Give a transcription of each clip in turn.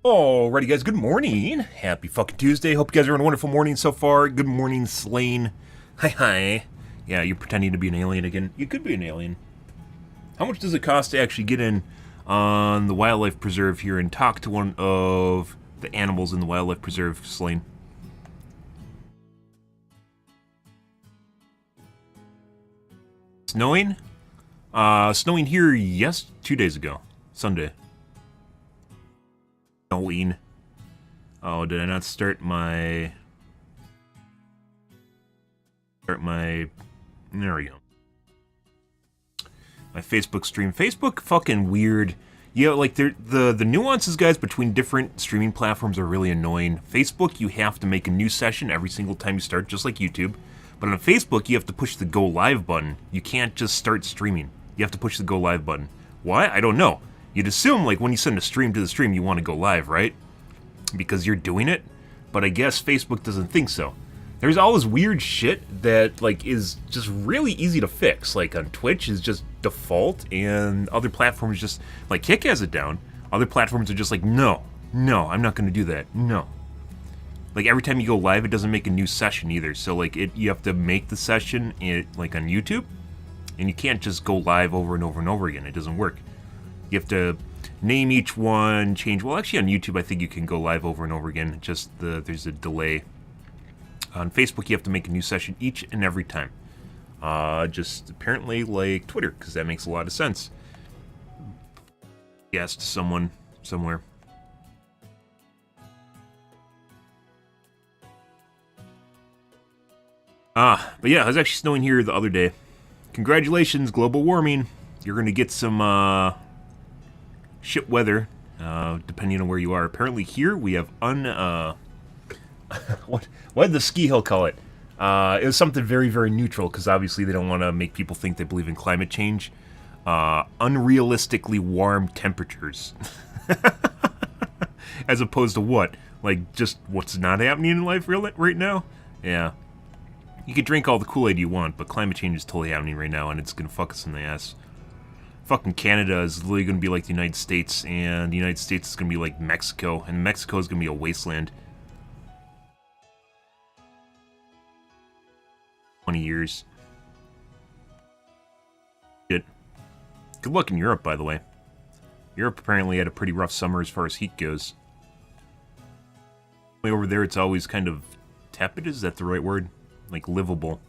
Alrighty, guys, good morning. Happy fucking Tuesday. Hope you guys are having a wonderful morning so far. Good morning, Slane. Hi. Yeah, you're pretending to be an alien again. You could be an alien. How much does it cost to actually get in on the wildlife preserve here and talk to one of the animals in the wildlife preserve, Slane? Snowing? Snowing here, yes, 2 days ago. Sunday. Snowing. Oh, did I not start my... There we go. My Facebook stream. Facebook fucking weird. Yeah, like, the nuances, guys, between different streaming platforms are really annoying. Facebook, you have to make a new session every single time you start, just like YouTube. But on Facebook, you have to push the go live button. You can't just start streaming. You have to push the go live button. Why? I don't know. You'd assume, like, when you send a stream to the stream, you want to go live, right? Because you're doing it. But I guess Facebook doesn't think so. There's all this weird shit that, like, is just really easy to fix. Like, on Twitch is just default, and other platforms just, like, Kick has it down. Other platforms are just like, no, I'm not going to do that, no. Like, every time you go live, it doesn't make a new session either. So, like, you have to make the session, like, on YouTube, and you can't just go live over and over and over again. It doesn't work. You have to name each one, change... Well, actually, on YouTube, I think you can go live over and over again. Just there's a delay. On Facebook, you have to make a new session each and every time. Just apparently like Twitter, because that makes a lot of sense. Yes, to someone somewhere. But yeah, it was actually snowing here the other day. Congratulations, global warming. You're going to get some shit weather, depending on where you are. Apparently here we have what did the ski hill call it? It was something very, very neutral, because obviously they don't want to make people think they believe in climate change. Unrealistically warm temperatures. As opposed to what? Like, just what's not happening in life right now? Yeah. You could drink all the Kool-Aid you want, but climate change is totally happening right now, and it's gonna fuck us in the ass. Fucking Canada is literally gonna be like the United States, and the United States is gonna be like Mexico, and Mexico is gonna be a wasteland. 20 years. Shit. Good luck in Europe, by the way. Europe apparently had a pretty rough summer as far as heat goes. Way over there, it's always kind of tepid. Is that the right word? Like, livable.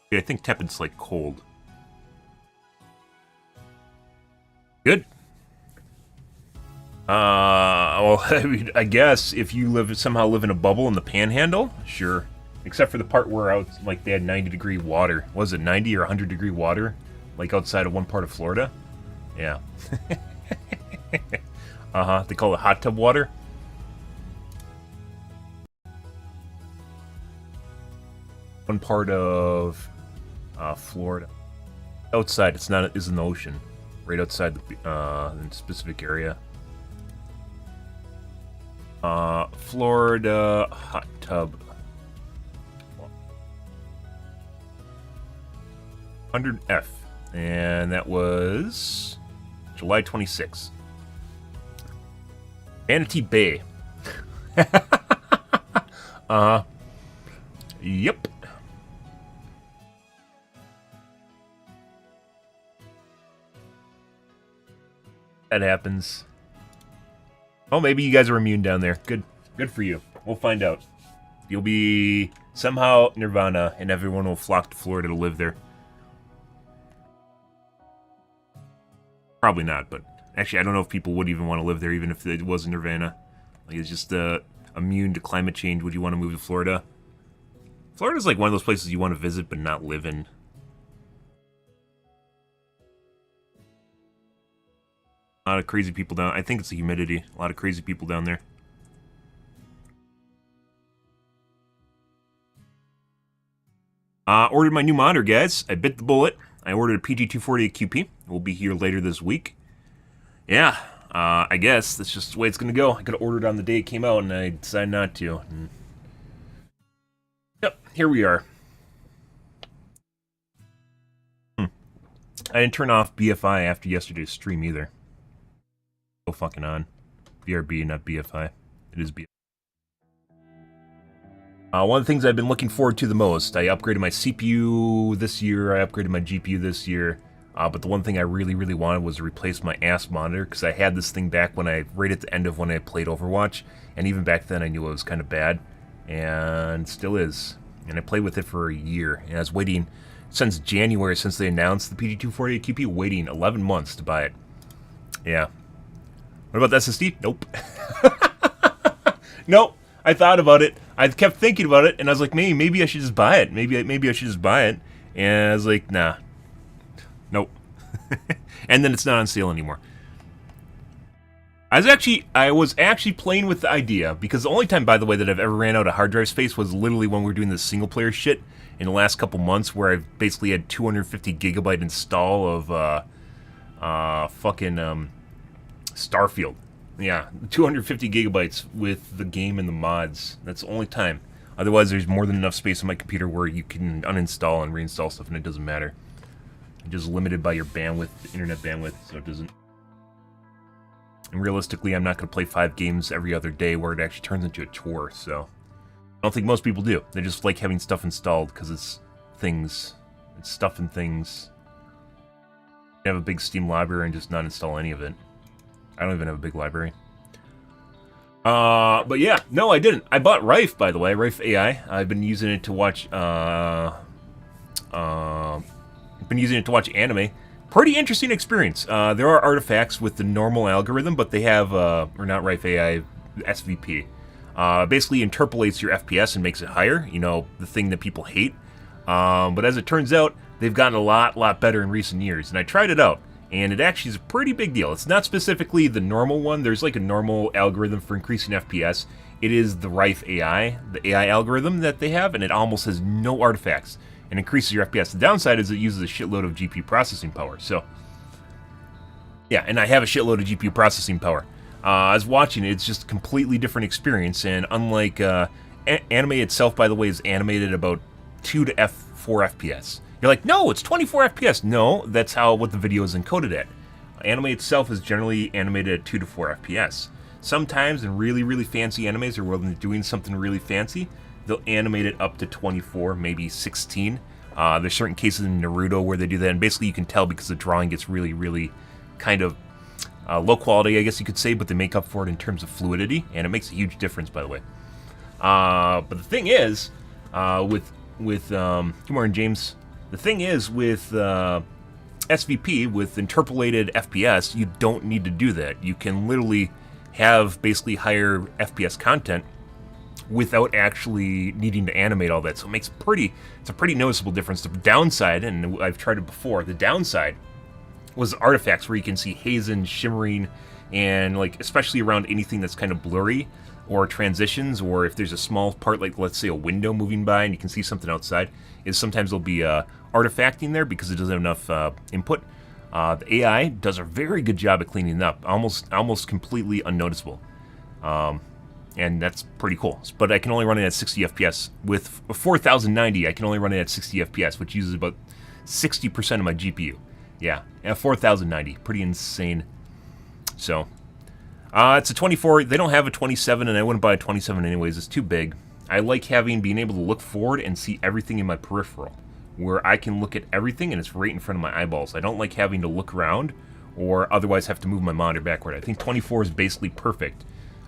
Yeah, I think tepid's like cold. Good. Well, I mean, I guess if you somehow live in a bubble in the Panhandle, sure. Except for the part where like they had 90-degree water. Was it 90 or 100-degree water? Like outside of one part of Florida? Yeah. They call it hot tub water. One part of Florida. Outside, it's in the ocean. Right outside the specific area. Florida hot tub. 100F. And that was July 26th. Manatee Bay. Yep. That happens. Oh, maybe you guys are immune down there. Good for you. We'll find out. You'll be somehow Nirvana, and everyone will flock to Florida to live there. Probably not, but actually, I don't know if people would even want to live there, even if it wasn't Nirvana. Like, it's just immune to climate change. Would you want to move to Florida? Florida's like one of those places you want to visit but not live in. A lot of crazy people down. I think it's the humidity. A lot of crazy people down there. Ordered my new monitor, guys. I bit the bullet. I ordered a PG248 QP. It will be here later this week. Yeah, I guess that's just the way it's gonna go. I could have ordered on the day it came out, and I decided not to. Yep, here we are. I didn't turn off BFI after yesterday's stream either. Still fucking on. BRB, not BFI. It is BFI. One of the things I've been looking forward to the most, I upgraded my CPU this year, I upgraded my GPU this year, but the one thing I really, really wanted was to replace my ass monitor, because I had this thing back when right at the end of when I played Overwatch, and even back then I knew it was kind of bad, and still is. And I played with it for a year, and I was waiting since January, since they announced the PG248 QP, waiting 11 months to buy it. Yeah. What about the SSD? Nope. Nope. I thought about it. I kept thinking about it, and I was like, maybe I should just buy it. Maybe I should just buy it. And I was like, nah. Nope. And then it's not on sale anymore. I was actually playing with the idea, because the only time, by the way, that I've ever ran out of hard drive space was literally when we were doing the single player shit in the last couple months, where I've basically had 250 gigabyte install of fucking Starfield. Yeah, 250 gigabytes with the game and the mods. That's the only time. Otherwise, there's more than enough space on my computer where you can uninstall and reinstall stuff, and it doesn't matter. You're just limited by your bandwidth, internet bandwidth, so it doesn't. And realistically, I'm not going to play 5 games every other day where it actually turns into a chore, so. I don't think most people do. They just like having stuff installed because it's things. It's stuff and things. You have a big Steam library and just not install any of it. I don't even have a big library. But yeah, no, I didn't. I bought Rife, by the way, Rife AI. I've been using it to watch, anime. Pretty interesting experience. There are artifacts with the normal algorithm, but they have, or not Rife AI, SVP. Basically interpolates your FPS and makes it higher, you know, the thing that people hate. But as it turns out, they've gotten a lot better in recent years, and I tried it out. And it actually is a pretty big deal. It's not specifically the normal one. There's like a normal algorithm for increasing FPS. It is the Rife AI, the AI algorithm that they have, and it almost has no artifacts and increases your FPS. The downside is it uses a shitload of GPU processing power. So, yeah, and I have a shitload of GPU processing power. I was watching it. It's just a completely different experience, and unlike anime itself, by the way, is animated about 2 to 4 FPS. You're like, no, it's 24 FPS. No, that's what the video is encoded at. Anime itself is generally animated at 2 to 4 FPS. Sometimes in really, really fancy animes, or when they're doing something really fancy, they'll animate it up to 24, maybe 16. There's certain cases in Naruto where they do that, and basically you can tell because the drawing gets really, really kind of low quality, I guess you could say, but they make up for it in terms of fluidity, and it makes a huge difference, by the way. But the thing is, good morning, James. The thing is, with SVP, with interpolated FPS, you don't need to do that. You can literally have basically higher FPS content without actually needing to animate all that. So it makes it's a pretty noticeable difference. The downside, and I've tried it before, the downside was artifacts where you can see hazen, shimmering, and like especially around anything that's kind of blurry, or transitions, or if there's a small part, like let's say a window moving by and you can see something outside, is sometimes there'll be artifacting there because it doesn't have enough input. The AI does a very good job at cleaning it up, almost completely unnoticeable, and that's pretty cool. But I can only run it at 60 FPS. With 4090, I can only run it at 60 FPS, which uses about 60% of my GPU. Yeah, at 4090, pretty insane. So. It's a 24. They don't have a 27, and I wouldn't buy a 27 anyways. It's too big. I like being able to look forward and see everything in my peripheral, where I can look at everything and it's right in front of my eyeballs. I don't like having to look around or otherwise have to move my monitor backward. I think 24 is basically perfect.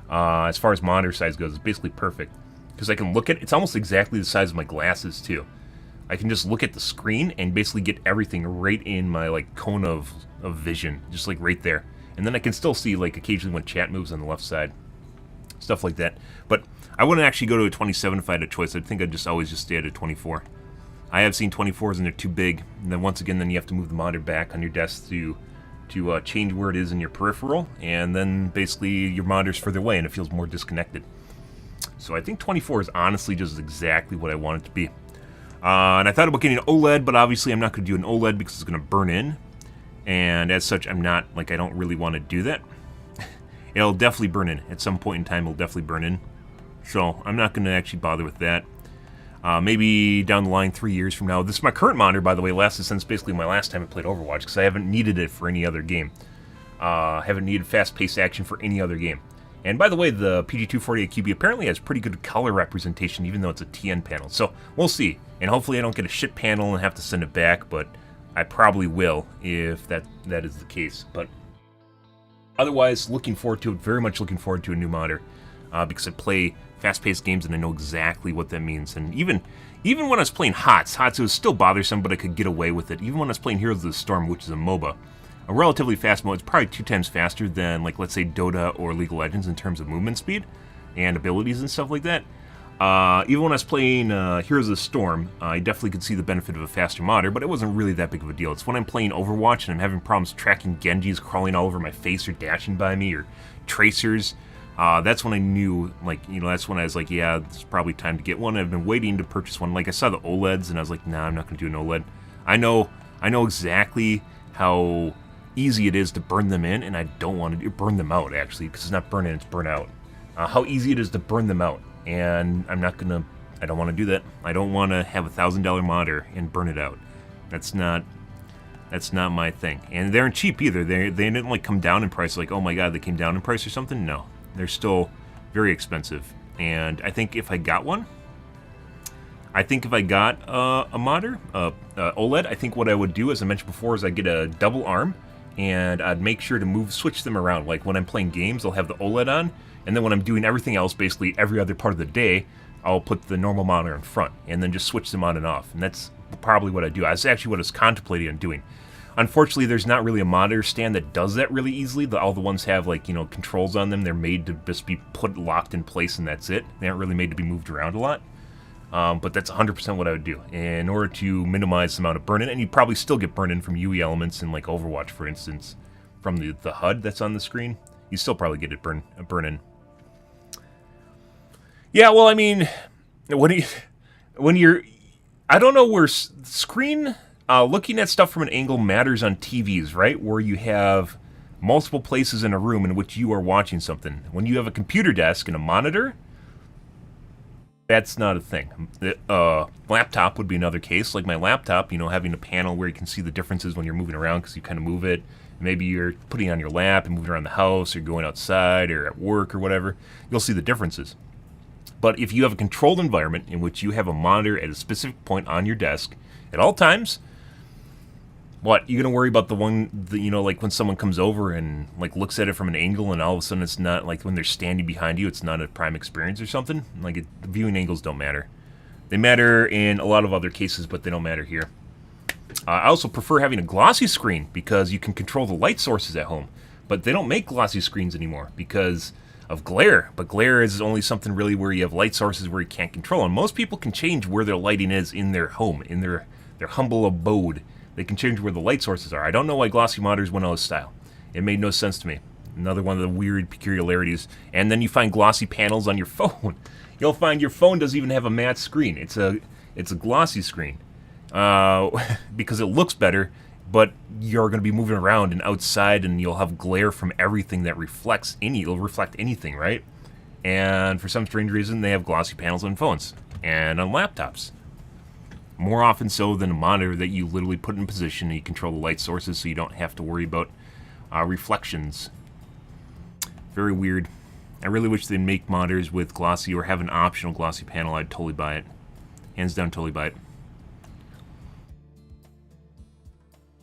As far as monitor size goes, it's basically perfect. Because I can look at it's almost exactly the size of my glasses, too. I can just look at the screen and basically get everything right in my, like, cone of vision. Just, like, right there. And then I can still see, like, occasionally when chat moves on the left side. Stuff like that. But I wouldn't actually go to a 27 if I had a choice. I think I'd always just stay at a 24. I have seen 24s and they're too big. And then once again, then you have to move the monitor back on your desk to change where it is in your peripheral. And then basically your monitor's further away and it feels more disconnected. So I think 24 is honestly just exactly what I want it to be. And I thought about getting an OLED, but obviously I'm not going to do an OLED because it's going to burn in. And as such, I don't really want to do that. It'll definitely burn in. At some point in time, it'll definitely burn in. So I'm not going to actually bother with that. Maybe down the line 3 years from now. This is my current monitor, by the way, lasted since basically my last time I played Overwatch, because I haven't needed it for any other game. Haven't needed fast-paced action for any other game. And by the way, the PG248QB apparently has pretty good color representation, even though it's a TN panel. So we'll see. And hopefully I don't get a shit panel and have to send it back, but I probably will if that is the case. But otherwise, looking forward to it. Very much looking forward to a new monitor, because I play fast-paced games and I know exactly what that means. And even when I was playing HOTS, it was still bothersome, but I could get away with it. Even when I was playing Heroes of the Storm, which is a MOBA, a relatively fast mode. It's probably 2 times faster than, like, let's say Dota or League of Legends in terms of movement speed and abilities and stuff like that. Even when I was playing Heroes of the Storm, I definitely could see the benefit of a faster monitor, but it wasn't really that big of a deal. It's when I'm playing Overwatch and I'm having problems tracking Genjis crawling all over my face or dashing by me, or Tracers. That's when I knew, like, you know, that's when I was like, yeah, it's probably time to get one. I've been waiting to purchase one. Like, I saw the OLEDs and I was like, nah, I'm not going to do an OLED. I know exactly how easy it is to burn them in, and I don't want to burn them out, actually, because it's not burn in, it's burn out. How easy it is to burn them out, and I don't want to do that. I don't want to have a $1,000 monitor and burn it out. That's not my thing. And they aren't cheap either. They didn't, like, come down in price, like, oh my god, they came down in price or something. No, they're still very expensive. And I think if I got one, a monitor, OLED, I think what I would do, as I mentioned before, is I'd get a double arm, and I'd make sure to switch them around. Like, when I'm playing games, I'll have the OLED on, and then when I'm doing everything else, basically every other part of the day, I'll put the normal monitor in front, and then just switch them on and off. And that's probably what I do. That's actually what I was contemplating on doing. Unfortunately, there's not really a monitor stand that does that really easily. All the ones have, like, you know, controls on them. They're made to just be locked in place, and that's it. They aren't really made to be moved around a lot. But that's 100% what I would do in order to minimize the amount of burn-in. And you'd probably still get burn-in from UE elements in, like, Overwatch, for instance, from the HUD that's on the screen. You still probably get it burn-in. Yeah, well, I mean, when you're, I don't know where screen looking at stuff from an angle matters on TVs, right? Where you have multiple places in a room in which you are watching something. When you have a computer desk and a monitor, that's not a thing. Laptop would be another case. Like my laptop, you know, having a panel where you can see the differences when you're moving around because you kind of move it. Maybe you're putting it on your lap and moving around the house or going outside or at work or whatever. You'll see the differences. But if you have a controlled environment in which you have a monitor at a specific point on your desk at all times, what, you're going to worry about the one, you know, like when someone comes over and, like, looks at it from an angle and all of a sudden it's not, like when they're standing behind you, it's not a prime experience or something? Like, the viewing angles don't matter. They matter in a lot of other cases, but they don't matter here. I also prefer having a glossy screen because you can control the light sources at home. But they don't make glossy screens anymore because of glare. But glare is only something really where you have light sources where you can't control. And most people can change where their lighting is in their home, in their humble abode. They can change where the light sources are. I don't know why glossy monitors went out of style. It made no sense to me. Another one of the weird peculiarities. And then you find glossy panels on your phone. You'll find your phone doesn't even have a matte screen. It's a glossy screen. Because it looks better, but you're going to be moving around and outside and you'll have glare from everything that reflects it'll reflect anything, right? And for some strange reason, they have glossy panels on phones and on laptops. More often so than a monitor that you literally put in position and you control the light sources so you don't have to worry about reflections. Very weird. I really wish they'd make monitors with glossy or have an optional glossy panel. I'd totally buy it. Hands down, totally buy it.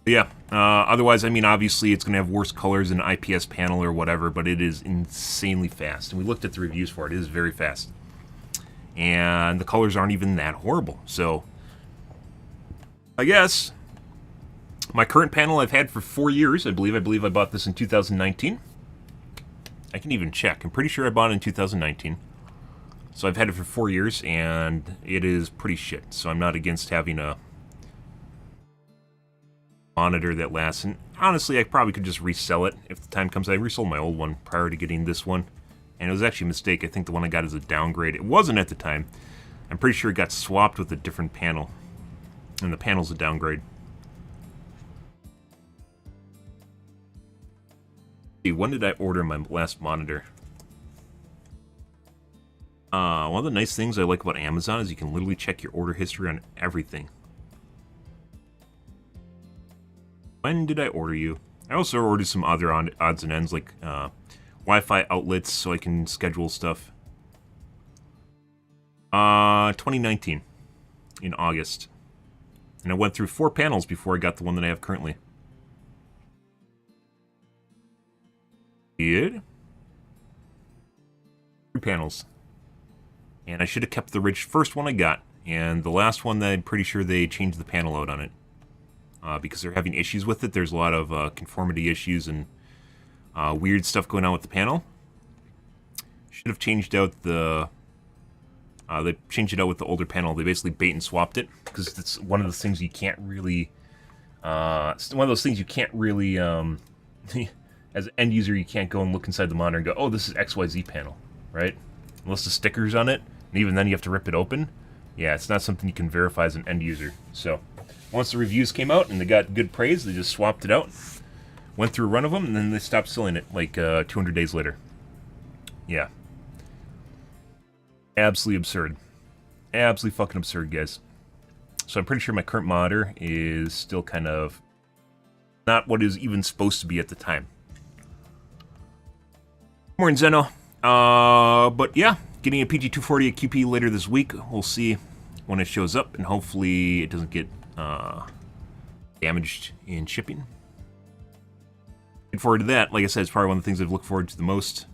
Yeah, otherwise, I mean, obviously it's going to have worse colors than an IPS panel or whatever, but it is insanely fast. And we looked at the reviews for it. It is very fast. And the colors aren't even that horrible. So, I guess my current panel I've had for 4 years, I believe I bought this in 2019. I can even check. I'm pretty sure I bought it in 2019. So I've had it for 4 years, and it is pretty shit. So I'm not against having a monitor that lasts. And honestly, I probably could just resell it if the time comes. I resold my old one prior to getting this one. And it was actually a mistake. I think the one I got is a downgrade. It wasn't at the time. I'm pretty sure it got swapped with a different panel. And the panel's a downgrade. When did I order my last monitor? One of the nice things I like about Amazon is you can literally check your order history on everything. When did I order you? I also ordered some other odds and ends, like Wi-Fi outlets, so I can schedule stuff. 2019, in August. And I went through 4 panels before I got the one that I have currently. Good. 3 panels. And I should have kept the first one I got. And the last one, I'm pretty sure they changed the panel out on it. Because they're having issues with it. There's a lot of conformity issues and weird stuff going on with the panel. Should have changed out the... they changed it out with the older panel. They basically bait and swapped it. Because it's one of those things you can't really... it's one of those things you can't really... as an end user, you can't go and look inside the monitor and go, oh, this is XYZ panel, right? Unless the sticker's on it, and even then you have to rip it open. Yeah, it's not something you can verify as an end user. So, once the reviews came out and they got good praise, they just swapped it out, went through a run of them, and then they stopped selling it like 200 days later. Yeah. Absolutely absurd. Absolutely fucking absurd, guys. So I'm pretty sure my current monitor is still kind of not what it was even supposed to be at the time. More in Zeno. But yeah, getting a PG240 at QP later this week. We'll see when it shows up, and hopefully it doesn't get damaged in shipping. Looking forward to that. Like I said, it's probably one of the things I've looked forward to the most.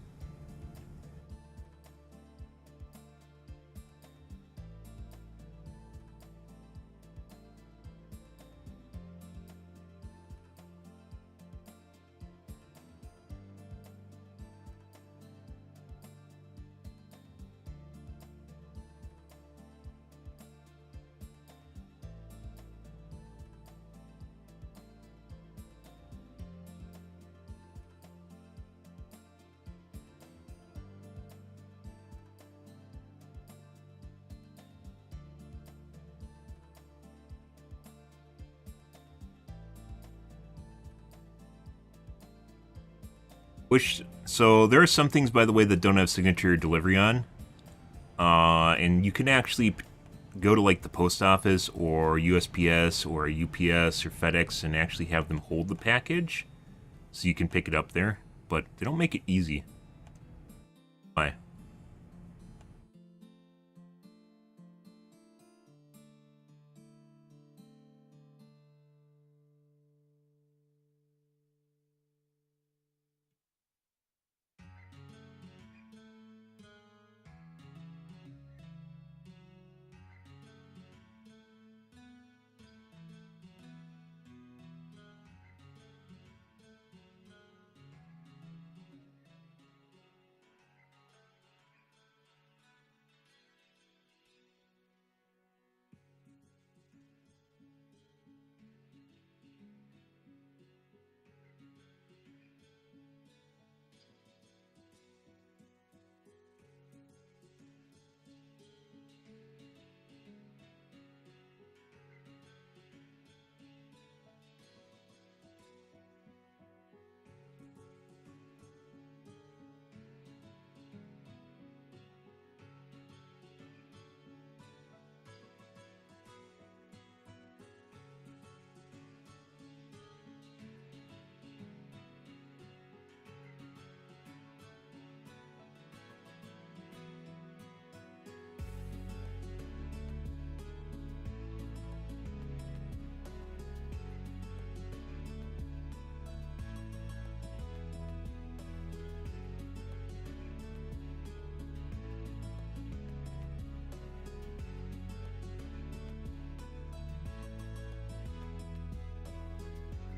So there are some things, by the way, that don't have signature delivery on. And you can actually go to like the post office or USPS or UPS or FedEx and actually have them hold the package so you can pick it up there. But they don't make it easy. Why?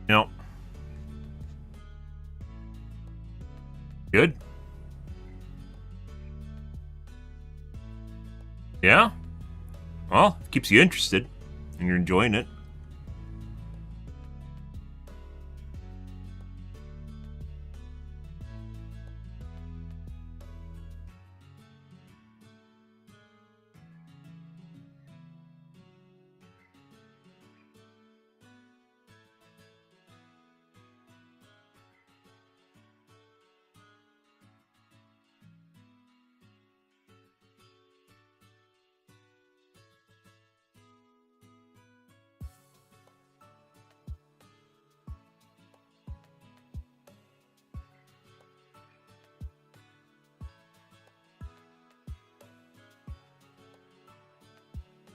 No. Good. Yeah? Well, it keeps you interested and you're enjoying it.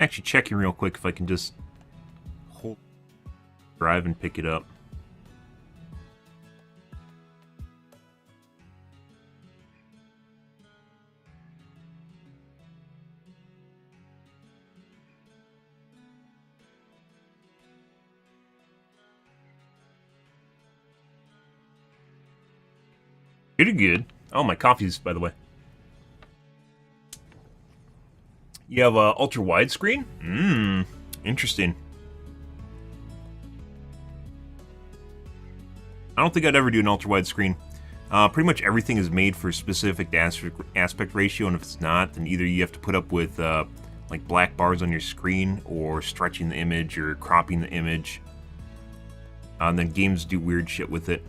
Actually, checking real quick if I can just hold drive and pick it up. Pretty good. Oh, my coffee's, by the way. You have a ultra widescreen? Interesting. I don't think I'd ever do an ultra widescreen. Pretty much everything is made for a specific aspect ratio, and if it's not, then either you have to put up with like black bars on your screen, or stretching the image, or cropping the image. And then games do weird shit with it.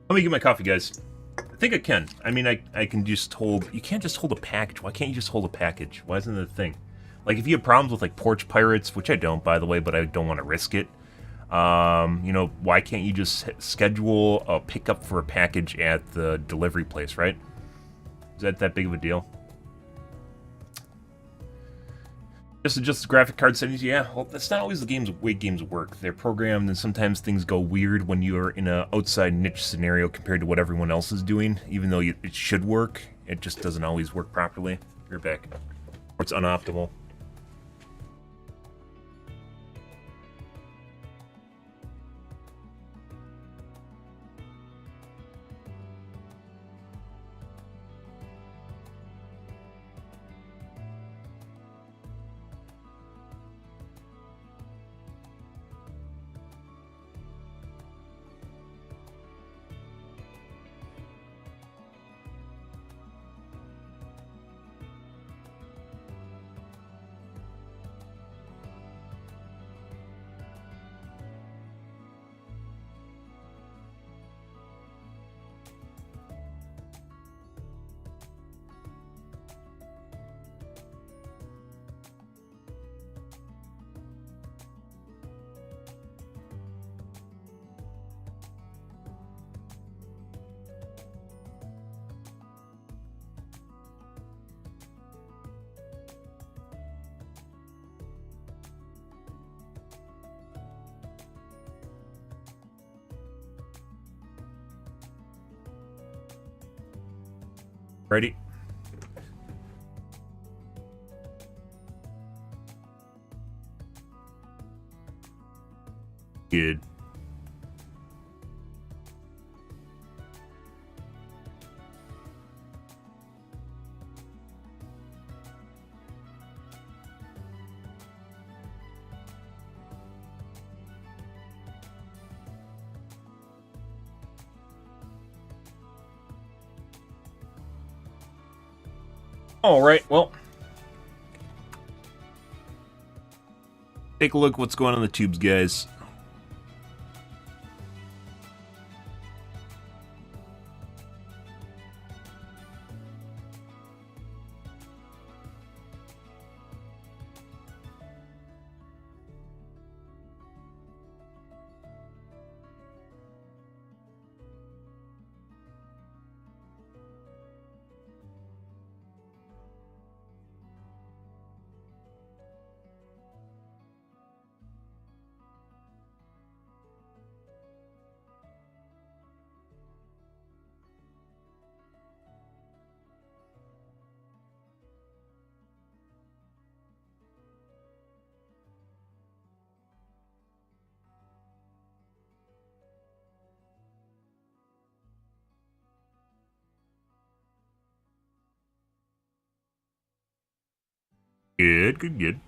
Let me get my coffee, guys. I think I can. I mean, I can just hold... You can't just hold a package. Why can't you just hold a package? Why isn't that a thing? Like, if you have problems with, like, porch pirates, which I don't, by the way, but I don't want to risk it, you know, why can't you just schedule a pickup for a package at the delivery place, right? Is that big of a deal? Just adjust the graphic card settings. Yeah, well, that's not always the way games work. They're programmed, and sometimes things go weird when you're in an outside niche scenario compared to what everyone else is doing. Even though it should work, it just doesn't always work properly. You're back. Or it's unoptimal. Ready? Good. All right, well, take a look what's going on in the tubes, guys. Good, good, good.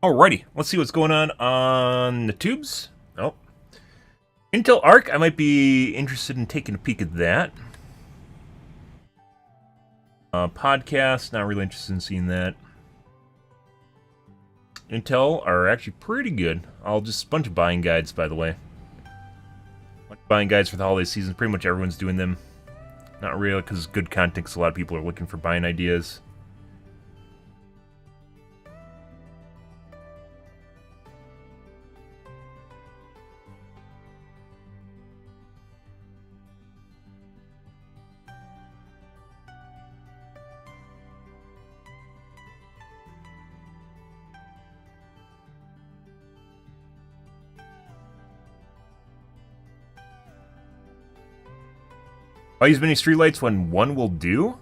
Alrighty, let's see what's going on the tubes. Oh, Intel Arc, I might be interested in taking a peek at that. Podcast, not really interested in seeing that. Intel are actually pretty good. I'll just a bunch of buying guides, by the way. Buying guides for the holiday season. Pretty much everyone's doing them. Not real, because it's good content, because a lot of people are looking for buying ideas. Why use many streetlights when one will do?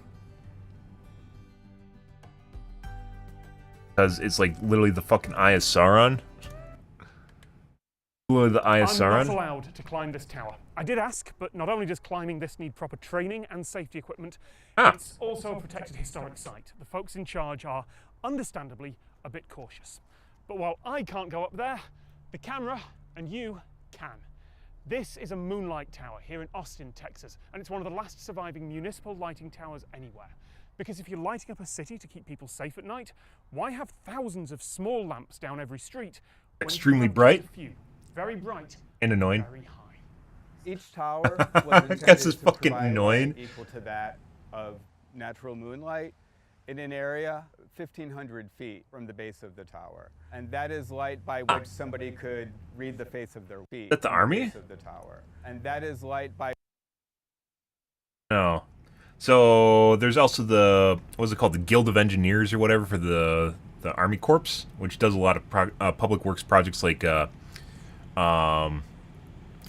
Because it's like literally the fucking Eye of Sauron. Literally the Eye of Sauron. I'm not allowed to climb this tower. I did ask, but not only does climbing this need proper training and safety equipment, it's also a protected historic site. The folks in charge are, understandably, a bit cautious. But while I can't go up there, the camera and you can. This is a moonlight tower here in Austin, Texas, and it's one of the last surviving municipal lighting towers anywhere. Because if you're lighting up a city to keep people safe at night, why have thousands of small lamps down every street? Extremely bright. Very bright. And annoying. Very high. Each tower was intended This is to fucking provide annoying. light equal to that of natural moonlight in an area 1,500 feet from the base of the tower. And that is light by which somebody could read the face of their feet. Is that the army? Of the tower. And that is light by... No. So there's also the, what was it called, the Guild of Engineers or whatever for the Army Corps, which does a lot of public works projects like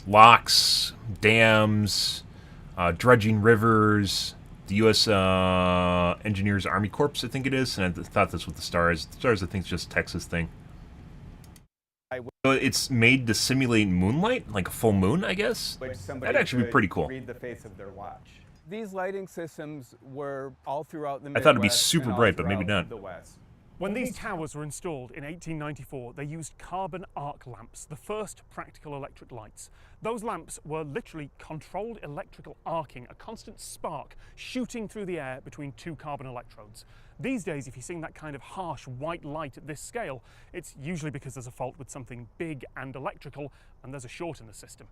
locks, dams, dredging rivers. The U.S. Engineers Army Corps, I think it is, and I thought that's what the star is. The stars, I think, is just a Texas thing. So it's made to simulate moonlight, like a full moon, I guess. That'd actually be pretty cool. Read the face of their watch. These lighting systems were all throughout the Midwest. I thought it'd be super bright, but maybe not. The West. When these towers were installed in 1894, they used carbon arc lamps, the first practical electric lights. Those lamps were literally controlled electrical arcing, a constant spark shooting through the air between two carbon electrodes. These days, if you're seeing that kind of harsh white light at this scale, it's usually because there's a fault with something big and electrical, and there's a short in the system.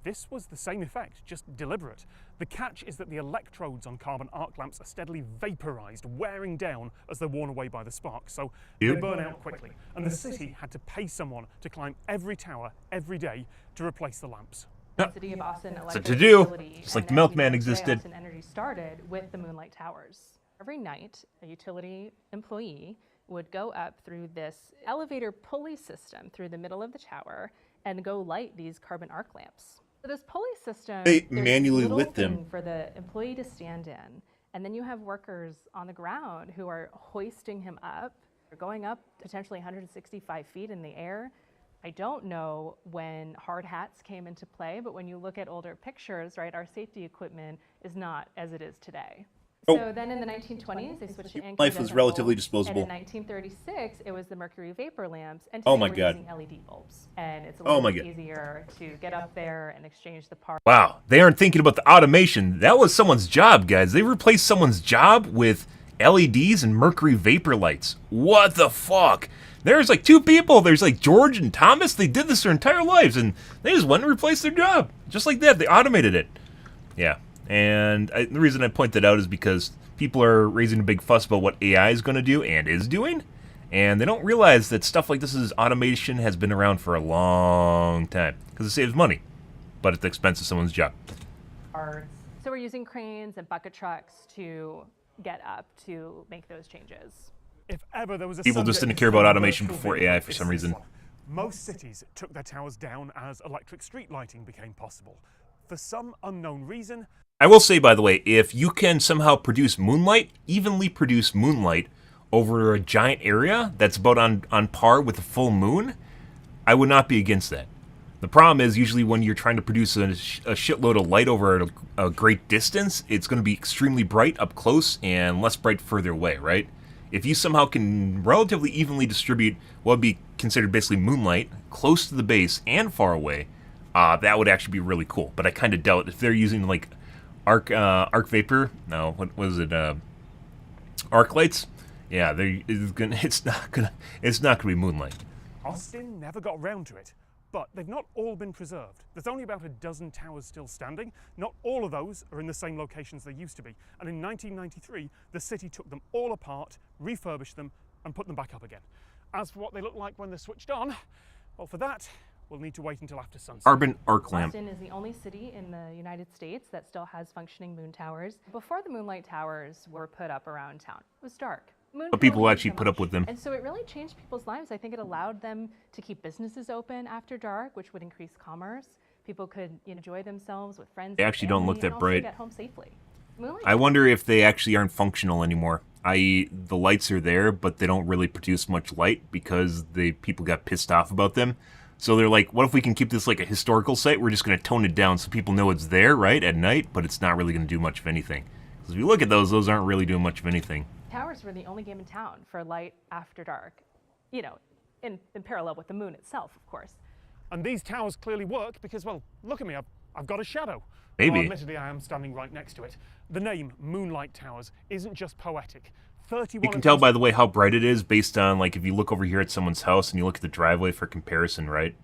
This was the same effect, just deliberate. The catch is that the electrodes on carbon arc lamps are steadily vaporized, wearing down as they're worn away by the sparks, so they burn out quickly. And the city had to pay someone to climb every tower every day to replace the lamps. The City of Austin It's a to-do, just like the Milkman existed. Austin Energy started with the moonlight towers. Every night, a utility employee would go up through this elevator pulley system through the middle of the tower and go light these carbon arc lamps. So this pulley system, They there's manually little lit them. thing for the employee to stand in, and then you have workers on the ground who are hoisting him up. They're going up potentially 165 feet in the air. I don't know when hard hats came into play, but when you look at older pictures, right, our safety equipment is not as it is today. So then in the 1920s, they switched to incandescent Life was relatively bulbs, disposable. and in 1936, it was the mercury vapor lamps, and Oh today my we're God. using LED bulbs. And it's a Oh little my bit God. easier to get up there and exchange the parts. Wow, they aren't thinking about the automation. That was someone's job, guys. They replaced someone's job with LEDs and mercury vapor lights. What the fuck? There's like two people. There's like George and Thomas. They did this their entire lives, and they just went and replaced their job. Just like that. They automated it. Yeah, and the reason I point that out is because people are raising a big fuss about what AI is going to do and is doing, and they don't realize that stuff like this is automation has been around for a long time because it saves money, but at the expense of someone's job. So we're using cranes and bucket trucks to get up to make those changes. If ever there was a People just subject didn't care about of automation virtual before video, AI for it's some this reason. one. Most cities took their towers down as electric street lighting became possible. For some unknown reason, I will say, by the way, if you can somehow produce moonlight, evenly produce moonlight over a giant area that's about on par with the full moon, I would not be against that. The problem is usually when you're trying to produce a shitload of light over a great distance, it's going to be extremely bright up close and less bright further away, right? If you somehow can relatively evenly distribute what would be considered basically moonlight close to the base and far away, that would actually be really cool. But I kind of doubt if they're using like arc vapor. No, what was it? Arc lights. Yeah, it's not gonna be moonlight. Austin never got around to it. But they've not all been preserved. There's only about a dozen towers still standing. Not all of those are in the same locations they used to be. And in 1993, the city took them all apart, refurbished them, and put them back up again. As for what they look like when they're switched on, well, for that, we'll need to wait until after sunset. Carbon arc lamp. Austin is the only city in the United States that still has functioning moon towers. Before the moonlight towers were put up around town, it was dark. But people will actually put up with them. And so it really changed people's lives. I think it allowed them to keep businesses open after dark, which would increase commerce. People could enjoy themselves with friends. They actually don't look that bright. Get home safely. I wonder if they actually aren't functional anymore. I.e., the lights are there, but they don't really produce much light because people got pissed off about them. So they're like, what if we can keep this like a historical site? We're just going to tone it down so people know it's there, right, at night, but it's not really going to do much of anything. Because if you look at those aren't really doing much of anything. Towers were the only game in town for light after dark, you know, in parallel with the moon itself, of course. And these towers clearly work because, well, look at me, I've got a shadow. Maybe. Well, admittedly, I am standing right next to it. The name Moonlight Towers isn't just poetic. 31 You can tell, by the way, how bright it is based on, like, if you look over here at someone's house and you look at the driveway for comparison, right?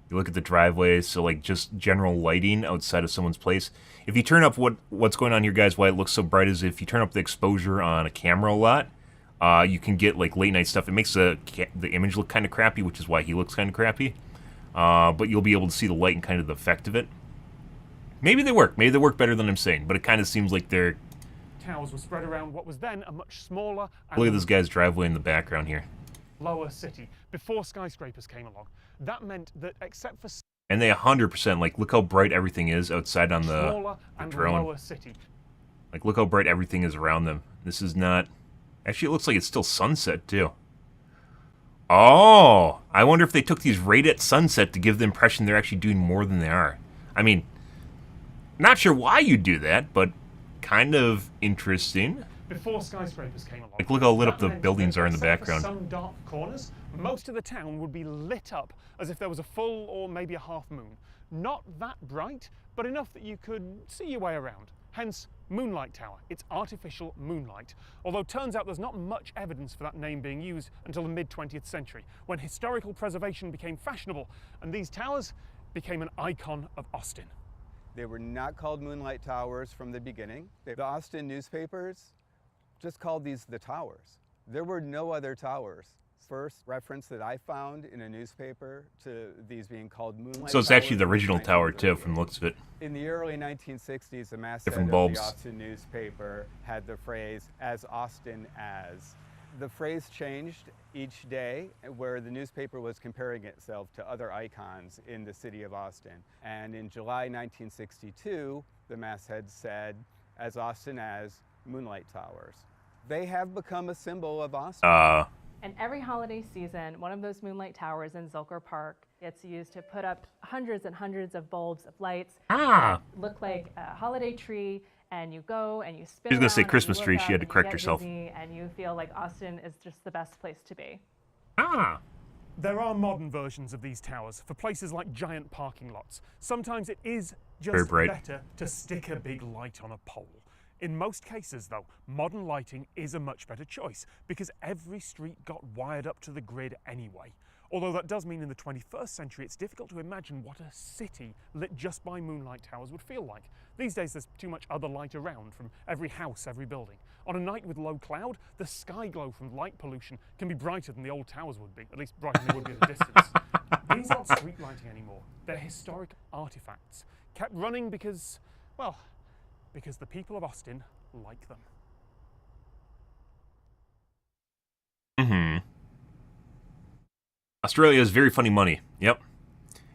You look at the driveway, so, like, just general lighting outside of someone's place. If you turn up what's going on here, guys, why it looks so bright is if you turn up the exposure on a camera a lot, you can get, like, late-night stuff. It makes the image look kind of crappy, which is why he looks kind of crappy. But you'll be able to see the light and kind of the effect of it. Maybe they work. Maybe they work better than I'm saying, but it kind of seems like they're... Towers were spread around what was then a much smaller and Look at this guy's driveway in the background here. lower city before skyscrapers came along. That meant that except for And they 100%, like, look how bright everything is outside on the smaller and drone. lower city. Like, look how bright everything is around them. This is not... Actually, it looks like it's still sunset, too. Oh! I wonder if they took these right at sunset to give the impression they're actually doing more than they are. I mean, not sure why you'd do that, but kind of interesting. Before skyscrapers came along. Like, look how lit up that the meant buildings that are in the except for background. some dark corners, most of the town would be lit up as if there was a full or maybe a half moon. Not that bright, but enough that you could see your way around. Hence, Moonlight Tower. It's artificial moonlight. Although turns out there's not much evidence for that name being used until the mid-20th century, when historical preservation became fashionable, and these towers became an icon of Austin. They were not called Moonlight Towers from the beginning. The Austin newspapers just called these the towers. There were no other towers. First reference that I found in a newspaper to these being called Moonlight Towers. So it's actually the was original tower, too, from the looks of it. In the early 1960s, the masthead Different of bulbs. the Austin newspaper had the phrase, "as Austin as." The phrase changed each day, where the newspaper was comparing itself to other icons in the city of Austin. And in July 1962, the masthead said, "as Austin as Moonlight Towers." They have become a symbol of Austin. And every holiday season, one of those moonlight towers in Zilker Park It's used to put up hundreds and hundreds of bulbs of lights. Ah. Look like a holiday tree, and you go and you spin She was gonna say around, Christmas and you tree. look She had up to and you correct get herself. dizzy, and you feel like Austin is just the best place to be. Ah. There are modern versions of these towers for places like giant parking lots. Sometimes it is Very just bright. better to stick a big light on a pole. In most cases, though, modern lighting is a much better choice because every street got wired up to the grid anyway. Although that does mean in the 21st century it's difficult to imagine what a city lit just by moonlight towers would feel like. These days there's too much other light around from every house, every building. On a night with low cloud, the sky glow from light pollution can be brighter than the old towers would be, at least brighter than they would be at a distance. These aren't street lighting anymore. They're historic artifacts, kept running because, well, because the people of Austin like them. Mm-hmm. Australia has very funny money. Yep.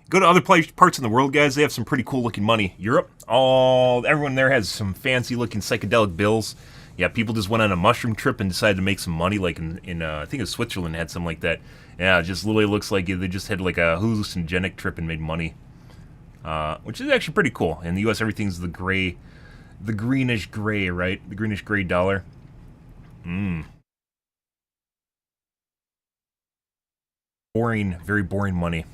Go to other parts in the world, guys. They have some pretty cool looking money. Europe, everyone there has some fancy looking psychedelic bills. Yeah, people just went on a mushroom trip and decided to make some money. Like in I think it was Switzerland had something like that. Yeah, it just literally looks like they just had like a hallucinogenic trip and made money, which is actually pretty cool. In the U.S., everything's the greenish gray, right? The greenish gray dollar. Boring, very boring money.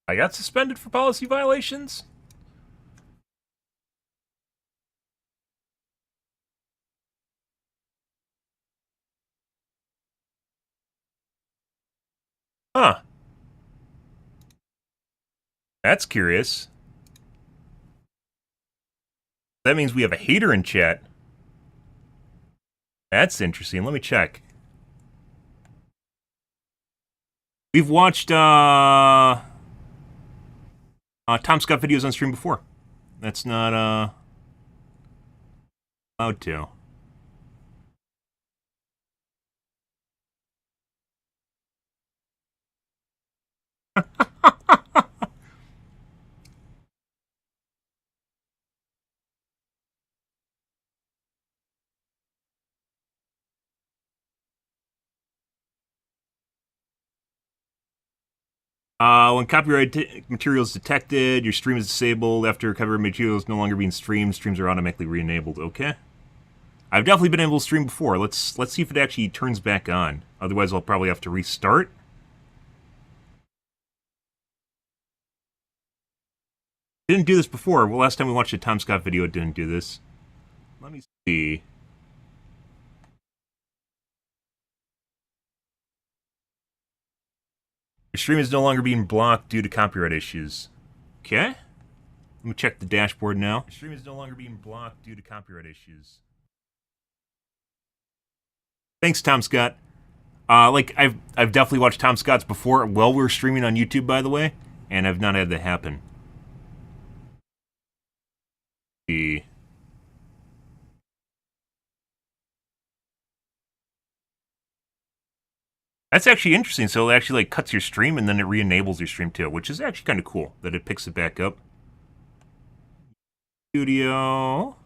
I got suspended for policy violations? Huh. That's curious. That means we have a hater in chat. That's interesting. Let me check. We've watched Tom Scott videos on stream before. That's not allowed to. When copyright material is detected, your stream is disabled. After copyright material is no longer being streamed, streams are automatically re-enabled. Okay. I've definitely been able to stream before. Let's see if it actually turns back on. Otherwise, I'll probably have to restart. Didn't do this before. Well, last time we watched a Tom Scott video, it didn't do this. Let me see. Your stream is no longer being blocked due to copyright issues. Okay. Let me check the dashboard now. Your stream is no longer being blocked due to copyright issues. Thanks, Tom Scott. I've definitely watched Tom Scott's before while we were streaming on YouTube, by the way, and I've not had that happen. See. That's actually interesting. So it actually like cuts your stream and then it re-enables your stream too, which is actually kind of cool that it picks it back up. Studio.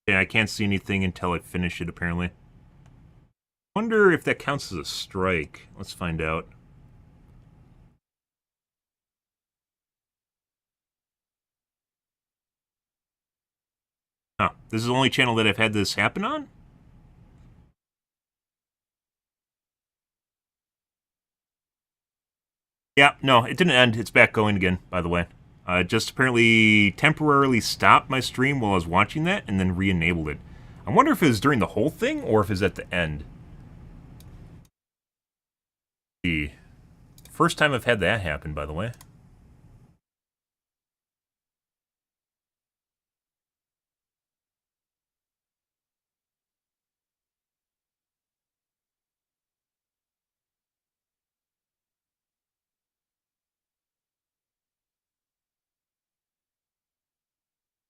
Yeah, I can't see anything until I finish it, apparently. Wonder if that counts as a strike. Let's find out. Huh. This is the only channel that I've had this happen on? Yeah, no, it didn't end. It's back going again, by the way. Just apparently temporarily stopped my stream while I was watching that and then re-enabled it. I wonder if it was during the whole thing or if it was at the end. See. First time I've had that happen, by the way.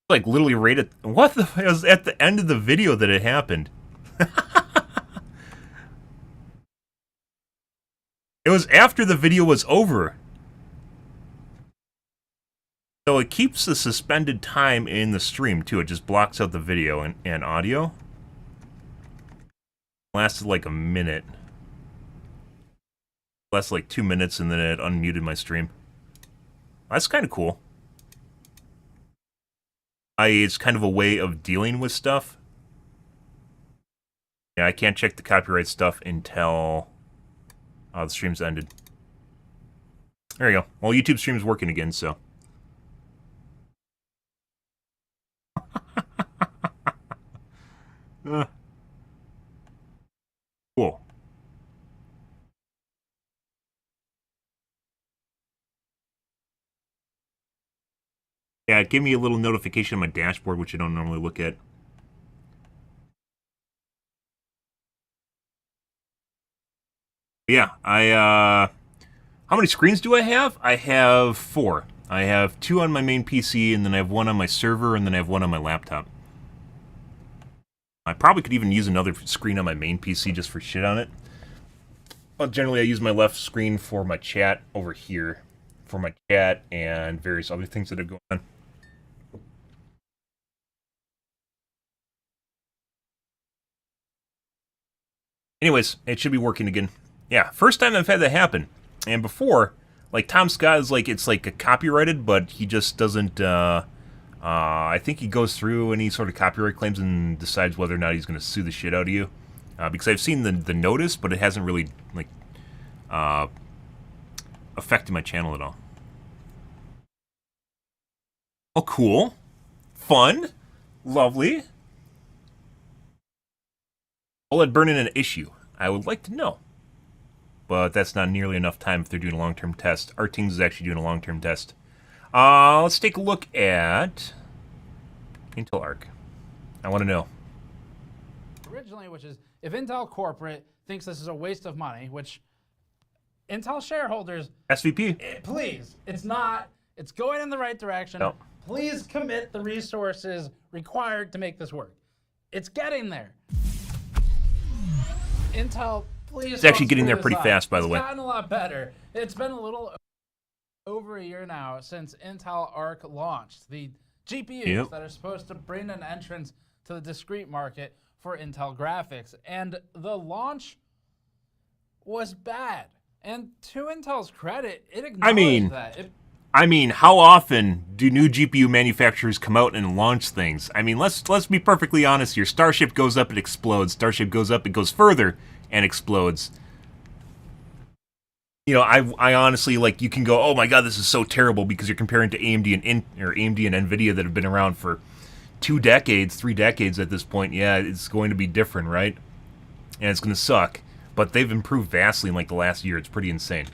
Like literally right at what the? It was at the end of the video that it happened. It was after the video was over. So it keeps the suspended time in the stream too. It just blocks out the video and audio. It lasted like a minute. It lasted like 2 minutes and then it unmuted my stream. That's kind of cool. It's kind of a way of dealing with stuff. Yeah, I can't check the copyright stuff until the stream's ended. There you go. Well, YouTube stream's working again, so. Cool. Yeah, it gave me a little notification on my dashboard, which I don't normally look at. Yeah, how many screens do I have? I have 4. I have 2 on my main PC, and then I have 1 on my server, and then I have 1 on my laptop. I probably could even use another screen on my main PC just for shit on it. But generally, I use my left screen for my chat over here, for my chat and various other things that are going on. Anyways, it should be working again. Yeah, first time I've had that happen. And before, like, Tom Scott is like, it's like a copyrighted, but he just doesn't, I think he goes through any sort of copyright claims and decides whether or not he's going to sue the shit out of you. Because I've seen the notice, but it hasn't really, like, affected my channel at all. Oh, cool. Fun. Lovely. OLED burn-in an issue. I would like to know. But that's not nearly enough time if they're doing a long-term test. Our team is actually doing a long-term test. Let's take a look at Intel Arc. I want to know. Originally, which is, if Intel corporate thinks this is a waste of money, which Intel shareholders... SVP. Please, it's not. It's going in the right direction. No. Please commit the resources required to make this work. It's getting there. Intel, please. It's actually getting there pretty fast, by the way. It's gotten a lot better. It's been a little over a year now since Intel Arc launched. The GPUs that are supposed to bring an entrance to the discrete market for Intel graphics. And the launch was bad. And to Intel's credit, it acknowledged that. I mean, how often do new GPU manufacturers come out and launch things? I mean, let's be perfectly honest here. Starship goes up, it explodes. Starship goes up, it goes further and explodes. You know, I honestly, like, you can go, oh my god, this is so terrible because you're comparing to AMD and Nvidia that have been around for 2 decades, 3 decades at this point. Yeah, it's going to be different, right? And it's going to suck. But they've improved vastly in like the last year. It's pretty insane.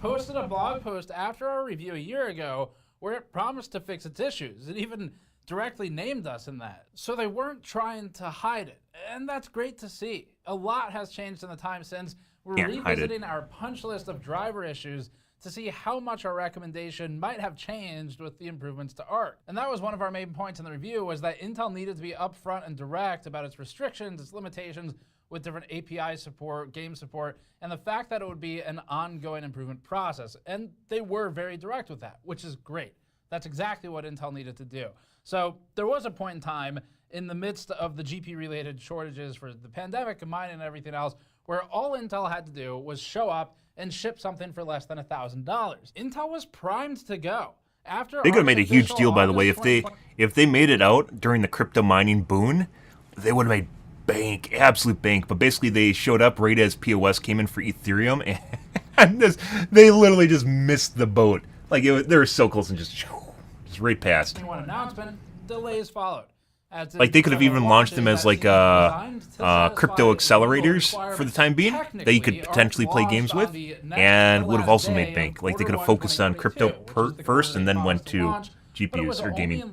Posted a blog post after our review a year ago where it promised to fix its issues. It even directly named us in that. So they weren't trying to hide it. And that's great to see. A lot has changed in the time since. We're revisiting our punch list of driver issues to see how much our recommendation might have changed with the improvements to Arc. And that was one of our main points in the review, was that Intel needed to be upfront and direct about its restrictions, its limitations, with different API support, game support, and the fact that it would be an ongoing improvement process. And they were very direct with that, which is great. That's exactly what Intel needed to do. So there was a point in time in the midst of the GP-related shortages for the pandemic and mining and everything else, where all Intel had to do was show up and ship something for less than $1,000. Intel was primed to go. After they could have made a huge deal, by the way, if they made it out during the crypto mining boom, they would have made bank, absolute bank. But basically, they showed up right as POS came in for Ethereum, and they literally just missed the boat. Like they were so close and just right past. One announcement, delays followed. Like they could have even launched them as like crypto accelerators for the time being that you could potentially play games with, and would have also made bank. Like they could have focused on crypto first and then went to GPUs or gaming.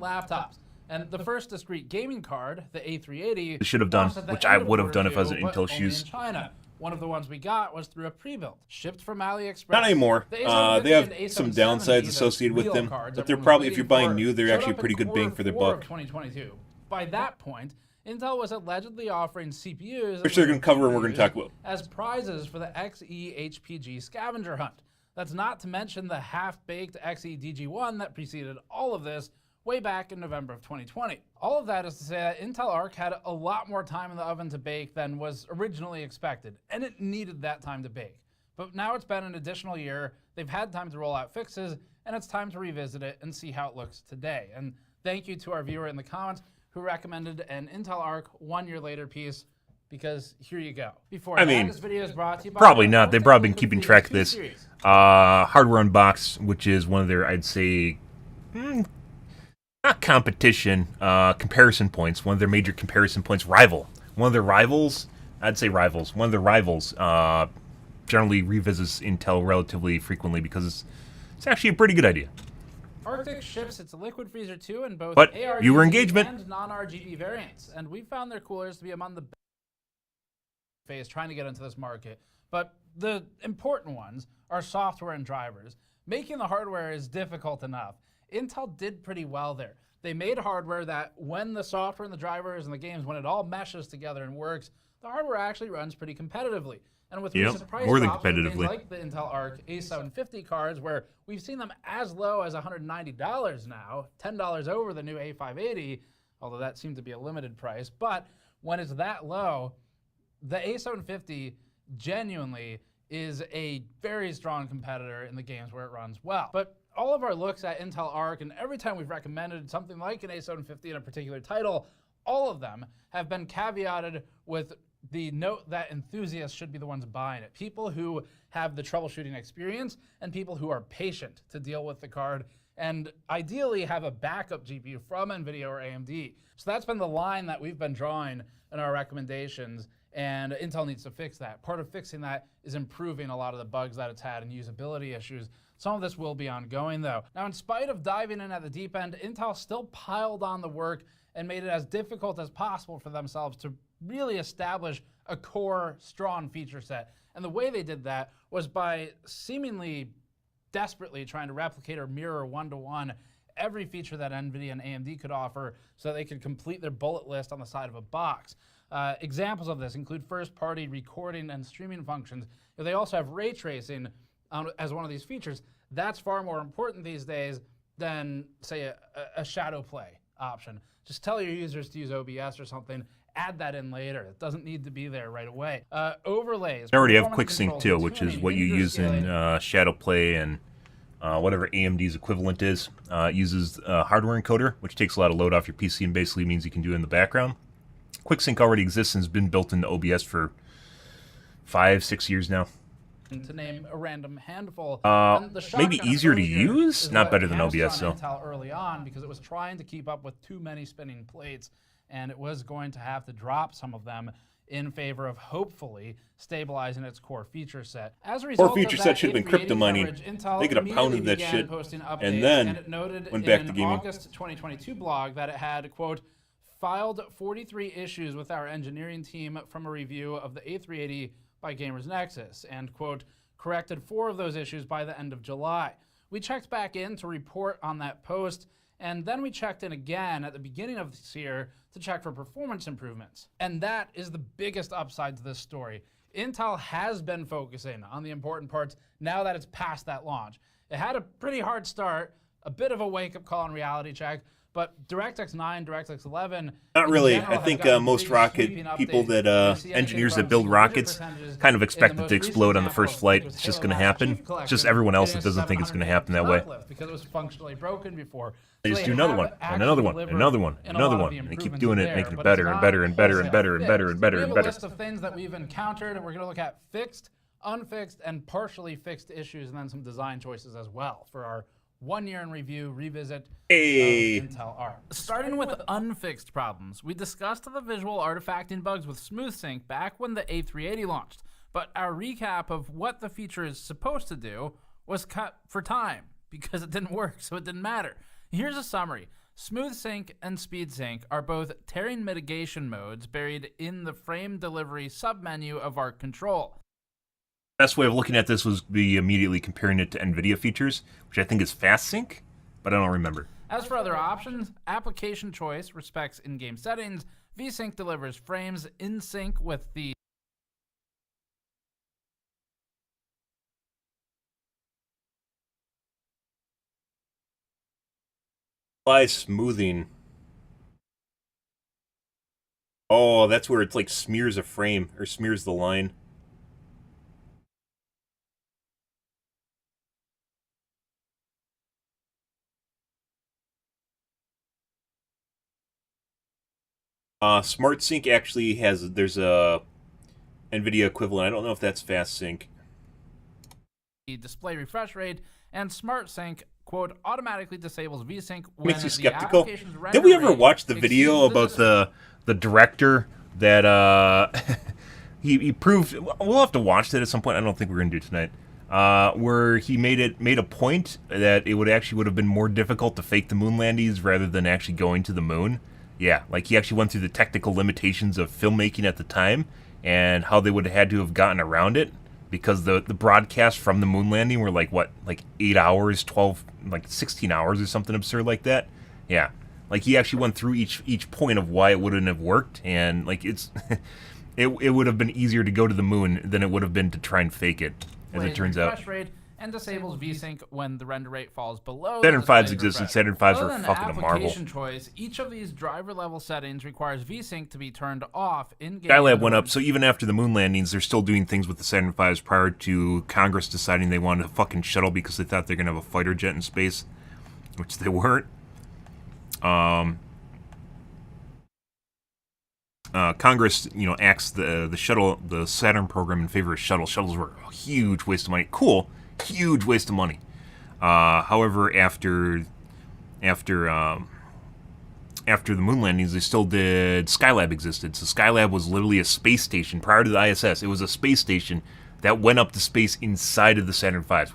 And the first discrete gaming card, the A380, should have done, which I would have done if I was in Intel shoes. China, One of the ones we got was through a pre-built, shipped from AliExpress. Not anymore. The A750 They have and A770, some downsides the associated with real them, cards but they're everyone was probably, if you're waiting buying for, new, they're showed actually up pretty in good bang for their Q4 buck. of 2022. By that point, Intel was allegedly offering CPUs, Which they're going to cover and we're going to talk about, as prizes for the XE HPG scavenger hunt. That's not to mention the half-baked XE DG1 that preceded all of this way back in November of 2020. All of that is to say that Intel Arc had a lot more time in the oven to bake than was originally expected, and it needed that time to bake. But now it's been an additional year, they've had time to roll out fixes, and it's time to revisit it and see how it looks today. And thank you to our viewer in the comments who recommended an Intel Arc 1 year later piece, because here you go. Before this video is brought to you by probably not. They've probably been keeping track of this. Hardware Unboxed, which is one of their, I'd say, not competition, comparison points. One of their major comparison points, rival. One of their rivals, I'd say rivals. One of their rivals generally revisits Intel relatively frequently because it's actually a pretty good idea. Arctic ships its liquid freezer 2 in both But ARGB viewer engagement and non-RGB variants, and we found their coolers to be among the best phase trying to get into this market. But the important ones are software and drivers. Making the hardware is difficult enough. Intel did pretty well there. They made hardware that when the software and the drivers and the games, when it all meshes together and works, the hardware actually runs pretty competitively. And with recent price more than drops with things competitively. like the Intel Arc A750 cards, where we've seen them as low as $190 now, $10 over the new A580, although that seemed to be a limited price. But when it's that low, the A750 genuinely is a very strong competitor in the games where it runs well. But all of our looks at Intel Arc, and every time we've recommended something like an A750 in a particular title, all of them have been caveated with the note that enthusiasts should be the ones buying it. People who have the troubleshooting experience and people who are patient to deal with the card and ideally have a backup GPU from NVIDIA or AMD. So that's been the line that we've been drawing in our recommendations, and Intel needs to fix that. Part of fixing that is improving a lot of the bugs that it's had and usability issues. Some of this will be ongoing though. Now, in spite of diving in at the deep end, Intel still piled on the work and made it as difficult as possible for themselves to really establish a core, strong feature set. And the way they did that was by seemingly desperately trying to replicate or mirror one-to-one every feature that NVIDIA and AMD could offer so they could complete their bullet list on the side of a box. Examples of this include first-party recording and streaming functions. They also have ray tracing as one of these features. That's far more important these days than, say, a shadow play option. Just tell your users to use OBS or something. Add that in later. It doesn't need to be there right away. Overlays. They already have QuickSync too, which is what you use in Shadowplay and whatever AMD's equivalent is. It uses hardware encoder, which takes a lot of load off your PC and basically means you can do it in the background. QuickSync already exists and has been built into OBS for 5-6 years now. To name a random handful. Maybe easier to use, not better than OBS though. Intel early on because it was trying to keep up with too many spinning plates, and it was going to have to drop some of them in favor of hopefully stabilizing its core feature set. As a result, core feature set should have been crypto mining. They could have pounded that shit, and then went back to gaming. August 2022 blog that it had, quote, filed 43 issues with our engineering team from a review of the A380 by Gamers Nexus, and, quote, corrected 4 of those issues by the end of July. We checked back in to report on that post, and then we checked in again at the beginning of this year to check for performance improvements. And that is the biggest upside to this story. Intel has been focusing on the important parts now that it's past that launch. It had a pretty hard start, a bit of a wake-up call and reality check, but DirectX 9, DirectX 11... Not really. I think most rocket people that, engineers that build rockets kind of expect it to explode on the first flight. It's just going to happen. It's just everyone else that doesn't think it's going to happen that way. Because it was functionally broken before. They just do another one, and another one, and another one, and another one, and they keep doing it, making it better and better and better and better and better and better and better. We have a list of things that we've encountered, and we're going to look at fixed, unfixed, and partially fixed issues, and then some design choices as well for our 1 year in review revisit of Intel Arc. Starting with unfixed problems, we discussed the visual artifacting bugs with SmoothSync back when the A380 launched, but our recap of what the feature is supposed to do was cut for time because it didn't work, so it didn't matter. Here's a summary. Smooth sync and speed sync are both tearing mitigation modes buried in the frame delivery submenu of Arc Control. Best way of looking at this was be immediately comparing it to NVIDIA features, which I think is fast sync, but I don't remember. As for other options, application choice respects in-game settings, VSync delivers frames in sync with the Apply smoothing. Oh, that's where it's like smears a frame, or smears the line. Smart Sync actually there's a NVIDIA equivalent. I don't know if that's Fast Sync. display refresh rate, and Smart Sync, quote, automatically disables VSync when Makes you the skeptical. application's Did render we ever rate watch the video exceeds about the director that he proved? We'll have to watch that at some point. I don't think we're gonna do it tonight. Where he made a point that it would have been more difficult to fake the moon landings rather than actually going to the moon. Yeah, like he actually went through the technical limitations of filmmaking at the time and how they would have had to have gotten around it, because the broadcasts from the moon landing were like 8 hours, 12, like 16 hours or something absurd like that. Yeah, like he actually went through each point of why it wouldn't have worked, and like it would have been easier to go to the moon than it would have been to try and fake it, as it turns out. refresh rate and disables VSync when the render rate falls below. Saturn the 5s display existed. refresh. Saturn 5s Other were than fucking a marvel. application choice, each of these driver level settings requires VSync to be turned off in game. Skylab went up, so even after the moon landings, they're still doing things with the Saturn V's prior to Congress deciding they wanted a fucking shuttle because they thought they're gonna have a fighter jet in space, which they weren't. Congress, axed the shuttle, the Saturn program in favor of shuttles. Shuttles were a huge waste of money. Cool, huge waste of money. However, after the moon landings, they still did. Skylab existed. So Skylab was literally a space station prior to the ISS. It was a space station that went up to space inside of the Saturn V's,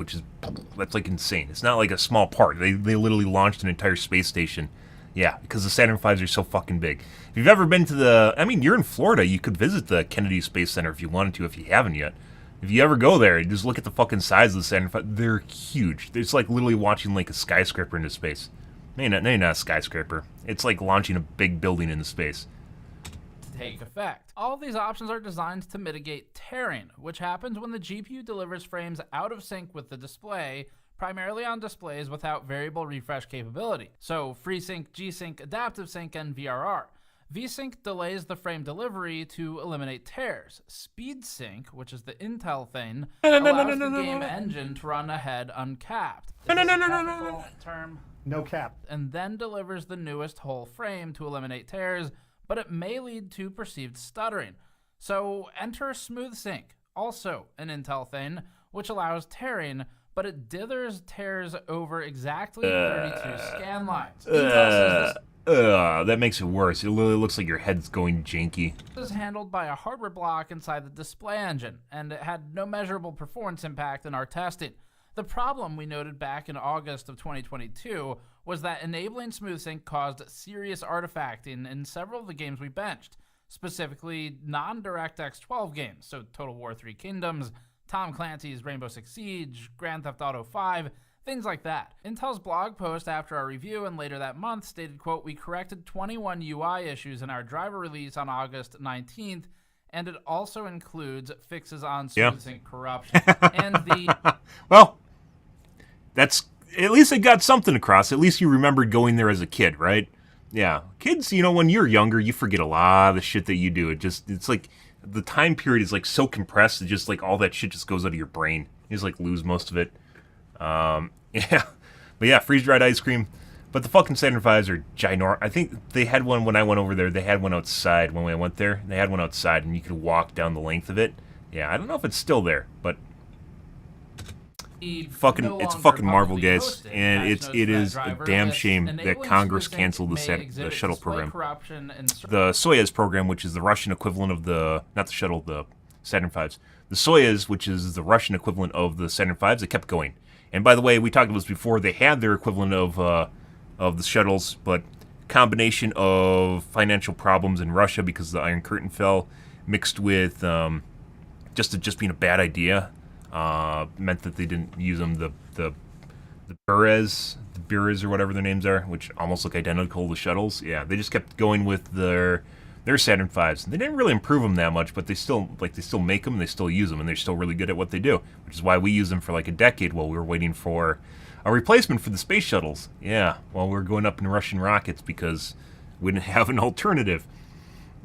that's like insane. It's not like a small part. They literally launched an entire space station. Yeah, because the Saturn V's are so fucking big. If you've ever been to you're in Florida, you could visit the Kennedy Space Center if you wanted to, if you haven't yet. If you ever go there, just look at the fucking size of the Saturn V. They're huge. It's like literally watching like a skyscraper into space. Maybe not a skyscraper. It's like launching a big building into space. Take effect. All of these options are designed to mitigate tearing, which happens when the GPU delivers frames out of sync with the display, primarily on displays without variable refresh capability. So FreeSync, G-Sync, Adaptive Sync, and VRR. VSync delays the frame delivery to eliminate tears. Speed Sync, which is the Intel thing, allows the game engine to run ahead uncapped. Term. No cap. And then delivers the newest whole frame to eliminate tears, but it may lead to perceived stuttering. So enter Smooth Sync, also an Intel thing, which allows tearing, but it dithers tears over exactly 32 scan lines. Intel says that makes it worse. It literally looks like your head's going janky. this is handled by a hardware block inside the display engine, and it had no measurable performance impact in our testing. The problem we noted back in August of 2022 was that enabling SmoothSync caused serious artifacting in several of the games we benched, specifically non-DirectX 12 games, so Total War 3 Kingdoms, Tom Clancy's Rainbow Six Siege, Grand Theft Auto 5, things like that. Intel's blog post after our review and later that month stated, quote, "We corrected 21 UI issues in our driver release on August 19th, and it also includes fixes on SmoothSync corruption." And the... Well, that's... At least it got something across. At least you remembered going there as a kid, right? Yeah. Kids, when you're younger, you forget a lot of the shit that you do. It's like... The time period is like so compressed, it's just like all that shit just goes out of your brain. You just like lose most of it. Yeah. But yeah, freeze-dried ice cream. But the fucking Saturn V's are ginormous. I think they had one when I went over there. They had one outside when I went there. They had one outside, and you could walk down the length of it. Yeah, I don't know if it's still there, but it's a fucing marvel, guys. And it is a damn shame that Congress canceled the shuttle program. The Soyuz program, which is the Russian equivalent of not the shuttle, the Saturn V's. The Soyuz, which is the Russian equivalent of the Saturn V's, it kept going. And by the way, we talked about this before. They had their equivalent of of the shuttles, but combination of financial problems in Russia because the Iron Curtain fell, mixed with just being a bad idea, meant that they didn't use them. The Burez or whatever their names are, which almost look identical to shuttles. Yeah, they just kept going with their Saturn V's. They didn't really improve them that much, but they still make them and they still use them, and they're still really good at what they do, which is why we used them for like a decade while we were waiting for a replacement for the space shuttles. Yeah, while we were going up in Russian rockets because we didn't have an alternative.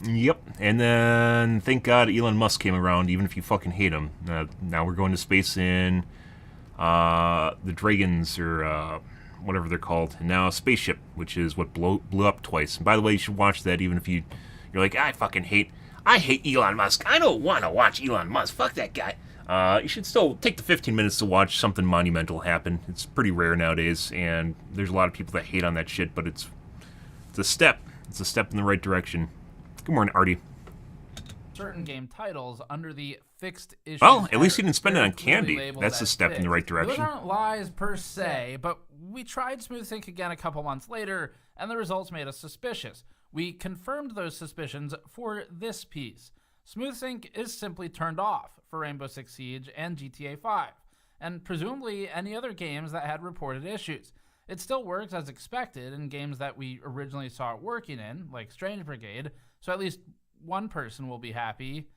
Yep, and then thank God Elon Musk came around, even if you fucking hate him. Now we're going to space in the Dragons, or whatever they're called, and now a spaceship, which is what blew up twice. And by the way, you should watch that even if you're like, I hate Elon Musk. I don't want to watch Elon Musk. Fuck that guy. You should still take the 15 minutes to watch something monumental happen. It's pretty rare nowadays, and there's a lot of people that hate on that shit, but it's a step. It's a step in the right direction. Good morning, Artie. Certain game titles under the fixed issues. Well, at least he didn't spend it on candy. That's a step in the right direction. Those aren't lies per se, but we tried SmoothSync again a couple months later, and the results made us suspicious. We confirmed those suspicions for this piece. SmoothSync is simply turned off for Rainbow Six Siege and GTA 5, and presumably any other games that had reported issues. It still works as expected in games that we originally saw it working in, like Strange Brigade, so at least one person will be happy,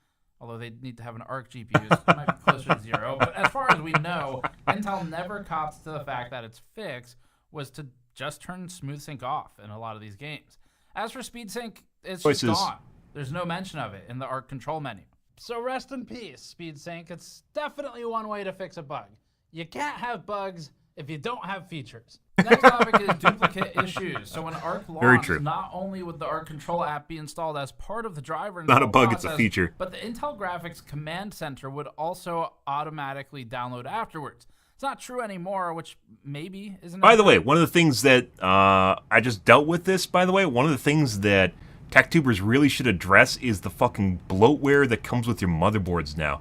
although they need to have an ARC GPU, so it might be closer to 0. But as far as we know, Intel never cops to the fact that its fix was to just turn SmoothSync off in a lot of these games. As for SpeedSync, it's just gone. There's no mention of it in the ARC control menu. So rest in peace, SpeedSync. It's definitely one way to fix a bug. You can't have bugs if you don't have features. Next topic is duplicate issues. So when ARC launched, not only would the ARC control app be installed as part of the driver not a bug, process, it's a feature, but the Intel Graphics Command Center would also automatically download afterwards. It's not true anymore, which maybe isn't. By the way, one of the things that I just dealt with this, by the way, one of the things that TechTubers really should address is the fucking bloatware that comes with your motherboards now.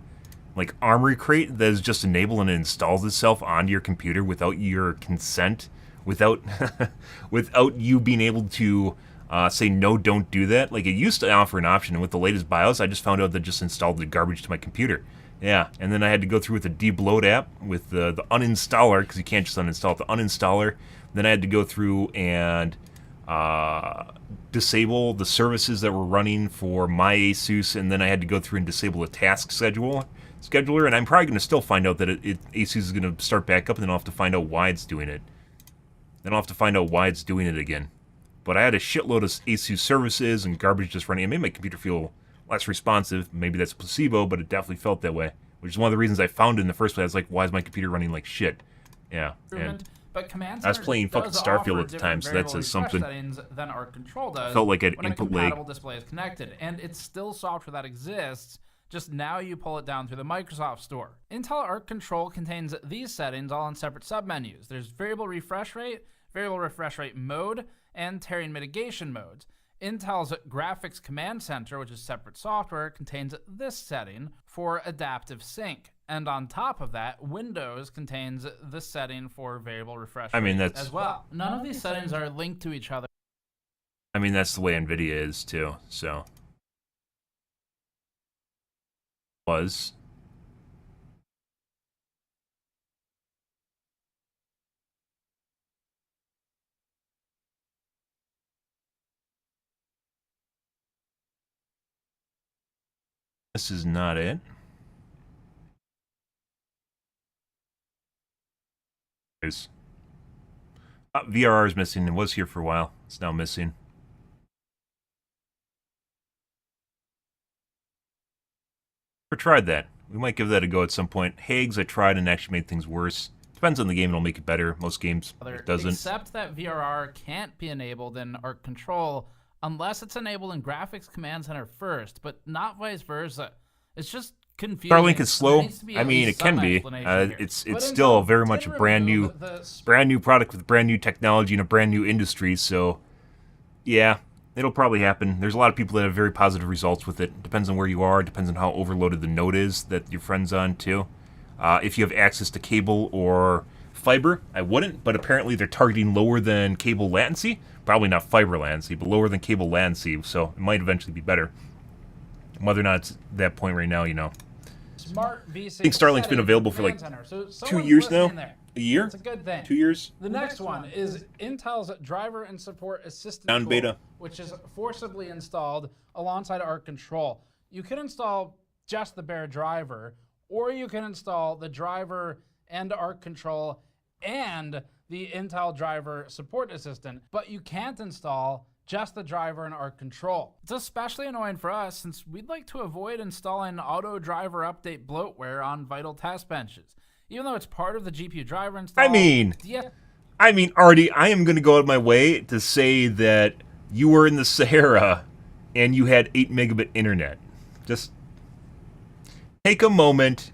Like Armory Crate that is just enabled and installs itself onto your computer without your consent, without you being able to say no, don't do that. Like it used to offer an option, and with the latest BIOS, I just found out that just installed the garbage to my computer. Yeah, and then I had to go through with the debloat app with the uninstaller, because you can't just uninstall it, the uninstaller. Then I had to go through and disable the services that were running for my Asus, and then I had to go through and disable the task scheduler, and I'm probably going to still find out that Asus is going to start back up, and then I'll have to find out why it's doing it. Then I'll have to find out why it's doing it again. But I had a shitload of Asus services and garbage just running. It made my computer feel less responsive. Maybe that's a placebo, but it definitely felt that way, which is one of the reasons I found it in the first place. I was like, why is my computer running like shit? Yeah, and but Command I was playing fucking Starfield at the time, so that says something. Than ARC control does. Felt like an when input a compatible lag. display is connected, and it's still software that exists. Just now you pull it down through the Microsoft Store. Intel ARC control contains these settings all in separate submenus. There's variable refresh rate mode, and tearing mitigation modes. Intel's Graphics Command Center, which is separate software, contains this setting for adaptive sync. And on top of that, Windows contains this setting for variable refresh rate as well. None of these settings are linked to each other. I mean, that's the way NVIDIA is too, so. Was. This is not it. VRR is missing. It was here for a while. It's now missing. Never tried that. We might give that a go at some point. Hags, I tried and actually made things worse. Depends on the game, it'll make it better. Most games, it doesn't. Except that VRR can't be enabled in ARC Control unless it's enabled in Graphics Command Center first, but not vice versa. It's just confusing. Starlink is slow. I mean, it can be. It's still very much a brand new product with brand new technology and a brand new industry. So, yeah, it'll probably happen. There's a lot of people that have very positive results with it. Depends on where you are. Depends on how overloaded the node is that your friend's on too. If you have access to cable or fiber, I wouldn't, but apparently they're targeting lower than cable latency. Probably not fiber latency, but lower than cable latency, so it might eventually be better. Whether or not it's that point right now, you know. Smart V6 I think Starlink's been available for like 2 years now. A year? It's a good thing. 2 years? The next one is Intel's Driver and Support Assistant Down tool, beta. which is forcibly installed alongside Arc Control. You can install just the bare driver, or you can install the driver and Arc Control and the Intel Driver Support Assistant, but you can't install just the driver and Arc Control. It's especially annoying for us since we'd like to avoid installing auto driver update bloatware on vital test benches. Even though it's part of the GPU driver install. I mean, Artie, I am going to go out of my way to say that you were in the Sahara and you had 8 megabit internet. Just take a moment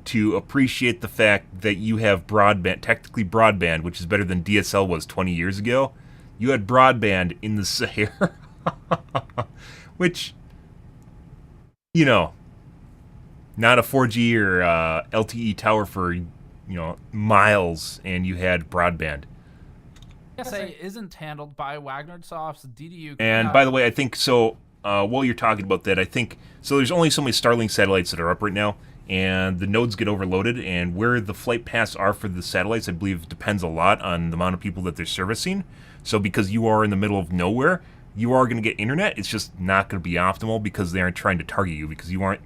to appreciate the fact that you have broadband, technically broadband, which is better than DSL was 20 years ago. You had broadband in the Sahara, which, you know, not a 4G or LTE tower for, you know, miles, and you had broadband. PSA isn't handled by Wagnersoft's DDU. And by the way, I think so. While you're talking about that, I think so. There's only so many Starlink satellites that are up right now, and the nodes get overloaded. And where the flight paths are for the satellites, I believe, depends a lot on the amount of people that they're servicing. So because you are in the middle of nowhere, you are going to get internet. It's just not going to be optimal because they aren't trying to target you, because you aren't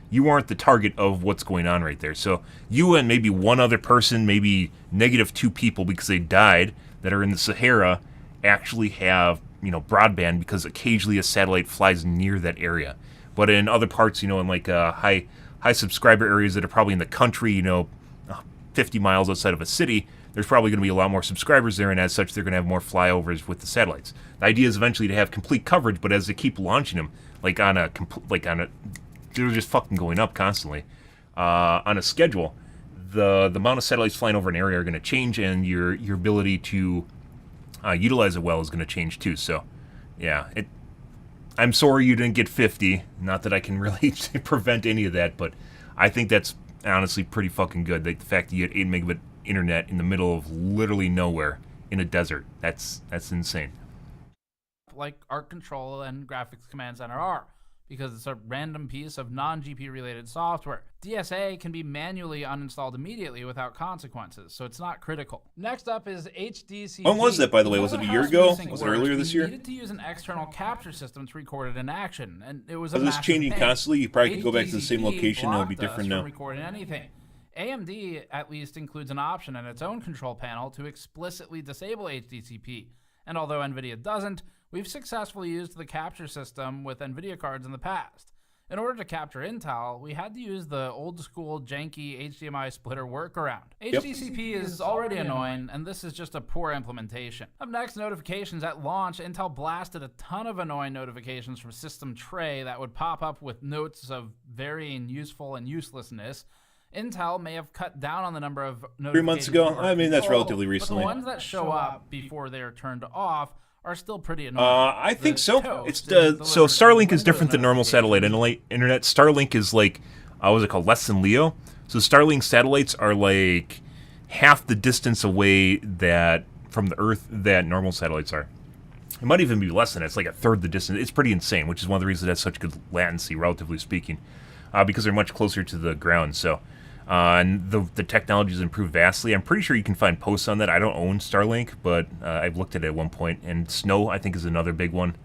the target of what's going on right there. So you and maybe one other person, maybe -2 people because they died, that are in the Sahara, actually have, you know, broadband because occasionally a satellite flies near that area. But in other parts, you know, in like high subscriber areas that are probably in the country, you know, 50 miles outside of a city, there's probably going to be a lot more subscribers there, and as such, they're going to have more flyovers with the satellites. The idea is eventually to have complete coverage, but as they keep launching them, they're just fucking going up constantly on a schedule. The amount of satellites flying over an area are going to change, and your ability to utilize it well is going to change too. So, yeah, I'm sorry you didn't get 50. Not that I can really prevent any of that, but I think that's honestly pretty fucking good. Like the fact that you get 8 megabit internet in the middle of literally nowhere in a desert. That's insane. Like Arc Control and Graphics Command Center are, because it's a random piece of non-GPU related software. DSA can be manually uninstalled immediately without consequences, so it's not critical. Next up is HDCP. When was that, by the way? Was it a year ago? Was it earlier this year? We needed to use an external capture system to record it in action, and it was a massive changing pain. Constantly? You probably could go back to the same location, and it'll be different now. Recording anything. AMD at least includes an option in its own control panel to explicitly disable HDCP, and although NVIDIA doesn't, we've successfully used the capture system with NVIDIA cards in the past. In order to capture Intel, we had to use the old-school, janky HDMI splitter workaround. HDCP is already annoying, and this is just a poor implementation. Up next, notifications. At launch, Intel blasted a ton of annoying notifications from System Tray that would pop up with notes of varying useful and uselessness. Intel may have cut down on the number of notifications. 3 months ago? I mean, that's relatively recently. But the ones that show up before they're turned off are still pretty annoying. I think so. It's so Starlink is different than normal satellite internet. Starlink is like, what's it called, less than LEO. So Starlink satellites are like half the distance away that from the Earth that normal satellites are. It might even be less than that. It's like a third the distance. It's pretty insane, which is one of the reasons it has such good latency, relatively speaking, because they're much closer to the ground. So. And the technology has improved vastly. I'm pretty sure you can find posts on that. I don't own Starlink, but I've looked at it at one point. And snow, I think, is another big one.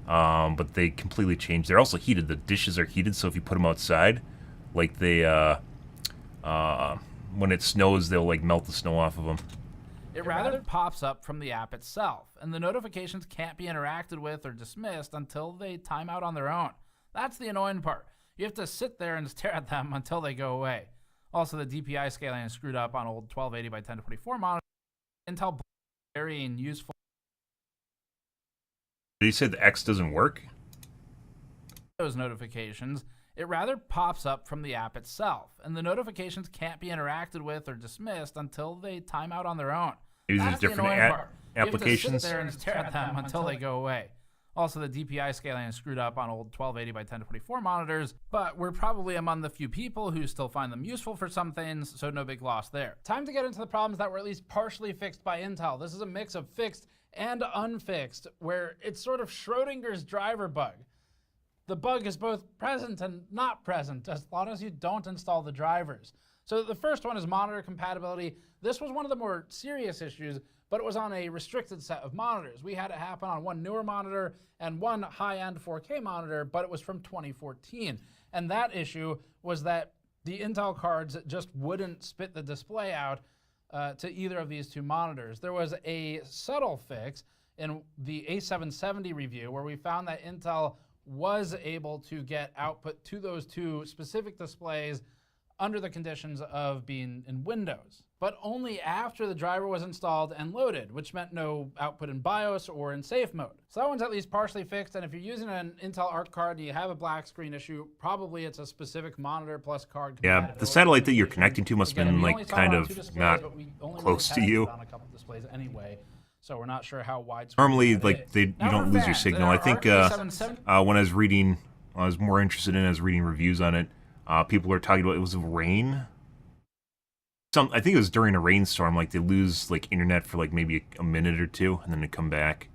But they completely changed. They're also heated. The dishes are heated, so if you put them outside, like they, when it snows, they'll like melt the snow off of them. It rather pops up from the app itself, and the notifications can't be interacted with or dismissed until they time out on their own. That's the annoying part. You have to sit there and stare at them until they go away. Also, the DPI scaling is screwed up on old 1280 by 1024 monitors. Intel varying useful. Did you say the X doesn't work? Those notifications, it rather pops up from the app itself, and the notifications can't be interacted with or dismissed until they time out on their own. Maybe there's different applications. You have to sit there and stare at them until they go away. Also, the DPI scaling is screwed up on old 1280 by 1024 monitors, but we're probably among the few people who still find them useful for some things, so no big loss there. Time to get into the problems that were at least partially fixed by Intel. This is a mix of fixed and unfixed, where it's sort of Schrodinger's driver bug. The bug is both present and not present, as long as you don't install the drivers. So the first one is monitor compatibility. This was one of the more serious issues, but it was on a restricted set of monitors. We had it happen on one newer monitor and one high-end 4K monitor, but it was from 2014. And that issue was that the Intel cards just wouldn't spit the display out to either of these two monitors. There was a subtle fix in the A770 review where we found that Intel was able to get output to those two specific displays under the conditions of being in Windows, but only after the driver was installed and loaded, which meant no output in BIOS or in safe mode. So that one's at least partially fixed, and if you're using an Intel Arc card and you have a black screen issue, probably it's a specific monitor plus card. Yeah, the satellite that you're connecting to must have been like kind of not close to you. On a couple displays anyway, so we're not sure how widespread. Normally, like you don't lose your signal. I think when I was reading, I was more interested in reading reviews on it. People are talking about it was rain. I think it was during a rainstorm. Like they lose like internet for like maybe a minute or two, and then they come back.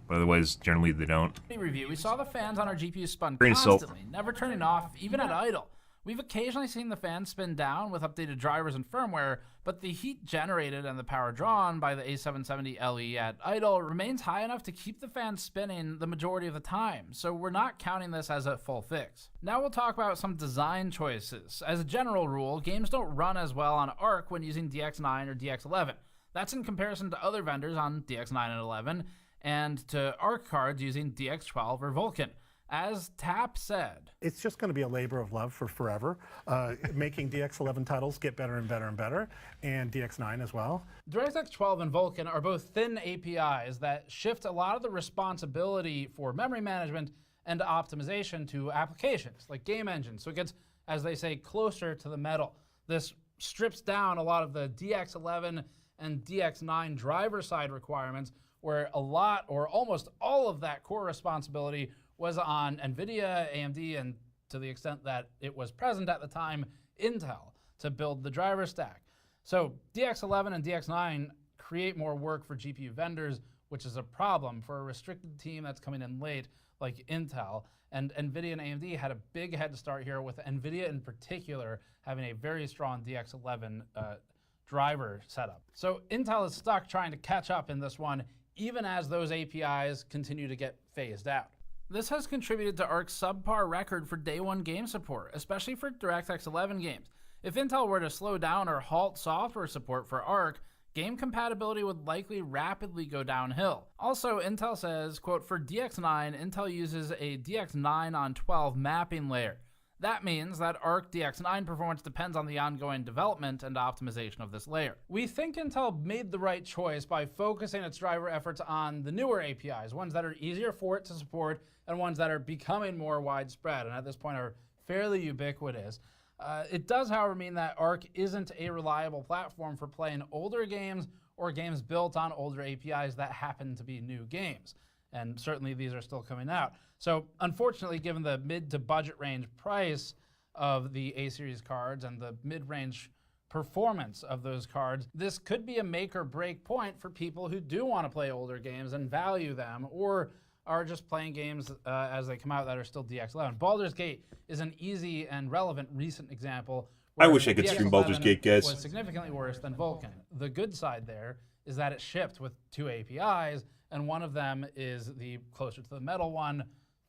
But otherwise, generally they don't. Review. We saw the fans on our GPU spun Grain of salt. constantly, never turning off, even at idle. We've occasionally seen the fans spin down with updated drivers and firmware, but the heat generated and the power drawn by the A770 LE at idle remains high enough to keep the fans spinning the majority of the time, so we're not counting this as a full fix. Now we'll talk about some design choices. As a general rule, games don't run as well on Arc when using DX9 or DX11. That's in comparison to other vendors on DX9 and 11, and to Arc cards using DX12 or Vulkan. As Tap said, it's just going to be a labor of love for forever, making DX11 titles get better and better and better, and DX9 as well. DirectX 12 and Vulkan are both thin APIs that shift a lot of the responsibility for memory management and optimization to applications like game engines. So it gets, as they say, closer to the metal. This strips down a lot of the DX11 and DX9 driver side requirements, where a lot or almost all of that core responsibility was on NVIDIA, AMD, and to the extent that it was present at the time, Intel, to build the driver stack. So DX11 and DX9 create more work for GPU vendors, which is a problem for a restricted team that's coming in late like Intel. And NVIDIA and AMD had a big head start here, with NVIDIA in particular having a very strong DX11 driver setup. So Intel is stuck trying to catch up in this one, even as those APIs continue to get phased out. This has contributed to Arc's subpar record for day one game support, especially for DirectX 11 games. If Intel were to slow down or halt software support for Arc, game compatibility would likely rapidly go downhill. Also, Intel says, quote, for DX9, Intel uses a DX9 on 12 mapping layer. That means that Arc DX9 performance depends on the ongoing development and optimization of this layer. We think Intel made the right choice by focusing its driver efforts on the newer APIs, ones that are easier for it to support and ones that are becoming more widespread and at this point are fairly ubiquitous. It does, however, mean that Arc isn't a reliable platform for playing older games or games built on older APIs that happen to be new games. And certainly these are still coming out. So unfortunately, given the mid to budget range price of the A-series cards and the mid-range performance of those cards, this could be a make or break point for people who do want to play older games and value them, or are just playing games as they come out that are still DX11. Baldur's Gate is an easy and relevant recent example. I wish I could stream Baldur's Gate, guys. Was significantly worse than Vulkan. The good side there is that it shipped with two APIs, and one of them is the closer to the metal one,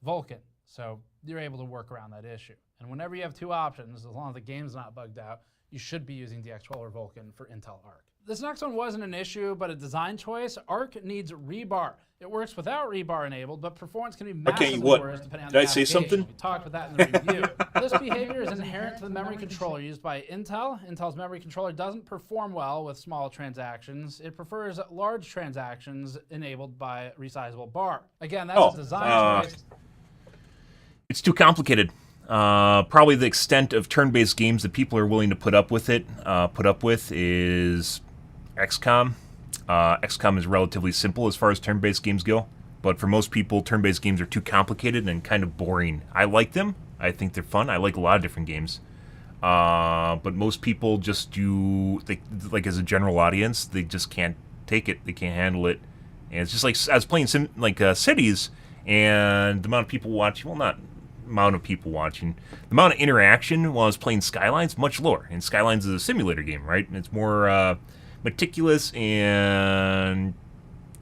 Vulkan. So you're able to work around that issue. And whenever you have two options, as long as the game's not bugged out, you should be using DX12 or Vulkan for Intel Arc. This next one wasn't an issue, but a design choice. Arc needs rebar. It works without rebar enabled, but performance can be massively worse depending on the application. Did I say something? We talked about that in the review. This behavior is inherent to the memory controller used by Intel. Intel's memory controller doesn't perform well with small transactions. It prefers large transactions enabled by resizable bar. Again, that's a design choice. It's too complicated. Probably the extent of turn-based games that people are willing to put up with is XCOM. XCOM is relatively simple as far as turn-based games go, but for most people, turn-based games are too complicated and kind of boring. I like them. I think they're fun. I like a lot of different games. But most people just like as a general audience, they just can't take it. They can't handle it. And it's just like I was playing Cities, and the amount of people watching, well, not amount of people watching, the amount of interaction while I was playing Skylines much lower. And Skylines is a simulator game, right? And it's more meticulous and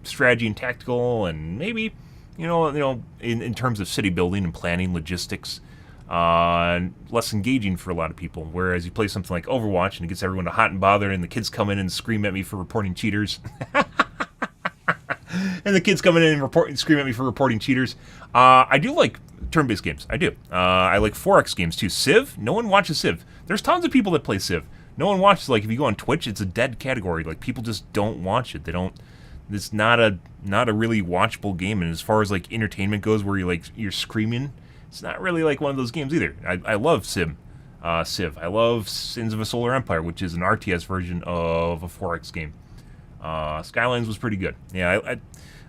strategy and tactical, and maybe in terms of city building and planning, logistics, less engaging for a lot of people. Whereas you play something like Overwatch and it gets everyone to hot and bothered, and the kids come in and scream at me for reporting cheaters. And the kids come in and scream at me for reporting cheaters. I do like turn-based games. I do. I like 4X games too. Civ? No one watches Civ. There's tons of people that play Civ. No one watches. Like, if you go on Twitch, it's a dead category. Like, people just don't watch it. They don't. It's not a really watchable game. And as far as like entertainment goes, where you're screaming, it's not really like one of those games either. I love Civ. I love Sins of a Solar Empire, which is an RTS version of a 4X game. Skylines was pretty good. Yeah,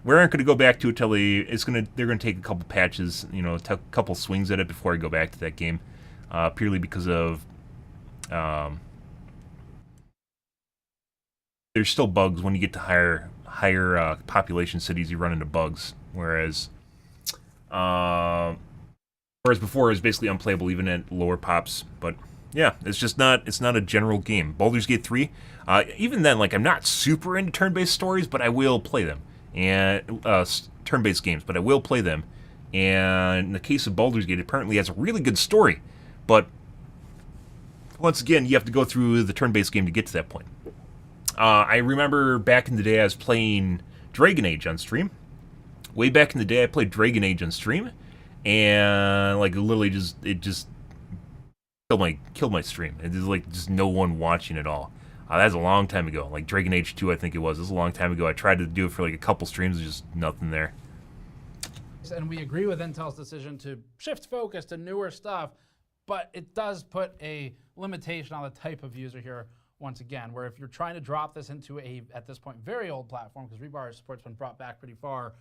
we aren't going to go back to it till they're going to take a couple patches, a couple swings at it before I go back to that game, purely because of there's still bugs when you get to higher population cities. You run into bugs, whereas before it was basically unplayable even at lower pops. But yeah, it's not a general game. Baldur's Gate 3, even then, like, I'm not super into turn-based stories, but I will play them, and turn-based games, but I will play them. And in the case of Baldur's Gate, it apparently has a really good story, but once again, you have to go through the turn-based game to get to that point. I remember back in the day I was playing Dragon Age on stream. Way back in the day, I played Dragon Age on stream, and like literally it just killed my stream. It was like just no one watching at all. That was a long time ago. Like Dragon Age 2, I think it was. It was a long time ago. I tried to do it for like a couple streams. There's just nothing there. And we agree with Intel's decision to shift focus to newer stuff, but it does put a limitation on the type of user here once again, where if you're trying to drop this into a, at this point, very old platform, because Rebar support's been brought back pretty far,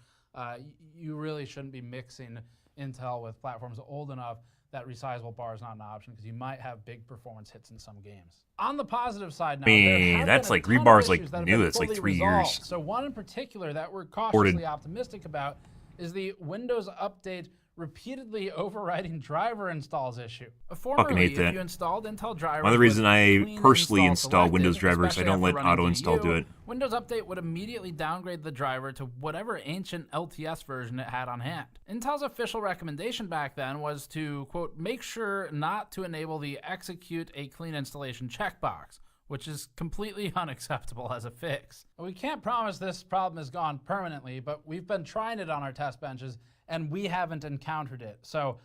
you really shouldn't be mixing Intel with platforms old enough that resizable bar is not an option, because you might have big performance hits in some games. On the positive side now, that's like Rebar's like new. It's like 3 years. So one in particular that we're cautiously optimistic about is the Windows Update repeatedly overriding driver installs issue. Formerly, if you installed Intel drivers, one of the reasons I personally install Windows drivers, I don't let auto install do it. Windows Update would immediately downgrade the driver to whatever ancient LTS version it had on hand. Intel's official recommendation back then was to, quote, make sure not to enable the execute a clean installation checkbox, which is completely unacceptable as a fix. We can't promise this problem is gone permanently, but we've been trying it on our test benches, and we haven't encountered it. So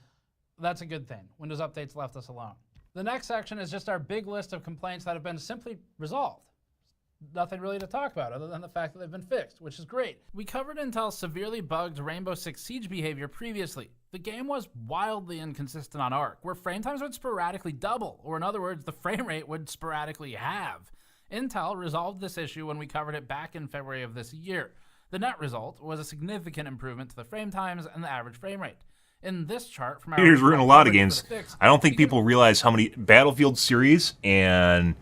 that's a good thing. Windows Update's left us alone. The next section is just our big list of complaints that have been simply resolved. Nothing really to talk about other than the fact that they've been fixed, which is great. We covered Intel's severely bugged Rainbow Six Siege behavior previously. The game was wildly inconsistent on ARC, where frame times would sporadically double, or in other words, the frame rate would sporadically halve. Intel resolved this issue when we covered it back in February of this year. The net result was a significant improvement to the frame times and the average frame rate. In this chart from our Cheaters ruin a lot of games. I don't think people realize how many Battlefield series and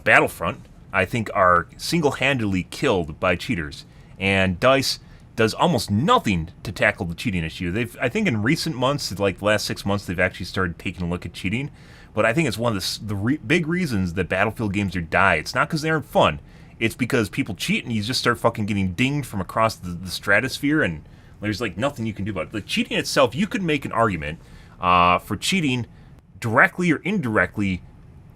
Battlefront, I think, are single-handedly killed by cheaters. And DICE does almost nothing to tackle the cheating issue. I think in recent months, like the last 6 months, they've actually started taking a look at cheating. But I think it's one of the big reasons that Battlefield games are die. It's not because they aren't fun. It's because people cheat and you just start fucking getting dinged from across the stratosphere, and there's like nothing you can do about it. Like cheating itself, you could make an argument for cheating directly or indirectly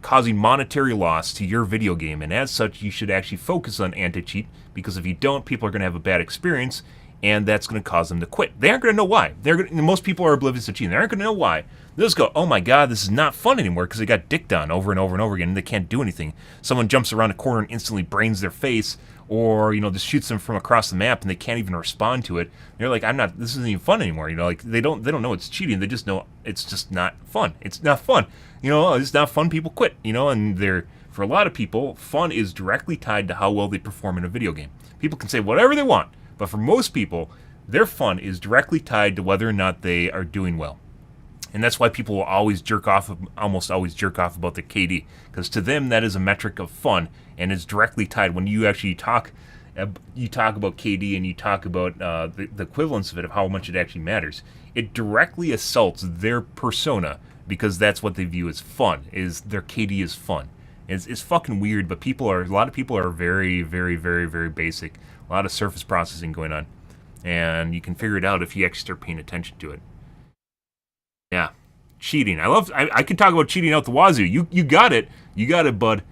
causing monetary loss to your video game, and as such, you should actually focus on anti-cheat, because if you don't, people are going to have a bad experience, and that's going to cause them to quit. They aren't going to know why. Most people are oblivious to cheating. They aren't going to know why. They'll just go, oh my god, this is not fun anymore, because they got dicked on over and over and over again, and they can't do anything. Someone jumps around a corner and instantly brains their face, or, just shoots them from across the map, and they can't even respond to it. They're like, this isn't even fun anymore. Like, they don't know it's cheating. They just know it's just not fun. It's not fun. It's not fun, people quit. And for a lot of people, fun is directly tied to how well they perform in a video game. People can say whatever they want, but for most people, Their fun is directly tied to whether or not they are doing well. And that's why people will always almost always jerk off about their KD, because to them that is a metric of fun, and it's directly tied. When you actually talk about KD and you talk about the equivalence of it, of how much it actually matters, it directly assaults their persona, because that's what they view as fun, is their KD is fun. It's fucking weird, but a lot of people are very, very, very, very basic. A lot of surface processing going on, and you can figure it out if you actually start paying attention to it. Yeah, cheating. I could talk about cheating out the wazoo. You got it, bud.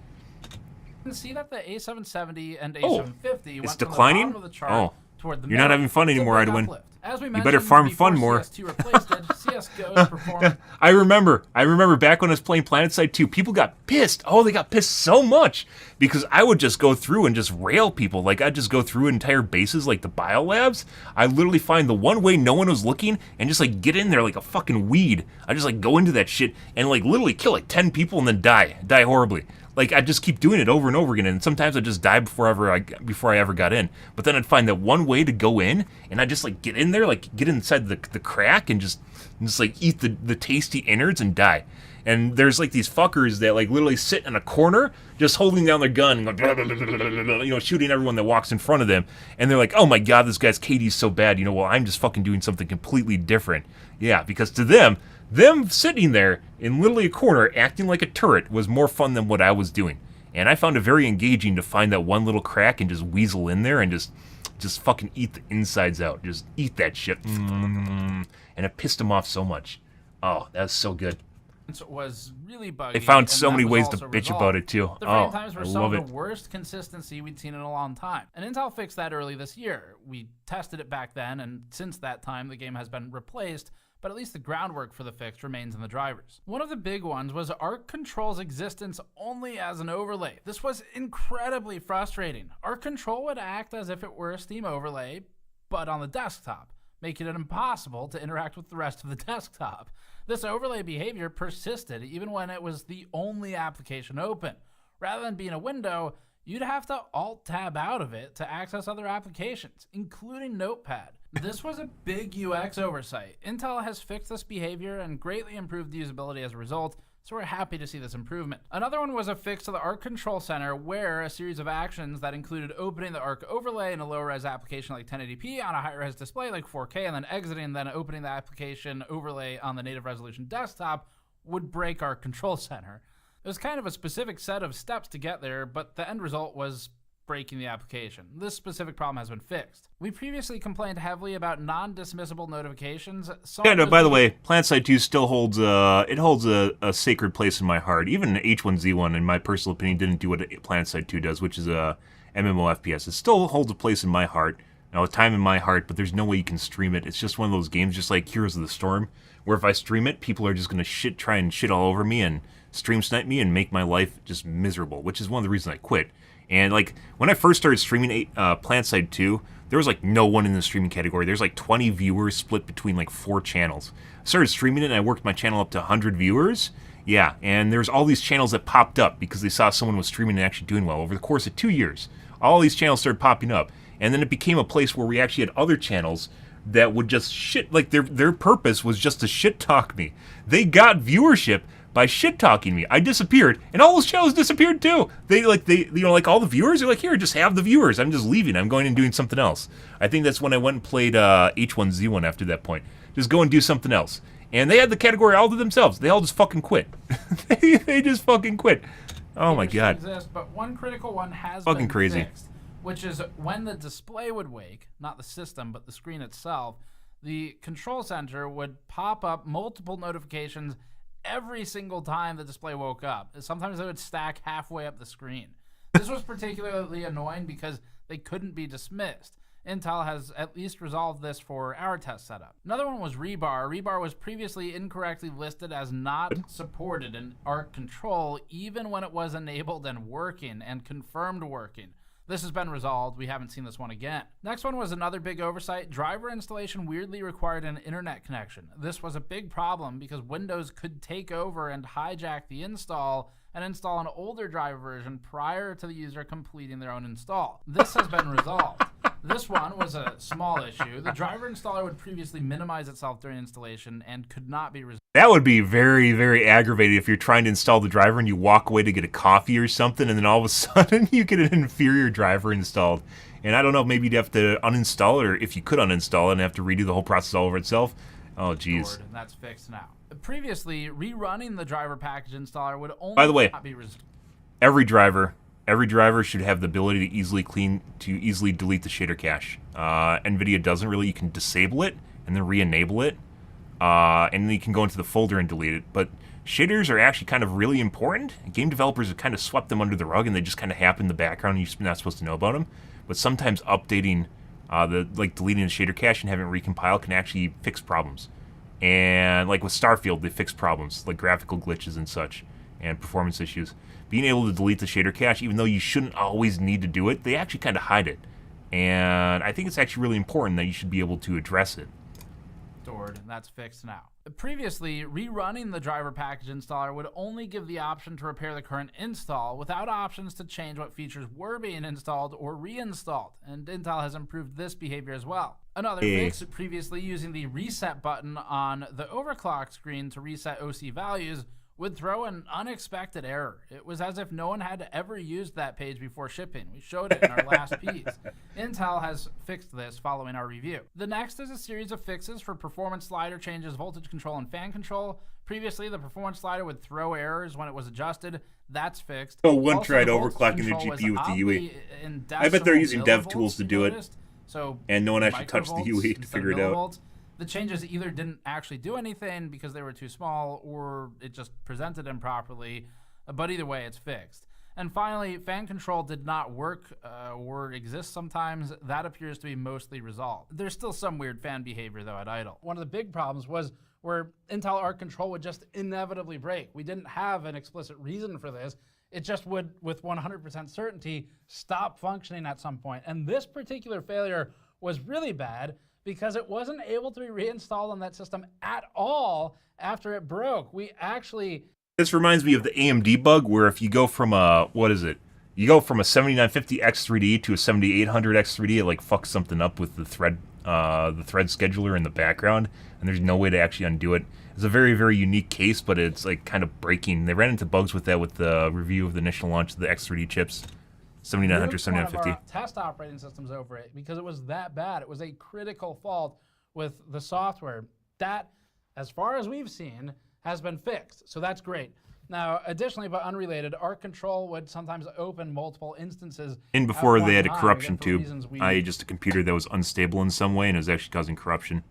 You can see that the A770 and A750 went declining? from the bottom of the chart toward the You're not middle. having fun anymore, Idwin. As we You mentioned, better farm before fun more. CS2 replaced it, CSGO performed. I remember back when I was playing PlanetSide 2, people got pissed. Oh, they got pissed so much because I would just go through and just rail people. Like, I'd just go through entire bases, like the biolabs. I literally find the one way no one was looking and just like get in there like a fucking weed. I just like go into that shit and like literally kill like 10 people and then die horribly. Like, I just keep doing it over and over again, and sometimes I just die before I ever got in. But then I'd find that one way to go in, and I'd just like get in there, like get inside the crack, and just like eat the tasty innards and die. And there's like these fuckers that like literally sit in a corner, just holding down their gun, and going, shooting everyone that walks in front of them. And they're like, oh my god, this guy's KD's so bad. Well, I'm just fucking doing something completely different. Yeah, because to them sitting there in literally a corner acting like a turret was more fun than what I was doing. And I found it very engaging to find that one little crack and just weasel in there and just fucking eat the insides out. Just eat that shit. And it pissed them off so much. Oh, that was so good. It was really buggy. They found so and many that ways was to also bitch resolved. about it too. The frame Oh, times I were some love of it. the worst consistency we'd seen in a long time. And Intel fixed that early this year. We tested it back then, and since that time, the game has been replaced, but at least the groundwork for the fix remains in the drivers. One of the big ones was Arc Control's existence only as an overlay. This was incredibly frustrating. Arc Control would act as if it were a Steam overlay, but on the desktop, making it impossible to interact with the rest of the desktop. This overlay behavior persisted even when it was the only application open. Rather than being a window, you'd have to Alt-Tab out of it to access other applications, including Notepad. This was a big UX oversight. Intel has fixed this behavior and greatly improved the usability as a result, so we're happy to see this improvement. Another one was a fix to the Arc Control Center, where a series of actions that included opening the Arc overlay in a low-res application like 1080p on a high-res display like 4K, and then exiting and then opening the application overlay on the native resolution desktop would break Arc Control Center. It was kind of a specific set of steps to get there, but the end result was breaking the application. This specific problem has been fixed. We previously complained heavily about non-dismissible notifications. Yeah, no, by the way, PlanetSide 2 still holds a sacred place in my heart. Even H1Z1, in my personal opinion, didn't do what PlanetSide 2 does, which is a MMO FPS. It still holds a place in my heart. Now, a time in my heart, but there's no way you can stream it. It's just one of those games, just like Heroes of the Storm, where if I stream it, people are just going to try and shit all over me and stream snipe me and make my life just miserable, which is one of the reasons I quit. And like when I first started streaming PlanetSide 2, there was like no one in the streaming category. There's like 20 viewers split between like 4 channels. I started streaming it and I worked my channel up to 100 viewers. Yeah, and there's all these channels that popped up because they saw someone was streaming and actually doing well. Over the course of 2 years, all these channels started popping up. And then it became a place where we actually had other channels that would just shit, like their purpose was just to shit talk me. They got viewership by shit talking me. I disappeared, and all those channels disappeared too. They like all the viewers are like, here, just have the viewers. I'm just leaving. I'm going and doing something else. I think that's when I went and played H1Z1 after that point. Just go and do something else. And they had the category all to themselves. They all just fucking quit. they just fucking quit. Oh my god. Exist, but one critical one has fucking been crazy. Fixed, which is when the display would wake, not the system, but the screen itself, the control center would pop up multiple notifications every single time the display woke up. Sometimes they would stack halfway up the screen. This was particularly annoying because they couldn't be dismissed. Intel has at least resolved this for our test setup. Another one was rebar. Rebar was previously incorrectly listed as not supported in Arc Control, even when it was enabled and working and confirmed working. This has been resolved. We haven't seen this one again. Next one was another big oversight. Driver installation weirdly required an internet connection. This was a big problem because Windows could take over and hijack the install and install an older driver version prior to the user completing their own install. This has been resolved. This one was a small issue. The driver installer would previously minimize itself during installation and could not be resolved. That would be very, very aggravating if you're trying to install the driver and you walk away to get a coffee or something, and then all of a sudden you get an inferior driver installed. And I don't know, maybe you'd have to uninstall it, or if you could uninstall it and have to redo the whole process all over itself. Oh, jeez. And that's fixed now. Previously, rerunning the driver package installer would only By the way, not be resolved. Every driver should have the ability to easily delete the shader cache. NVIDIA doesn't really. You can disable it and then re-enable it, and then you can go into the folder and delete it. But shaders are actually kind of really important. Game developers have kind of swept them under the rug, and they just kind of happen in the background, and you're not supposed to know about them. But sometimes updating, deleting the shader cache and having it recompile can actually fix problems. And like with Starfield, they fix problems like graphical glitches and such, and performance issues. Being able to delete the shader cache, even though you shouldn't always need to do it, they actually kind of hide it. And I think it's actually really important that you should be able to address it. Stored, and that's fixed now. Previously, rerunning the driver package installer would only give the option to repair the current install without options to change what features were being installed or reinstalled, and Intel has improved this behavior as well. Another fix, previously using the reset button on the overclock screen to reset OC values, would throw an unexpected error. It was as if no one had ever used that page before shipping. We showed it in our last piece. Intel has fixed this following our review. The next is a series of fixes for performance slider changes, voltage control, and fan control. Previously, the performance slider would throw errors when it was adjusted. That's fixed. Oh, one tried overclocking the GPU with the UE. I bet they're using dev tools to do it. So and no one actually touched the UE to figure it out. The changes either didn't actually do anything because they were too small, or it just presented improperly, but either way, it's fixed. And finally, fan control did not work or exist sometimes. That appears to be mostly resolved. There's still some weird fan behavior, though, at idle. One of the big problems was where Intel Arc control would just inevitably break. We didn't have an explicit reason for this. It just would, with 100% certainty, stop functioning at some point. And this particular failure was really bad because it wasn't able to be reinstalled on that system at all after it broke. This reminds me of the AMD bug where if you go from a, You go from a 7950 X3D to a 7800 X3D, it like fucks something up with the thread scheduler in the background, and there's no way to actually undo it. It's a very, very unique case, but it's like kind of breaking. They ran into bugs with that with the review of the initial launch of the X3D chips. 7900, 7950. One of our test operating systems over it because it was that bad. It was a critical fault with the software. That, as far as we've seen, has been fixed. So that's great. Now, additionally, but unrelated, Arc Control would sometimes open multiple instances. And before they had a corruption tube, i.e. just a computer that was unstable in some way and it was actually causing corruption.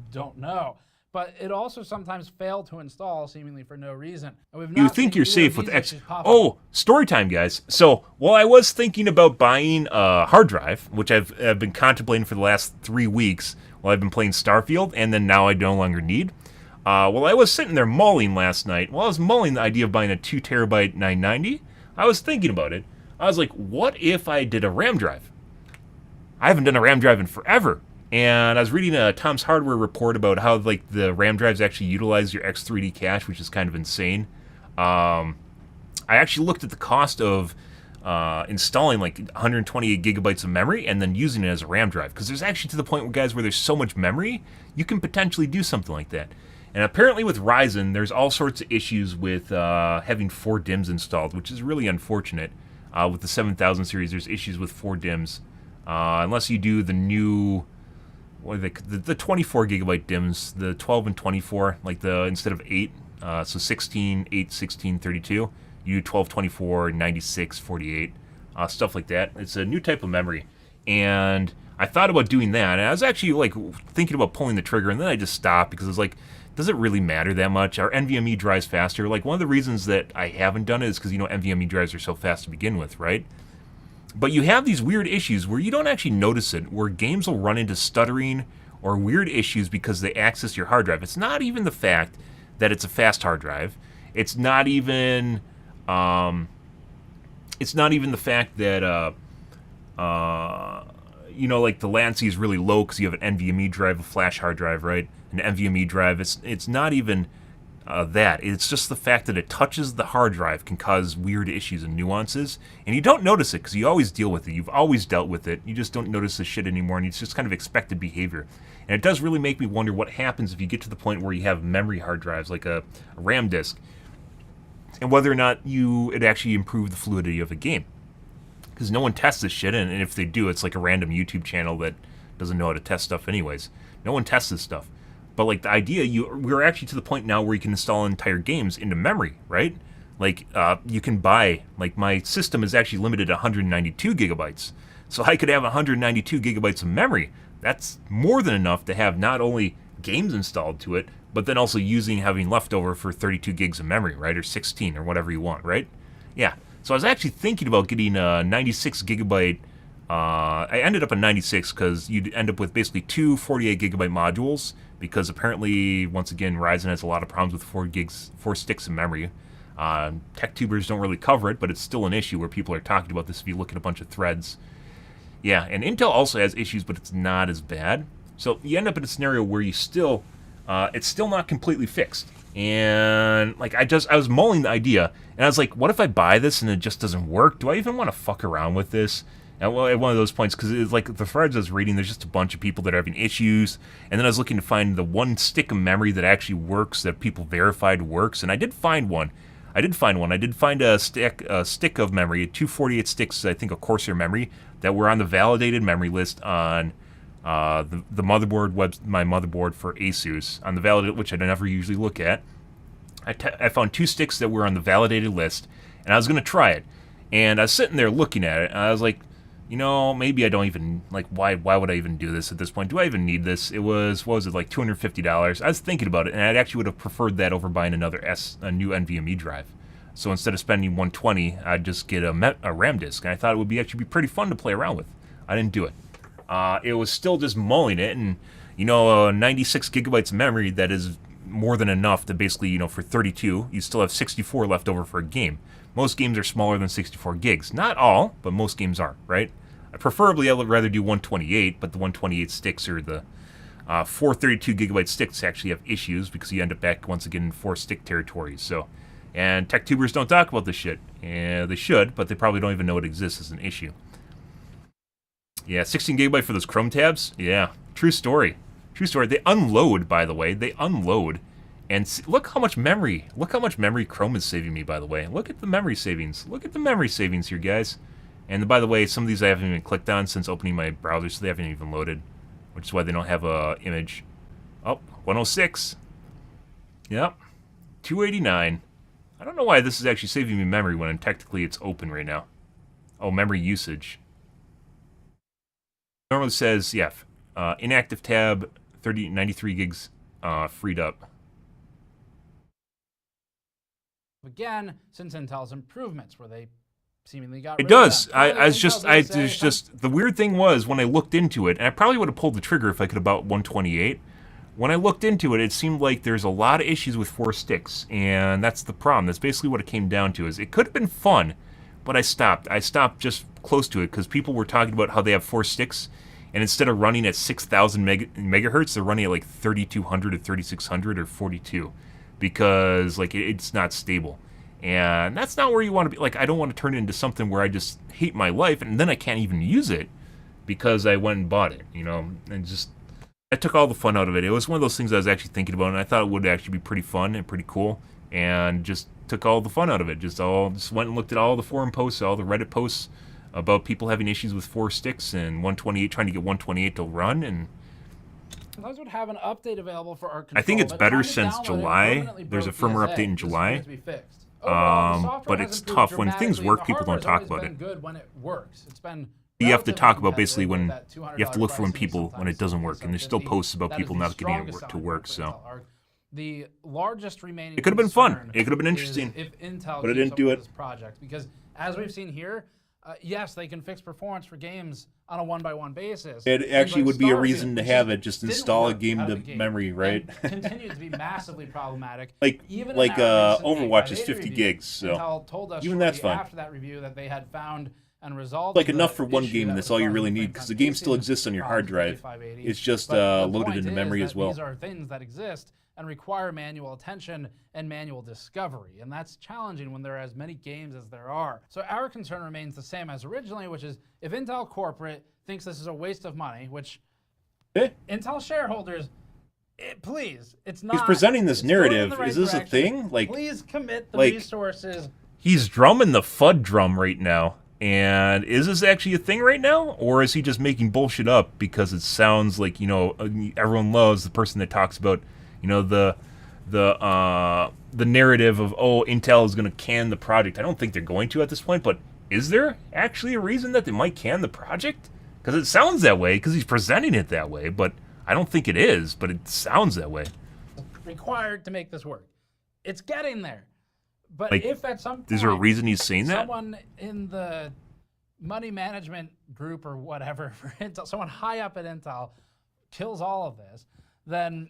Don't know. But it also sometimes failed to install, seemingly for no reason. You think you're safe with X. Oh, story time, guys. So, while I was thinking about buying a hard drive, which I've been contemplating for the last 3 weeks while I've been playing Starfield, and then now I no longer need, while I was sitting there mulling last night, while I was mulling the idea of buying a 2 terabyte 990, I was thinking about it. I was like, what if I did a RAM drive? I haven't done a RAM drive in forever. And I was reading a Tom's Hardware report about how like the RAM drives actually utilize your X3D cache, which is kind of insane. I actually looked at the cost of installing like 128 gigabytes of memory and then using it as a RAM drive, because there's actually to the point where there's so much memory, you can potentially do something like that. And apparently with Ryzen, there's all sorts of issues with having 4 DIMMs installed, which is really unfortunate. With the 7000 series, there's issues with 4 DIMMs. Unless you do the new... the 24 gigabyte DIMMs, the 12 and 24, like the instead of 8, so 16, 8, 16, 32, you do 12, 24, 96, 48, stuff like that. It's a new type of memory, and I thought about doing that, and I was actually like thinking about pulling the trigger, and then I just stopped because I was like, does it really matter that much? Our NVMe drives faster. Like, one of the reasons that I haven't done it is because, NVMe drives are so fast to begin with, right? But you have these weird issues where you don't actually notice it, where games will run into stuttering or weird issues because they access your hard drive. It's not even the fact that it's a fast hard drive. It's not even the fact that like the latency is really low because you have an NVMe drive, a flash hard drive, right? An NVMe drive. It's not even that. It's just the fact that it touches the hard drive can cause weird issues and nuances, and you don't notice it because you always deal with it. You've always dealt with it. You just don't notice this shit anymore, and it's just kind of expected behavior. And it does really make me wonder what happens if you get to the point where you have memory hard drives, like a RAM disk, and whether or not it actually improve the fluidity of a game. Because no one tests this shit, and if they do, it's like a random YouTube channel that doesn't know how to test stuff anyways. No one tests this stuff. But like the idea, we're actually to the point now where you can install entire games into memory, right? Like you can buy, like my system is actually limited to 192 gigabytes. So I could have 192 gigabytes of memory. That's more than enough to have not only games installed to it, but then also having leftover for 32 gigs of memory, right? Or 16 or whatever you want, right? Yeah. So I was actually thinking about getting a 96 gigabyte. I ended up at 96 because you'd end up with basically two 48 gigabyte modules, because apparently, once again, Ryzen has a lot of problems with 4 sticks of memory. Tech tubers don't really cover it, but it's still an issue where people are talking about this if you look at a bunch of threads. Yeah, and Intel also has issues, but it's not as bad. So you end up in a scenario where it's still not completely fixed. And like I was mulling the idea, and I was like, what if I buy this and it just doesn't work? Do I even want to fuck around with this? And well, at one of those points, because it's like the threads I was reading, there's just a bunch of people that are having issues, and then I was looking to find the one stick of memory that actually works, that people verified works, and I did find one. I did find a stick of memory, 248 sticks, I think, of Corsair memory, that were on the validated memory list on the motherboard my motherboard for Asus, on the validated, which I never usually look at. I found 2 sticks that were on the validated list, and I was going to try it. And I was sitting there looking at it, and I was like, maybe I don't even, like, why would I even do this at this point? Do I even need this? It was, what was it, like $250? I was thinking about it, and I actually would have preferred that over buying a new NVMe drive. So instead of spending $120, I'd just get a RAM disk, and I thought it would actually be pretty fun to play around with. I didn't do it. It was still just mulling it, and, 96 gigabytes of memory, that is more than enough to basically, for 32, you still have 64 left over for a game. Most games are smaller than 64 gigs. Not all, but most games are, right? Preferably, I would rather do 128, but the 128 sticks or the 432 gigabyte sticks actually have issues because you end up back once again in 4 stick territories. So, and tech tubers don't talk about this shit. Yeah, they should, but they probably don't even know it exists as an issue. Yeah, 16 gigabyte for those Chrome tabs. Yeah, true story. True story. They unload, by the way. They unload. And look how much memory Chrome is saving me, by the way. Look at the memory savings. Look at the memory savings here, guys. And by the way, some of these I haven't even clicked on since opening my browser, so they haven't even loaded, which is why they don't have a image. Oh, 106. Yep. 289. I don't know why this is actually saving me memory when technically it's open right now. Oh, memory usage. Normally says, yeah, inactive tab, 93 gigs freed up. Again, since Intel's improvements, where they seemingly got it rid does. of that. There's just the weird thing was when I looked into it, and I probably would have pulled the trigger if I could about 128. When I looked into it, it seemed like there's a lot of issues with 4 sticks, and that's the problem. That's basically what it came down to. Is it could have been fun, but I stopped. I stopped just close to it because people were talking about how they have 4 sticks, and instead of running at 6,000 megahertz, they're running at like 3,200 or 3,600 or 42. Because like it's not stable, and that's not where you want to be. Like, I don't want to turn it into something where I just hate my life and then I can't even use it because I went and bought it, and just I took all the fun out of it. It was one of those things I was actually thinking about, and I thought it would actually be pretty fun and pretty cool, and just took all the fun out of it. Just went and looked at all the forum posts, all the Reddit posts about people having issues with 4 sticks and 128, trying to get 128 to run, and Those would have an update available for our control. I think it's better since July. There's a firmware update in July. But it's tough. When things work, people don't talk about it. Good when it works. It's been you have to talk about basically when you have to look for when it doesn't work, and there's still posts about people not getting it to work. So the largest remaining it could have been fun. It could have been interesting, but it didn't do it. Project because as we've seen here, yes, they can fix performance for games on a one-by-one basis. It actually would be a reason to have it. Just install a game to memory, right? Continues to be massively problematic. Even Overwatch is 50 gigs, so Intel told us even that's fine. After that review, that they had found and resolved Like the enough for one issue game, that and that's was all you causing really the need, frame because the count game still pacing exists on your hard problems drive. with 8580. It's just But the loaded point into is memory that as well. These are things that exist and require manual attention and manual discovery, and that's challenging when there are as many games as there are. So our concern remains the same as originally, which is if Intel corporate thinks this is a waste of money, which Intel shareholders, please, it's not. He's presenting this it's going in narrative. the right Is this a direction. thing? Like, Please commit the like- resources. he's drumming the FUD drum right now. And is this actually a thing right now? Or is he just making bullshit up because it sounds like, everyone loves the person that talks about, the narrative of, oh, Intel is going to can the project. I don't think they're going to at this point, but is there actually a reason that they might can the project? Because it sounds that way, because he's presenting it that way, but I don't think it is, but it sounds that way. Required to make this work. It's getting there. But Like, if at some point is there a reason he's saying that? someone in the money management group or whatever for Intel, someone high up at Intel kills all of this, then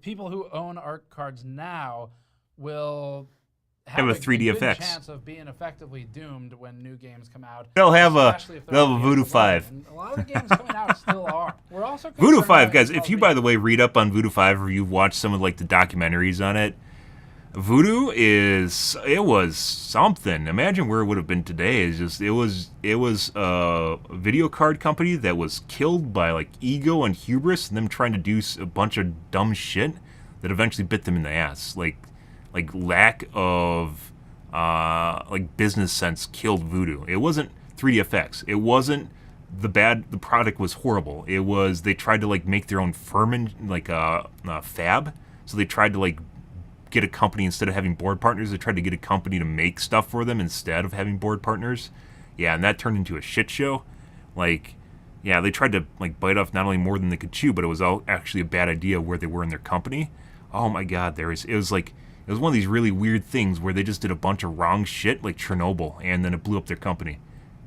people who own ARC cards now will have a a 3DFX. good chance of being effectively doomed when new games come out. They'll have a especially if they're on Voodoo PS11. 5. And a lot of the games coming out still are. We're also Voodoo concerned 5, about guys, Intel if you, being- by the way, read up on Voodoo 5 or you've watched some of, like, the documentaries on it, Voodoo it was something. Imagine where it would have been today. It was a video card company that was killed by, like, ego and hubris and them trying to do a bunch of dumb shit that eventually bit them in the ass. Like lack of, business sense killed Voodoo. It wasn't 3DFX. It wasn't the product was horrible. It was, they tried to, like, make their own firm, like, fab. So they tried to, like, get a company instead of having board partners. They tried to get a company to make stuff for them instead of having board partners. Yeah, and that turned into a shit show. Like, yeah, they tried to, like, bite off not only more than they could chew, but it was all actually a bad idea where they were in their company. Oh my god, it was one of these really weird things where they just did a bunch of wrong shit, like Chernobyl, and then it blew up their company.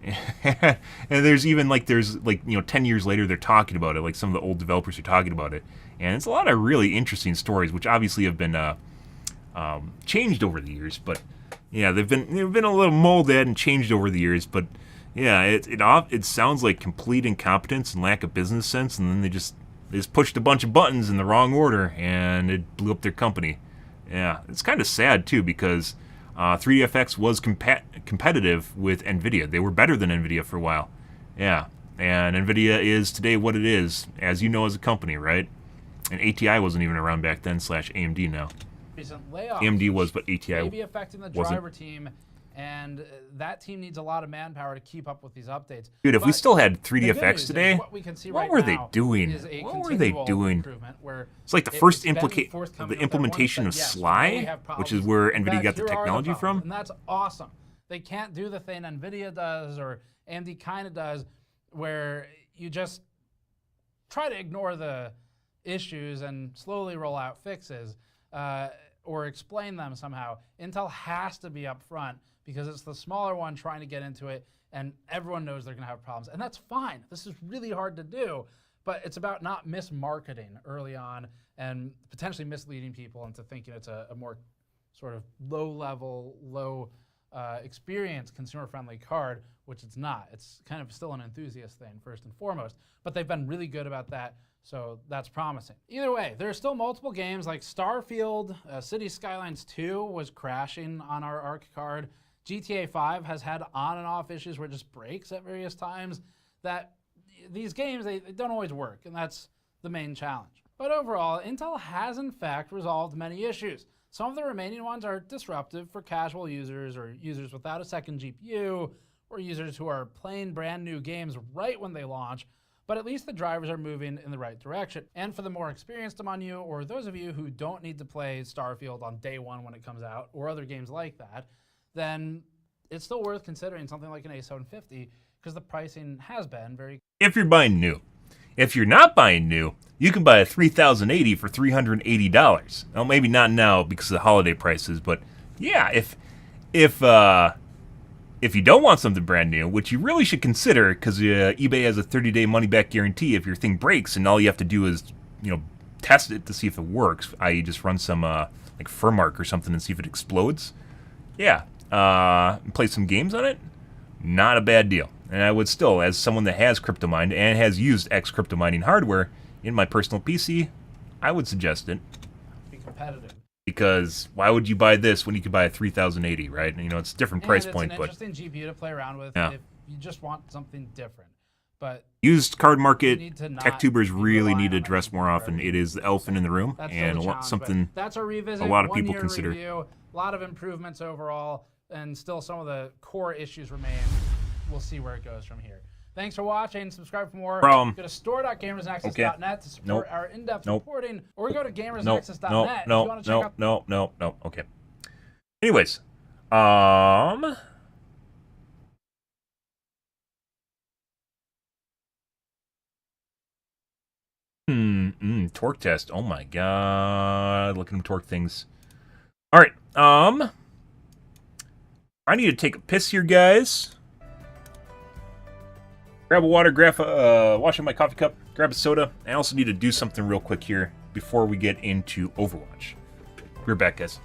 And there's 10 years later they're talking about it, like some of the old developers are talking about it. And it's a lot of really interesting stories, which obviously have been changed over the years, but yeah, they've been a little molded and changed over the years. But yeah, it sounds like complete incompetence and lack of business sense, and then they just pushed a bunch of buttons in the wrong order, and it blew up their company. Yeah, it's kind of sad too, because 3DFX was competitive with NVIDIA. They were better than NVIDIA for a while. Yeah, and NVIDIA is today what it is, as you know, as a company, right? And ATI wasn't even around back then, /AMD now. Recent layoffs, AMD was, but ATI may be affecting the wasn't. driver team, and that team needs a lot of manpower to keep up with these updates. Dude, if we But still had the good 3DFX news is today, what we can see what right were they now doing? is a What were they continual doing? improvement where It's like the it's first been the forthcoming with implementation of everyone said, yes, we know we Sly, have which is problems. where In NVIDIA fact, got the here are technology problems, from. and that's awesome. They can't do the thing NVIDIA does or AMD kind of does, where you just try to ignore the issues and slowly roll out fixes or explain them somehow. Intel has to be up front because it's the smaller one trying to get into it, and everyone knows they're going to have problems. And that's fine. This is really hard to do, but it's about not mismarketing early on and potentially misleading people into thinking it's a more sort of low-level, low-experience, consumer-friendly card, which it's not. It's kind of still an enthusiast thing, first and foremost. But they've been really good about that, so that's promising. Either way, there are still multiple games like Starfield, Cities Skylines 2 was crashing on our ARC card. GTA 5 has had on and off issues where it just breaks at various times. That these games, they don't always work, and that's the main challenge. But overall, Intel has in fact resolved many issues. Some of the remaining ones are disruptive for casual users or users without a second GPU or users who are playing brand new games right when they launch, but at least the drivers are moving in the right direction. And for the more experienced among you, or those of you who don't need to play Starfield on day one when it comes out, or other games like that, then it's still worth considering something like an A750 because the pricing has been very... If you're buying new. If you're not buying new, you can buy a 3080 for $380. Well, maybe not now because of the holiday prices, but yeah, if you don't want something brand new, which you really should consider because eBay has a 30-day money-back guarantee if your thing breaks, and all you have to do is, test it to see if it works, i.e. just run some like Furmark or something and see if it explodes. Yeah, play some games on it. not a bad deal. And I would still, as someone that has crypto mined and has used X crypto mining hardware in my personal PC, I would suggest it. Be competitive. Because why would you buy this when you could buy a 3080, right? You know, it's a different price point, but but it's an interesting GPU to play around with yeah. if you just want something different. But used card market, need to not tech tubers be really relying need to on address that more often. It is the elephant in the room, that's and still a challenge, something but that's our revisit. a lot of 1 people year consider. Review, a lot of improvements overall, and still some of the core issues remain. We'll see where it goes from here. Thanks for watching. Subscribe for more. Go to store.gamersnexus.net to support our in-depth reporting, or go to gamersnexus.net if you want to check out. No. Okay. Anyways, torque test. Oh my god, look at them torque things. All right, I need to take a piss here, guys. Grab a water, wash up my coffee cup, grab a soda. I also need to do something real quick here before we get into Overwatch. We're back, guys.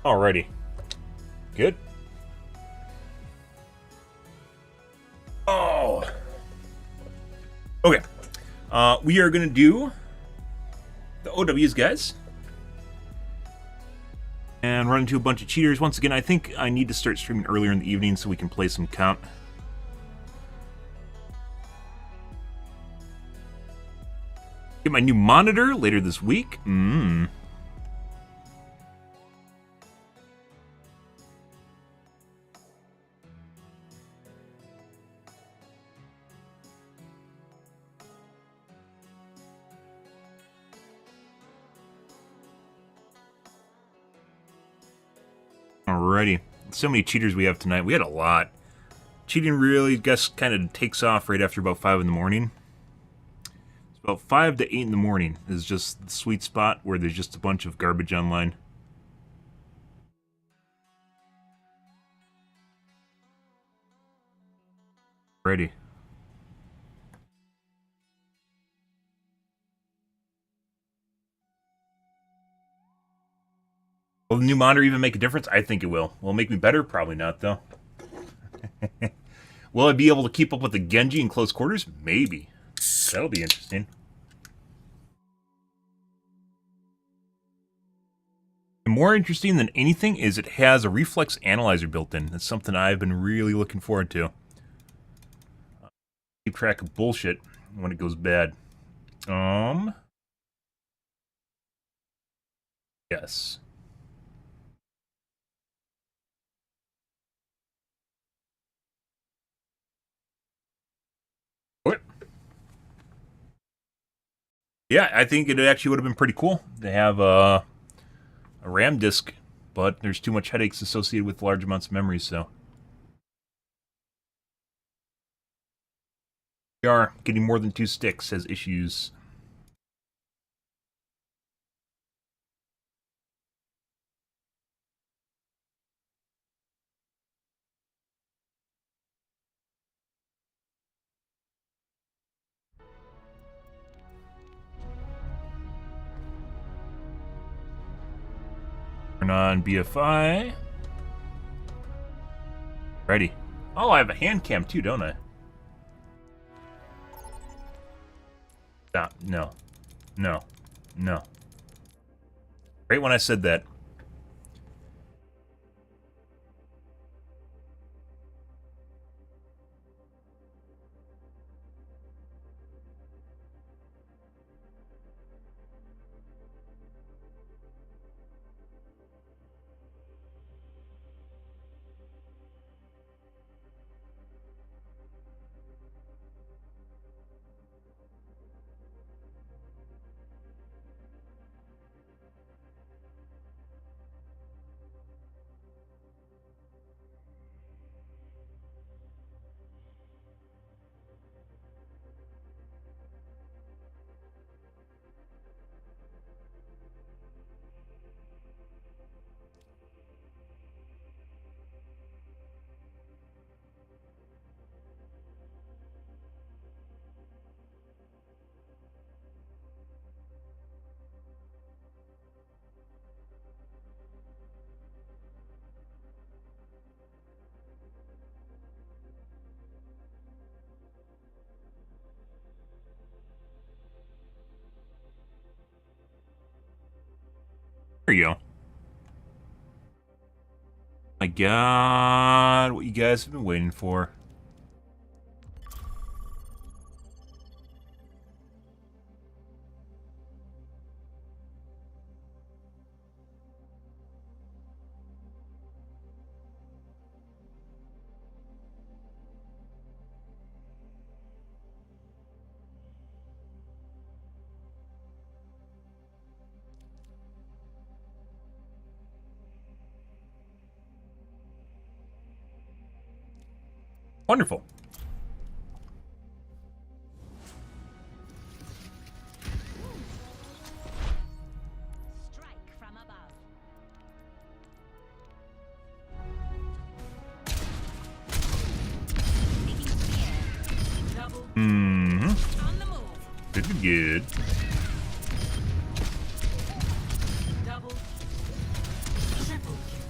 Alrighty. Good. Oh. Okay. We are going to do the OWs, guys. And run into a bunch of cheaters. Once again, I think I need to start streaming earlier in the evening so we can play some comp. Get my new monitor later this week. Alrighty. So many cheaters we have tonight. We had a lot. Cheating really, kind of takes off right after about 5 in the morning. It's about 5 to 8 in the morning is just the sweet spot where there's just a bunch of garbage online. Ready. Will the new monitor even make a difference? I think it will. Will it make me better? Probably not, though. Will I be able to keep up with the Genji in close quarters? Maybe. That'll be interesting. And more interesting than anything is it has a reflex analyzer built in. That's something I've been really looking forward to. Keep track of bullshit when it goes bad. Yes. What? Yeah, I think it actually would have been pretty cool to have a RAM disk, but there's too much headaches associated with large amounts of memory, so. We are getting more than 2 sticks has issues. Turn on BFI. Ready. Oh, I have a hand cam too, don't I? Stop. No. No. No. Right when I said that. There you go. My God, what you guys have been waiting for. Wonderful. Strike from above. Taking spear. Double. On the move. Good. Double. Triple kill.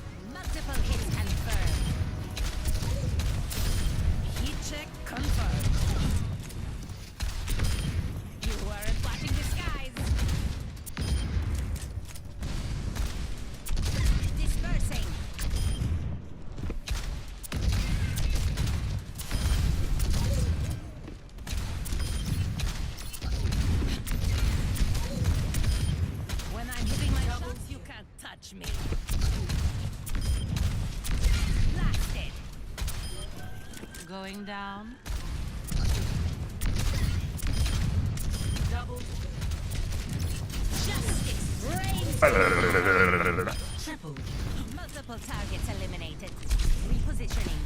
going down. Double. Justice reigns. Triple. Multiple targets eliminated. Repositioning.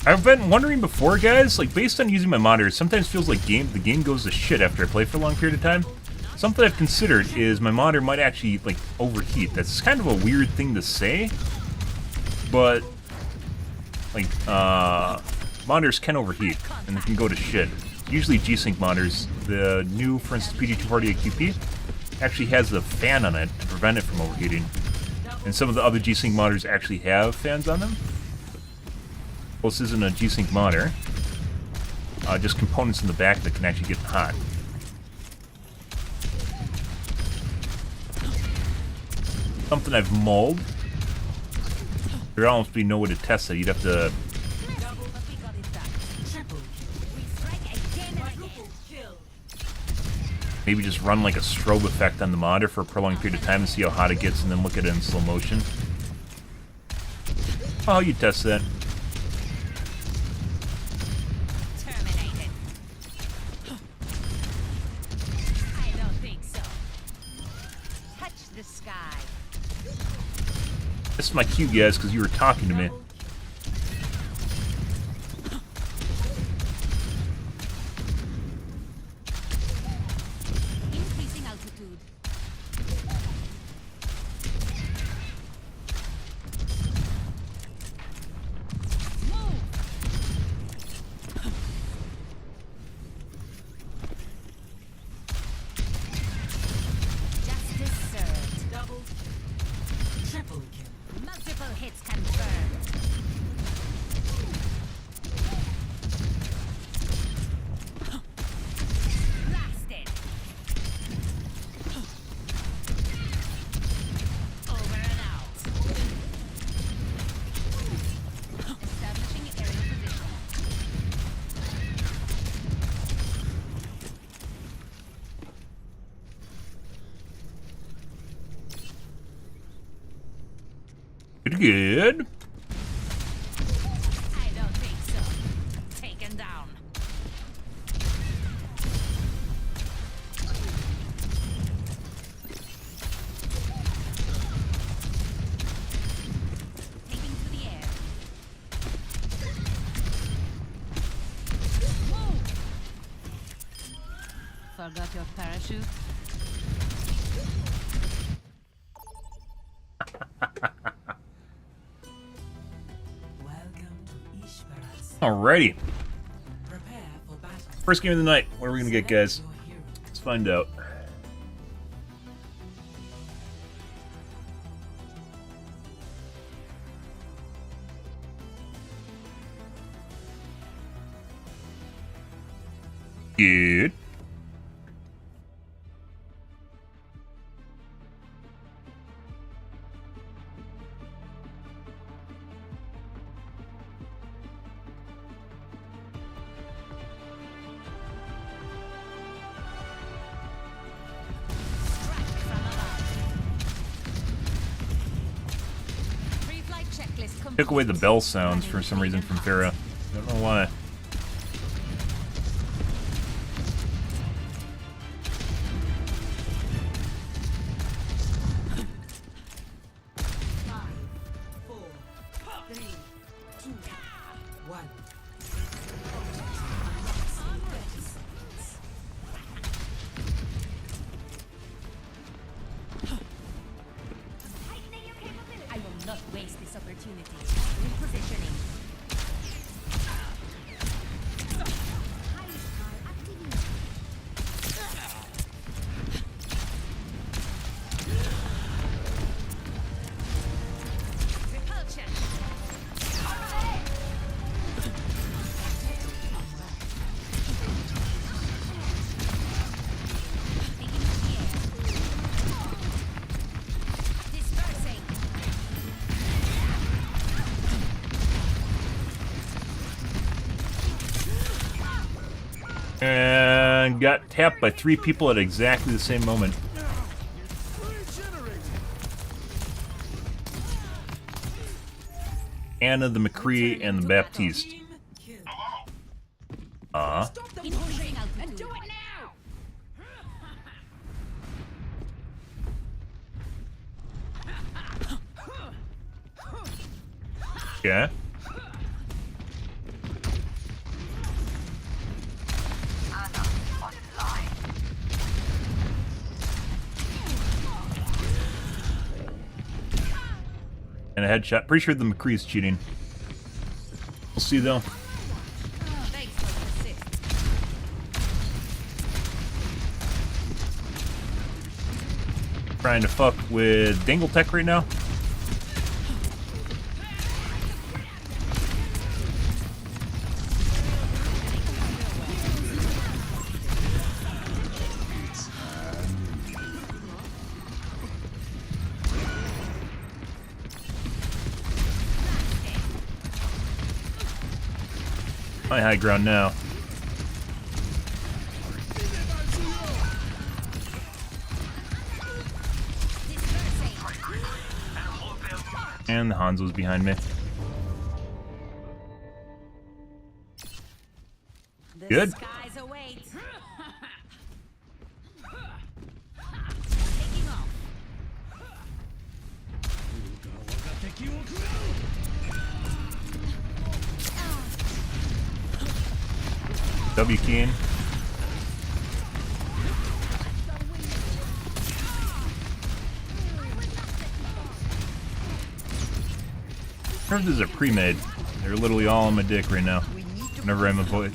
I've been wondering before, guys, like, based on using my monitor, it sometimes feels like the game goes to shit after I play for a long period of time. Something I've considered is my monitor might actually, like, overheat. That's kind of a weird thing to say, but, like, monitors can overheat, and they can go to shit. Usually G-Sync monitors, the new, for instance, PG248 QP, actually has a fan on it to prevent it from overheating. And some of the other G-Sync monitors actually have fans on them. Well, this isn't a G-Sync monitor, just components in the back that can actually get hot. Something I've mulled. There'd almost be no way to test that. You'd have to maybe just run like a strobe effect on the monitor for a prolonged period of time and see how hot it gets, and then look at it in slow motion. Oh, you test that. Terminated. I don't think so. Touch the sky. This is my cue, guys, because you were talking to me. Increasing altitude. Move. Justice served. Double. Triple kill. Multiple hits confirmed. Blasted. Over and out. Establishing aerial position. Pretty good. I don't think so. Taken down. Taking to the air. Move. Forgot your parachute? Alrighty. First game of the night. What are we gonna get, guys? Let's find out. Good. Strike from above. Pre-flight checklist complete. Took away the bell sounds for some reason from Farah. Don't know why. I will not waste this opportunity. Repositioning. Repulsion. Taking to the air. Dispersing. And got tapped by 3 people at exactly the same moment. Anna, the McCree, and the Baptiste. Infiltrating out and do it now. Okay. And a headshot. Pretty sure the McCree's cheating. We'll see though. Thanks for the assist. Trying to fuck with Dingle Tech right now. My high ground now. And the Hanzo's behind me. Good. Skies await. Taking off. W keying. Hers are pre-made. They're literally all on my dick right now. Whenever I'm avoid.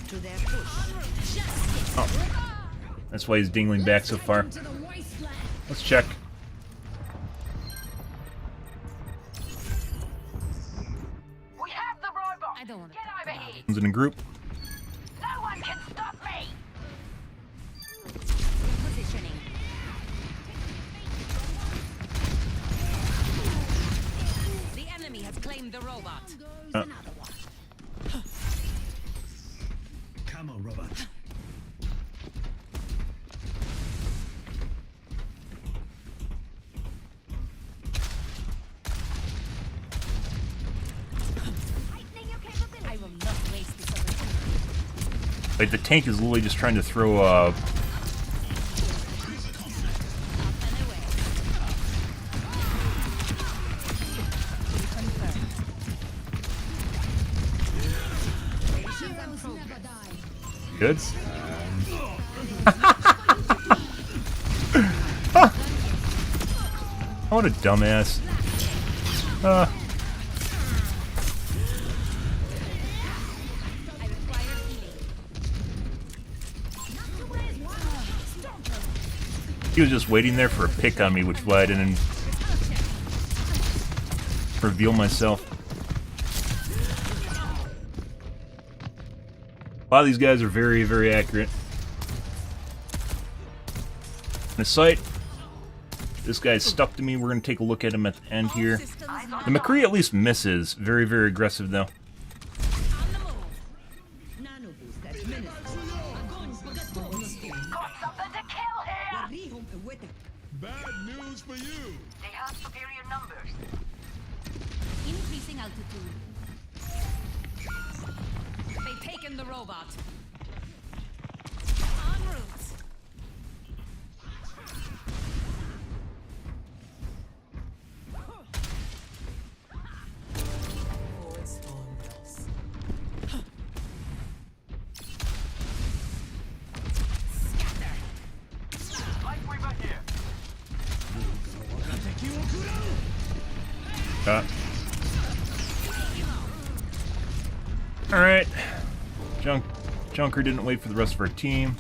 Oh. That's why he's dingling back so far. Let's check. We have the robot. I don't want to get over here. One's in a group. No one can stop me. Positioning. The enemy has claimed the robot. Camo robot. I will not waste this opportunity. Like the tank is literally just trying to throw Up and away. good. What a dumbass. He was just waiting there for a pick on me, which is why I didn't reveal myself. A lot of these guys are very, very accurate. In the sight, this guy's stuck to me. We're going to take a look at him at the end here. The McCree at least misses. Very, very aggressive, though. Bad news for you. They have superior numbers. Increasing altitude. They've taken the robot. En route. Alright. Junker didn't wait for the rest of our team.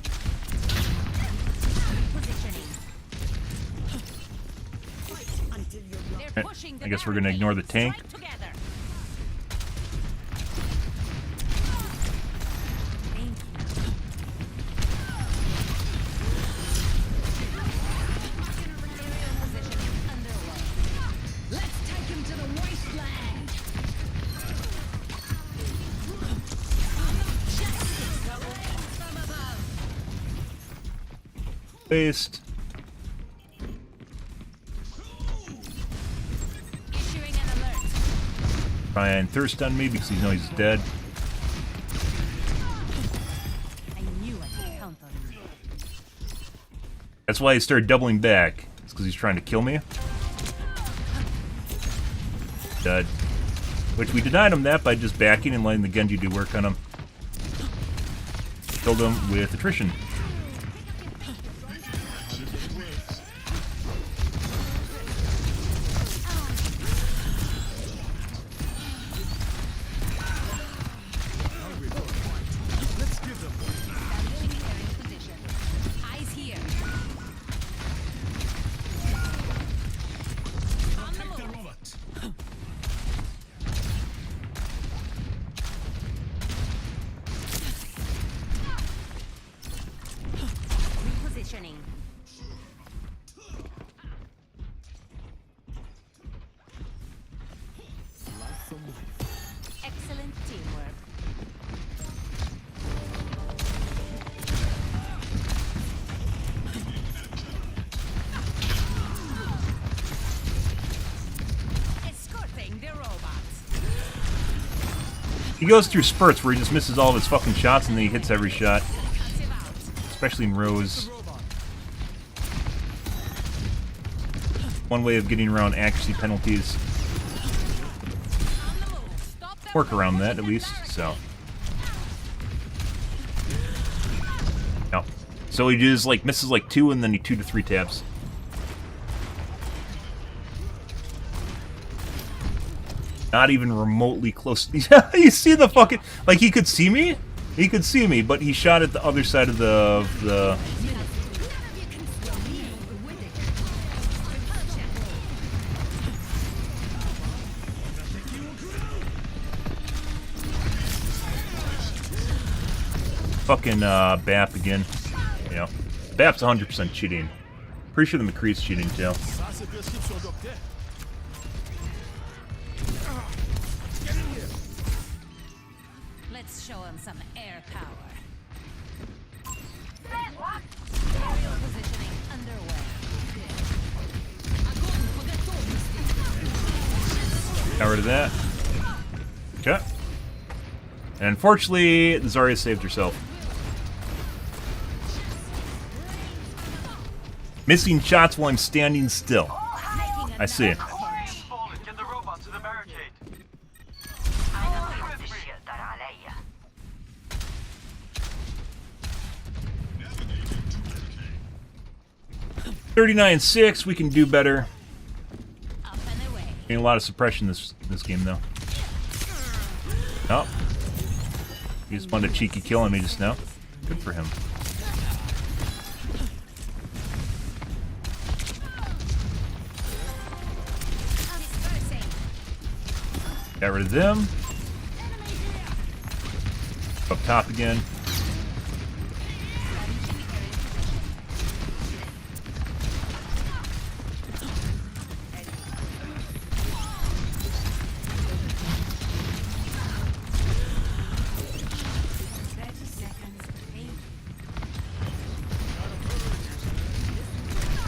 They're pushing the I guess we're gonna ignore the tank. right together. Let's take him to the wasteland. From above. Based. Issuing an alert. Try and thirst on me because he knows he's dead. I knew I could count on you. That's why he started doubling back. It's because he's trying to kill me. Dead. Which we denied him that by just backing and letting the Genji do work on him. Killed him with attrition. Eyes here. On the move. Repositioning. Excellent teamwork. Escorting the robots. He goes through spurts where he just misses all of his fucking shots and then he hits every shot. Passive out. Especially in rows. One way of getting around accuracy penalties. On the move. Stop them. Work around that at least, so. No. So he just like misses like 2 and then he 2 to 3 taps. Not even remotely close. You see the fucking, like he could see me? He could see me, but he shot at the other side of the fucking BAP again. You know, BAP's 100% cheating. Pretty sure the McCree's cheating too. Let's show him some air power. Aerial positioning underway. Got rid of that. Okay. And unfortunately, Zarya saved herself. Missing shots while I'm standing still. I see. Get the robot to the barricade. 39-6, we can do better. Up and away. Getting a lot of suppression this game though. Oh. He just wanted a cheeky kill on me just now. Good for him. Dispersing. Got rid of them. Up top again.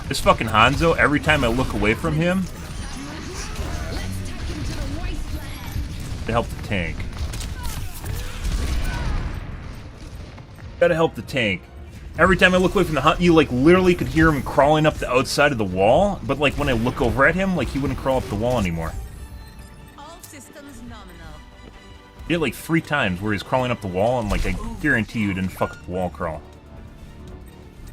This fucking Hanzo, every time I look away from him, to help the tank. Gotta help the tank. Every time I look away from the hunt, you like literally could hear him crawling up the outside of the wall, but like when I look over at him, like he wouldn't crawl up the wall anymore. All systems nominal. He did it like 3 times where he's crawling up the wall, and like I guarantee you didn't fuck up the wall crawl.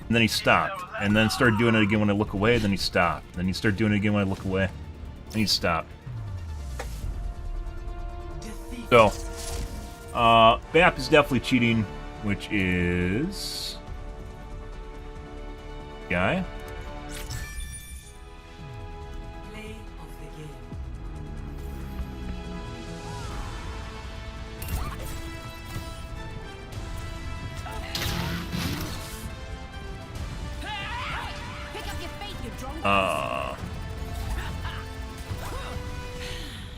And then he stopped, and then started doing it again when I look away, then he stopped. Then he started doing it again when I look away, and he stopped. So, BAP is definitely cheating, which is... guy. Pick up your fate, you drunk.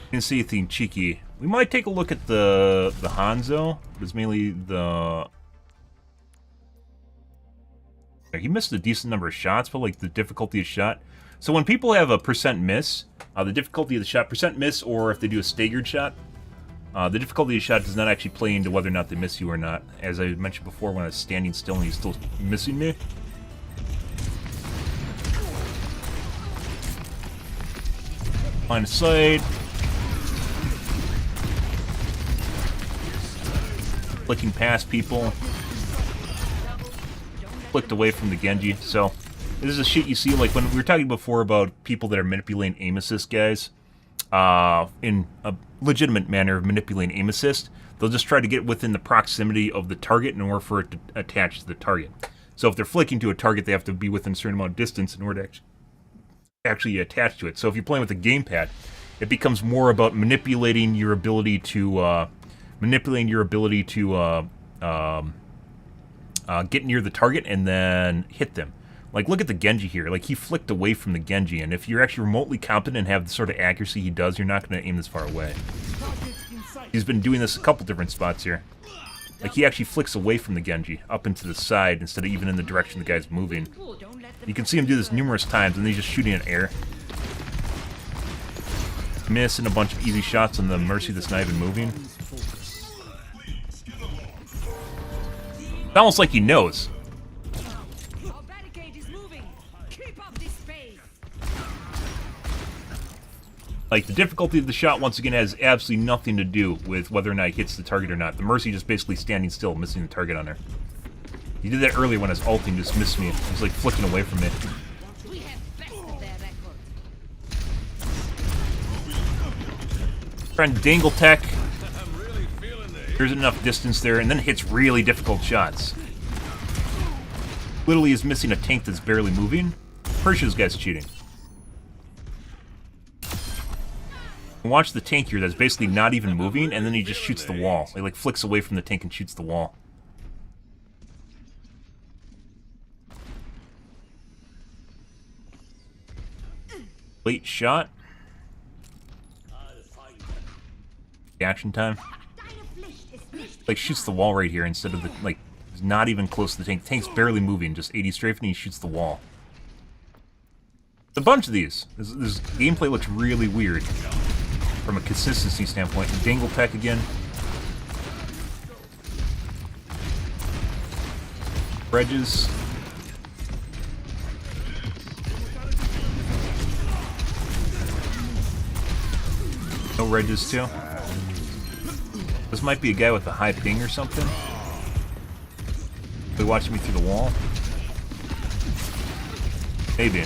You can see anything cheeky. We might take a look at the Hanzo. It's mainly the... He missed a decent number of shots, but like the difficulty of shot. So when people have a percent miss, the difficulty of the shot, percent miss, or if they do a staggered shot, the difficulty of the shot does not actually play into whether or not they miss you or not. As I mentioned before, when I was standing still and he's still missing me. Line of sight. Flicking past people. Flicked away from the Genji. So, this is a shit you see, like when we were talking before about people that are manipulating aim assist guys, in a legitimate manner of manipulating aim assist, they'll just try to get within the proximity of the target in order for it to attach to the target. So if they're flicking to a target, they have to be within a certain amount of distance in order to actually attach to it. So if you're playing with a gamepad, it becomes more about manipulating your ability to get near the target and then hit them. Like, look at the Genji here. Like, he flicked away from the Genji, and if you're actually remotely competent and have the sort of accuracy he does, you're not going to aim this far away. He's been doing this a couple different spots here. Like, he actually flicks away from the Genji, up into the side, instead of even in the direction the guy's moving. You can see him do this numerous times, and then he's just shooting in air. Missing a bunch of easy shots on the Mercy that's not even moving. It's almost like he knows. Like, the difficulty of the shot, once again, has absolutely nothing to do with whether or not he hits the target or not. The Mercy just basically standing still, missing the target on her. He did that earlier when his ulting just missed me. He was, like, flicking away from it. Trying to dangle tech. There's enough distance there, and then hits really difficult shots. Literally is missing a tank that's barely moving. Pretty sure this guy's cheating. Watch the tank here that's basically not even moving, and then he just shoots the wall. He like flicks away from the tank and shoots the wall. Late shot. Action time. Like shoots the wall right here instead of the like not even close to the tank. The tank's barely moving, just 80 strafe, and he shoots the wall. It's a bunch of these. This gameplay looks really weird from a consistency standpoint. Dangle tech again. Bridges. No Regis too. This might be a guy with a high ping or something. They watching me through the wall. Maybe.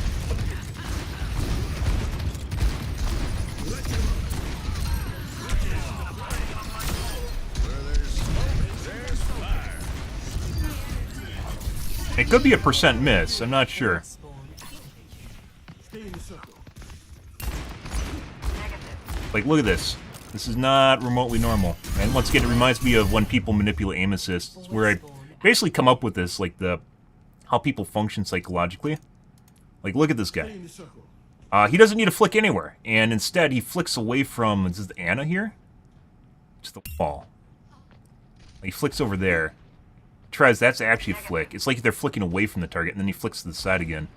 It could be a percent miss, I'm not sure. Like, look at this. This is not remotely normal. And once again, it reminds me of when people manipulate aim assists, where I basically come up with this, like how people function psychologically. Like, look at this guy. He doesn't need to flick anywhere, and instead he flicks away from, is this Anna here? It's the wall. He flicks over there. Tries, that's actually a flick. It's like they're flicking away from the target, and then he flicks to the side again.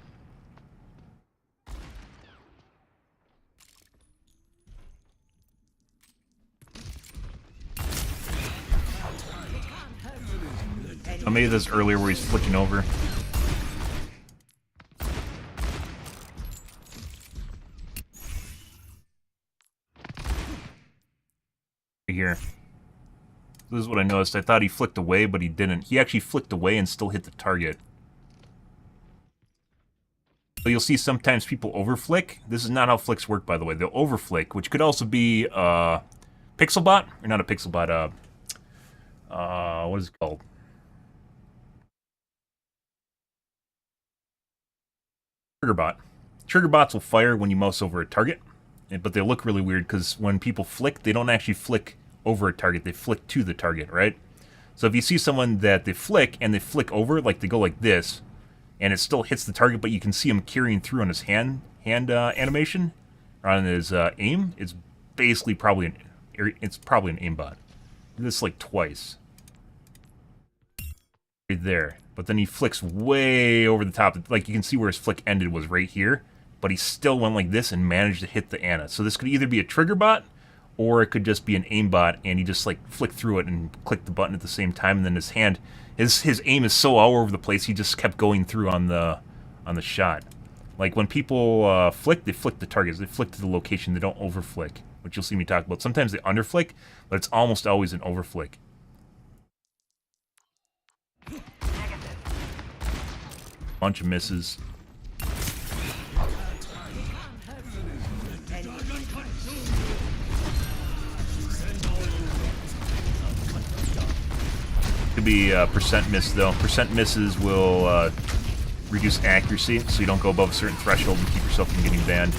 I made this earlier where he's flicking over. Right here. This is what I noticed. I thought he flicked away, but he didn't. He actually flicked away and still hit the target. So you'll see sometimes people overflick. This is not how flicks work, by the way. They'll overflick, which could also be pixelbot, or not a pixelbot. What is it called? Triggerbot. Triggerbots will fire when you mouse over a target, but they look really weird because when people flick, they don't actually flick over a target, they flick to the target, right? So if you see someone that they flick and they flick over, like they go like this, and it still hits the target, but you can see him carrying through on his hand animation, or on his aim, it's basically probably an aimbot. This like twice. Right there. But then he flicks way over the top. Like, you can see where his flick ended was right here. but he still went like this and managed to hit the Ana. So this could either be a trigger bot, or it could just be an aim bot, and he just like flicked through it and clicked the button at the same time, and then his hand, his aim is so all over the place, he just kept going through on the shot. Like when people flick, they flick the targets, they flick to the location, they don't over flick, which you'll see me talk about. Sometimes they under flick, but it's almost always an over flick. Bunch of misses. Could be percent miss though. Percent misses will reduce accuracy, so you don't go above a certain threshold and keep yourself from getting banned.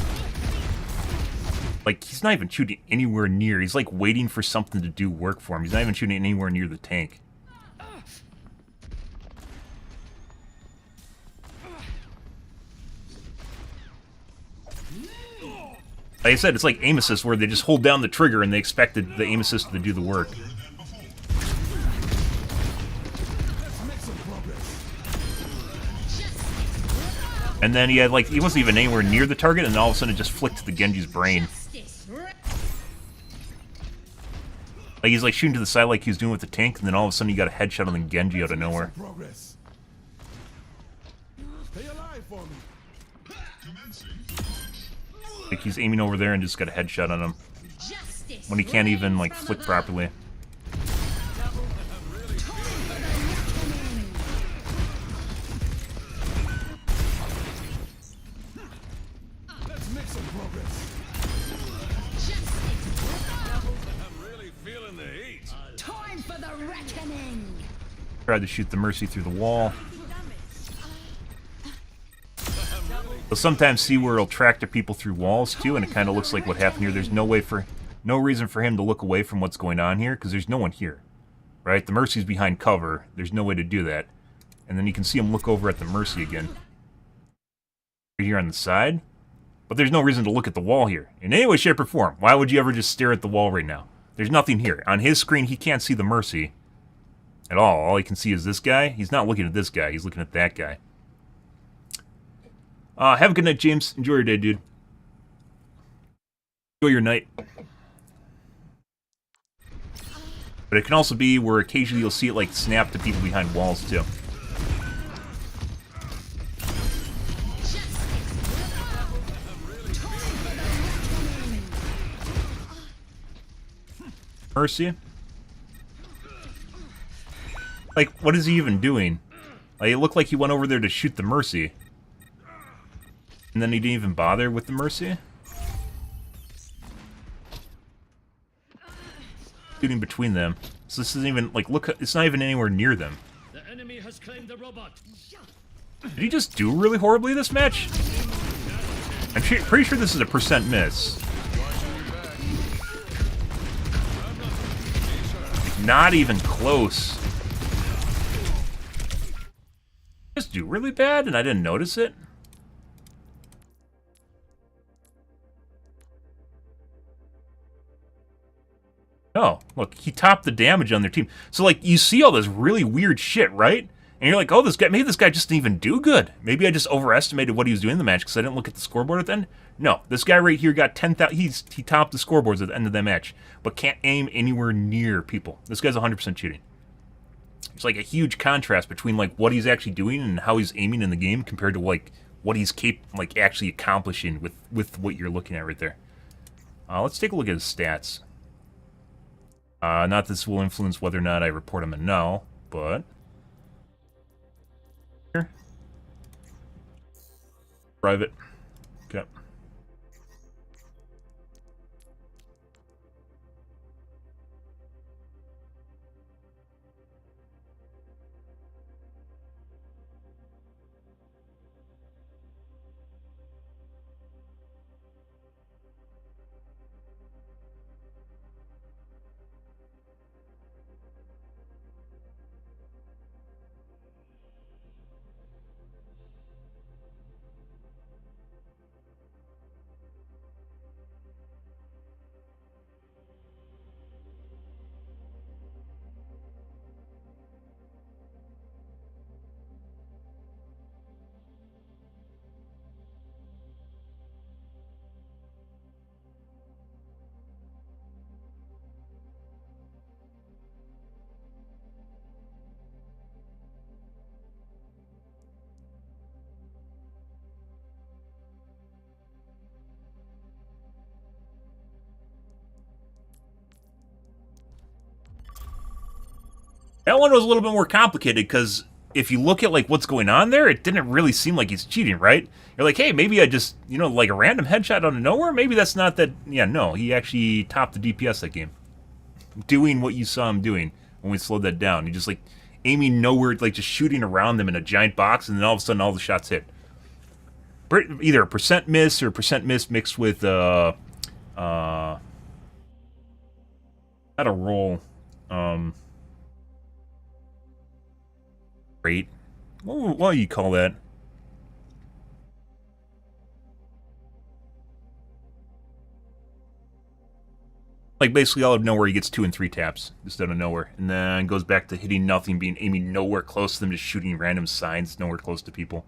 Like, he's not even shooting anywhere near. He's like waiting for something to do work for him. He's not even shooting anywhere near the tank. Like I said, it's like aim assist, where they just hold down the trigger and they expected the aim assist to do the work. And then he had like, he wasn't even anywhere near the target, and all of a sudden it just flicked to the Genji's brain. Like he's like shooting to the side like he was doing with the tank, and then all of a sudden he got a headshot on the Genji out of nowhere. Like he's aiming over there and just got a headshot on him when he can't even like flick properly. Let's make some progress. I'm really feeling the heat. Time for the reckoning. Tried to shoot the Mercy through the wall. You'll sometimes see where it'll tractor people through walls too, and it kind of looks like what happened here. There's no reason for him to look away from what's going on here, because there's no one here, right? The Mercy's behind cover. There's no way to do that. And then you can see him look over at the Mercy again. Right here on the side. But there's no reason to look at the wall here, in any way, shape, or form. Why would you ever just stare at the wall right now? There's nothing here. On his screen, he can't see the Mercy at all. All he can see is this guy. He's not looking at this guy. He's looking at that guy. Have a good night, James. Enjoy your day, dude. Enjoy your night. But it can also be where occasionally you'll see it like snap to people behind walls too. Mercy. Like, what is he even doing? Like, it looked like he went over there to shoot the Mercy. And then he didn't even bother with the Mercy? Shooting between them. So this isn't even, like, look, it's not even anywhere near them. The enemy has claimed the robot. Did he just do really horribly this match? I'm pretty sure this is a percent miss. Not even close. Just do really bad and I didn't notice it? Oh, look, he topped the damage on their team. So, like, you see all this really weird shit, right? And you're like, oh, this guy, maybe this guy just didn't even do good. Maybe I just overestimated what he was doing in the match because I didn't look at the scoreboard at the end. No, this guy right here got 10,000. He topped the scoreboards at the end of that match, but can't aim anywhere near people. This guy's 100% cheating. It's like a huge contrast between like what he's actually doing and how he's aiming in the game compared to like what he's actually accomplishing with what you're looking at right there. Let's take a look at his stats. Not this will influence whether or not I report him a null, but here. Private. Okay. That one was a little bit more complicated because if you look at like what's going on there, it didn't really seem like he's cheating, right? You're like, hey, maybe I just, you know, like a random headshot out of nowhere. Maybe that's not that. Yeah, no, he actually topped the DPS that game, doing what you saw him doing when we slowed that down. He just like aiming nowhere, like just shooting around them in a giant box, and then all of a sudden all the shots hit. Either a percent miss or a percent miss mixed with not a roll. Rate. What do you call that? Like basically out of nowhere he gets 2 and 3 taps just out of nowhere, and then goes back to hitting nothing, being aiming nowhere close to them, just shooting random signs nowhere close to people.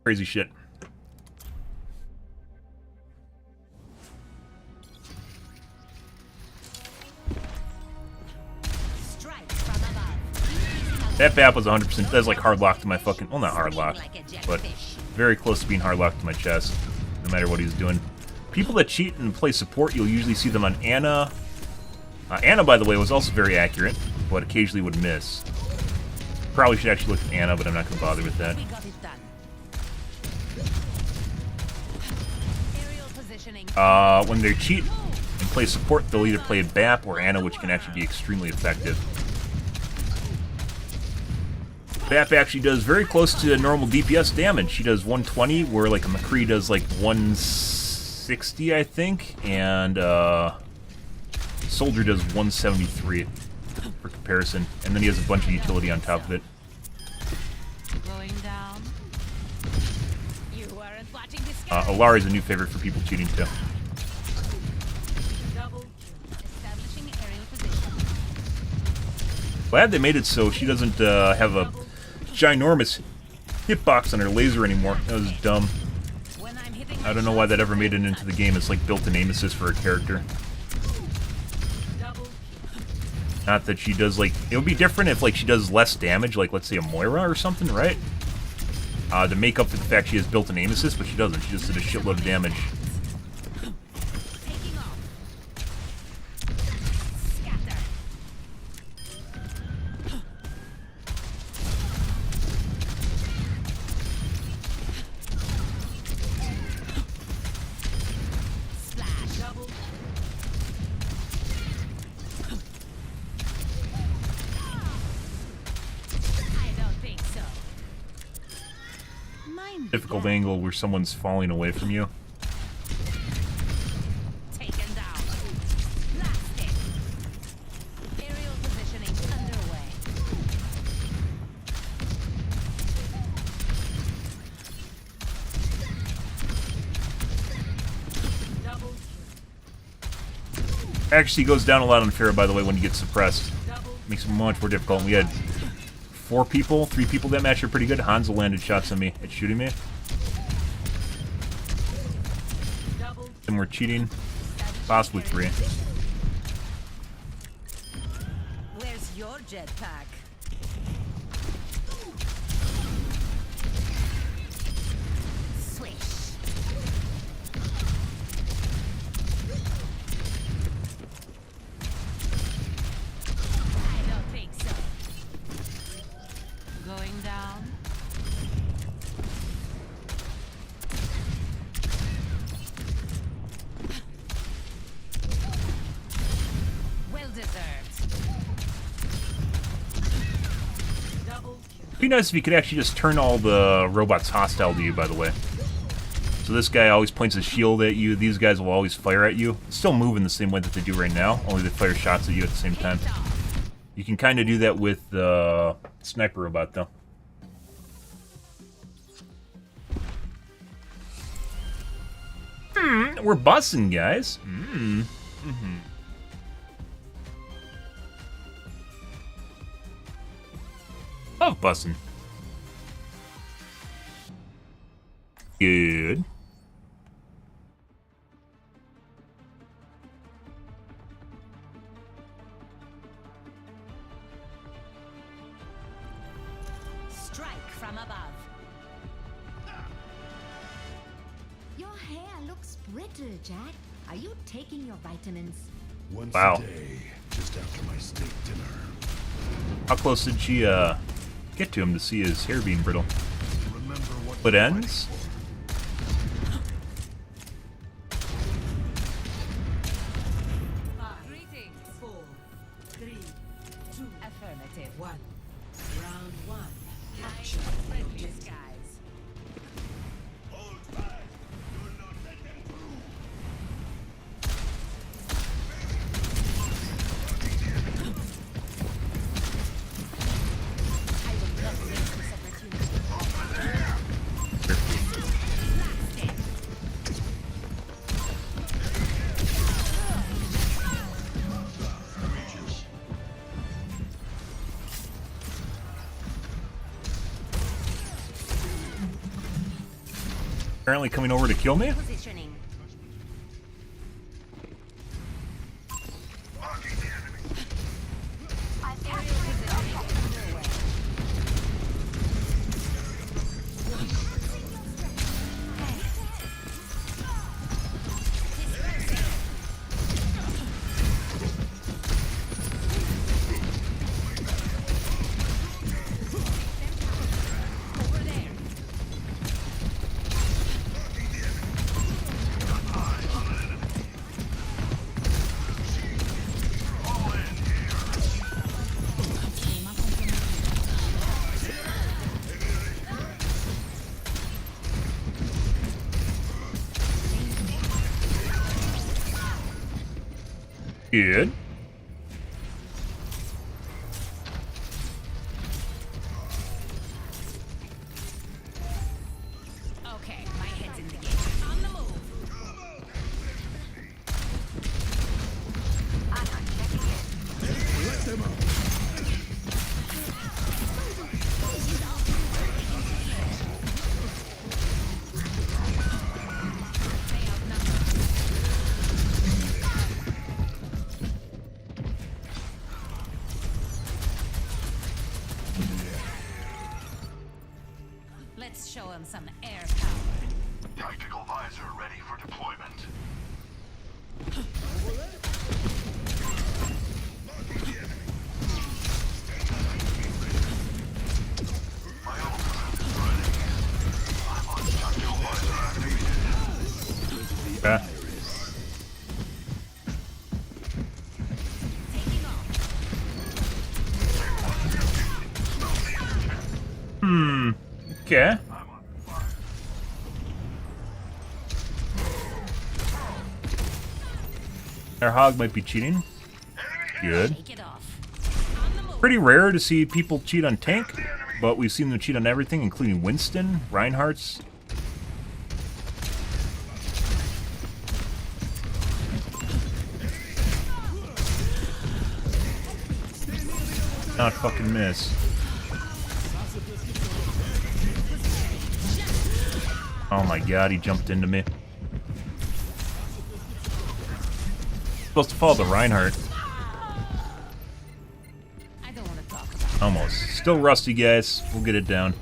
Crazy shit. That BAP was 100%. That's like hard locked to my fucking. Well, not hard locked, but very close to being hard locked to my chest, no matter what he's doing. People that cheat and play support, you'll usually see them on Ana. Ana, by the way, was also very accurate, but occasionally would miss. Probably should actually look at Ana, but I'm not going to bother with that. When they cheat and play support, they'll either play BAP or Ana, which can actually be extremely effective. BAP actually does very close to normal DPS damage. She does 120, where like a McCree does like 160, I think, and Soldier does 173 for comparison. And then he has a bunch of utility on top of it. Going down. You weren't watching this. Alara is a new favorite for people cheating too. Establishing aerial position. Glad they made it so she doesn't have a ginormous hitbox on her laser anymore. That was dumb. I don't know why that ever made it into the game. It's like built-in aim assist for her character. Not that she does like... It would be different if like she does less damage, like let's say a Moira or something, right? To make up for the fact she has built-in aim assist, but she doesn't. She just did a shitload of damage. Difficult angle where someone's falling away from you. Taken down. Blasting. Aerial positioning underway. Actually goes down a lot on Farrah, by the way, when you get suppressed. Makes it much more difficult. We had 3 people that match are pretty good. Hanzo landed shots on me at shooting me. And we're cheating. Possibly 3. Where's your jetpack? Swish. I don't think so. Going down. Well deserved. It'd be nice if you could actually just turn all the robots hostile to you, by the way. So this guy always points his shield at you. These guys will always fire at you. Still move in the same way that they do right now, only they fire shots at you at the same time. You can kind of do that with the sniper robot, though. We're bussing, guys. Love bussing. Good. Strike from above. Your hair looks brittle, Jack. Are you taking your vitamins? Once Wow. a day, just after my steak dinner. How close did she get to him to see his hair being brittle? Remember what Split ends? Greetings. 4, 3, 2, affirmative. 1. Round 1. Action. Guys. Hold back. Do not let them through. I will not waste this opportunity. Apparently coming over to kill me? Positioning. Good. Okay, my head's in the game. On the move. Let them up. Let's show him some air power. Tactical visor ready for deployment. My ultimate is ready. I'm on tactical visor activated. Okay. Taking off. Okay. Our hog might be cheating. Good. Take it off. On the move. Pretty rare to see people cheat on tank, but we've seen them cheat on everything, including Winston, Reinhardt's. Not fucking miss. Oh my god, he jumped into me. Supposed to follow the Reinhardt. I don't want to talk about it. Almost. Still rusty, guys. We'll get it down.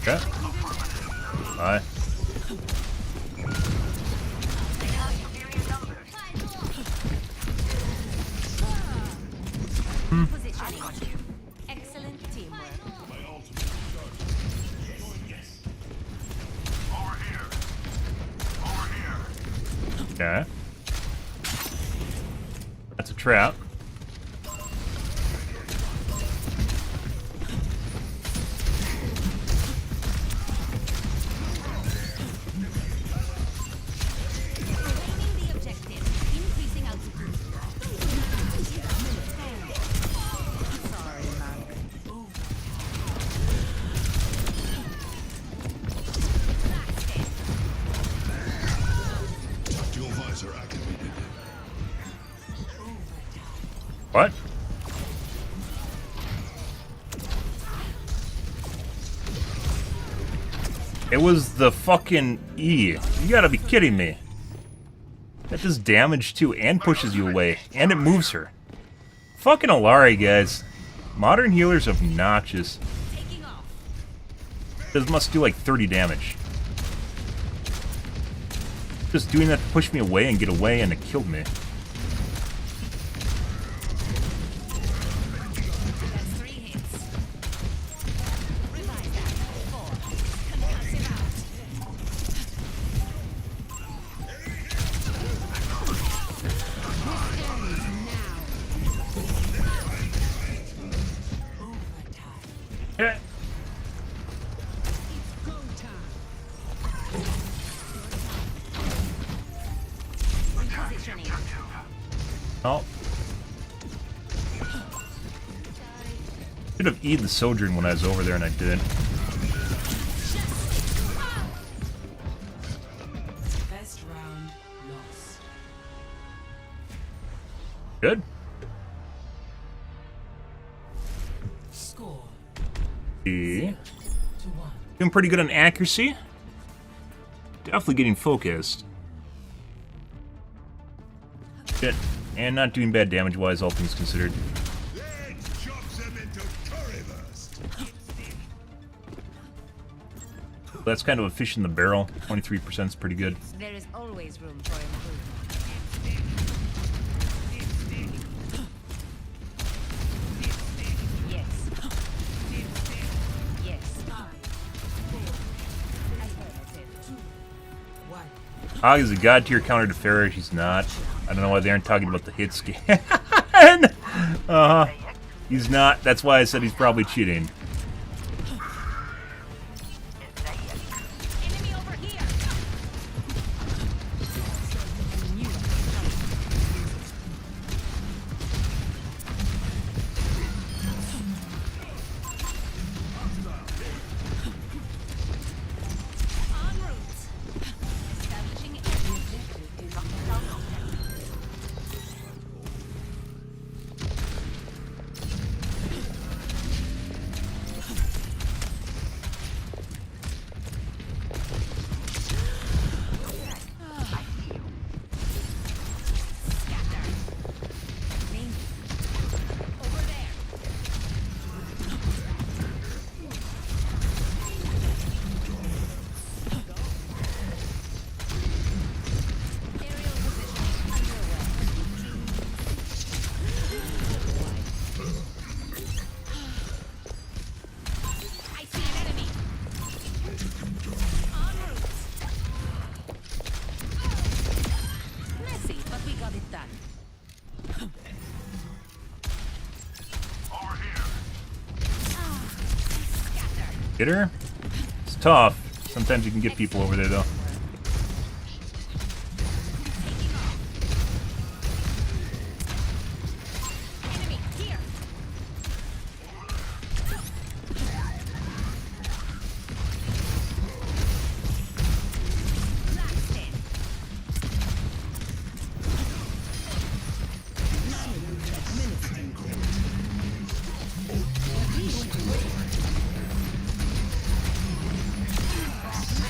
Okay. Bye. Positioning. Excellent teamwork. Over here. Over here. Okay. That's a trap. Remaining the objective. Increasing altitude. Sorry, man. Tactical visor activated. What? It was the fucking E. You gotta be kidding me. That does damage too and pushes you away. And it moves her. Fucking Alari, guys. Modern healer's obnoxious. Taking off. This must do like 30 damage. Just doing that to push me away and get away, and it killed me. That's 3 hits. Revive that. 4. Concussive out. Eh. Repositioning. Oh. Should have eaten the Sojourn when I was over there, and I did. Best round lost. Good. Score See? 2-1. Doing pretty good on accuracy. Definitely getting focused. Good. And not doing bad damage-wise, all things considered. Let's chop them into currywurst. That's kind of a fish in the barrel. 23% is pretty good. There is always room for improvement. Yes. Yes. Affirmative. 1. Og is a god tier counter to Farah. He's not. I don't know why they aren't talking about the hit scan. He's not. That's why I said he's probably cheating. Enemy over here. En route. Establishing over there. Aerial positioning underway. I see an enemy. En route. Messy, but we got it done. Over here. Scatter. Get her? It's tough. Sometimes you can get people over there, though. Taking off. Enemy here. Blasted.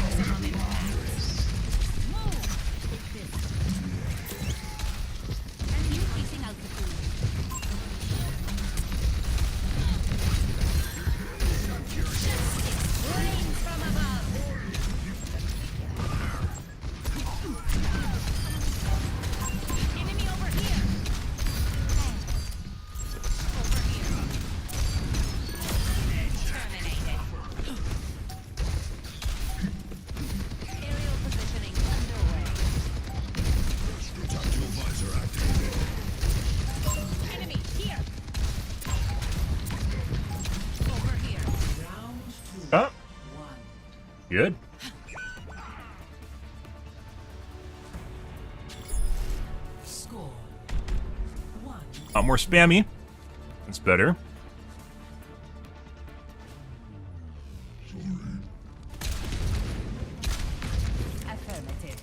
Maximum impact. Move. And increasing altitude. Rains from above. Enemy over here. Over here. Terminated. Aerial positioning underway. Tactical visor activated. Enemy here. Over here. Oh. Good. Score 1. A lot more spammy. That's better. Affirmative.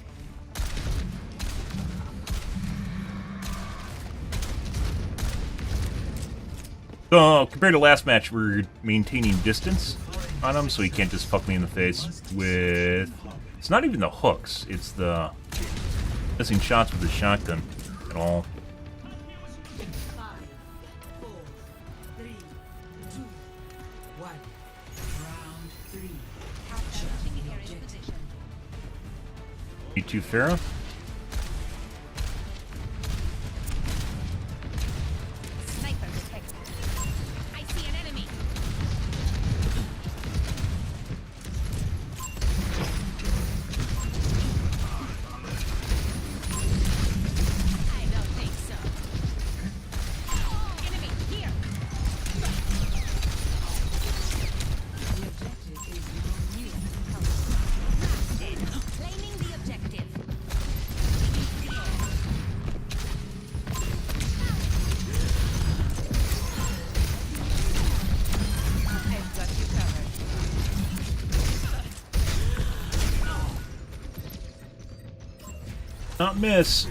So, compared to last match, we're maintaining distance on him, so he can't just fuck me in the face with... It's not even the hooks, it's the missing shots with the shotgun at all. 5, 4, 3, 1. Round 3. Capturing the objective. You too, Pharaoh? Sniper detected. I see an enemy. I don't think so. Enemy here. The objective is now new. Claiming the objective. I've got you covered. Not miss.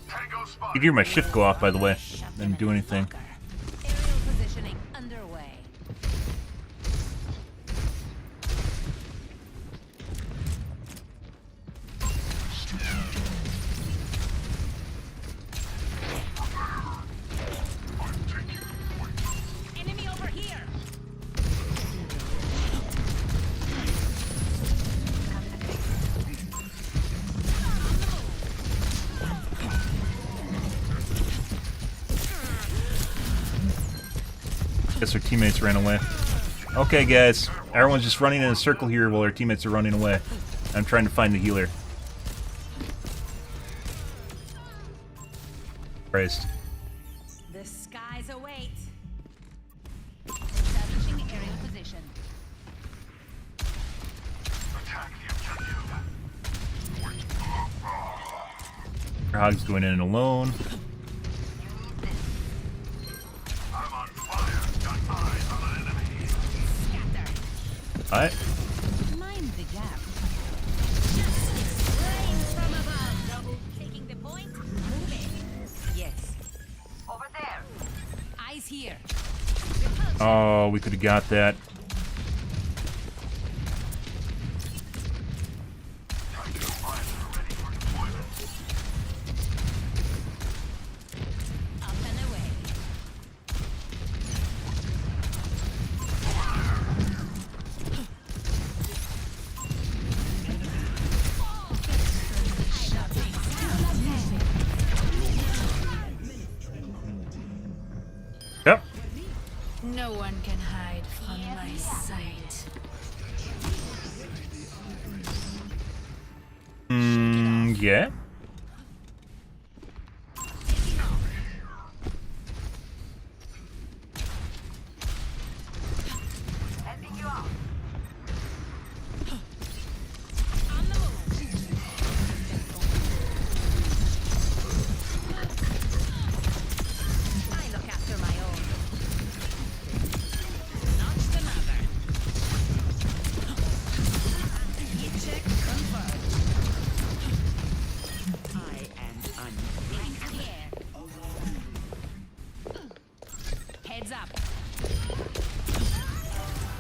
Tango spot. You hear my shift go off, by the way. Didn't do anything. Aerial positioning underway. Enemy over here. Guess our teammates ran away. Okay, guys. Everyone's just running in a circle here while our teammates are running away. I'm trying to find the healer. Christ. The skies await. Establishing aerial position. Attack the objective. Hog's going in alone. I'm on fire. Got eyes on an enemy. Scatter. Alright. Mind the gap. Justice rains from above. Double taking the point. Moving. Yes. Over there. Eyes here. Oh, we could have got that. Up and away. Yep. No one can hide from my sight. Yeah. On the move. I look after my own. Notched another. Hit check confirmed. I am here. Heads up.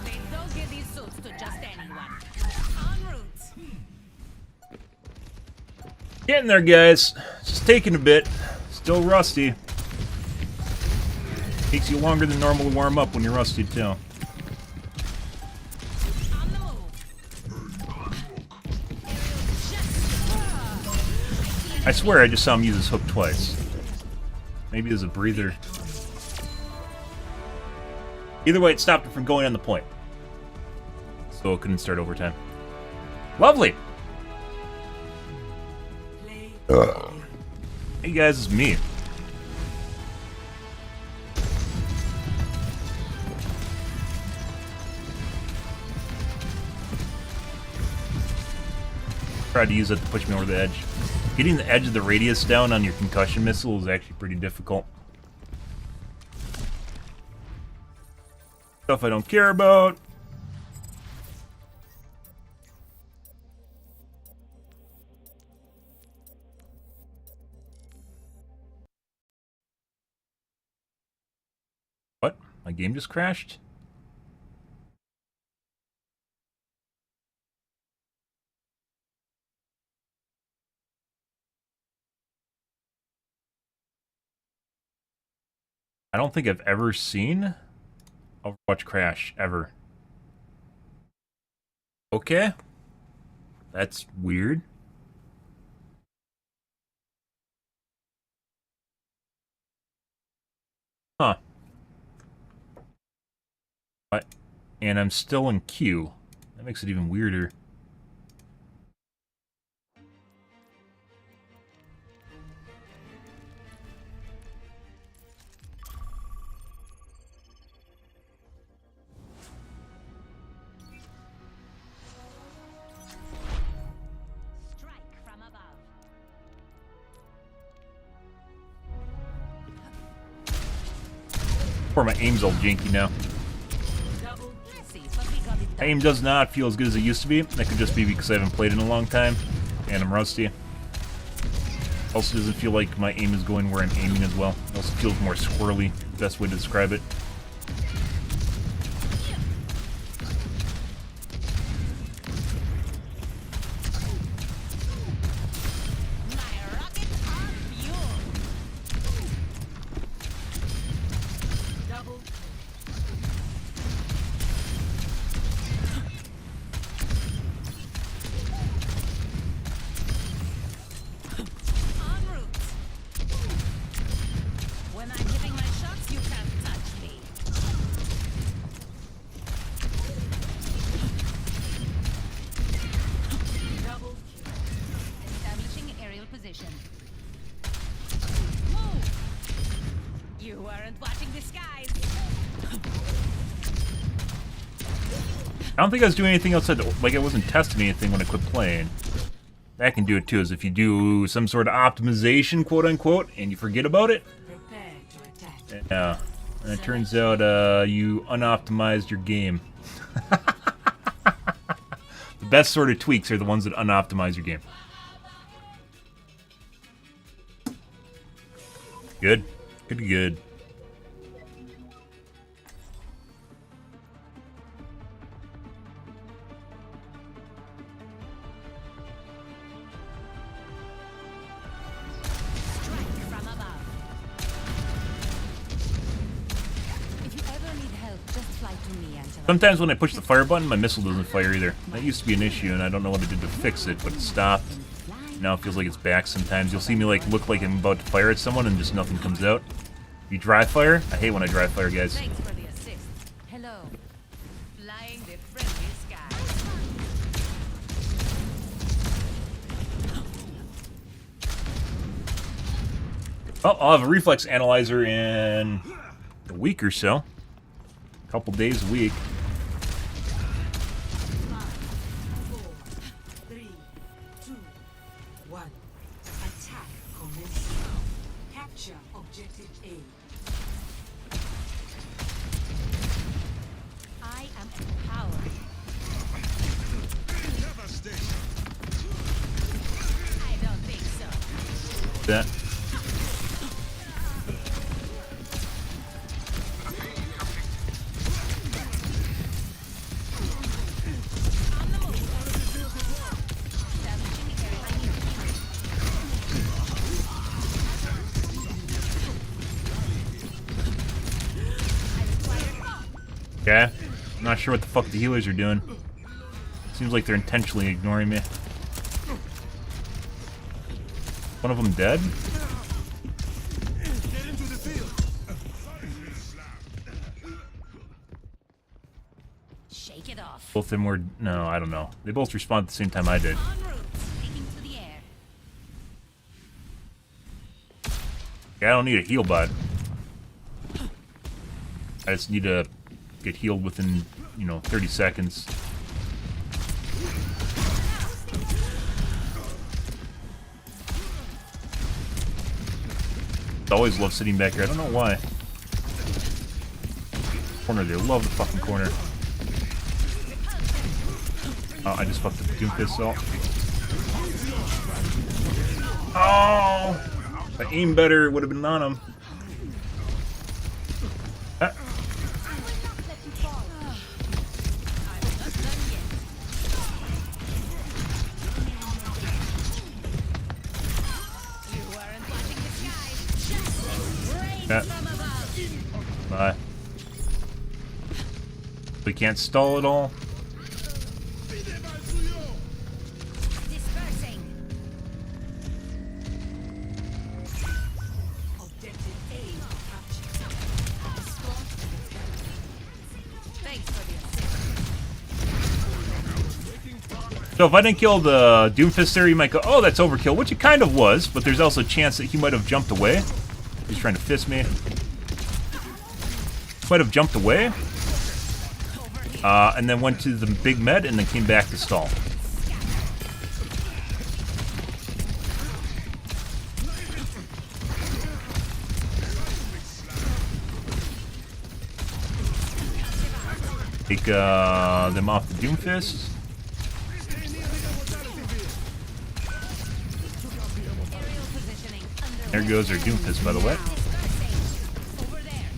They don't give these suits to just anyone. En route. Getting there, guys. Just taking a bit. Still rusty. Takes you longer than normal to warm up when you're rusty, too. On the move. I swear I just saw him use his hook twice. Maybe as a breather. Either way, it stopped it from going on the point. So it couldn't start overtime. Lovely! Hey guys, it's me. Tried to use it to push me over the edge. Getting the edge of the radius down on your concussion missile is actually pretty difficult. Stuff I don't care about. What? My game just crashed? I don't think I've ever seen Overwatch crash, ever. Okay. That's weird. Huh. What? And I'm still in queue. That makes it even weirder. Strike from above. Poor, my aim's all janky now. My aim does not feel as good as it used to be. That could just be because I haven't played in a long time, and I'm rusty. Also doesn't feel like my aim is going where I'm aiming as well. It also feels more squirrely, best way to describe it. I don't think I was doing anything outside, like I wasn't testing anything when I quit playing. That can do it too, is if you do some sort of optimization, quote unquote, and you forget about it. Yeah, and it turns out you unoptimized your game. The best sort of tweaks are the ones that unoptimize your game. Good. Good. Sometimes when I push the fire button, my missile doesn't fire either. That used to be an issue, and I don't know what I did to fix it, but it stopped. Now it feels like it's back sometimes. You'll see me like look like I'm about to fire at someone, and just nothing comes out. You dry fire? I hate when I dry fire, guys. Thanks for the assist. Hello. Flying the friendly skies. Oh, I'll have a reflex analyzer in a week or so. A couple days a week. 5, 4, 3, 2, 1. Attack commences. Capture objective A. I am empowered. Devastation. I don't think so. That. Okay. I'm not sure what the fuck the healers are doing. Seems like they're intentionally ignoring me. One of them dead? Get into the field. Shake it off. Both of them were... No, I don't know. They both responded at the same time I did. En route. Taking to the air. Yeah, I don't need a heal bot. I just need to get healed within, 30 seconds. I always love sitting back here. I don't know why. Corner, they love the fucking corner. Oh, I just fucked up the Doom Pistol. Oh! If I aimed better, it would have been on him. Ah. Yeah. Bye. We can't stall at all. Dispersing. Objective A captured. Thanks for the assist. So if I didn't kill the Doomfist there, you might go, oh, that's overkill, which it kind of was, but there's also a chance that he might have jumped away. He's trying to fist me. Might have jumped away. And then went to the big med and then came back to stall. Take them off the Doomfist. There goes our Doomfist, by the way. Over there.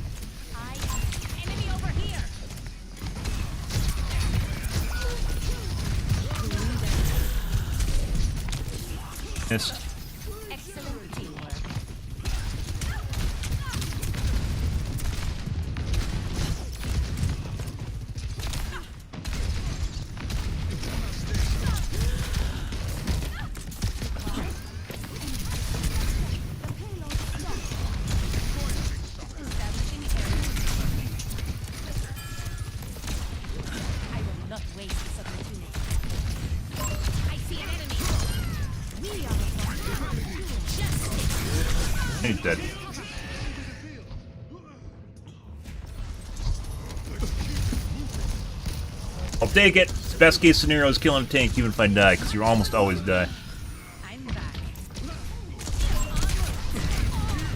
Enemy over here. Missed. Excellent teamwork. Establishing area. I will not waste this opportunity. I see an enemy. We are the front. Justice. He's dead. I'll take it. It's best case scenario is killing a tank even if I die, because you almost always die. I'm back.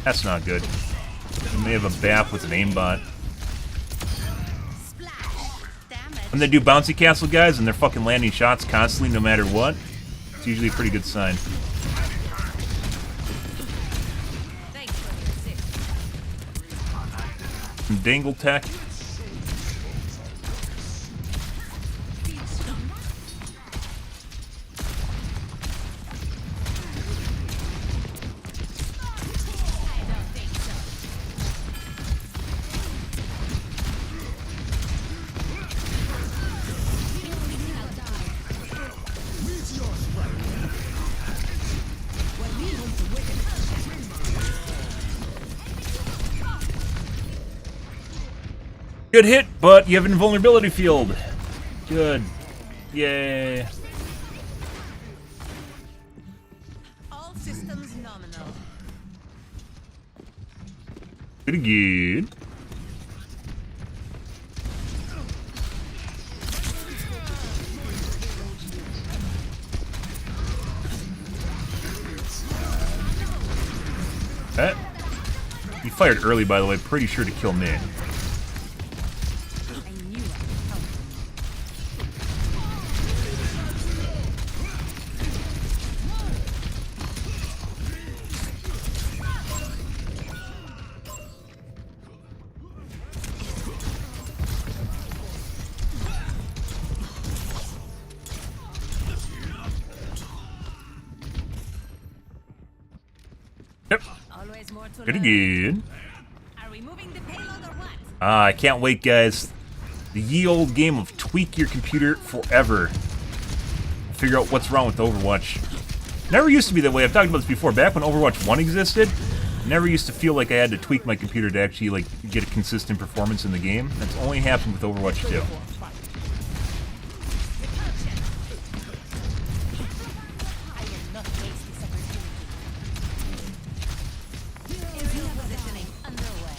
That's not good. You may have a BAP with an aimbot. Splash. Damage. When they do bouncy castle guys and they're fucking landing shots constantly no matter what, it's usually a pretty good sign. Thanks for the assist. Some dangle tech. I don't think so. Good hit, but you have an invulnerability field. Good. Yay. All systems nominal. Pretty good. That. He fired early, by the way. Pretty sure to kill me. I knew I could help. Yep. Always more to Pretty learn. good. Are we moving the payload or what? I can't wait, guys. The ye old game of tweak your computer forever. Figure out what's wrong with Overwatch. Never used to be that way. I've talked about this before. Back when Overwatch 1 existed, never used to feel like I had to tweak my computer to actually like get a consistent performance in the game. That's only happened with Overwatch 2. I will not waste this opportunity. Area positioning underway.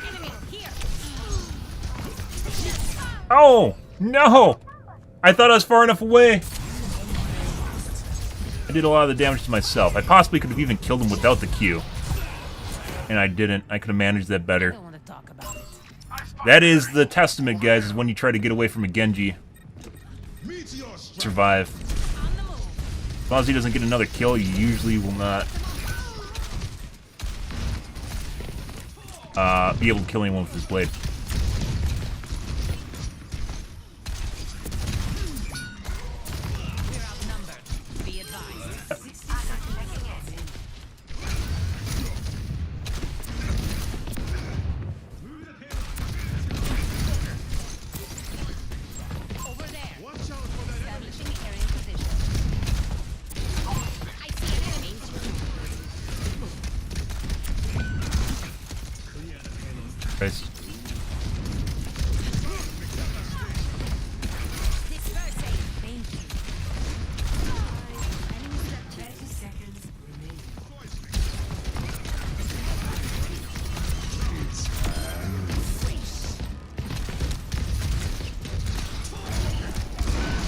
Enemy here. Oh, no! I thought I was far enough away. I did a lot of the damage to myself. I possibly could have even killed him without the Q. And I didn't. I could have managed that I better. don't want to talk about it. That is the testament, guys, is when you try to get away from a Genji. Meet your strike. Survive. On the move. As long as he doesn't get another kill, you usually will not. be able to kill anyone with his blade. We're outnumbered. Be advised. Over there. Establishing area position. I see an enemy. Christ. Dispersing. Thank you. 30 seconds remaining.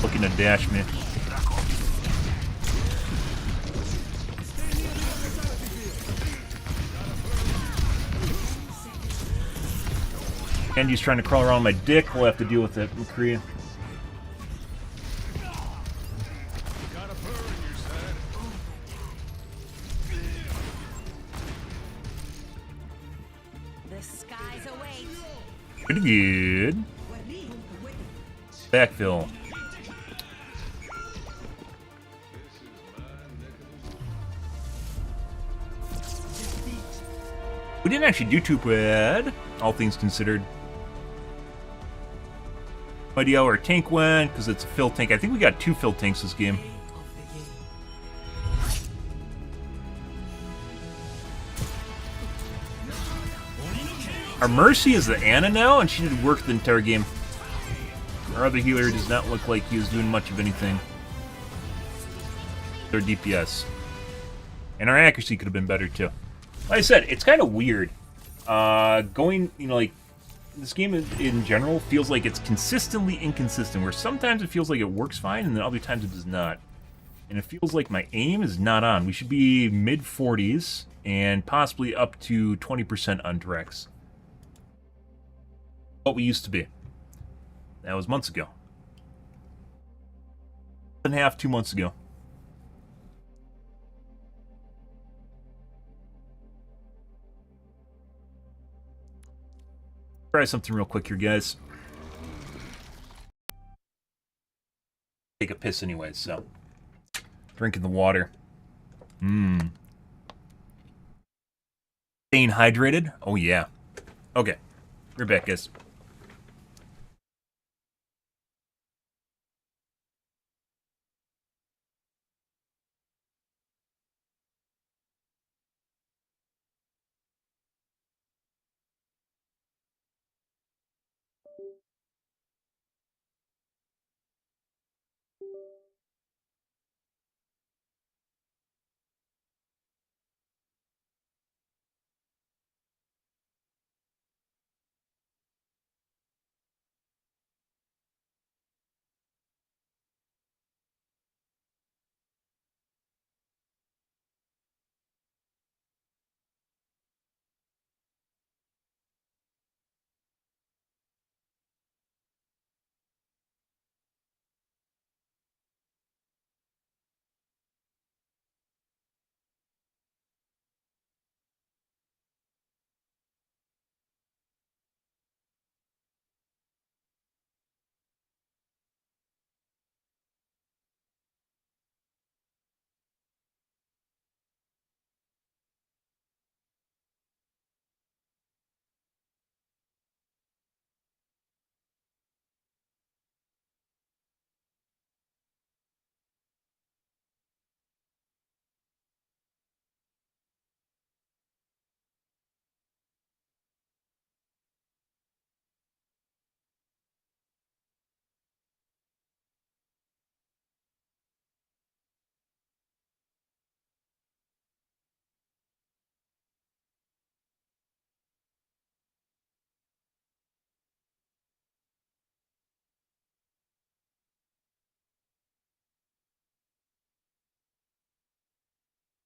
Looking to dash me. Andy's trying to crawl around my dick. We'll have to deal with it, McCree. The skies await. Pretty good. Backfill. We didn't actually do too bad, all things considered. No idea how our tank went, because it's a fill tank. I think we got 2 fill tanks this game. Our Mercy is the Ana now, and she did work the entire game. Our other healer does not look like he was doing much of anything. Their DPS. And our accuracy could have been better, too. Like I said, it's kind of weird. Going, you know, like, this game in general feels like it's consistently inconsistent, where sometimes it feels like it works fine, and then other times it does not. And it feels like my aim is not on. We should be mid-40s, and possibly up to 20% on directs. What we used to be. That was months ago. 1.5, 2 months ago. Try something real quick here, guys. Take a piss anyways, so. Drinking the water. Staying hydrated? Oh, yeah. Okay. We're back, guys.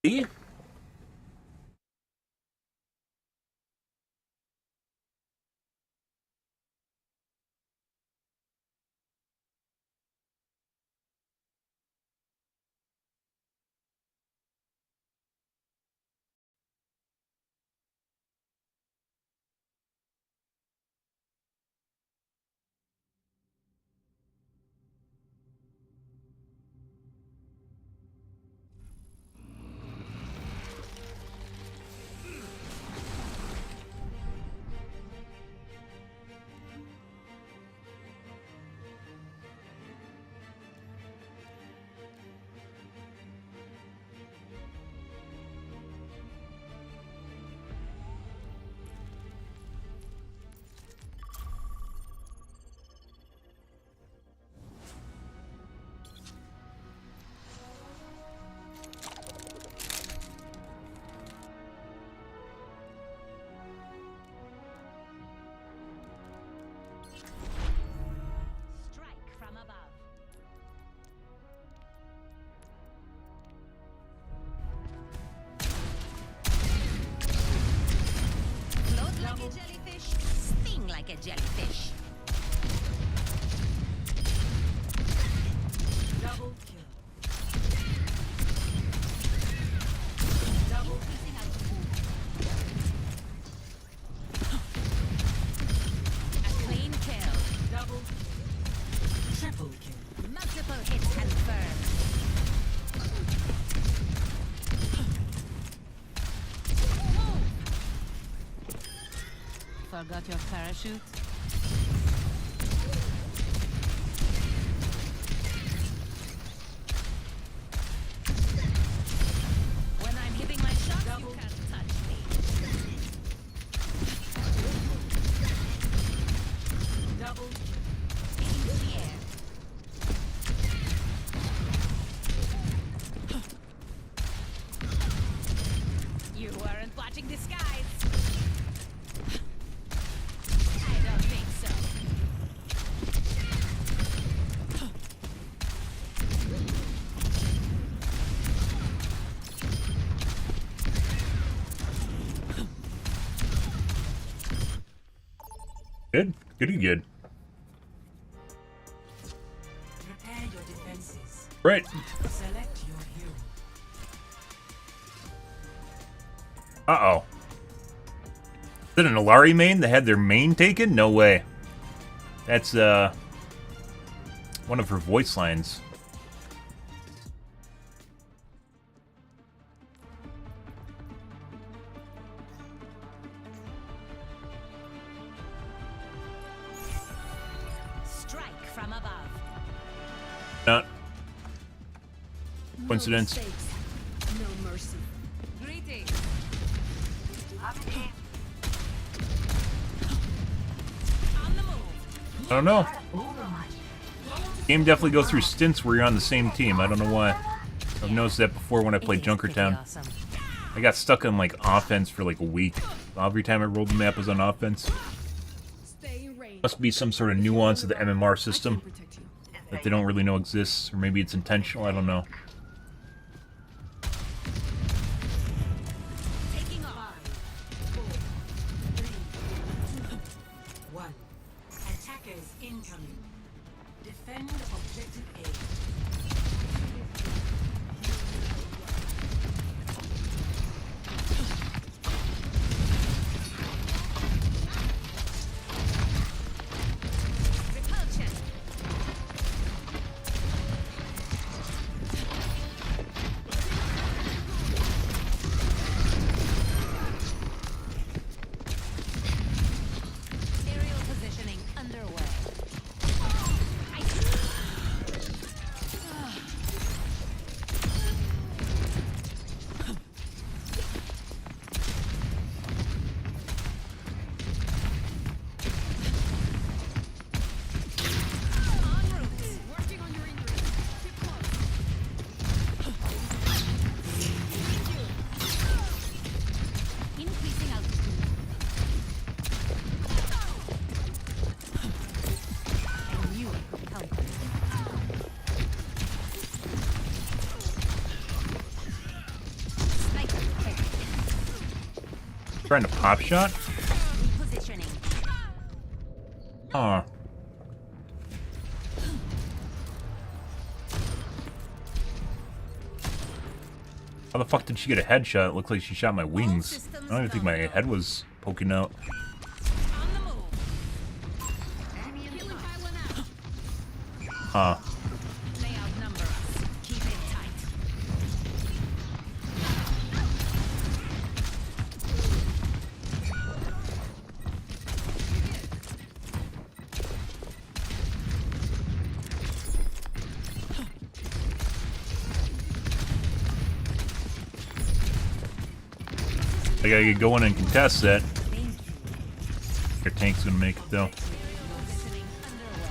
See? like a jellyfish, sting like a jellyfish. Double kill. Double increasing altitude. A clean kill. Double. Triple kill. Multiple hits confirmed. Forgot your parachute? When I'm hitting my shot, you can't touch me. Double into the air. You weren't watching the skies. I don't think so. Good. Good. Prepare your defenses. Right. Select your hero. Uh-oh. Is it an Alari main that had their main taken? No way. That's, one of her voice lines. Strike from above. Not coincidence. No mercy. Greetings. On the move. I don't know. Game definitely goes through stints where you're on the same team. I don't know why. I've noticed that before when I played Junkertown. Awesome. I got stuck on like offense for like a week. Every time I rolled the map was on offense. Must be some sort of nuance of the MMR system that they don't really know exists, or maybe it's intentional. I don't know. Taking off. 4, 3, 2, 1. Attackers incoming. Defend objective A. Repulsion. Aerial positioning underway. En route. Working on your injury. Keep close. Increasing altitude. I knew it would come. Sniper detected. Trying to pop shot? Repositioning. Aw. How the fuck did she get a headshot? It looked like she shot my wings. I don't even think my head was poking out. On the move. Healing pylon out. Huh. They outnumber us. Keep it tight. I gotta get going and contest that. Your tank's gonna make it though. Positioning underway.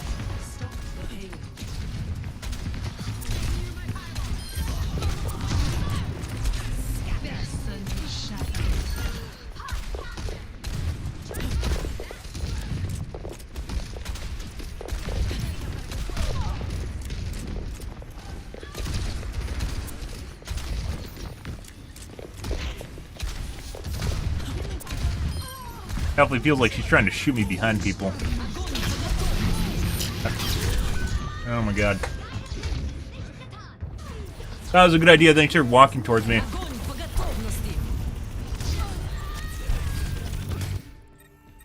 Stop the hail. Definitely feels like she's trying to shoot me behind people. Oh my god. That was a good idea. Thanks for walking towards me.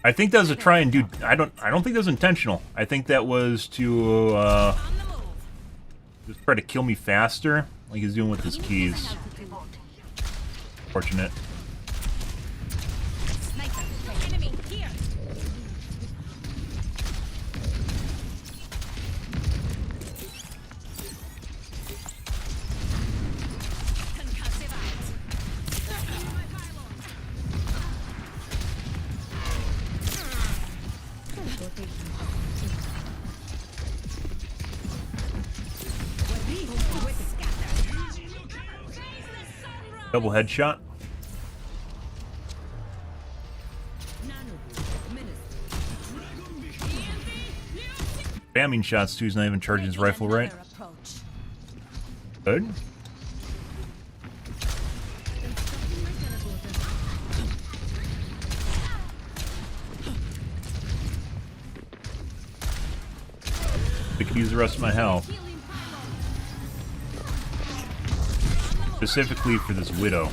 I think that was to try and do. I don't think that was intentional. I think that was to just try to kill me faster, like he's doing with his keys. Fortunate. Double headshot. Spamming shots too. He's not even charging his rifle right. Good. I could use the rest of my health. Specifically for this widow.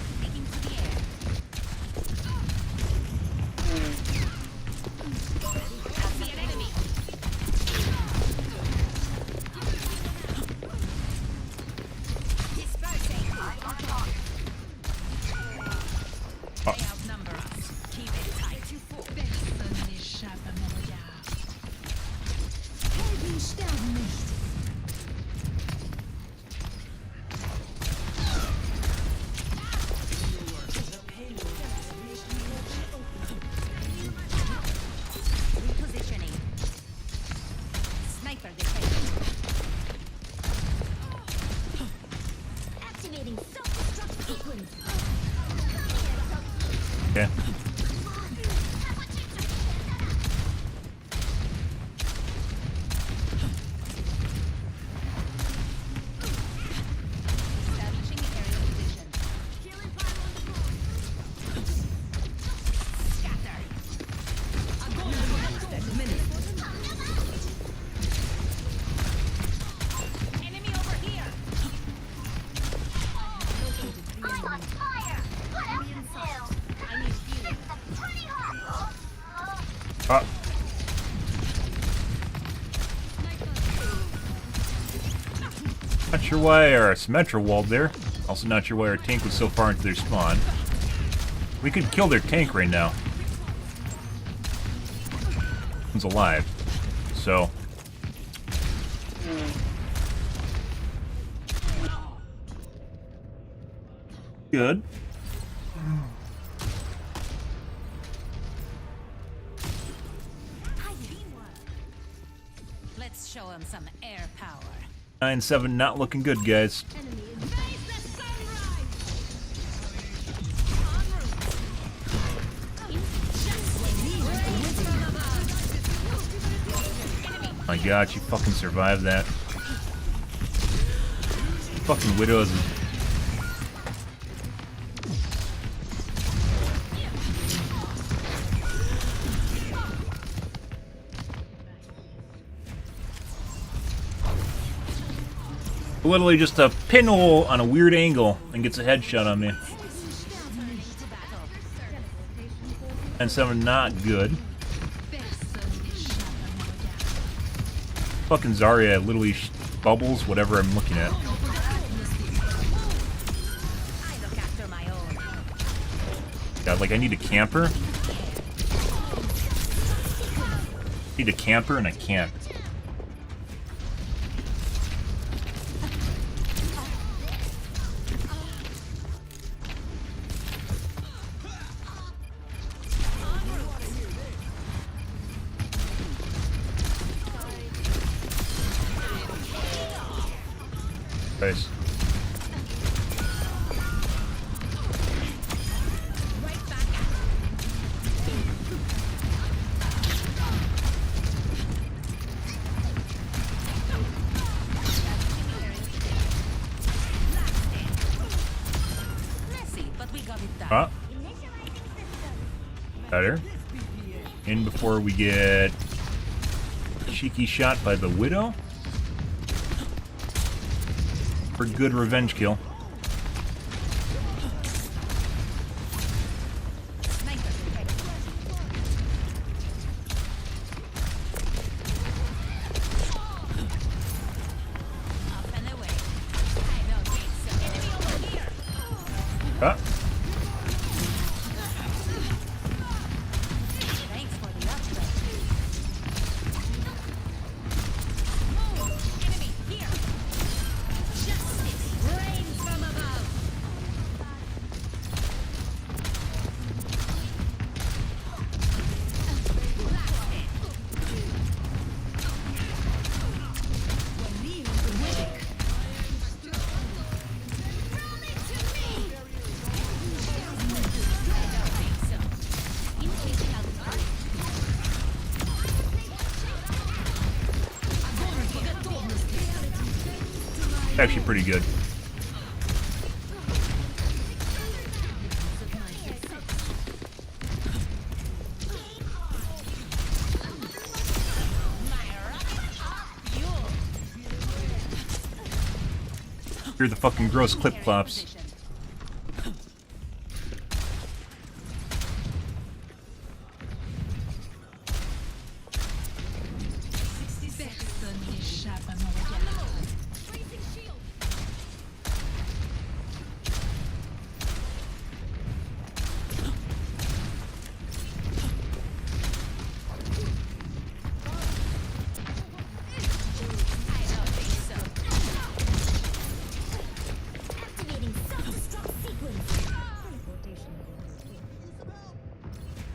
Okay. Not sure why our Symmetra walled there. Also not sure why our tank was so far into their spawn. We could kill their tank right now. He's alive. So. Good. Let's show him some air power. 9-7 not looking good, guys. My god, she fucking survived that. Fucking widows. Literally just a pinhole on a weird angle and gets a headshot on me. And 7 not good. Fucking Zarya literally bubbles whatever I'm looking at. God, like I need a camper. I need a camper and I can't. Nice. Better. In before we get cheeky shot by the Widow. For good revenge kill. Ah. Actually pretty good. Hear the fucking gross clip clops.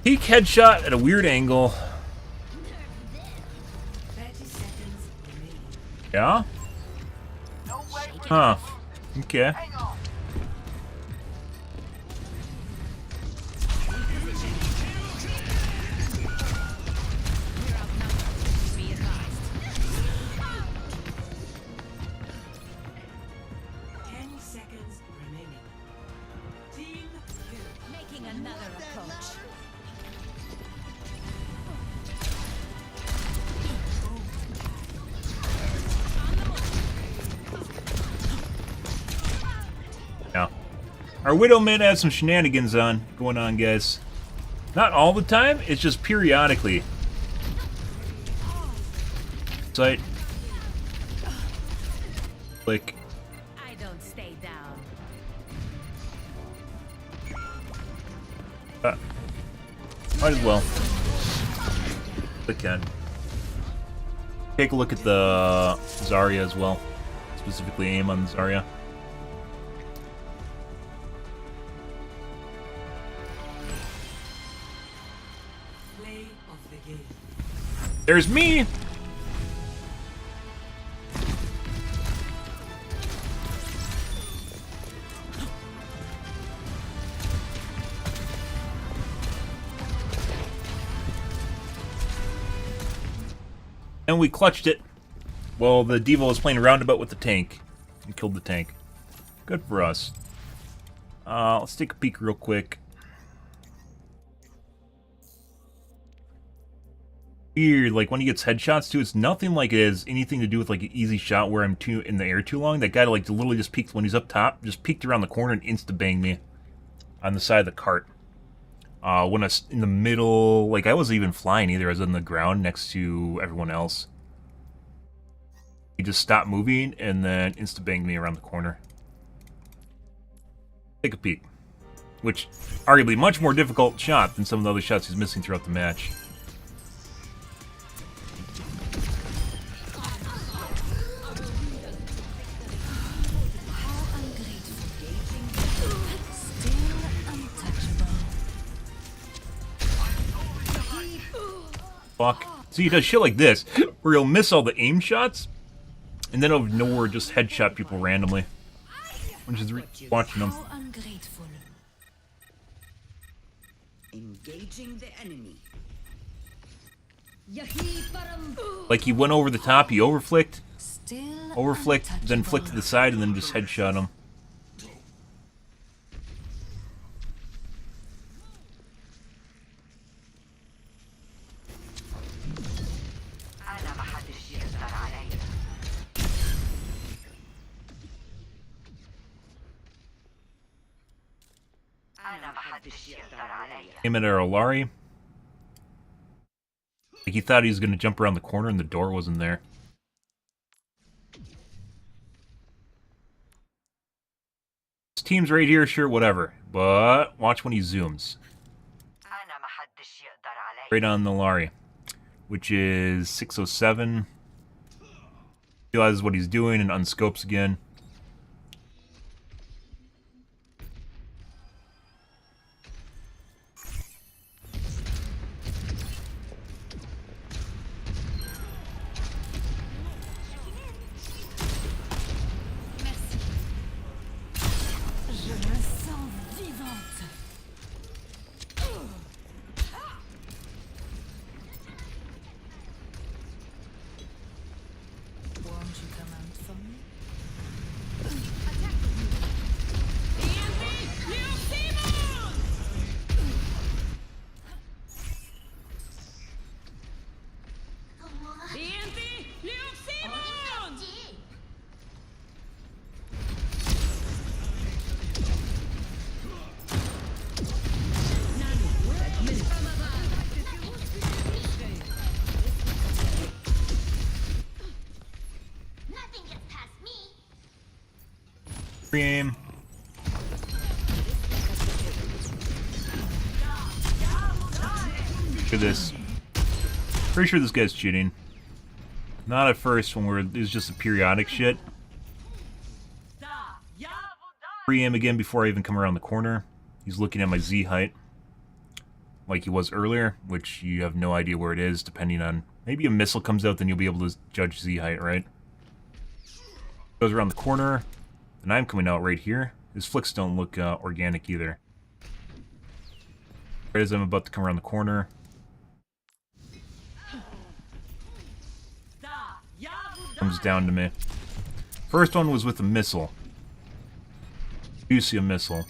Peek headshot at a weird angle. Yeah? Huh. Okay. Our Widow may have some shenanigans going on, guys. Not all the time, it's just periodically. Sight. Click. I don't stay down. Might as well. Click can. Take a look at the Zarya as well. Specifically aim on Zarya. There's me! And we clutched it. Well, the Devo was playing roundabout with the tank. And killed the tank. Good for us. Let's take a peek real quick. Weird, like when he gets headshots too, it's nothing like it has anything to do with like an easy shot where I'm too in the air too long. That guy like literally just peeked when he's up top, just peeked around the corner and insta-banged me on the side of the cart. When I was in the middle, like I wasn't even flying either, I was on the ground next to everyone else. He just stopped moving and then insta-banged me around the corner. Take a peek. Which, arguably much more difficult shot than some of the other shots he's missing throughout the match. Fuck. See, he does shit like this, where he'll miss all the aim shots, and then out of nowhere just headshot people randomly. I'm just watching them. Engaging the enemy. Like he went over the top, he overflicked, then flicked to the side, and then just headshot him. Aim at our Olari. Like he thought he was going to jump around the corner and the door wasn't there. His team's right here, sure, whatever. But watch when he zooms. Right on the Olari, which is 607. Realizes what he's doing and unscopes again. Aim. Look at this. Pretty sure this guy's cheating. Not at first when it was just a periodic shit. Pre-aim again before I even come around the corner. He's looking at my Z height. Like he was earlier, which you have no idea where it is depending on... Maybe a missile comes out, then you'll be able to judge Z height, right? Goes around the corner. And I'm coming out right here. His flicks don't look organic either. Right as I'm about to come around the corner. Comes down to me. First one was with a missile. You see a missile.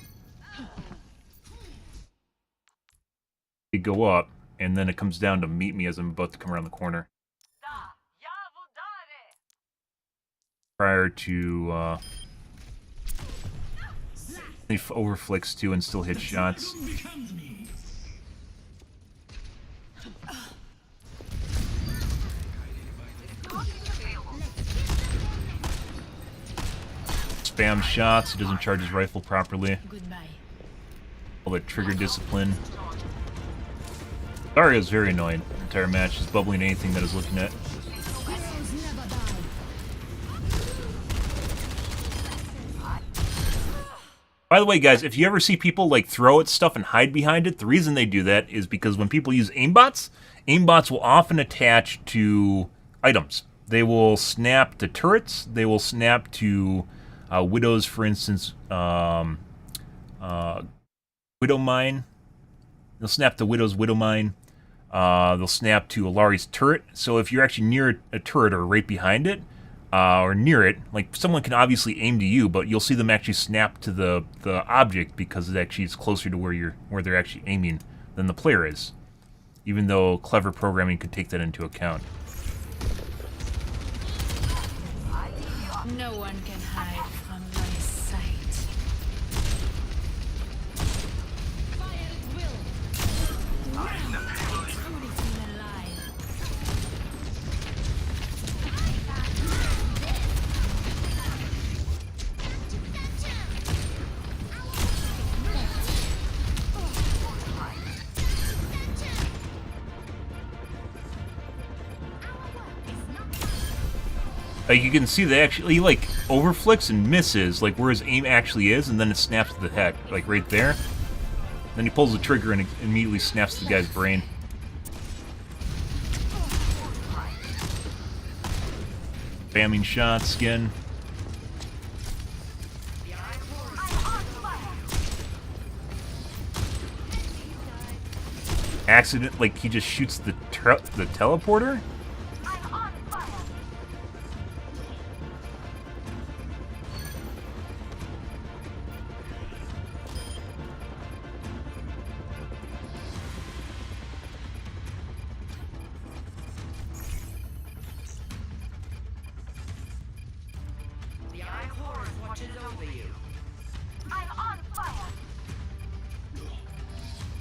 You go up, and then it comes down to meet me as I'm about to come around the corner. Prior to... He overflicks too and still hits shots. Spam shots, he doesn't charge his rifle properly. All that trigger discipline. Dario's very annoying the entire match, just bubbling anything that is looking at. By the way, guys, if you ever see people like throw at stuff and hide behind it, the reason they do that is because when people use aimbots, aimbots will often attach to items. They will snap to turrets. They will snap to widows, for instance, widow mine. They'll snap to widow's widow mine. They'll snap to Olari's turret. So if you're actually near a turret or right behind it, or near it, like someone can obviously aim to you, but you'll see them actually snap to the object because it actually is closer to where they're actually aiming than the player is. Even though clever programming could take that into account. No one can hide from my sight. Fire at will. Wow. Truly feel alive. Like you can see that actually like overflicks and misses like where his aim actually is, and then it snaps to the head, like right there. Then he pulls the trigger and it immediately snaps the guy's brain. Spamming shots again. Accident, like he just shoots the teleporter.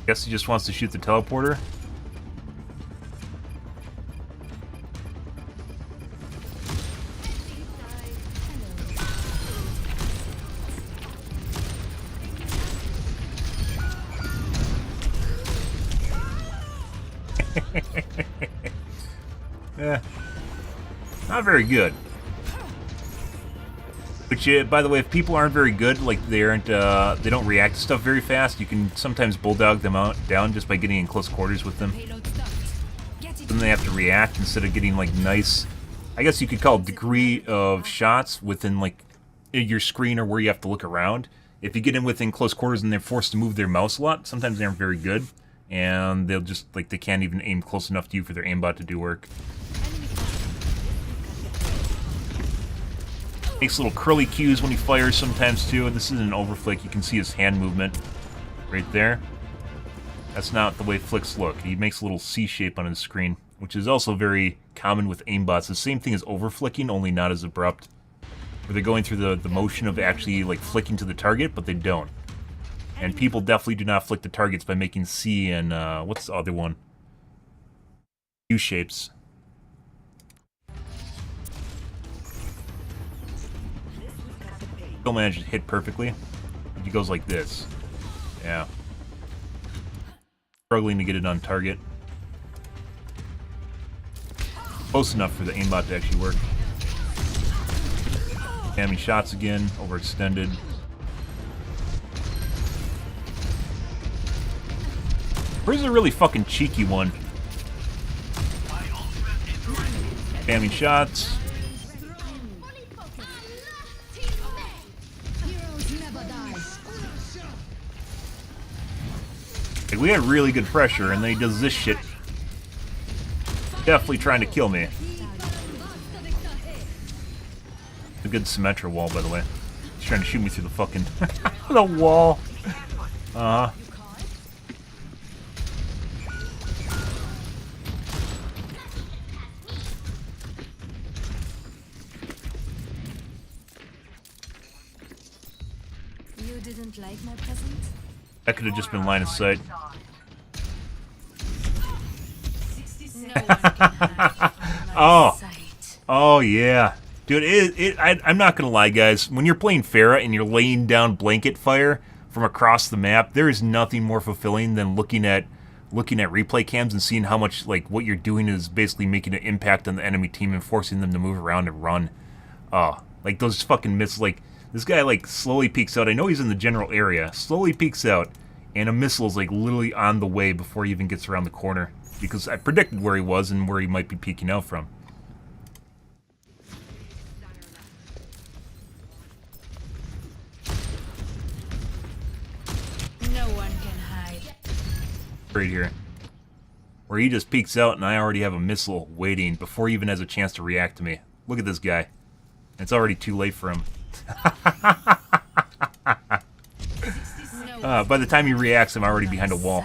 Guess he just wants to shoot the teleporter. Yeah, not very good. But yeah, by the way, if people aren't very good, like they don't react to stuff very fast, you can sometimes bulldog them down just by getting in close quarters with them. Then they have to react instead of getting like nice, I guess you could call it degree of shots within like your screen or where you have to look around. If you get in within close quarters and they're forced to move their mouse a lot, sometimes they aren't very good, and they'll just like they can't even aim close enough to you for their aimbot to do work. Makes little curly cues when he fires sometimes too. This isn't an overflick. You can see his hand movement right there. That's not the way flicks look. He makes a little C shape on his screen, which is also very common with aimbots. The same thing as overflicking, only not as abrupt. Where they're going through the motion of actually like flicking to the target, but they don't. And people definitely do not flick the targets by making C and what's the other one? U shapes. Still managed to hit perfectly. He goes like this. Yeah. Struggling to get it on target. Close enough for the aimbot to actually work. Jamming shots again, overextended. Where's a really fucking cheeky one? Jamming shots. Like, we had really good pressure, and then he does this shit. Definitely trying to kill me. A good Symmetra wall, by the way. He's trying to shoot me through the fucking the wall. You didn't like my present? That could have just been line of sight. Oh yeah, dude. I'm not gonna lie, guys. When you're playing Pharah and you're laying down blanket fire from across the map, there is nothing more fulfilling than looking at replay cams and seeing how much like what you're doing is basically making an impact on the enemy team and forcing them to move around and run. Like those fucking missiles. Like this guy like slowly peeks out. I know he's in the general area. Slowly peeks out, and a missile is like literally on the way before he even gets around the corner. Because I predicted where he was and where he might be peeking out from. No one can hide. Right here. Where he just peeks out and I already have a missile waiting before he even has a chance to react to me. Look at this guy. It's already too late for him. By the time he reacts, I'm already behind a wall.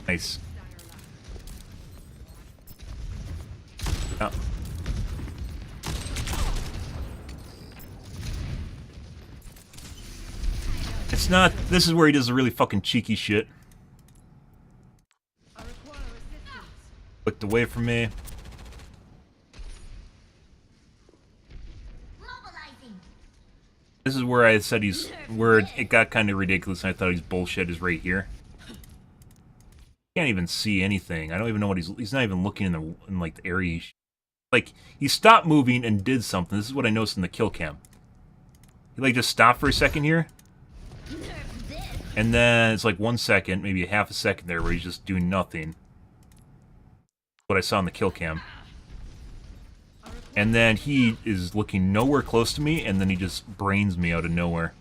Nice. Oh. It's not... This is where he does the really fucking cheeky shit. Looked away from me. This is where I said he's... Where it got kind of ridiculous and I thought he's bullshit is right here. Can't even see anything. I don't even know what he's not even looking in like the area. Like he stopped moving and did something. This is what I noticed in the kill cam. He like just stopped for a second here. And then it's like 1 second, maybe a half a second there where he's just doing nothing. What I saw in the kill cam. And then he is looking nowhere close to me and then he just brains me out of nowhere.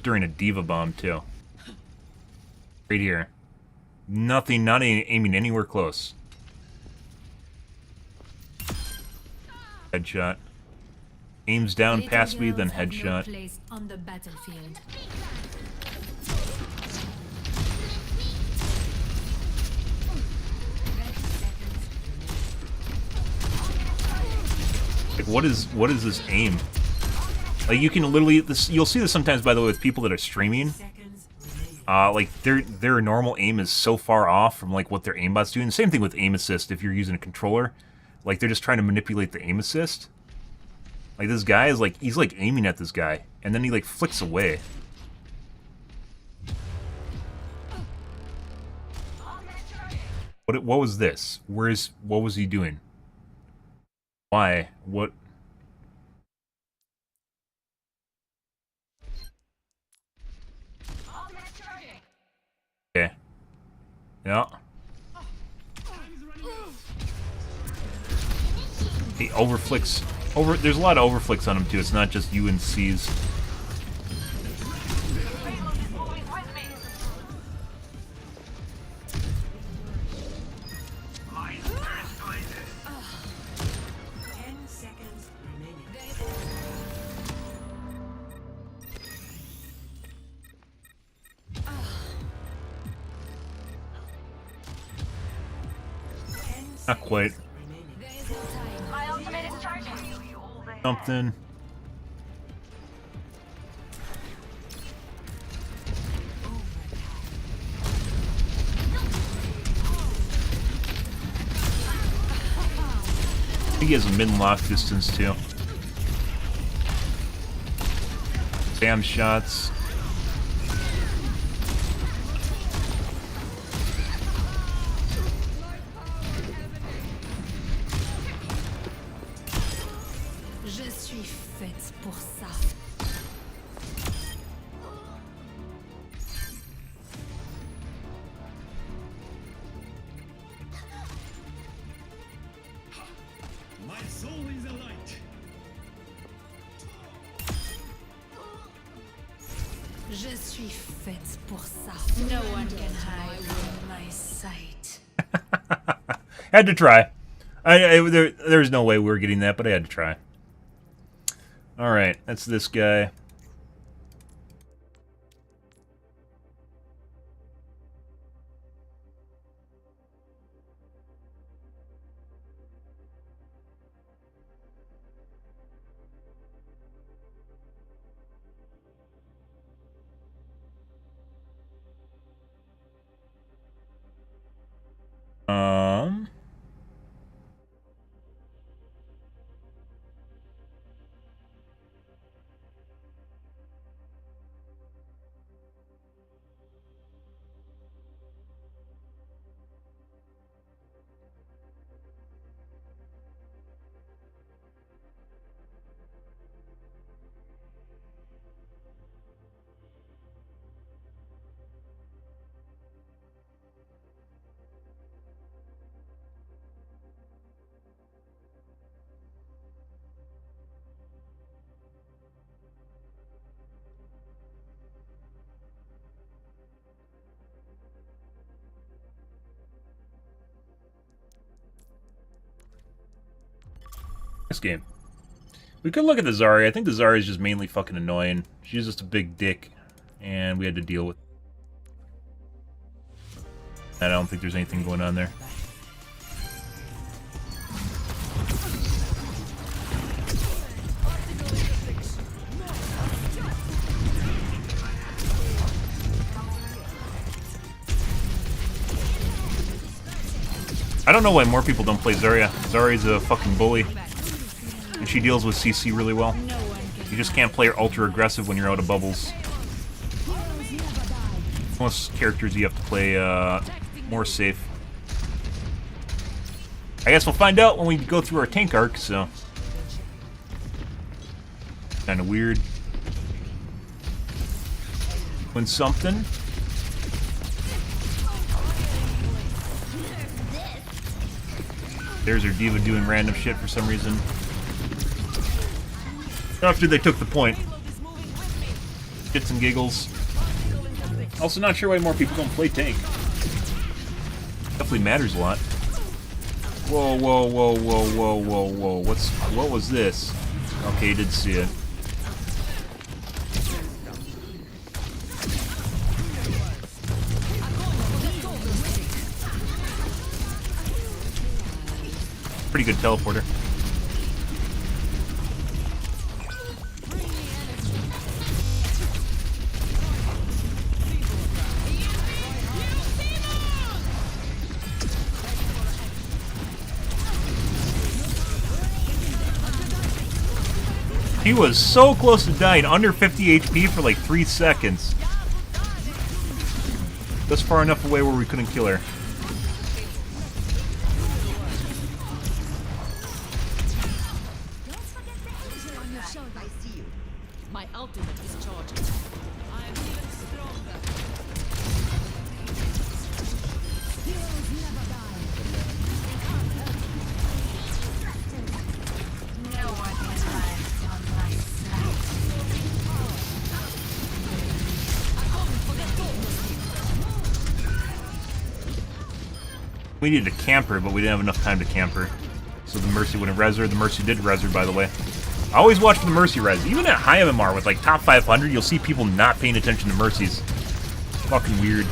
During a diva bomb too. Right here. Nothing, not aiming anywhere close. Headshot. Aims down past me, then headshot. On the battlefield. Like, what is this aim? Like, you can literally, you'll see this sometimes, by the way, with people that are streaming. Like, their normal aim is so far off from, like, what their aimbot's doing. Same thing with aim assist if you're using a controller. Like, they're just trying to manipulate the aim assist. Like, this guy is, like, he's, like, aiming at this guy, and then he, like, flicks away. What was this? What was he doing? Why? What? Okay. Yeah. He overflicks. There's a lot of overflicks on him too. It's not just UNC's. Not quite. Something. I think he has a mid-lock distance too. Spam shots. Je suis faite pour ça. My soul is a light. Je suis faite pour ça. No one can hide from my sight. Had to try. There's no way we were getting that, but I had to try. Alright, that's this guy. This game. We could look at the Zarya. I think the Zarya is just mainly fucking annoying. She's just a big dick, and we had to deal with. I don't think there's anything going on there. I don't know why more people don't play Zarya. Zarya's a fucking bully. And she deals with CC really well. You just can't play her ultra aggressive when you're out of bubbles. Most characters you have to play more safe. I guess we'll find out when we go through our tank arc, so. Kinda weird. When something. There's her diva doing random shit for some reason. After they took the point. Shits and giggles. Also not sure why more people don't play tank. Definitely matters a lot. Whoa, whoa, whoa, whoa, whoa, whoa, whoa. What was this? Okay, you did see it. Pretty good teleporter. He was so close to dying, under 50 HP for like 3 seconds. Just far enough away where we couldn't kill her. My ultimate is charging. I'm even stronger. Heroes never die. No one arrives on my side. We needed a camper, but we didn't have enough time to camper. So the Mercy wouldn't res her. The Mercy did res her, by the way. I always watch for the Mercy res. Even at high MMR with like top 500, you'll see people not paying attention to Mercies. Fucking weird.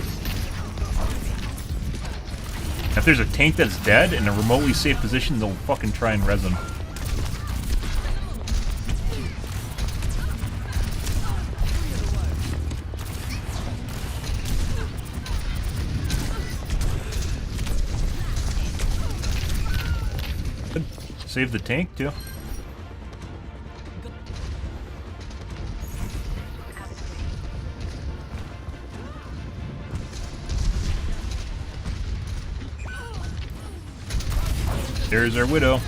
If there's a tank that's dead in a remotely safe position, they'll fucking try and res them. Save the tank too. There's our Widow.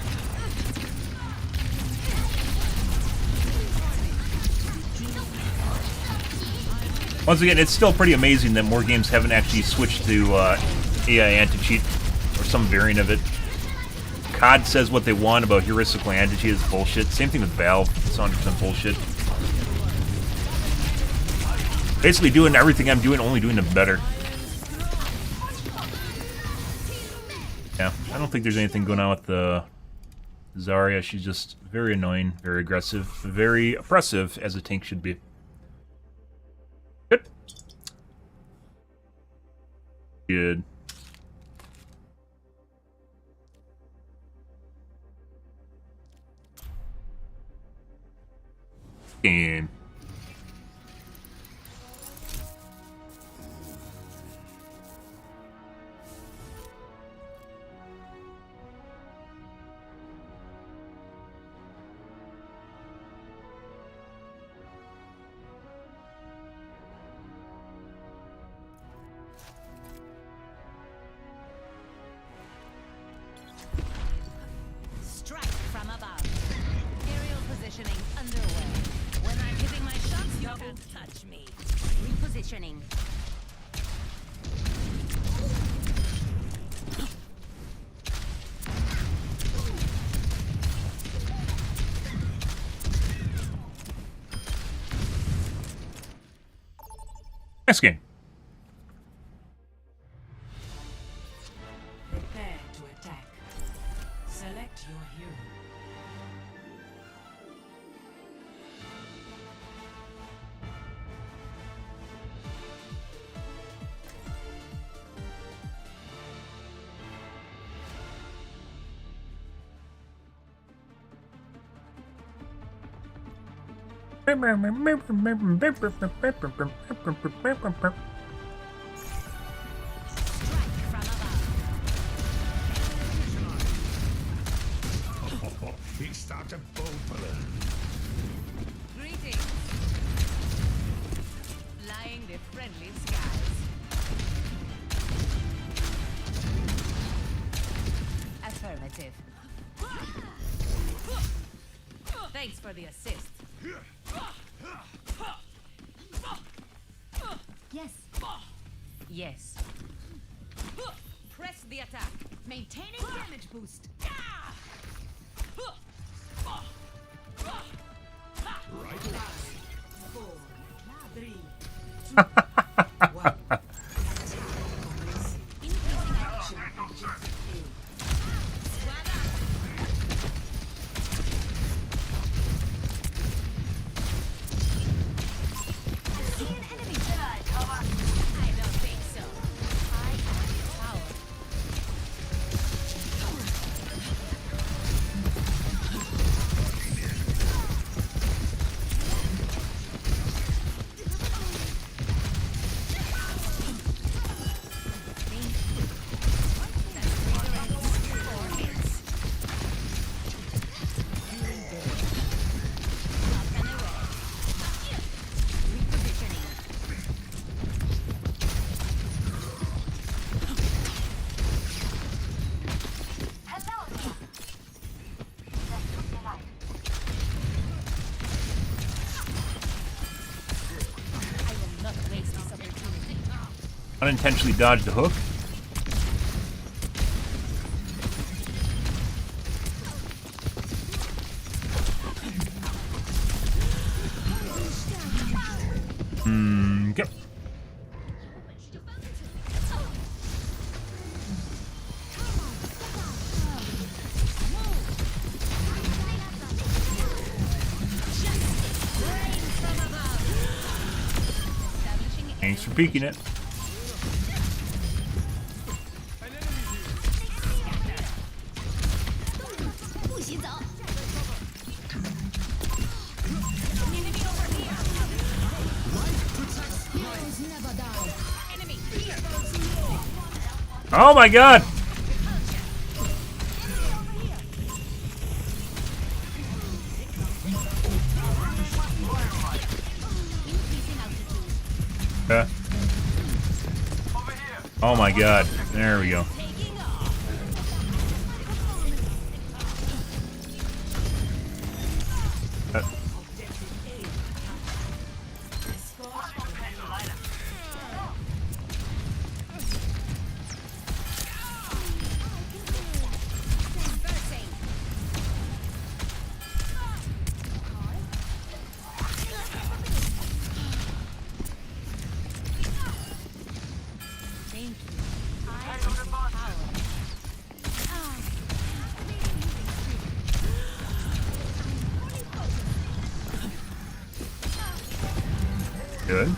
Once again, it's still pretty amazing that more games haven't actually switched to AI anti-cheat or some variant of it. COD says what they want about heuristical anti-cheat is bullshit. Same thing with Valve. It's 100% bullshit. Basically doing everything I'm doing, only doing it better. Yeah, I don't think there's anything going on with the Zarya. She's just very annoying, very aggressive, very oppressive, as a tank should be. Good. Good. Game. Strike from above. Aerial positioning underway. When I'm hitting my shots, you can't touch me. Repositioning. Nice game. Prepare to attack. Select your hero. He started boat balloon. Greetings. Flying the friendly skies. Affirmative. Thanks for the assist. Yes. Yes. Press the attack. Maintaining damage boost. Right. 4, 3, 2, 1. Increasing action. Objective A. See an enemy. I don't think so. I am the tower. Unintentionally dodged the hook. Yep. Thanks for peeking it. Oh my god! Oh my god. There we go. Good.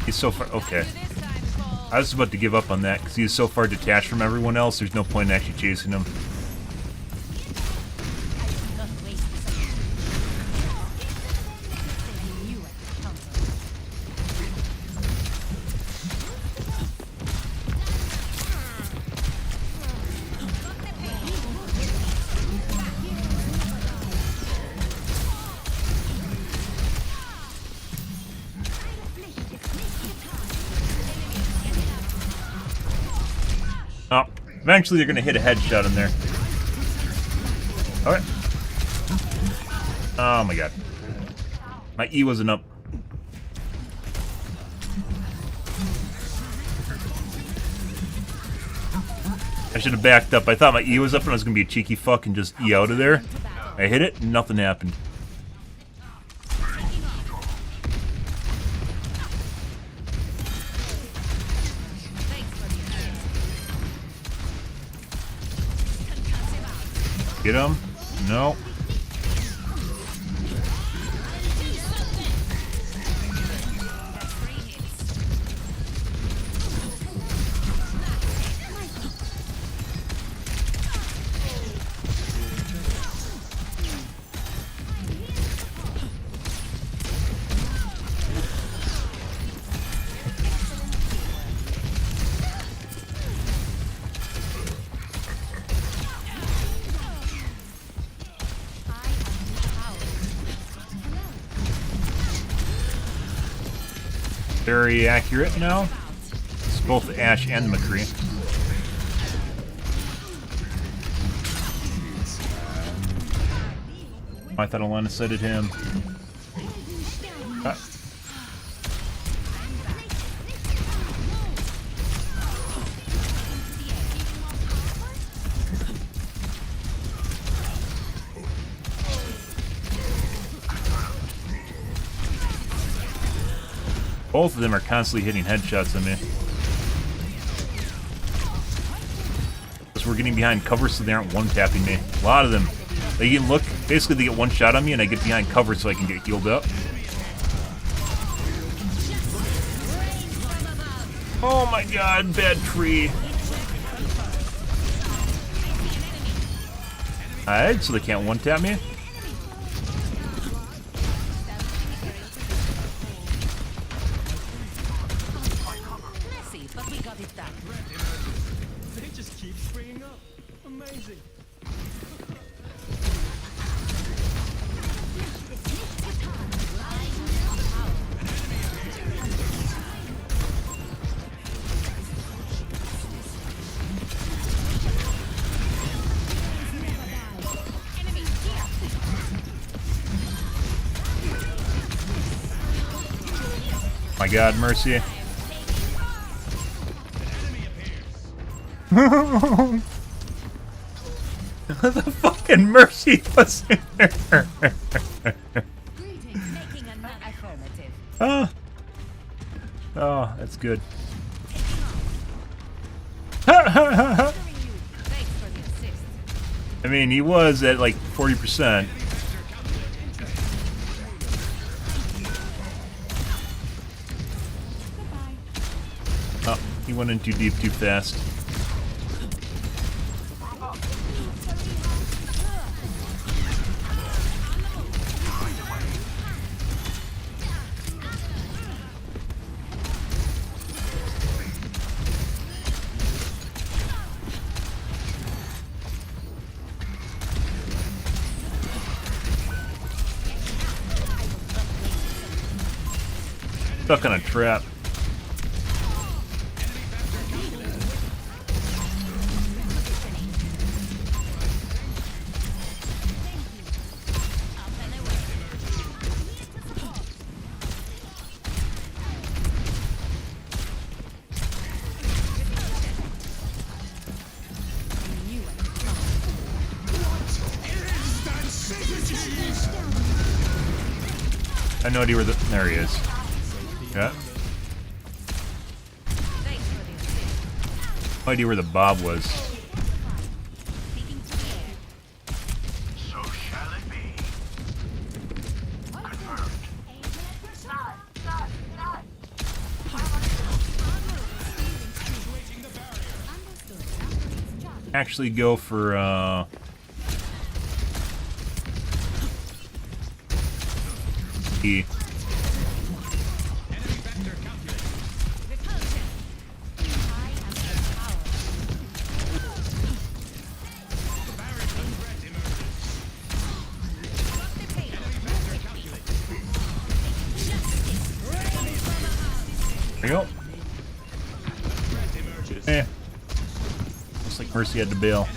He's so far. Okay. I was about to give up on that because he's so far detached from everyone else, there's no point in actually chasing him. Oh, eventually they're going to hit a headshot in there. Alright. Oh my god. My E wasn't up. I should have backed up. I thought my E was up and I was going to be a cheeky fuck and just E out of there. I hit it and nothing happened. Get him? No. Very accurate now. It's both the Ashe and the McCree. I thought I line of sighted him. Ah. Both of them are constantly hitting headshots at me. Because we're getting behind cover so they aren't one-tapping me. A lot of them. They can look, basically they get one shot on me and I get behind cover so I can get healed up. Oh my god, bad tree. Alright, so they can't one-tap me. But we got it done. They just keep springing up. Amazing. My god, Mercy. The fucking Mercy was in there. Making a affirmative. Oh. Oh, that's good. Thanks for the assist. I mean, he was at like 40%. Oh, he went in too deep too fast. Stuck on a trap. I have no idea where the... There he is. Yeah. No idea where the Bob was. So shall it be. Confirmed. Actually go for, E. There you go. Eh. Looks like Mercy had to bail.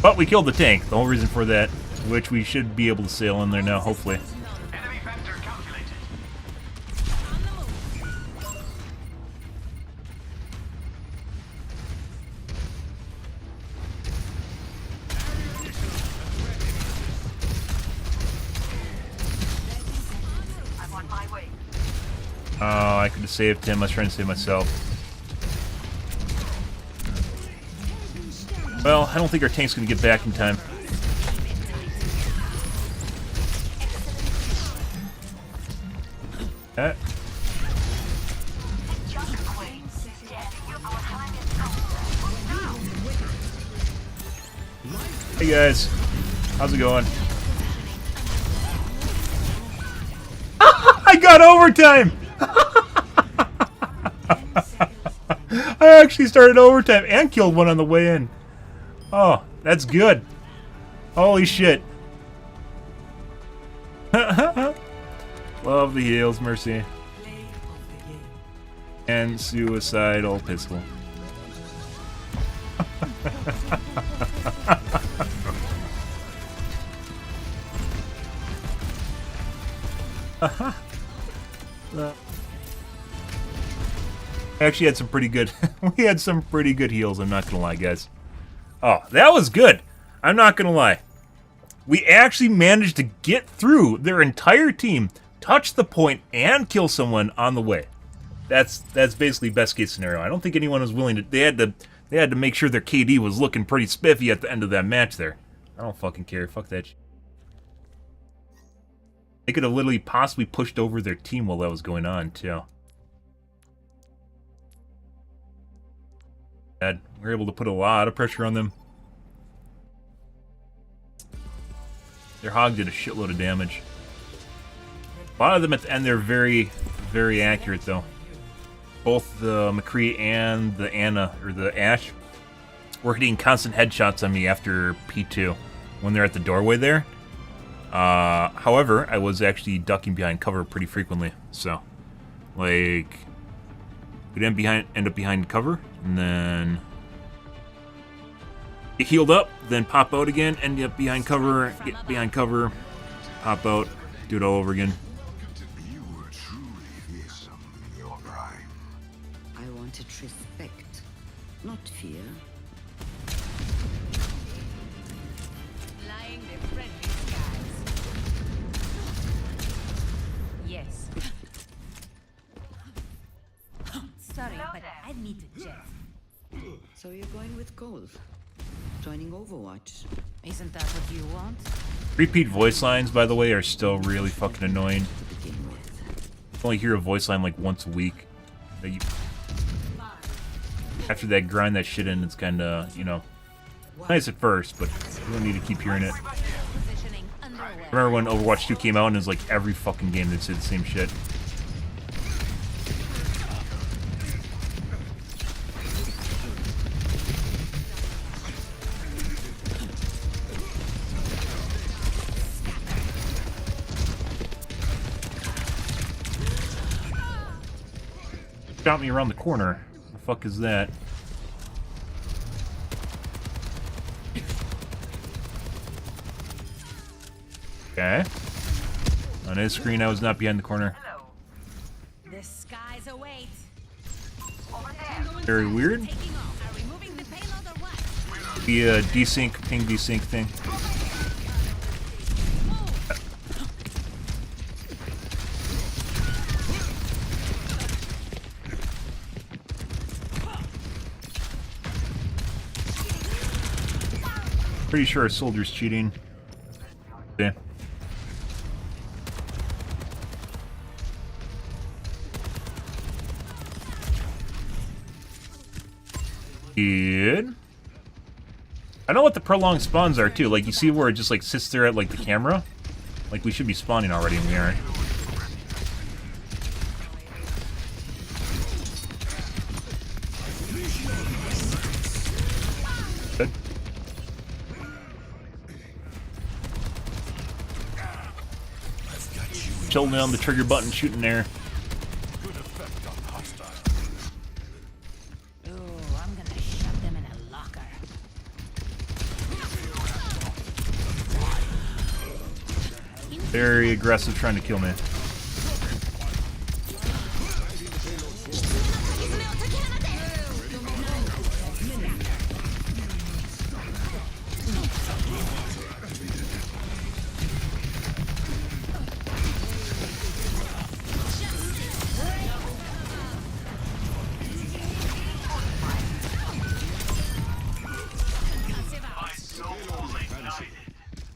But we killed the tank. The whole reason for that, which we should be able to sail in there now, hopefully. Enemy vector calculated. I'm on my way. Oh, I could have saved him. I was trying to save myself. Well, I don't think our tank's going to get back in time. Okay. Hey guys, how's it going? I got overtime! I actually started overtime and killed one on the way in. Oh, that's good. Holy shit. Love the heals, Mercy. And suicidal pistol. Actually had some pretty good we had some pretty good heals, I'm not gonna lie, guys. Oh, that was good. I'm not gonna lie. We actually managed to get through their entire team, touch the point, and kill someone on the way. That's basically best case scenario. I don't think anyone was willing to. They had to make sure their KD was looking pretty spiffy at the end of that match there. I don't fucking care. Fuck that. They could have literally possibly pushed over their team while that was going on, too. And we were able to put a lot of pressure on them. Their hog did a shitload of damage. A lot of them at the end, they're very, very accurate, though. Both the McCree and the Anna, or the Ash, were hitting constant headshots on me after P2 when they're at the doorway there. However, I was actually ducking behind cover pretty frequently, so like we'd end up behind cover, and then get healed up, then pop out again, end up behind cover, get behind cover, pop out, do it all over again. You were truly fearsome in your prime. I wanted respect, not fear. Flying the friendly skies. Yes. Sorry, but I need to jet. So you're going with Cole? Joining Overwatch? Isn't that what you want? Repeat voice lines, by the way, are still really fucking annoying. Begin with. I only hear a voice line like once a week. That you, after that, grind that shit in, it's kind of, you know, nice at first, but you don't need to keep hearing it. Positioning underway. Remember when Overwatch 2 came out and it was like every fucking game that said the same shit? Shot me around the corner. The fuck is that? Okay. On his screen, I was not behind the corner. The skies await. Very weird. Taking off. Are we moving the payload or what? Be a desync, ping desync thing. Pretty sure our soldier's cheating. Okay. Good. I know what the prolonged spawns are too. Like you see where it just like sits there at like the camera. Like we should be spawning already and we aren't. Good. Chilling on the trigger button, shooting there. Ooh, I'm gonna shove them in a locker. Very aggressive trying to kill me.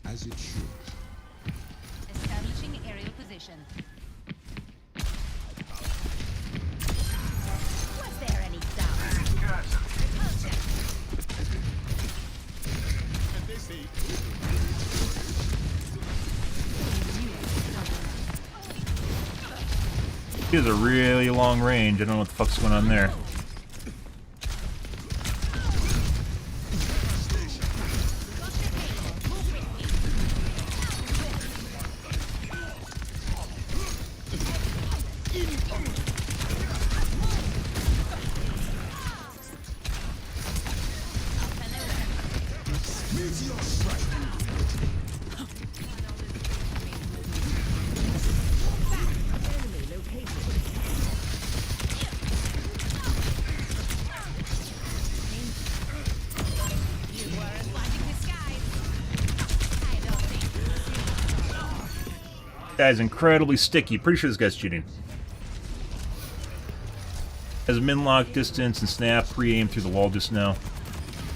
As it should. Establishing aerial position. Was there any doubt? He has a really long range. I don't know what the fuck's going on there. Guy's incredibly sticky. Pretty sure this guy's cheating. Has min lock, distance, and snap. Pre-aim through the wall just now.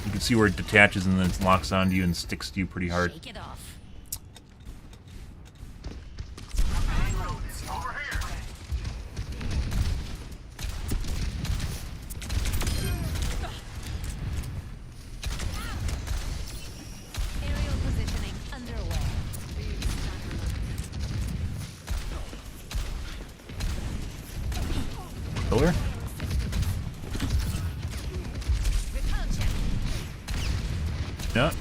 You can see where it detaches and then it locks onto you and sticks to you pretty hard. Shake it off. her. Yeah.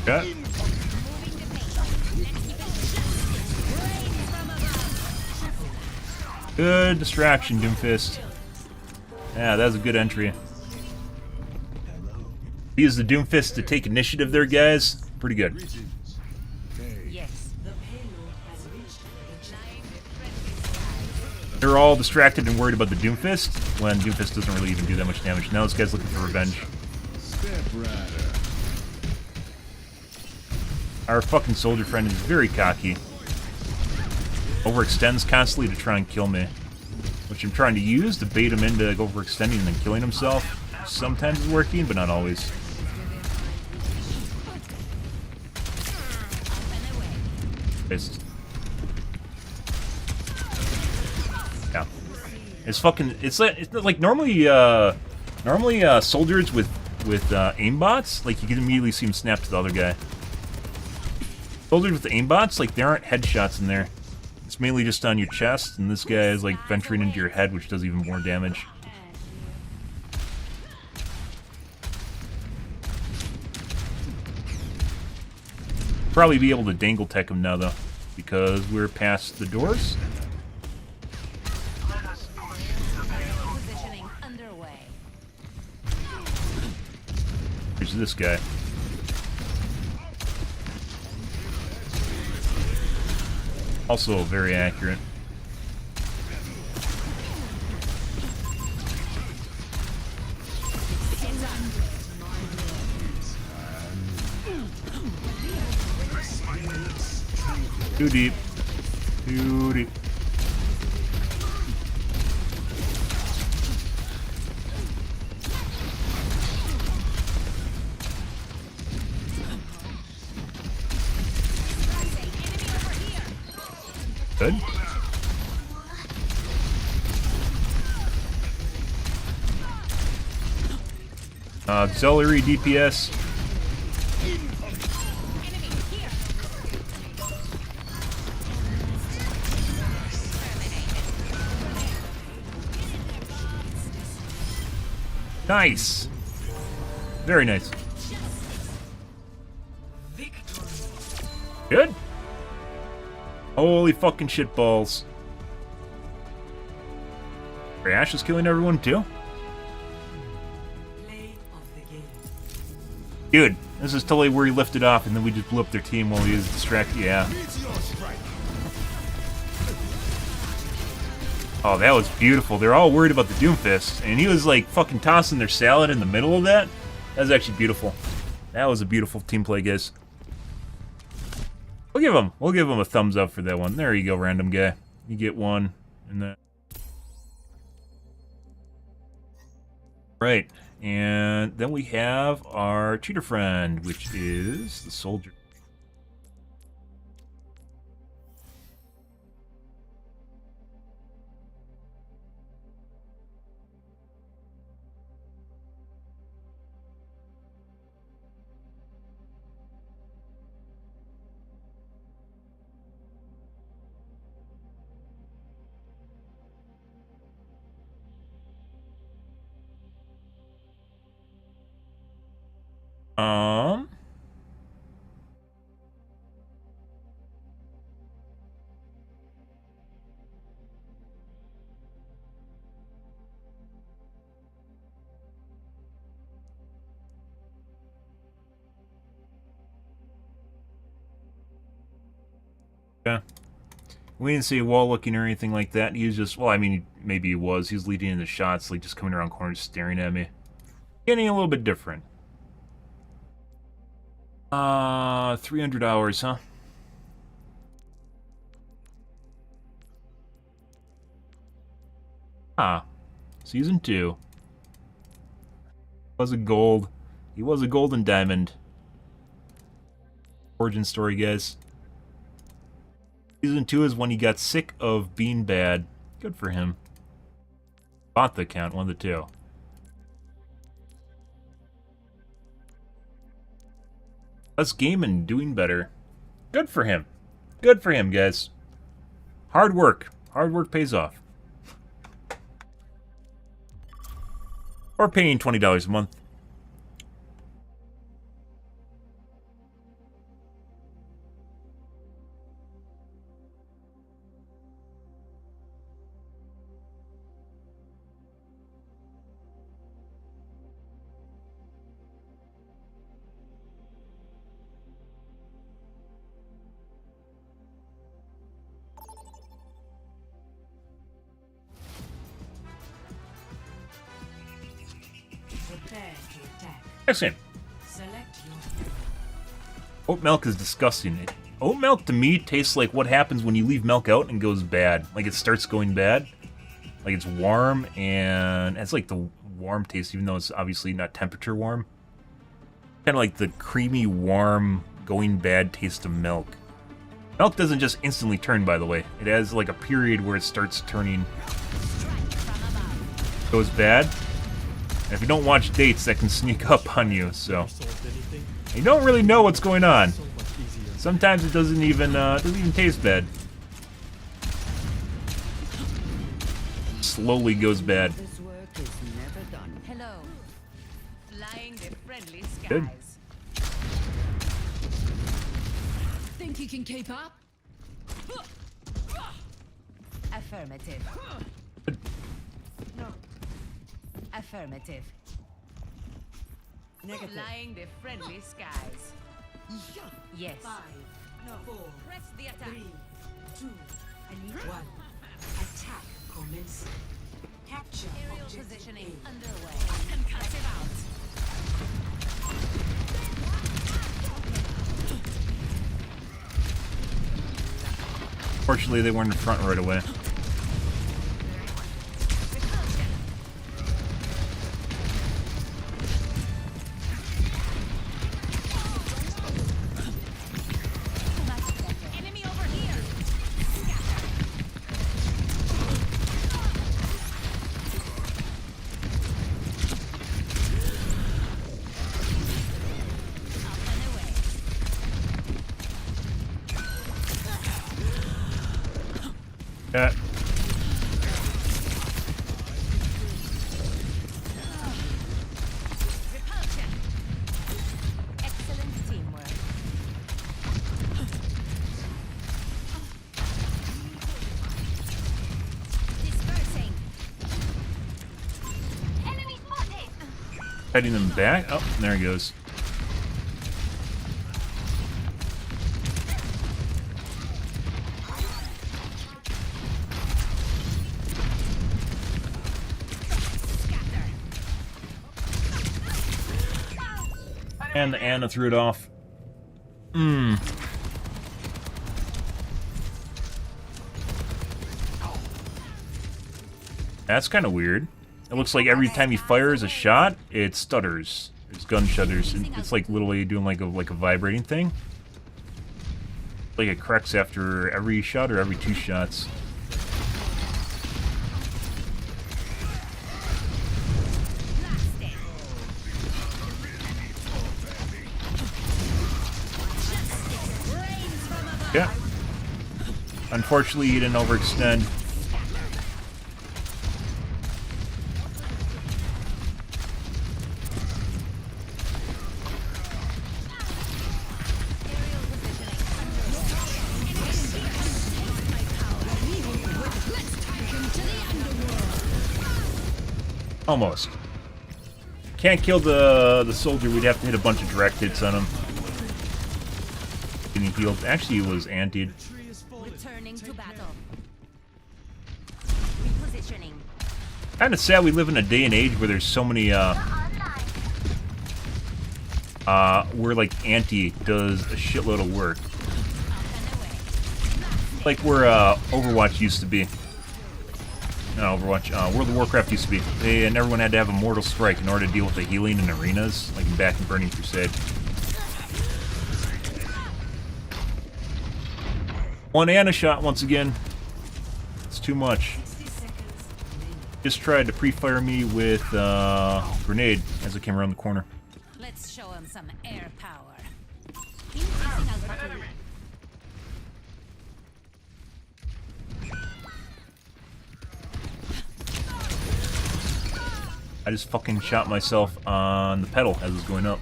Yeah. Good distraction, Doomfist. Yeah, that was a good entry. Use the Doomfist to take initiative there, guys. Pretty good. Yes. The payload has reached the They're all distracted and worried about the Doomfist, when Doomfist doesn't really even do that much damage. Now this guy's looking for revenge. Our fucking soldier friend is very cocky. Overextends constantly to try and kill me. Which I'm trying to use to bait him into overextending and then killing himself. Sometimes it's working, but not always. It's... Yeah. It's fucking... It's like normally, soldiers with aimbots, like you can immediately see him snap to the other guy. Soldiers with aimbots, like there aren't headshots in there. It's mainly just on your chest, and this guy is like venturing into your head, which does even more damage. Probably be able to dangle tech him now though, because we're past the doors. positioning underway. There's this guy. Also very accurate. Too deep. Too deep. Good. Auxiliary DPS. Nice. Very nice. Good. Holy fucking shitballs. Ash is killing everyone too? Dude, this is totally where he lifted off and then we just blew up their team while he was distracted. Yeah. Oh, that was beautiful. They're all worried about the Doomfist, and he was like fucking tossing their salad in the middle of that. That was actually beautiful. That was a beautiful team play, guys. We'll give him a thumbs up for that one. There you go, random guy. You get one in that. Right, and then we have our cheater friend, which is the soldier. Yeah. We didn't see a wall looking or anything like that. He was just, well, I mean, maybe he was. He was leading into shots, like just coming around corners, staring at me. Getting a little bit different. 300 hours, huh? Ah, Season 2. Was a gold. He was a golden diamond. Origin story, guys. Season 2 is when he got sick of being bad. Good for him. Bought the account, one of the two. Us gaming, doing better. Good for him. Good for him, guys. Hard work. Hard work pays off. Or paying $20 a month. Excellent. Oat milk is disgusting. Oat milk to me tastes like what happens when you leave milk out and goes bad. Like it starts going bad. Like it's warm and it's like the warm taste, even though it's obviously not temperature warm. Kind of like the creamy, warm, going bad taste of milk. Milk doesn't just instantly turn, by the way. It has like a period where it starts turning. Goes bad. And if you don't watch dates, that can sneak up on you, so you don't really know what's going on. Sometimes it doesn't even taste bad. Slowly goes bad. Hello. Flying the friendly skies. Good. Think you can keep up? Affirmative. Affirmative. Negative. Flying the friendly skies. Yes. 5, 4. Press the attack. 3, 2, and 1. Attack commencing. Capture. Aerial positioning underway. Concussive out. Fortunately, they weren't in front right away. Yeah. Repulsion. Excellent teamwork. Dispersing. Enemy spotted. Heading them back. Oh, there he goes. And the Anna threw it off. That's kind of weird. It looks like every time he fires a shot, it stutters. There's gun shudders. It's like literally doing like a vibrating thing. Like it corrects after every shot or every 2 shots. Yeah. Unfortunately, you didn't overextend. Almost. Can't kill the soldier. We'd have to hit a bunch of direct hits on him. Getting healed. Actually, he was antied. Returning to battle. Repositioning. Kind of sad we live in a day and age where there's so many where like anti does a shitload of work. Like where Overwatch used to be. No, Overwatch. World of Warcraft used to be. And everyone had to have a Mortal Strike in order to deal with the healing in arenas, like back in Burning Crusade. One and a shot once again. It's too much. Just tried to pre-fire me with grenade as I came around the corner. Let's show him some air power. Increasing altitude. I just fucking shot myself on the pedal as it was going up.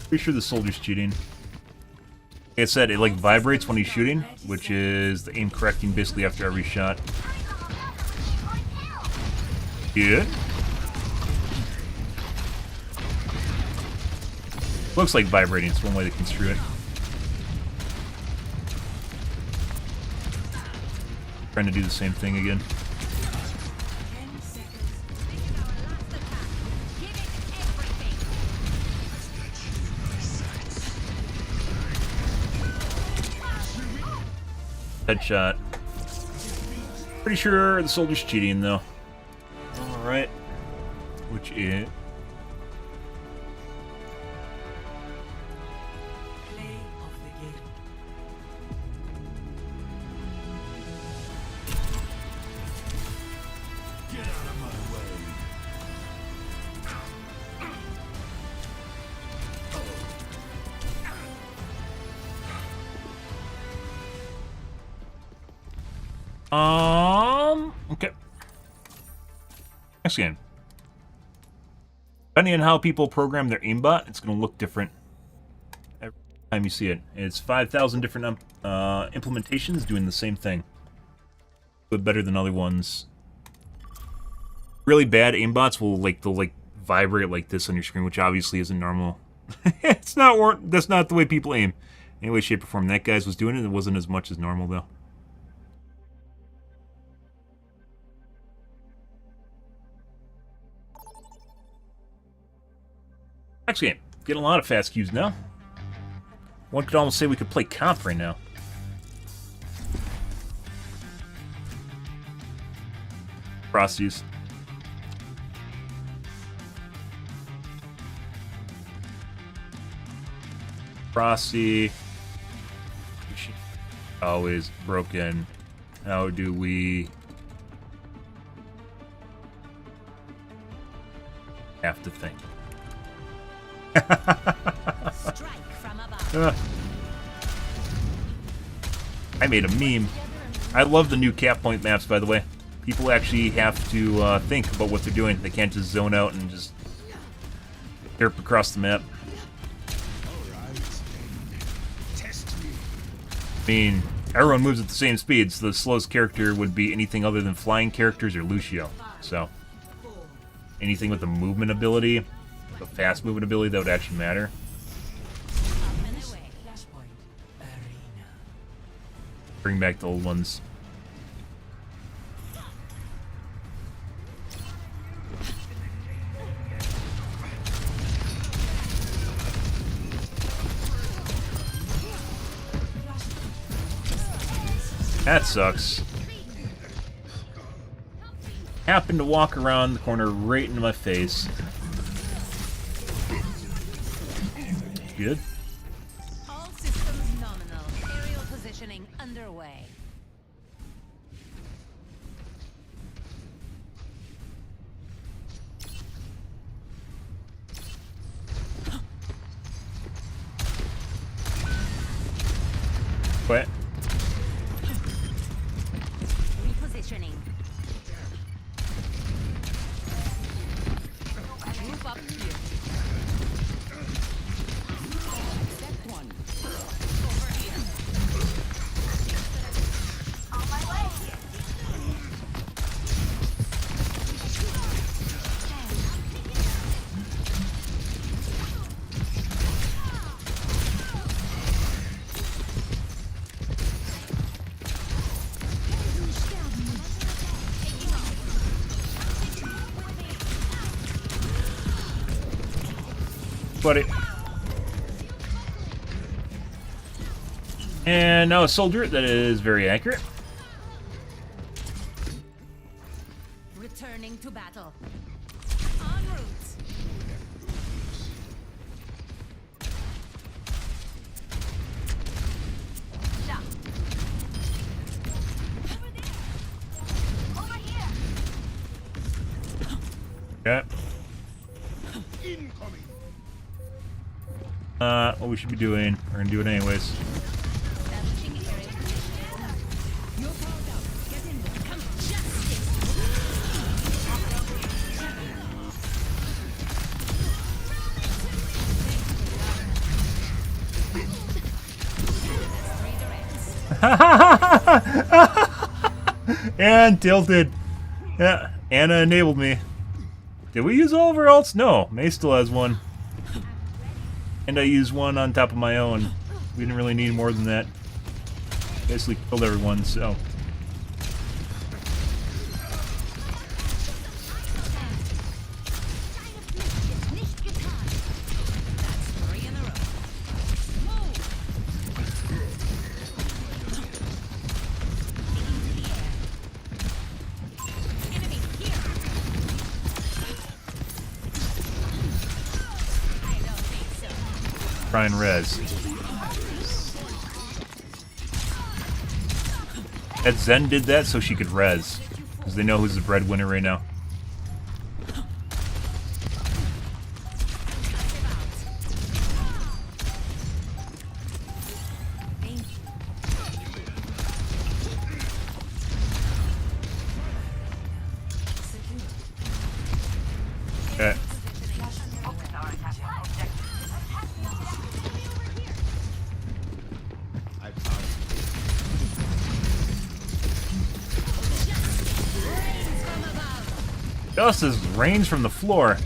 Pretty sure the soldier's cheating. Like I said, it like vibrates when he's shooting, which is the aim correcting basically after every shot. Good. Looks like vibrating, it's one way to construe it. Trying to do the same thing again. Headshot. Pretty sure the soldier's cheating though. Alright. Which is... Okay. Next game. Depending on how people program their aimbot, it's going to look different every time you see it. It's 5,000 different implementations doing the same thing, but better than other ones. Really bad aimbots will they'll vibrate like this on your screen, which obviously isn't normal. That's not the way people aim. Any way, shape, or form. That guy's was doing it. It wasn't as much as normal though. Next game. Getting a lot of fast cues now. One could almost say we could play comp right now. Frosties. Frosty. Always broken. How do we... have to think. I made a meme. I love the new cap point maps, by the way. People actually have to think about what they're doing. They can't just zone out and just derp across the map. I mean, everyone moves at the same speed, so the slowest character would be anything other than flying characters or Lucio. So, anything with the movement ability, the fast movement ability, that would actually matter. Bring back the old ones. That sucks. Happened to walk around the corner right into my face. Good. All systems nominal. Aerial positioning underway. Quit. Repositioning. Move up here. Step one. Over here. On my way. Buddy. And now a soldier that is very accurate. Returning to battle. En route. Okay. What we should be doing, we're gonna do it anyways. And tilted. Yeah, Anna enabled me. Did we use all of our ults? No, May still has one. And I used one on top of my own. We didn't really need more than that. Basically killed everyone, so. Try and res. That Zen did that so she could res. Because they know who's the breadwinner right now. Okay. Justice rains from the floor.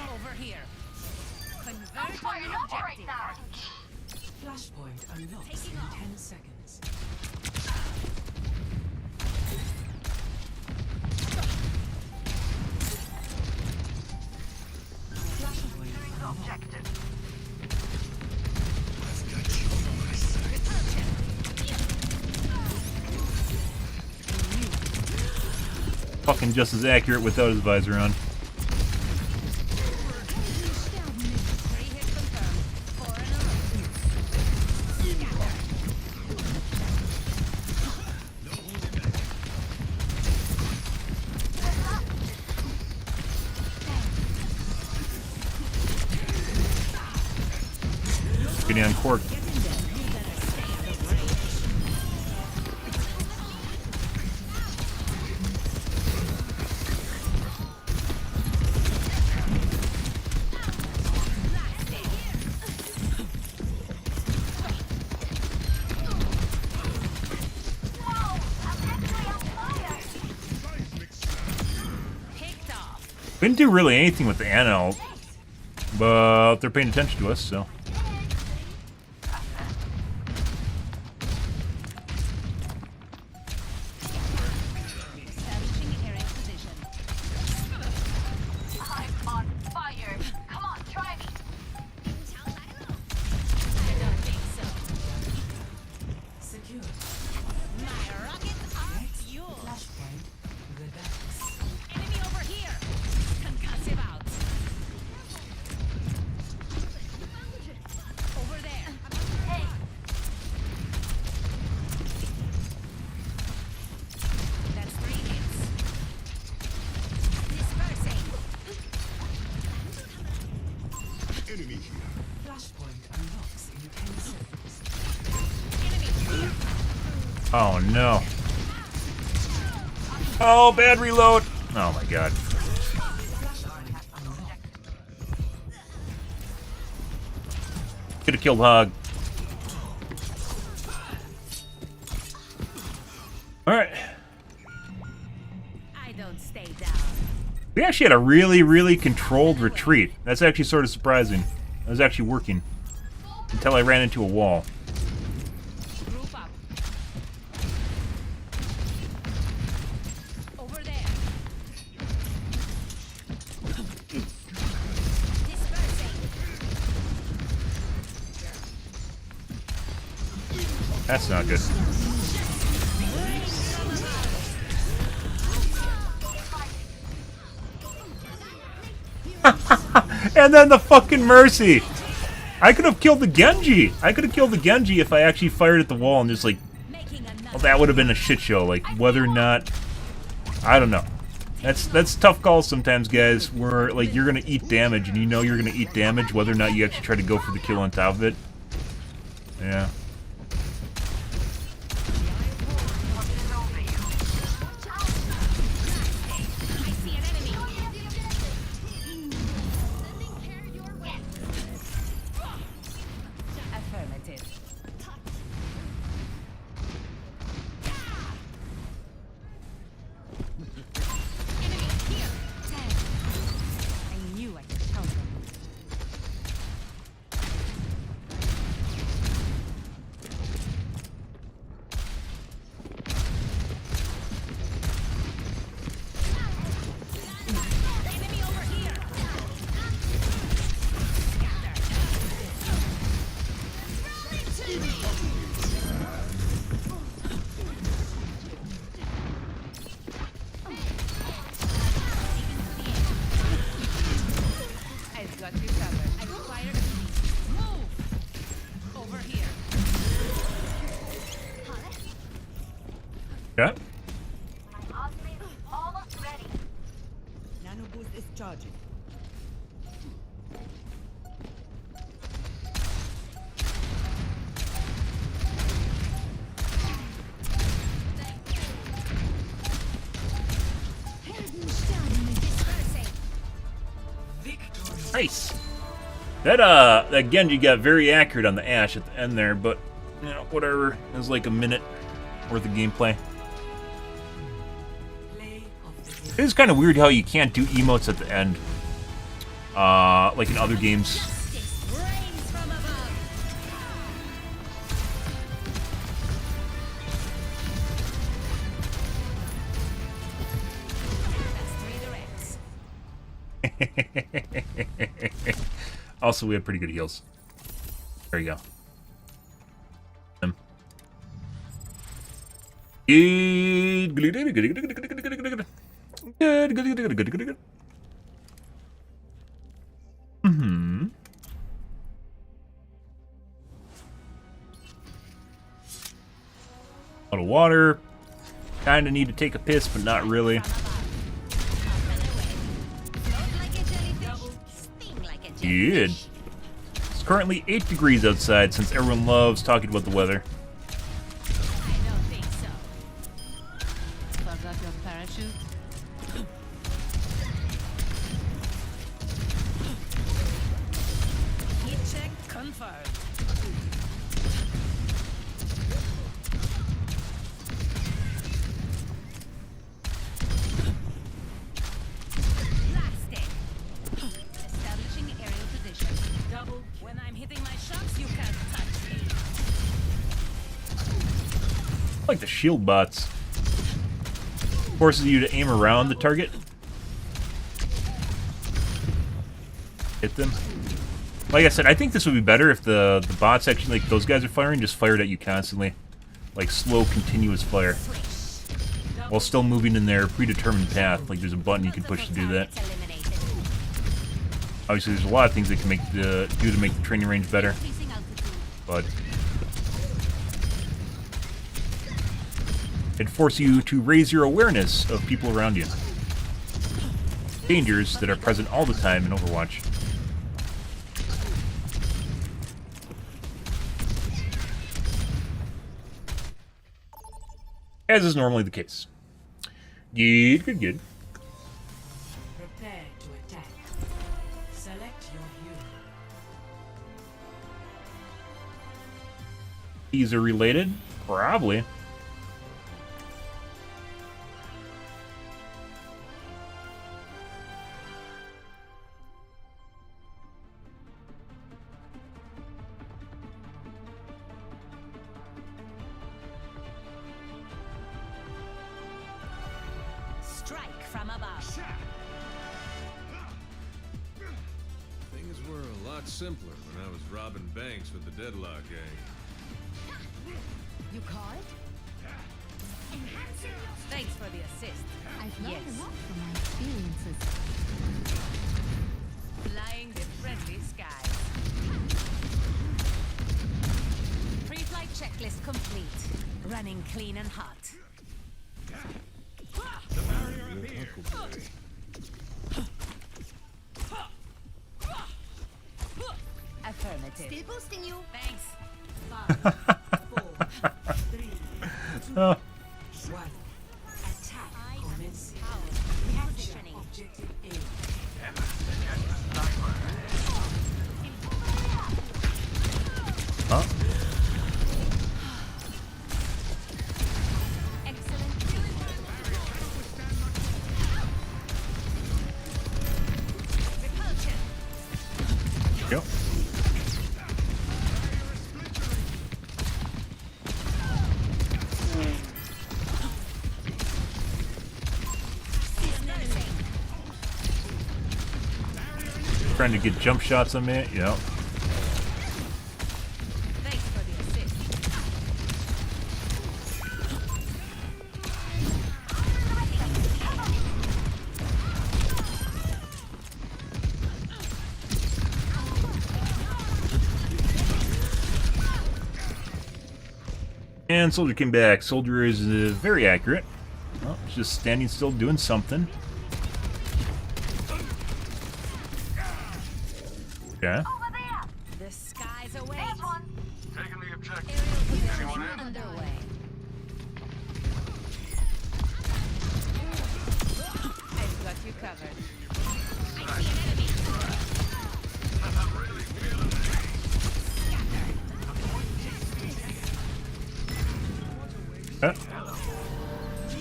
Over here. Convert on an objective. Flashpoint unlocks in 10 seconds. Fucking just as accurate without his visor on. Getting uncorked. We didn't do really anything with the Ana ult, but they're paying attention to us, so. I'm on fire. Come on, try me. Secure. My rockets are fuel. Flashpoint the backs. Enemy over here. Concussive out. Over there. Hey. That's 3 hits. Dispersing. Enemy here. Flashpoint unlocks in 10 seconds. Enemy here. Oh no. Oh, bad reload. Oh my god. Could have killed Hog. Alright. I don't stay down. We actually had a really controlled retreat. That's actually sort of surprising. It was actually working. Until I ran into a wall. Group up. Over there. Dispersing. That's not good. And then the fucking Mercy! I could have killed the Genji! I could have killed the Genji if I actually fired at the wall and just like... Making another. Well, that would have been a shit show. Like, whether or not I don't know. That's tough calls sometimes, guys, where like you're gonna eat damage and you know you're gonna eat damage whether or not you actually try to go for the kill on top of it. Yeah. Yeah. Nano boost is charging. Nice. That Genji got very accurate on the Ashe at the end there, but you know, whatever. It was like a minute worth of gameplay. It is kind of weird how you can't do emotes at the end, like in other games. Also, we have pretty good heals. There you go. Good. Mm-hmm. A lot of water. Kinda need to take a piss, but not really. Good. It's currently 8 degrees outside since everyone loves talking about the weather. I don't think so. Forgot your parachute? Heat check confirmed. Blasted. Establishing aerial position. Double. When I'm hitting my shots, you can't touch me. I like the shield bots. Forces you to aim around the target. Hit them. Like I said, I think this would be better if the bots actually, like those guys are firing, just fired at you constantly. Like slow, continuous fire. While still moving in their predetermined path. Like there's a button you can push to do that. Obviously there's a lot of things they can do to make the training range better. But it forces you to raise your awareness of people around you. Dangers that are present all the time in Overwatch. As is normally the case. Good. Prepare to attack. Select your hero. These are related? Probably. Strike from above. Things were a lot simpler when I was robbing banks with the Deadlock gang. You called? Thanks for the assist. I've learned a lot from my experiences. Flying the friendly skies. Pre-flight checklist complete. Running clean and hot. The barrier Huckleberry. Affirmative. Still boosting you. Thanks. 5, 4, 3, 2, Oh. 1. Attack commencing. Capture objective A. Huh? Go. Trying to get jump shots on me. Yep. Thanks for the assist. And Soldier came back. Soldier is very accurate. Well, he's just standing still doing something. Okay. The skies away. Taking the objective. Aerial positioning Anyone in? underway. I've got you covered. I see an enemy. I'm really feeling it.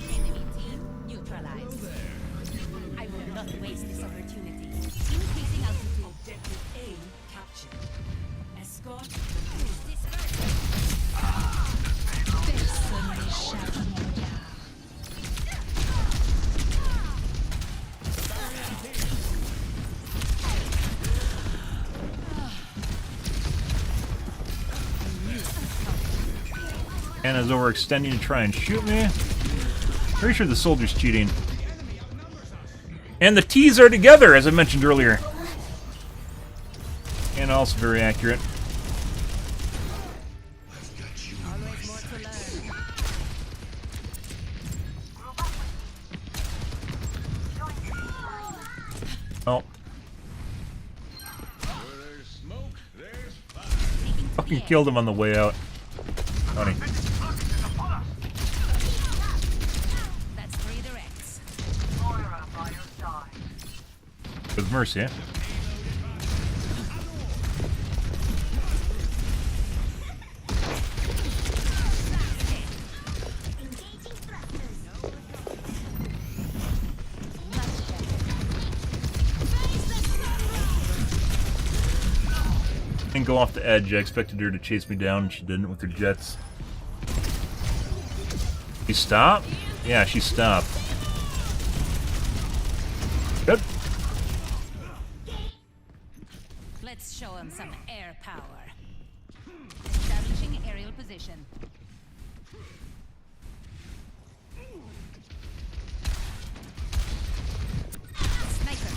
Enemy team neutralized. I will not waste this opportunity. Increasing altitude. Objective A captured. Escort. Anna's overextending to try and shoot me. Pretty sure the soldier's cheating. And the T's are together, as I mentioned earlier. And also very accurate. Always more to learn. Oh. Where there's smoke, there's fire. Fucking killed him on the way out. Funny. That's 3 directs. With mercy, eh? Didn't go off the edge. I expected her to chase me down, and she didn't with her jets. She stopped? Yeah, she stopped. Good. Let's show him some air power. Establishing aerial position. Sniper.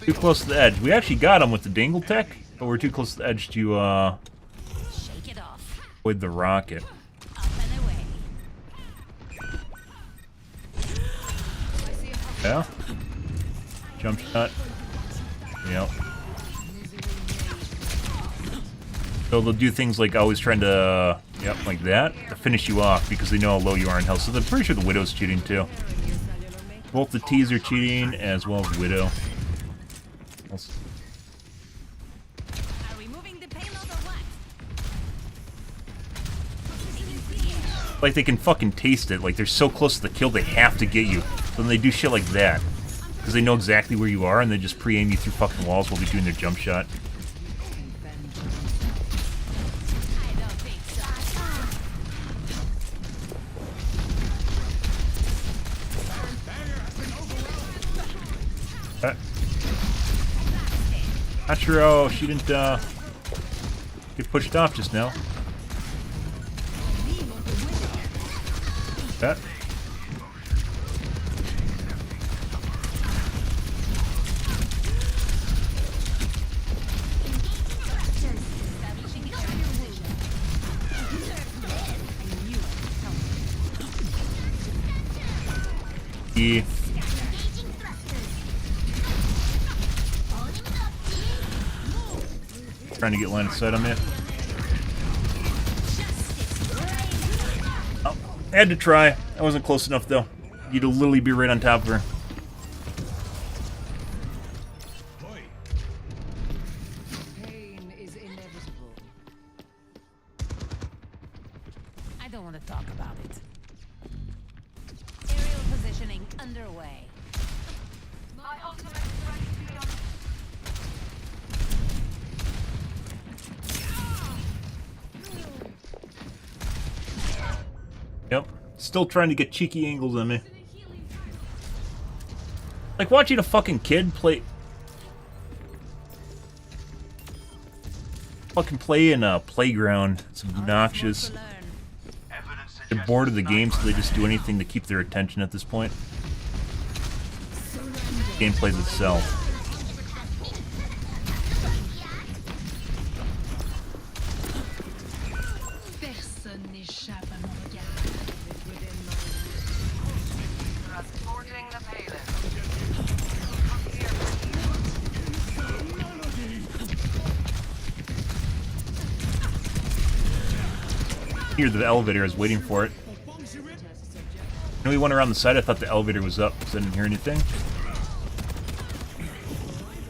Too close to the edge. We actually got him with the dangle tech, but we're too close to the edge to Shake it off. avoid the rocket. Up and away. Yeah. Jump shot. Yep. So they'll do things like always trying to, yep, like that, to finish you off because they know how low you are in health. So they're pretty sure the Widow's cheating too. Both the T's are cheating as well as Widow. Are we moving the payload or what? Like they can fucking taste it. Like they're so close to the kill, they have to get you. So then they do shit like that because they know exactly where you are, and they just pre-aim you through fucking walls while they're doing their jump shot. I don't think so. Not sure how she didn't get pushed off just now. E. Trying to get line of sight on me. Oh, I had to try. I wasn't close enough though. You'd literally be right on top of her. Pain is inevitable. I don't want to talk about it. Aerial positioning underway. My ultimate is ready to be on. Yep. Still trying to get cheeky angles on me. Like watching a fucking kid play in a playground. It's obnoxious. They're bored of the game, so they just do anything to keep their attention at this point. The game plays itself. Personne n'échappe à mon regard. Transporting the payload. Here, the elevator. I was waiting for it. When we went around the side, I thought the elevator was up because I didn't hear anything.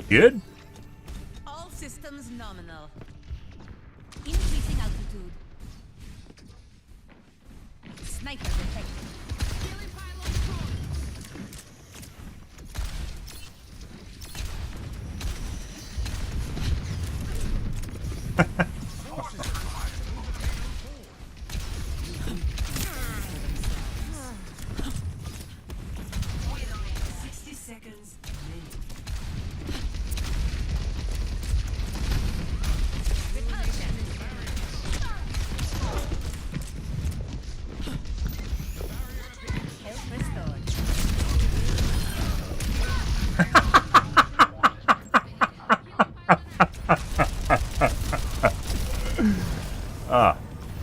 Good? All systems nominal. Increasing altitude. Sniper detected.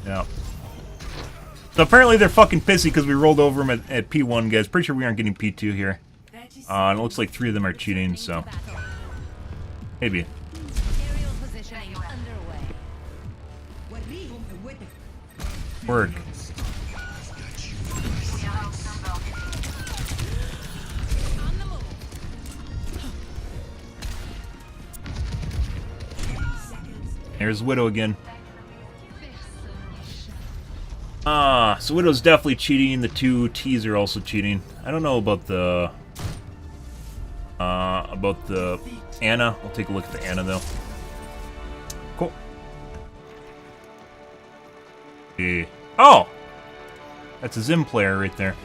Yeah. So apparently they're fucking pissy because we rolled over them at P1, guys. Pretty sure we aren't getting P2 here. And it looks like 3 of them are cheating, so... Maybe. Aerial positioning underway. Work. On the move. There's Widow again. So Widow's definitely cheating. The 2 T's are also cheating. I don't know about the Anna. We'll take a look at the Anna though. Cool. Yeah. Oh! That's a Zim player right there.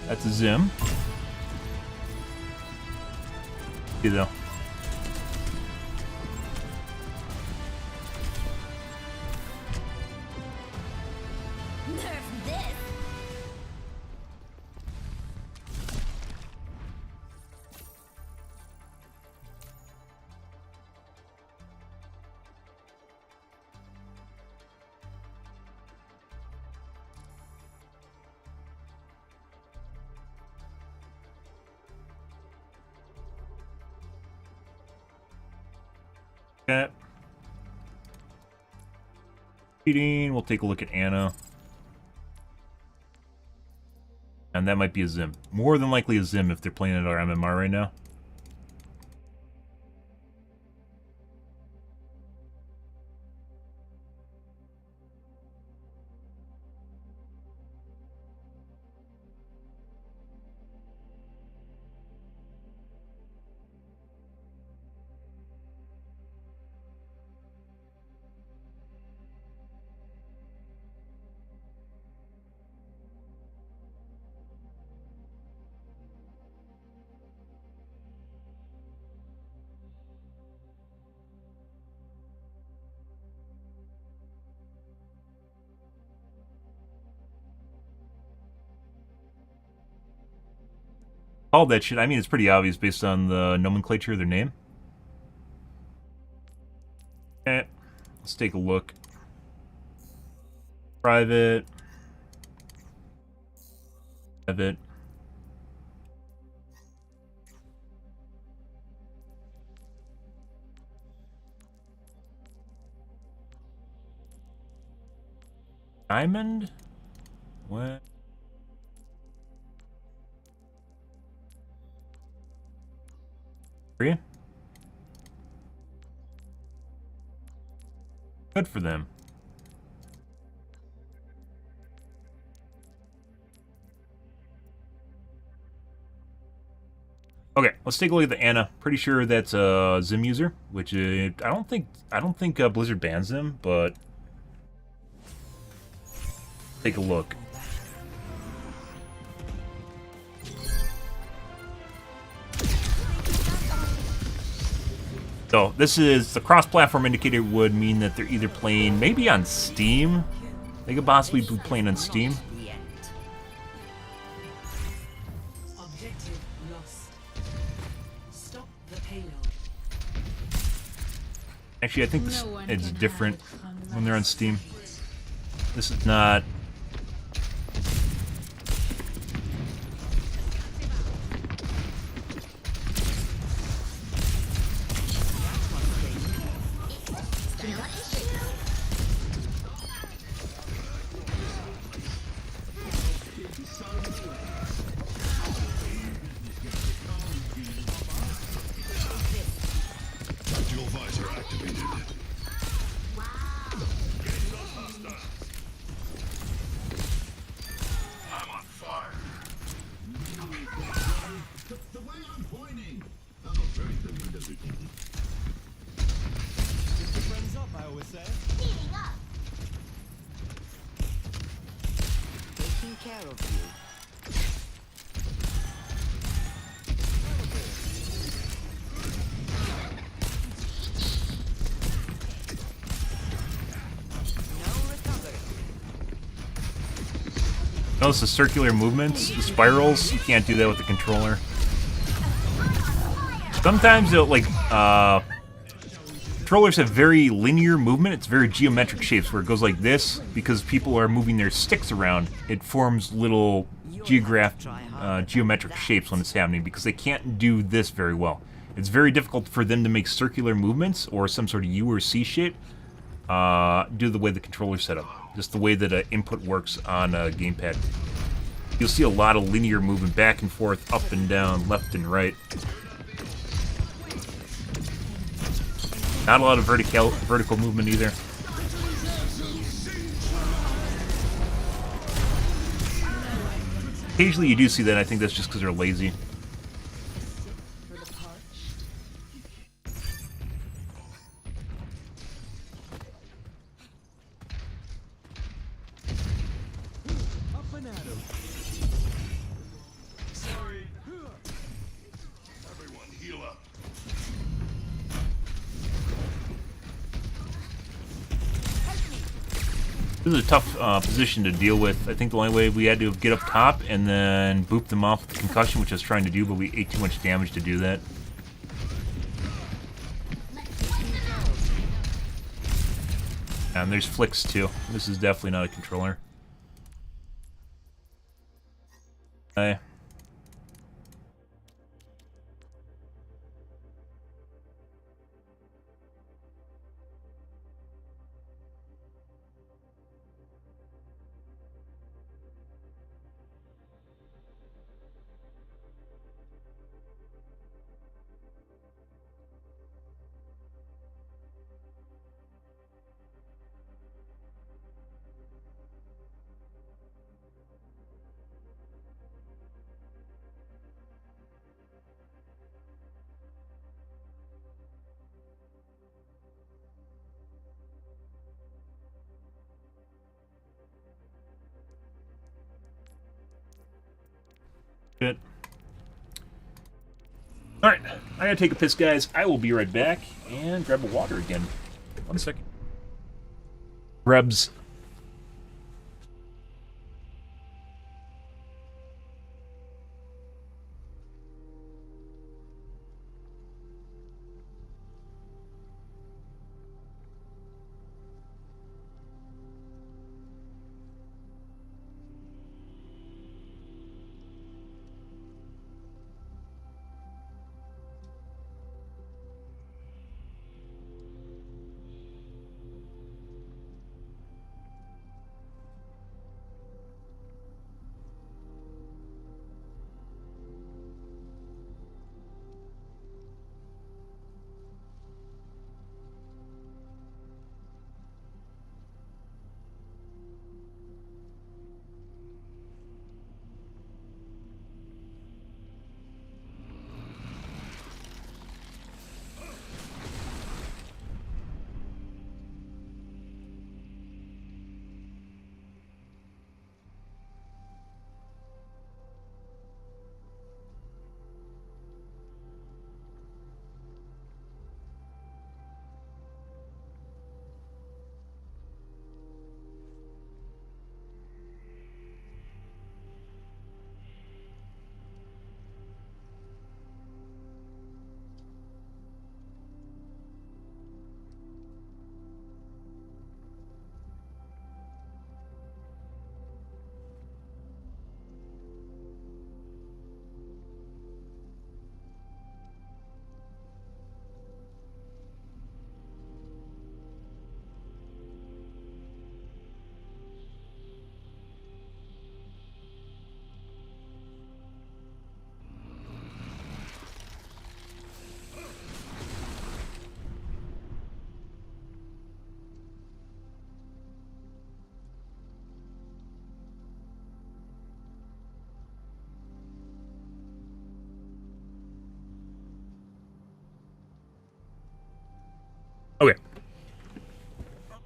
That's a Zim. See though. Okay. Cheating. We'll take a look at Anna. And that might be a Zim. More than likely a Zim if they're playing at our MMR right now. All that shit. I mean, it's pretty obvious based on the nomenclature of their name. Okay, let's take a look. Private. of it. Diamond? What? Free? Good for them. Okay, let's take a look at the Ana. Pretty sure that's a Zim user, which I don't think Blizzard bans them, but take a look. So this is the cross-platform indicator would mean that they're either playing maybe on Steam. They could possibly be playing on Steam. Objective lost. Stop the payload. Actually, I think this it's different when they're on Steam. This is not. Tactical visor activated. I'm on fire. The way I'm pointing. I'm a very good at it. Keep your friends up, I always say. Taking care of you. Notice the circular movements, the spirals. You can't do that with the controller. Sometimes it'll, like, controllers have very linear movement. It's very geometric shapes where it goes like this because people are moving their sticks around. It forms little geometric shapes when it's happening because they can't do this very well. It's very difficult for them to make circular movements or some sort of U or C shape due to the way the controller's set up. Just the way that an input works on a gamepad. You'll see a lot of linear movement back and forth, up and down, left and right. Not a lot of vertical movement either. Occasionally you do see that. I think that's just because they're lazy. Up and at 'em. Sorry. Everyone heal up. This is a tough position to deal with. I think the only way we had to get up top and then boop them off with the concussion, which I was trying to do, but we ate too much damage to do that. And there's flicks too. This is definitely not a controller. Okay. Good. Alright, I gotta take a piss, guys. I will be right back and grab a water again. 1 second. Grubs.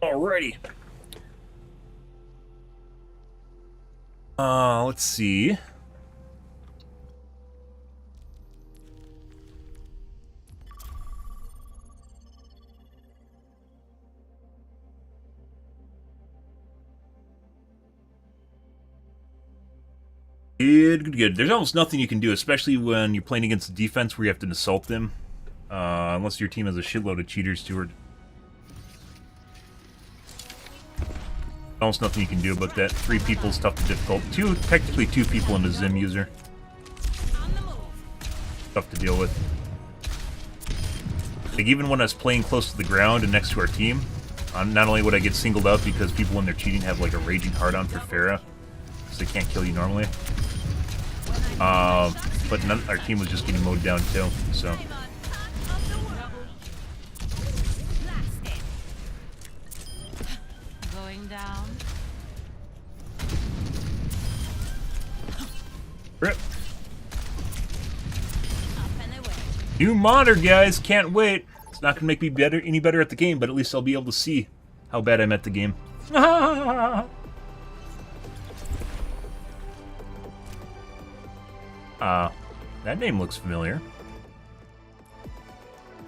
Alrighty. Let's see. Good. There's almost nothing you can do, especially when you're playing against the defense where you have to assault them. Unless your team has a shitload of cheaters, Stewart. Almost nothing you can do about that. 3 people is tough to difficult. Technically 2 people in the Zim user. Tough to deal with. Like, even when I was playing close to the ground and next to our team, not only would I get singled out because people when they're cheating have like a raging hard-on for Pharah, so they can't kill you normally. But our team was just getting mowed down too, so. Going down. Rip. New monitor, guys, can't wait. It's not gonna make me any better at the game, but at least I'll be able to see how bad I'm at the game. That name looks familiar.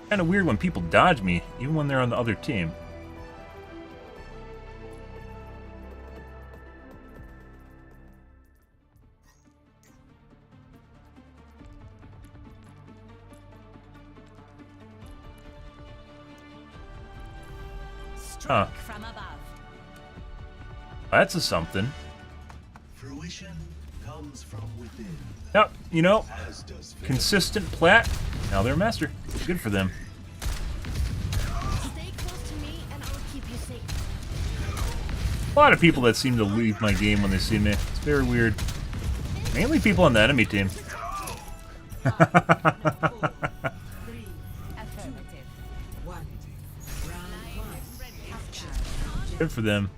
Kinda weird when people dodge me, even when they're on the other team. Huh. From above. That's a something. Fruition comes from within. Yep, you know, consistent plat. Now they're a master. Good for them. Stay close to me and I'll keep you safe. A lot of people that seem to leave my game when they see me. It's very weird. Mainly people on the enemy team. Good for them.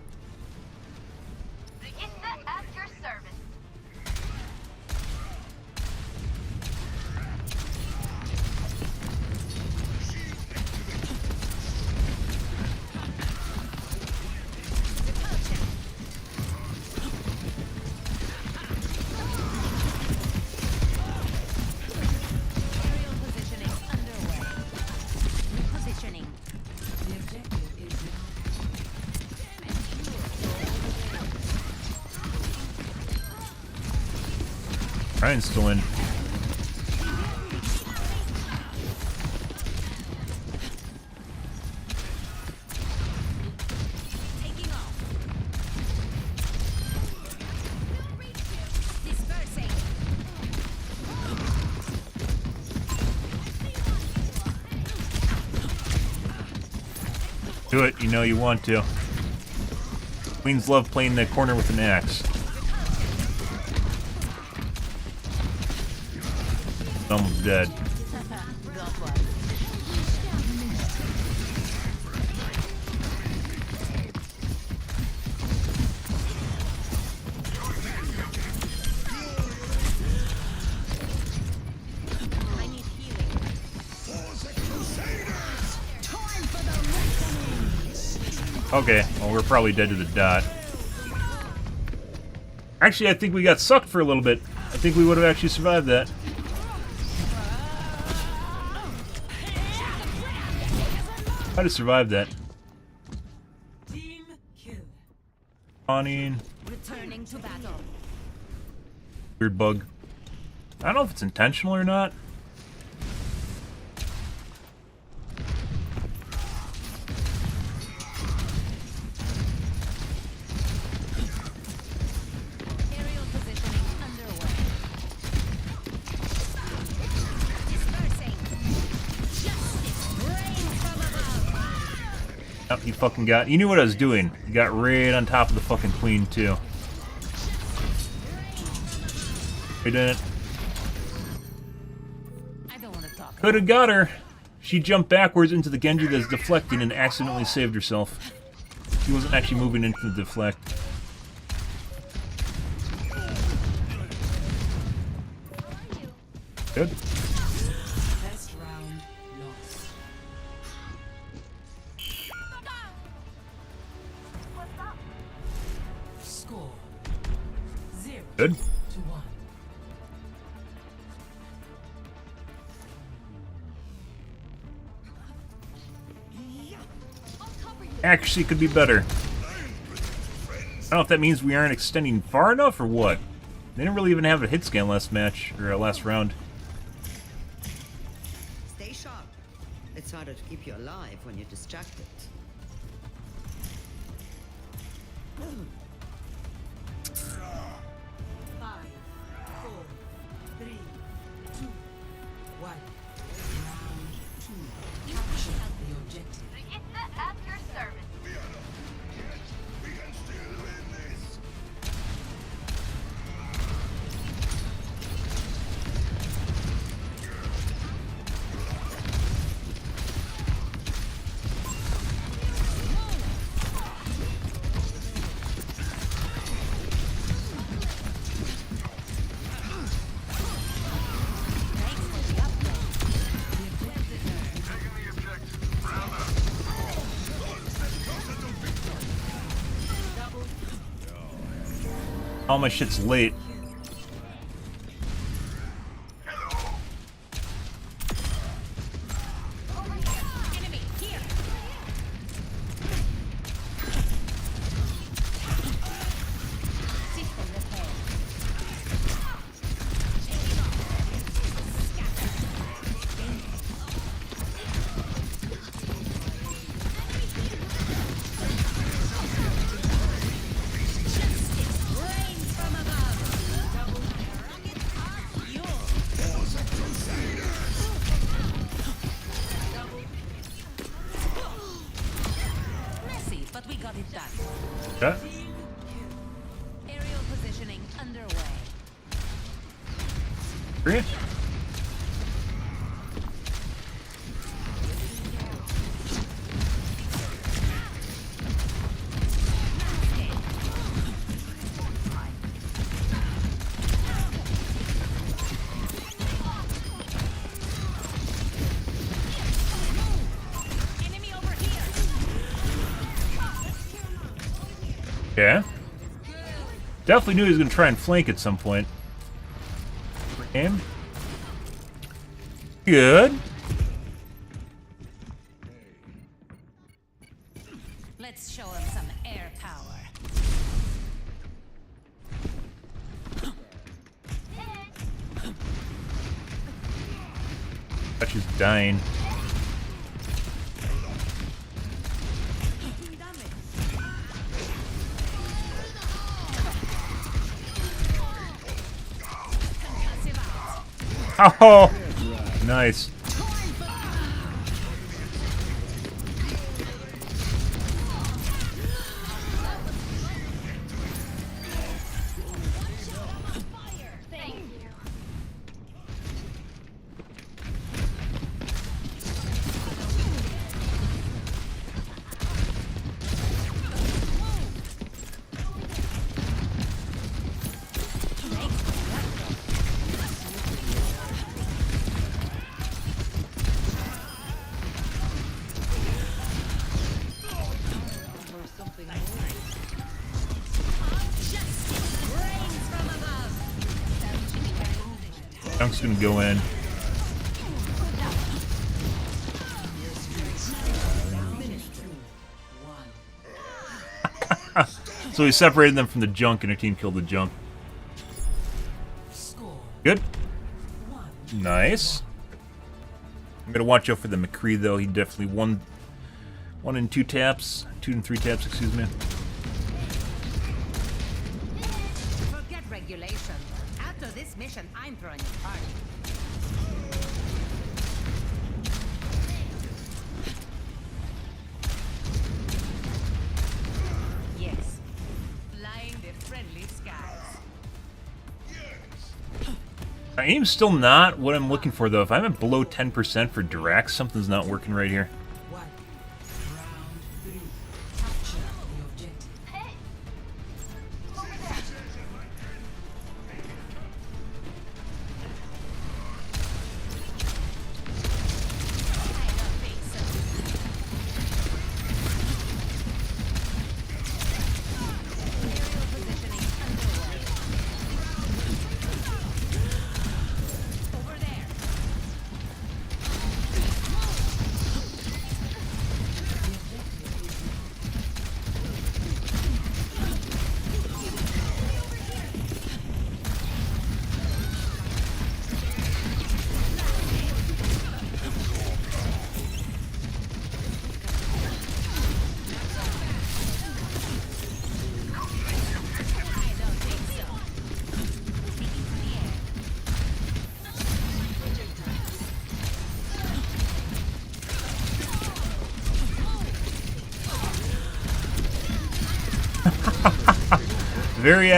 Ryan's still in. Do it, you know you want to. Queens love playing the corner with an axe. Almost dead. Okay, well we're probably dead to the dot. Actually, I think we got sucked for a little bit. I think we would have actually survived that. I'd have survived that. Team kill. Spawning. Returning to battle. Weird bug. I don't know if it's intentional or not. Aerial positioning underway. Dispersing. Justice reigns from above. Oh, he fucking got. You knew what I was doing. He got right on top of the fucking queen too. We didn't. I don't want to talk. Could have got her. She jumped backwards into the Genji that's deflecting and accidentally saved herself. She wasn't actually moving into the deflect. Good. Best round lost. Good. to 1. Actually, could be better. I don't know if that means we aren't extending far enough or what. They didn't really even have a hit scan last match, or last round. Stay sharp. It's harder to keep you alive when you're distracted. Five, 4, 3, 2, 1. Round 2. Capture the objective. At your service. We can still win this. All my shit's late. But we got it done. Okay. Aerial positioning underway. Great. Yeah. Definitely knew he was going to try and flank at some point. Aim. Good. Let's show him some air power. She's dying. Oh, nice. Dunk's gonna go in. So he separated them from the junk and her team killed the junk. Good. Nice. I'm gonna watch out for the McCree though. He definitely one and two taps. 2 and 3 taps, excuse me. Forget regulation. After this mission, I'm throwing a party. Yes. Flying the friendly skies. My aim's still not what I'm looking for though. If I'm at below 10% for Dirac, something's not working right here.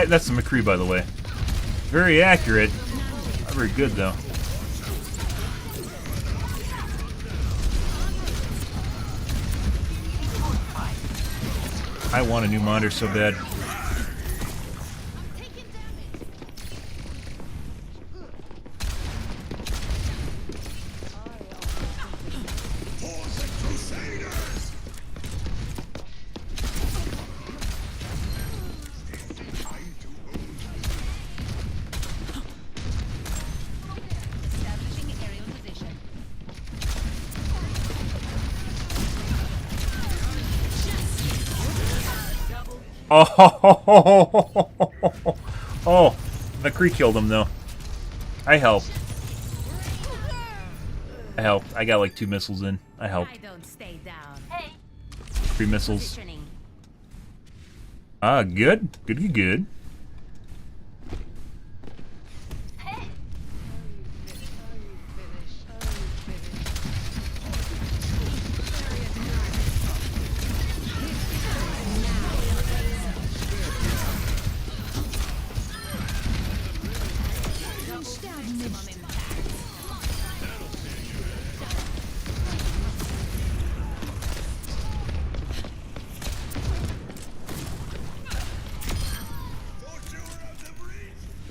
That's the McCree, by the way. Very accurate. Not very good, though. I want a new monitor so bad. Oh, McCree killed him though. I helped. I got like 2 missiles in. I helped. don't stay down. 3 missiles. Ah, good. Good.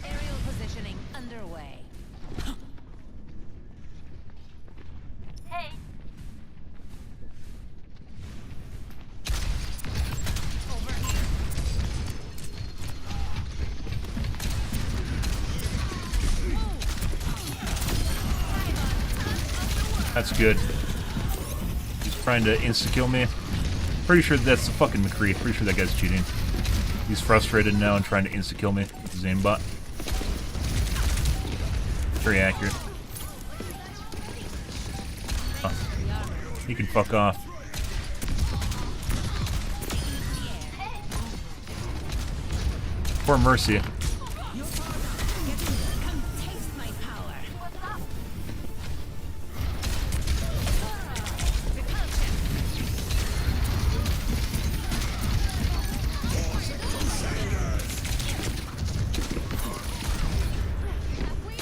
Aerial positioning underway. That's good. He's trying to insta-kill me. Pretty sure that's the fucking McCree. Pretty sure that guy's cheating. He's frustrated now and trying to insta-kill me with his aimbot. Very accurate. Oh, he can fuck off. Poor Mercy.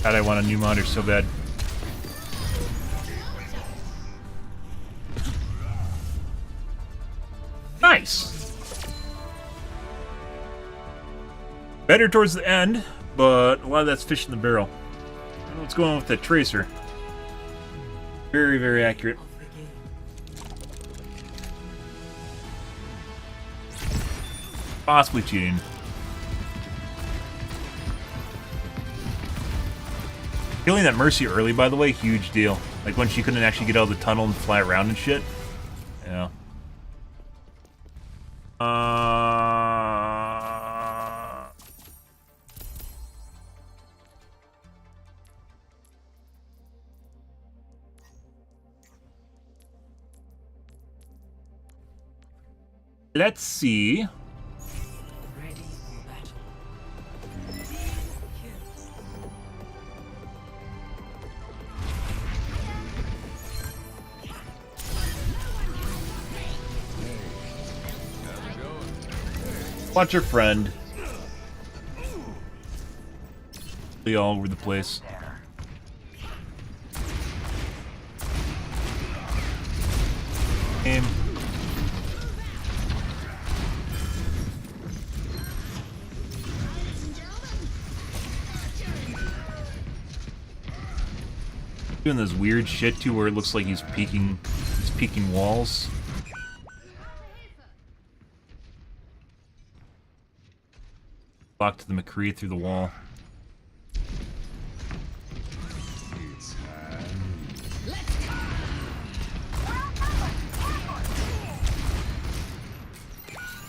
God, I want a new monitor so bad. Nice! Better towards the end, but a lot of that's fish in the barrel. What's going on with that tracer? Very, very accurate. Possibly cheating. Killing that Mercy early, by the way, huge deal. Like when she couldn't actually get out of the tunnel and fly around and shit. Yeah. Let's see. Watch your friend. Be all over the place. Aim. Doing this weird shit too, where it looks like he's peeking walls. Locked the McCree through the wall.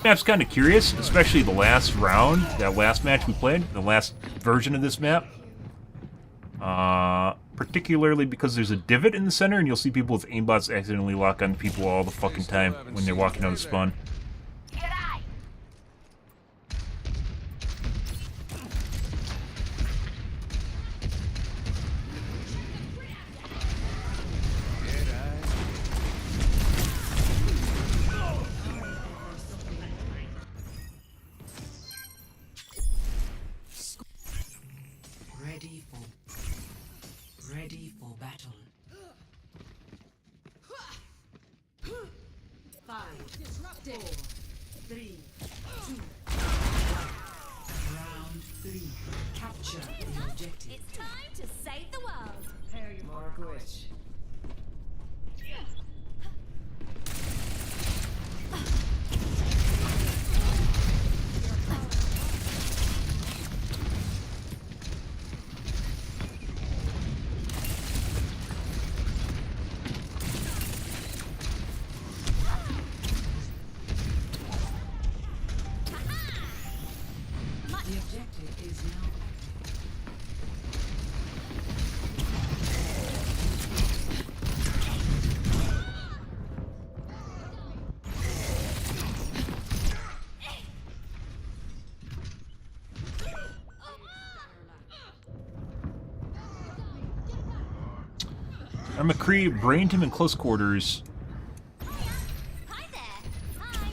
Map's kind of curious, especially the last round, that last match we played, the last version of this map. Particularly because there's a divot in the center, and you'll see people with aimbots accidentally lock on people all the fucking time when they're walking out of spawn. Disrupted. 3, 2, 1. Round 3. Capture the objective. It's time to save the world. Prepare your Margaret. The objective is now Our McCree brained him in close quarters. Hi there. Hi.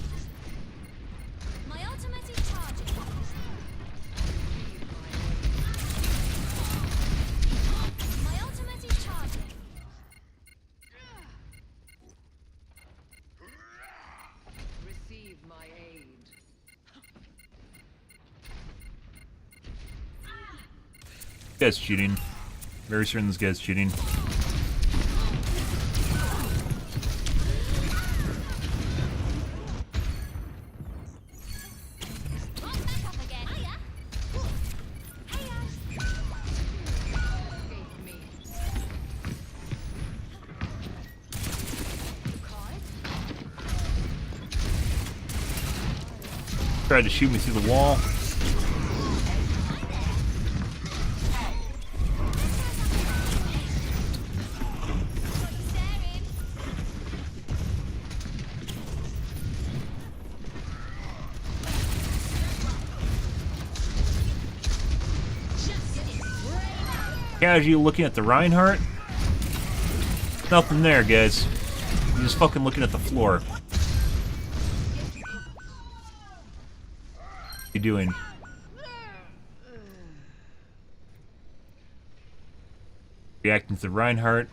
My ultimate is charging. My ultimate is charging. receive my aid. This guy's cheating. Very certain this guy's cheating. Tried to shoot me through the wall. Casually looking at the Reinhardt. Nothing there, guys. I'm just fucking looking at the floor. What you doing? Reacting to the Reinhardt.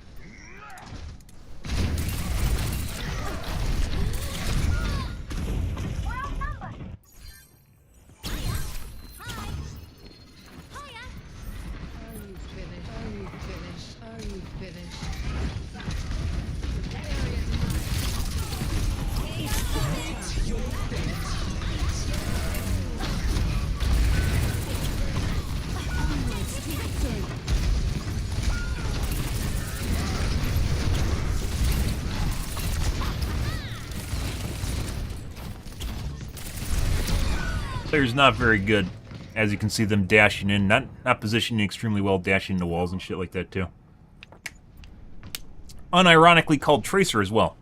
Player's not very good. As you can see them dashing in, not positioning extremely well, dashing into walls and shit like that too. Unironically called Tracer as well.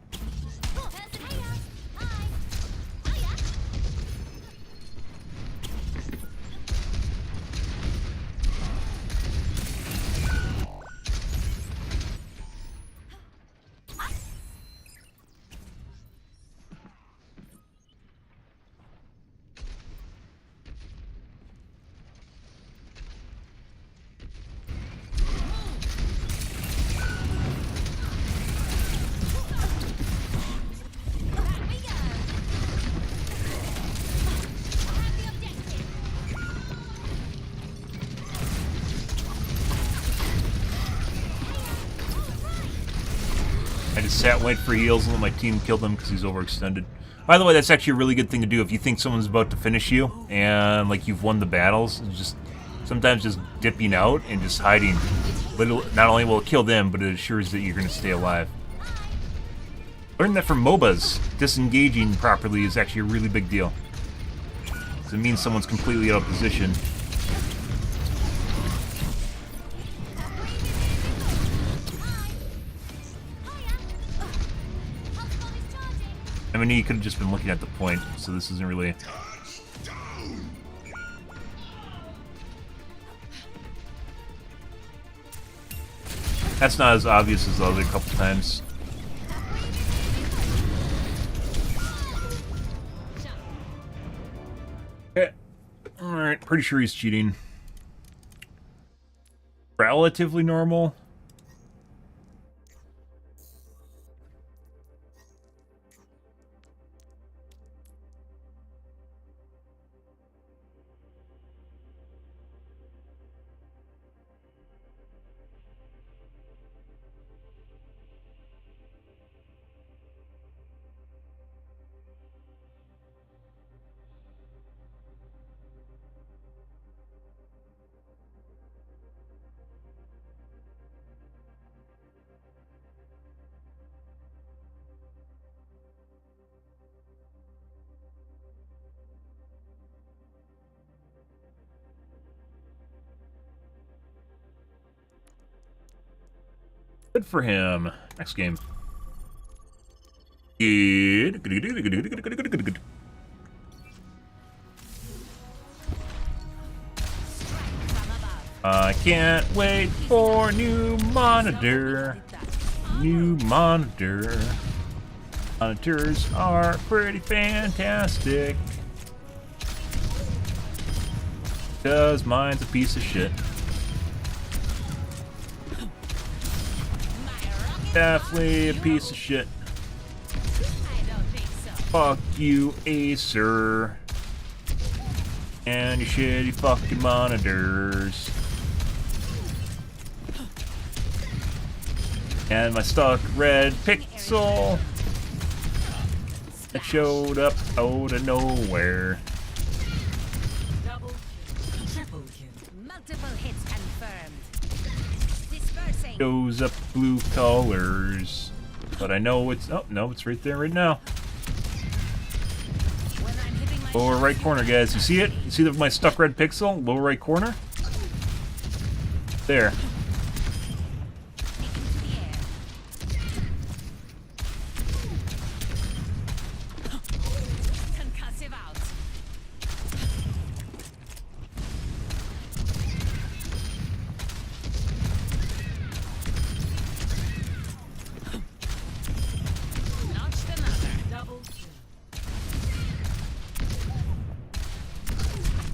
I just sat, wait for heals, and let my team kill them because he's overextended. By the way, that's actually a really good thing to do if you think someone's about to finish you and like you've won the battles. Just sometimes just dipping out and just hiding. Not only will it kill them, but it assures that you're going to stay alive. Learn that from MOBAs. Disengaging properly is actually a really big deal. Because it means someone's completely out of position. I mean, he could have just been looking at the point, so this isn't really... That's not as obvious as the other couple times. Okay. Alright, pretty sure he's cheating. Relatively normal. Good for him. Next game. Good. Good. I can't wait for new monitor. New monitor. Monitors are pretty fantastic. 'Cause mine's a piece of shit. Definitely a piece of shit. Fuck you, Acer. And your shitty fucking monitors. And my stuck red pixel that showed up out of nowhere. Multiple hits confirmed. Dispersing. Shows up blue colors. But I know it's... Oh, no, it's right there right now. Lower right corner, guys. You see it? You see my stuck red pixel? Lower right corner? There. Concussive out. Notched another. Double kill.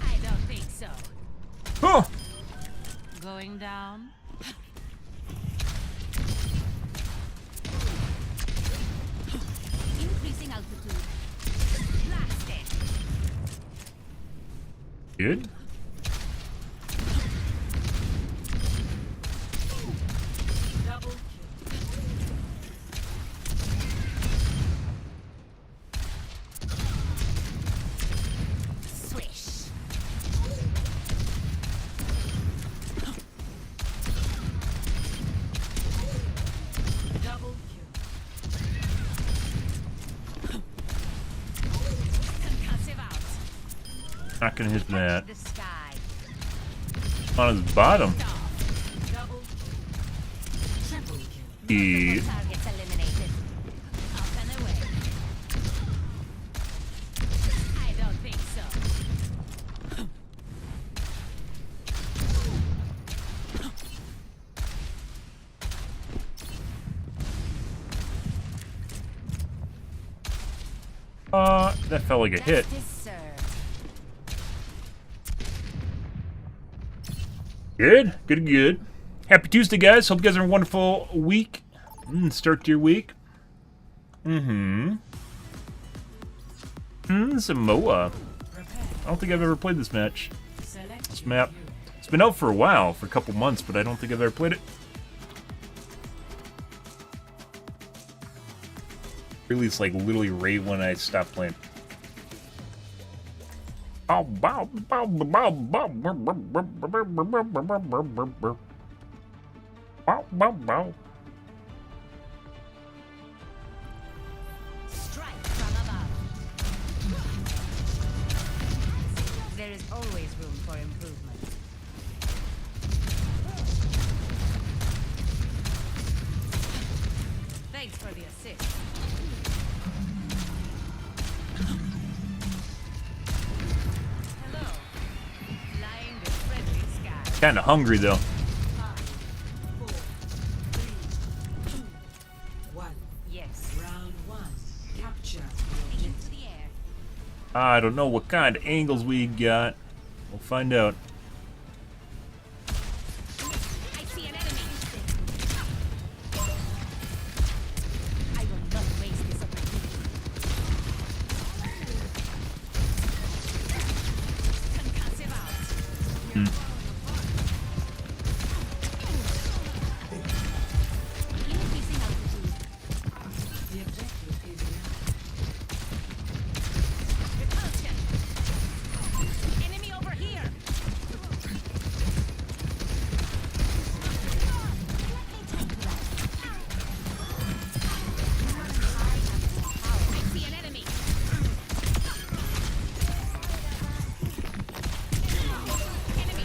I don't think so. Oh! Going down. Increasing altitude. Blasted. Good. Double swish. Double concussive out. Not gonna hit that. The sky. On his bottom. Double triple kill. Yeah. Targets eliminated. Up and away. I don't think so. That felt like a hit. Good. Good. Happy Tuesday, guys. Hope you guys are having a wonderful week. Start to your week. Samoa. I don't think I've ever played this match. This map. It's been out for a while, for a couple months, but I don't think I've ever played it. Released like literally right when I stopped playing. Bow, bow, bow, bow, bow, bow, bow, bow, bow, bow, bow. Strike from above. There is always room for improvement. Thanks for the assist. Hello. Flying the friendly sky. Kinda hungry though. 5, 4, 3, 2, 1. Yes. Round 1. Capture Into the air. I don't know what kind of angles we got. We'll find out. I see an enemy. I will not waste this opportunity. Concussive out. Increasing altitude. the objective is Repulsion. Enemy over here. I see an enemy. Enemy.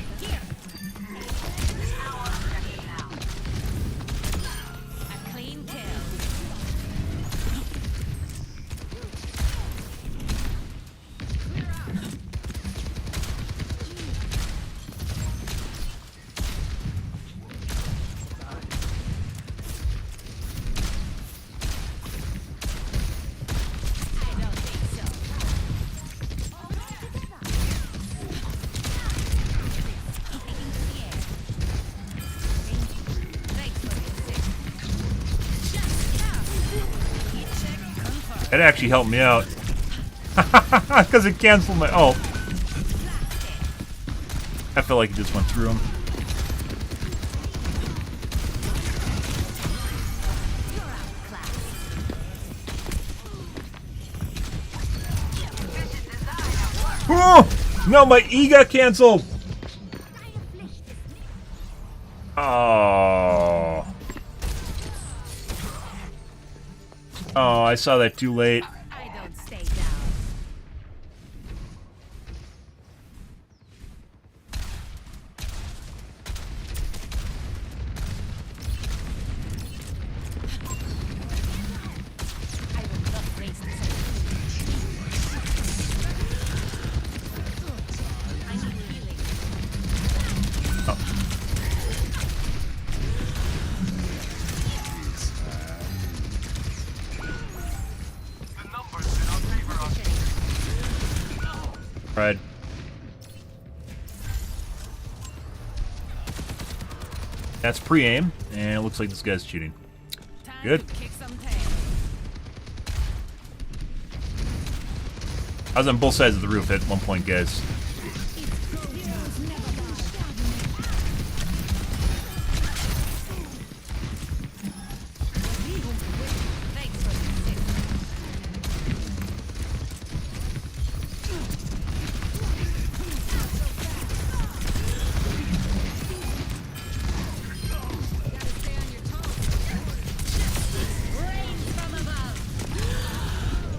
That actually helped me out. Because it canceled my ult. I felt like it just went through him. Oh! No, my E got canceled! Oh. Oh, I saw that too late. I don't stay down. I will not raise this. I need healing. Right. That's pre-aim, and it looks like this guy's cheating. Good. I was on both sides of the roof at one point, guys.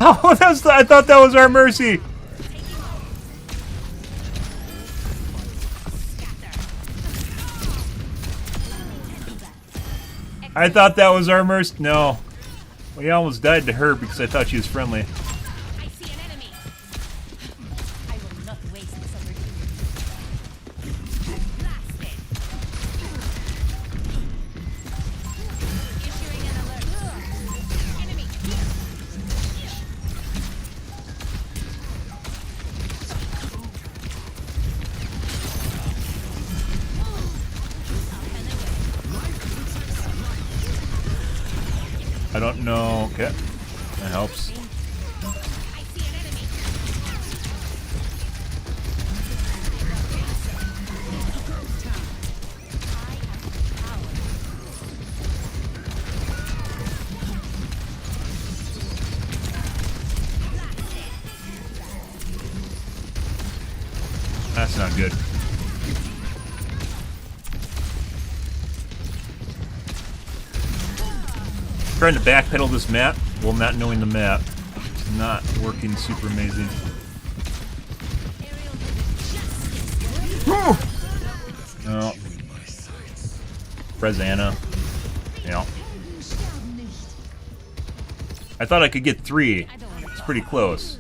Oh, that's I thought that was our mercy. I thought that was our mercy. No. We almost died to her because I thought she was friendly. I see an enemy. I will not waste this opportunity. Blasted. Issuing an alert. Enemy here. I don't know. Okay. That helps. That's not good. Trying to backpedal this map while not knowing the map. It's not working super amazing. No. Rezana. Yeah. I thought I could get 3. It's pretty close.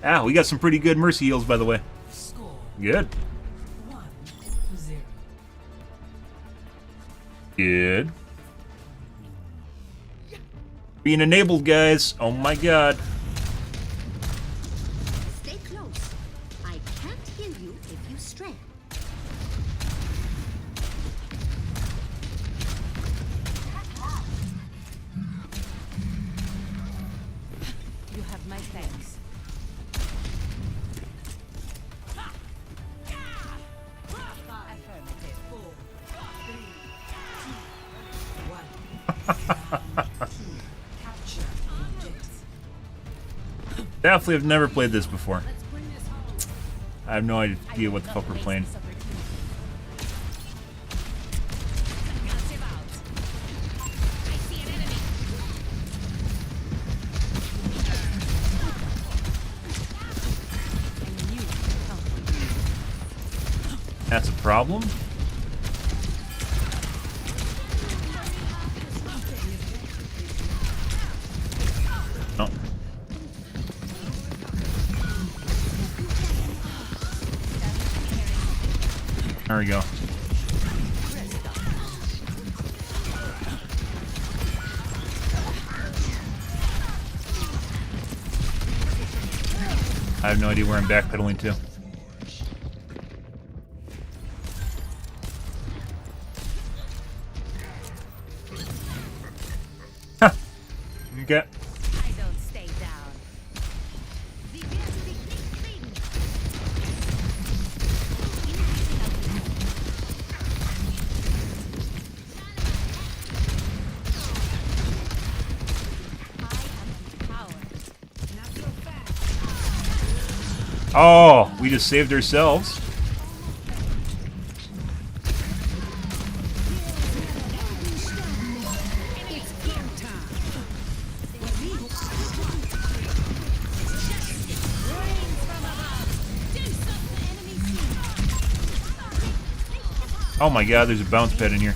Ah, we got some pretty good mercy heals, by the way. Good. Good. Being enabled, guys. Oh my god. Stay close. I can't heal you if you stray. You have my thanks. Definitely have never played this before. I have no idea what the fuck we're playing. That's a problem. There we go. I have no idea where I'm backpedaling to. Huh. Okay. I don't stay down. Oh, we just saved ourselves. Oh my god, there's a bounce pad in here.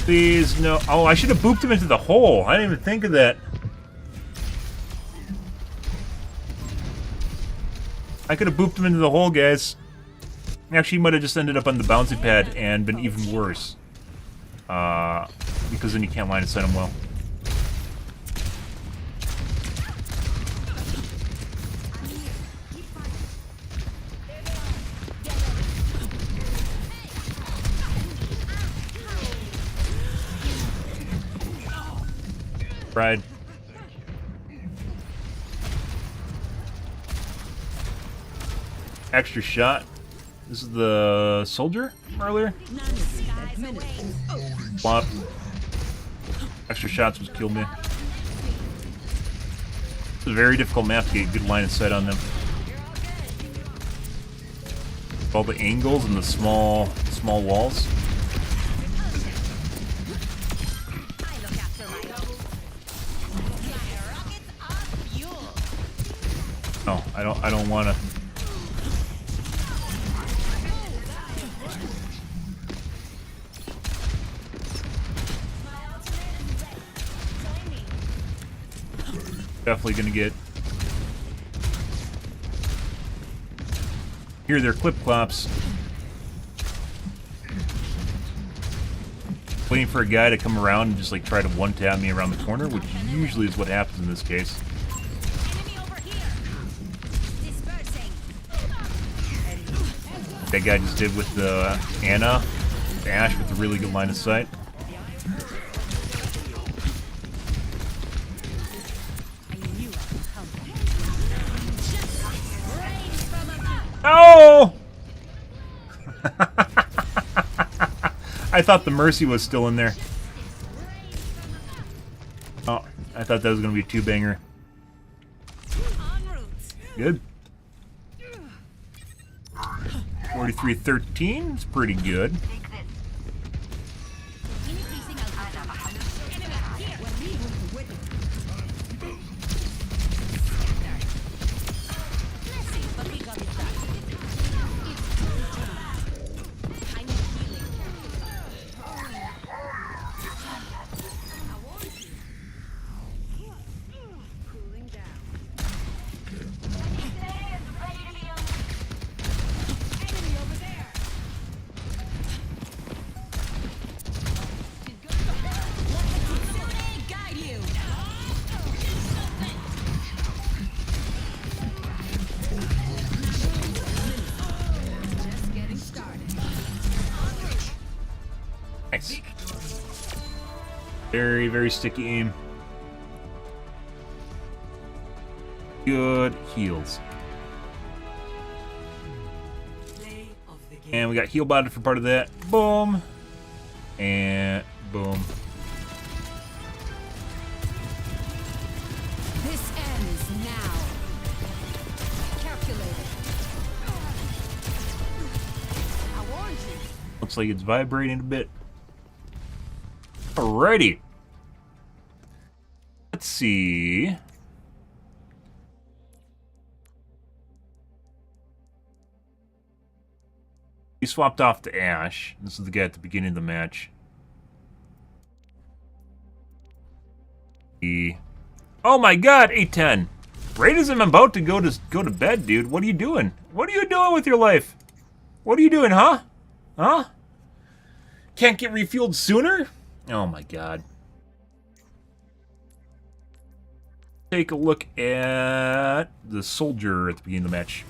Please, no. Oh, I should have booped him into the hole. I didn't even think of that. I could have booped him into the hole, guys. Actually, he might have just ended up on the bouncy pad and been even worse. Because then you can't line of sight him well. Pride. Extra shot. This is the soldier earlier. Flop. Extra shots was killed me. It's a very difficult map to get a good line of sight on them. All the angles and the small walls. Oh, I don't want to. Definitely gonna get. Hear their clip clops. Waiting for a guy to come around and just like try to one-tap me around the corner, which usually is what happens in this case. That guy just did with the Anna, with Ash with a really good line of sight. Oh! I thought the Mercy was still in there. Oh, I thought that was going to be a two-banger. Good. 43-13 is pretty good. Nice. Very, very sticky aim. Good heals. And we got heal botted for part of that. Boom. And boom. This ends now. Calculated. I warned you. Looks like it's vibrating a bit. Alrighty. Let's see. He swapped off to Ash. This is the guy at the beginning of the match. Oh my god, 810. Right as I'm about to go to bed, dude. What are you doing? What are you doing with your life? What are you doing, huh? Huh? Can't get refueled sooner? Oh my god. Take a look at the soldier at the beginning of the match.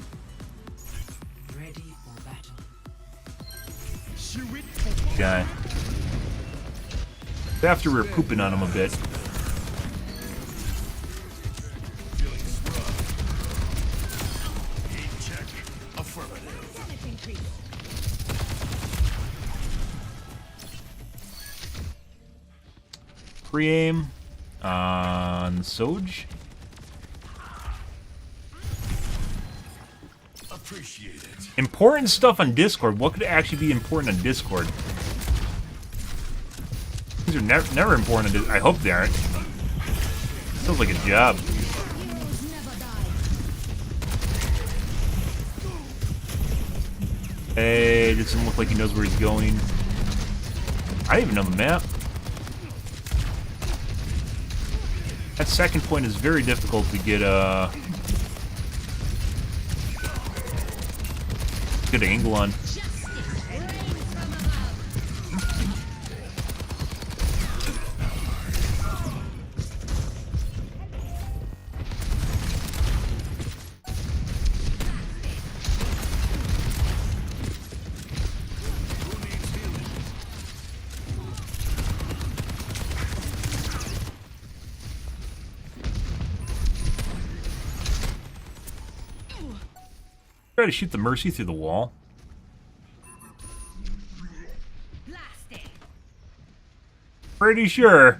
Ready for battle. Guy. After we were pooping on him a bit. Pre-aim on Soj. Appreciate it. Important stuff on Discord. What could actually be important on Discord? These are never important on Discord. I hope they aren't. Feels like a job. Hey, doesn't look like he knows where he's going. I didn't even know the map. That second point is very difficult to get a good angle on. Try to shoot the Mercy through the wall. Pretty sure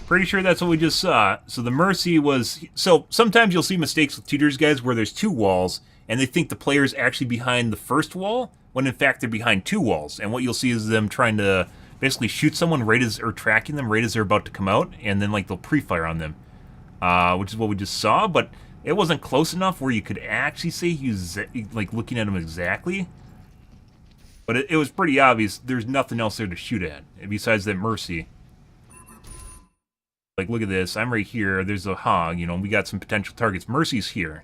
that's what we just saw. So the Mercy was... So sometimes you'll see mistakes with tutors, guys, where there's two walls, and they think the player's actually behind the first wall, when in fact they're behind two walls. And what you'll see is them trying to basically shoot someone right as... or tracking them right as they're about to come out, and then like they'll pre-fire on them. Which is what we just saw, but... It wasn't close enough where you could actually say he was like looking at him exactly. But it was pretty obvious there's nothing else there to shoot at besides that Mercy. Like, look at this. I'm right here. There's a hog. You know, we got some potential targets. Mercy's here.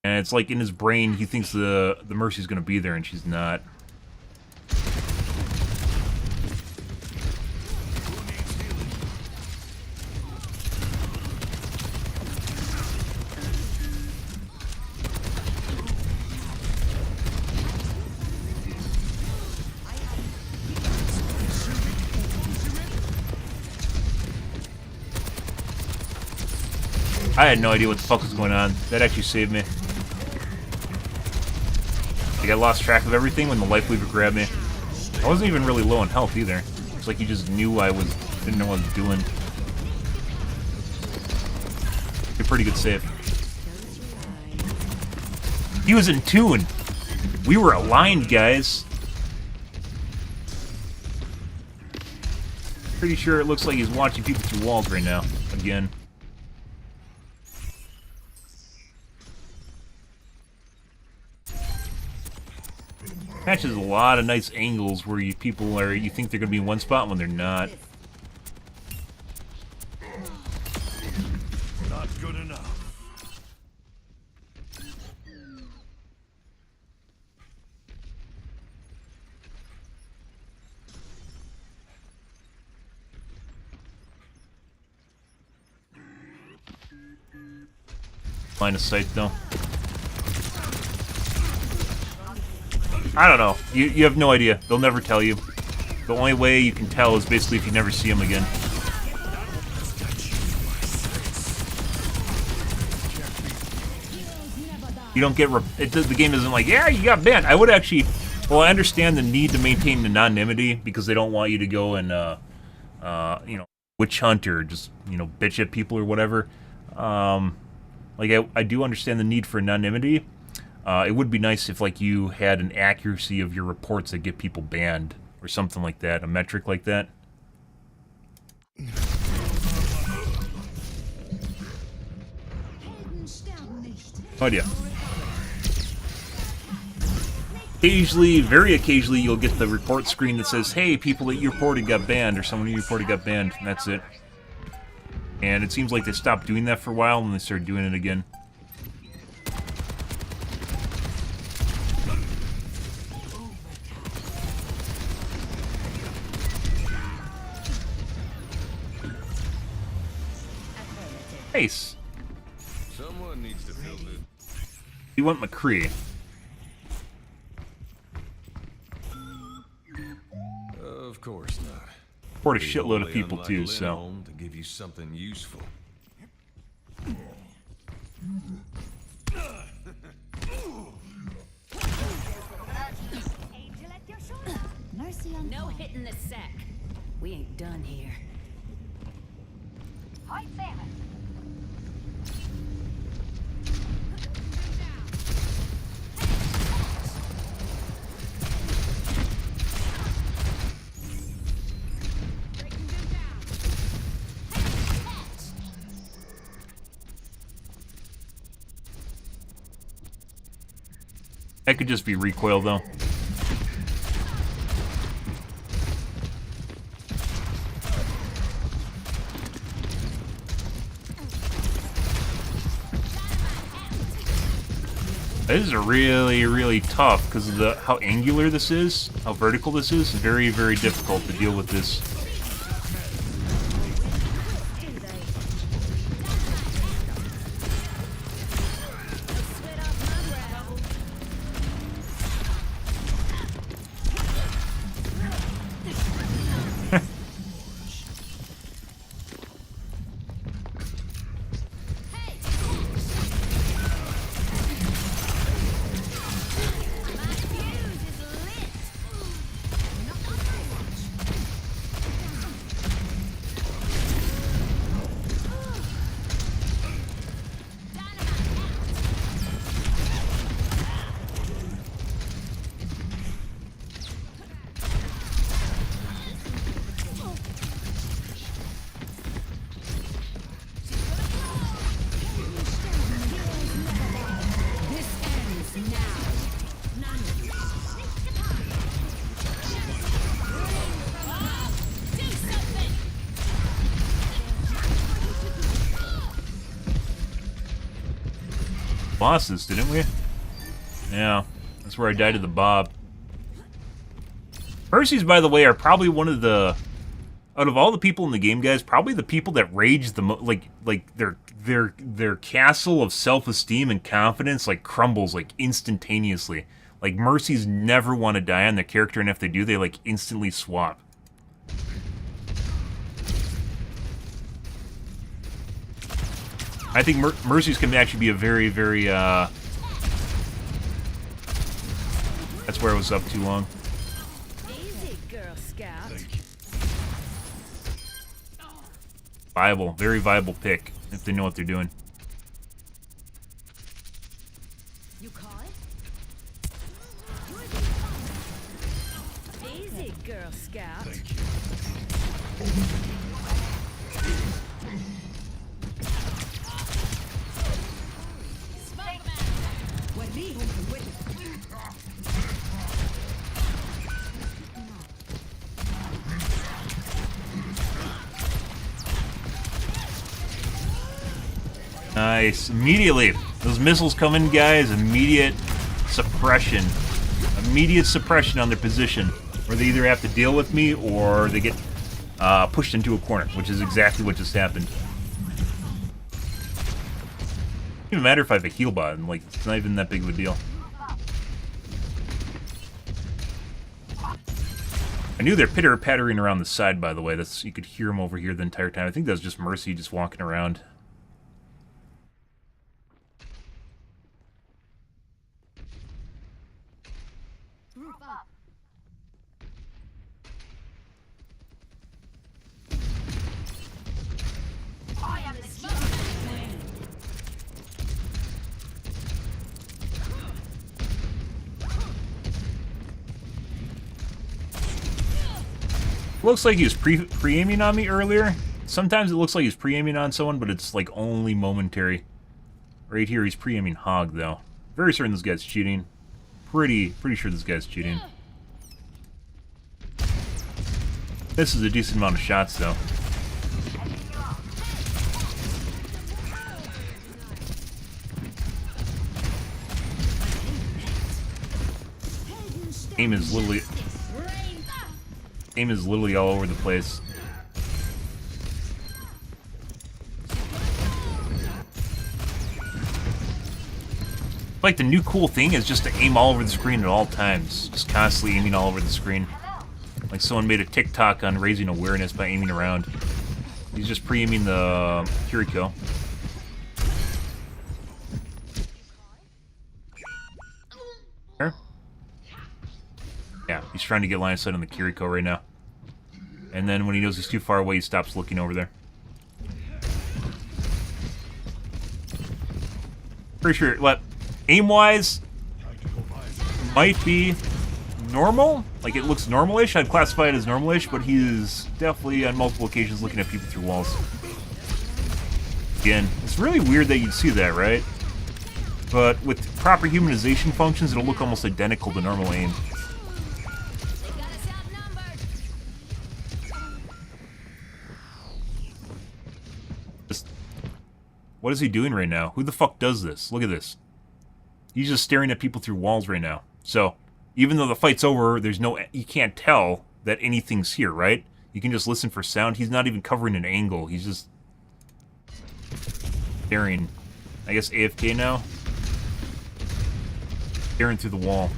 And it's like in his brain, he thinks the Mercy's going to be there, and she's not. I had no idea what the fuck was going on. That actually saved me. Like, I lost track of everything when the life lever grabbed me. I wasn't even really low on health either. It's like he just knew I didn't know what I was doing. A pretty good save. He was in tune. We were aligned, guys. Pretty sure it looks like he's watching people through walls right now. Again. Matches a lot of nice angles where you think they're gonna be in one spot when they're not. Not good enough. Line of sight though. I don't know. You have no idea. They'll never tell you. The only way you can tell is basically if you never see them again. You don't get... the game isn't like, yeah, you got banned. I would actually... Well, I understand the need to maintain anonymity because they don't want you to go and, you know, witch hunt or just, you know, bitch at people or whatever. Like, I do understand the need for anonymity. It would be nice if, like, you had an accuracy of your reports that get people banned or something like that, a metric like that. No idea. Occasionally, very occasionally, you'll get the report screen that says, hey, people that you reported got banned, or someone you reported got banned, and that's it. And it seems like they stopped doing that for a while, and they started doing it again. Nice. Someone needs to fill it. You want McCree. Of course not. Support a shitload of people too, so. Home to give you something useful. No hitting the sack. We ain't done here. Hi, Sam. That could just be recoil, though. This is really, really tough because of how angular this is, how vertical this is. It's very, very difficult to deal with this. Lost this, didn't we? Yeah, that's where I died to the Bob. Mercies, by the way, are probably one of the, out of all the people in the game, guys, probably the people that rage the most. Like their castle of self-esteem and confidence like crumbles like instantaneously. Like Mercies never want to die on their character, and if they do, they like instantly swap. I think Mercies can actually be a very, very, that's where I was up too long. Easy, Girl Scout. Viable, very viable pick, if they know what they're doing. You caught it? Easy, Girl Scout. Nice. Immediately. Those missiles come in, guys. Immediate suppression. Immediate suppression on their position. Where they either have to deal with me or they get pushed into a corner, which is exactly what just happened. It doesn't matter if I have a heal button. Like, it's not even that big of a deal. I knew they're pitter-pattering around the side, by the way. That's, you could hear them over here the entire time. I think that was just Mercy just walking around. Looks like he was pre-aiming on me earlier. Sometimes it looks like he's pre-aiming on someone, but it's like only momentary. Right here, he's pre-aiming Hog, though. Very certain this guy's cheating. Pretty sure this guy's cheating. This is a decent amount of shots, though. Aim is literally all over the place. Like the new cool thing is just to aim all over the screen at all times, just constantly aiming all over the screen. Like someone made a TikTok on raising awareness by aiming around. He's just pre-aiming the Kiriko. There. Yeah, he's trying to get line of sight on the Kiriko right now. And then when he knows he's too far away, he stops looking over there. Pretty sure, aim-wise, might be normal. Like, it looks normal-ish. I'd classify it as normal-ish, but he is definitely, on multiple occasions, looking at people through walls. Again, it's really weird that you'd see that, right? But with proper humanization functions, it'll look almost identical to normal aim. What is he doing right now? Who the fuck does this? Look at this. He's just staring at people through walls right now. So, even though the fight's over, you can't tell that anything's here, right? You can just listen for sound. He's not even covering an angle. He's just staring. I guess AFK now. Staring through the wall.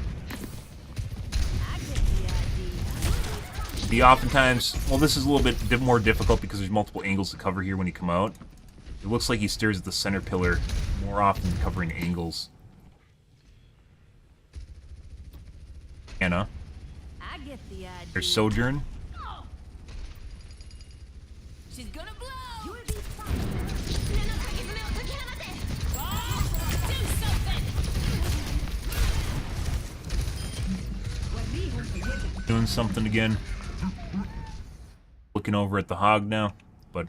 He oftentimes, well, this is a little bit more difficult because there's multiple angles to cover here when you come out. It looks like he stares at the center pillar more often than covering angles. Anna. There's Sojourn. She's gonna blow. You will be doing something again. Looking over at the hog now, but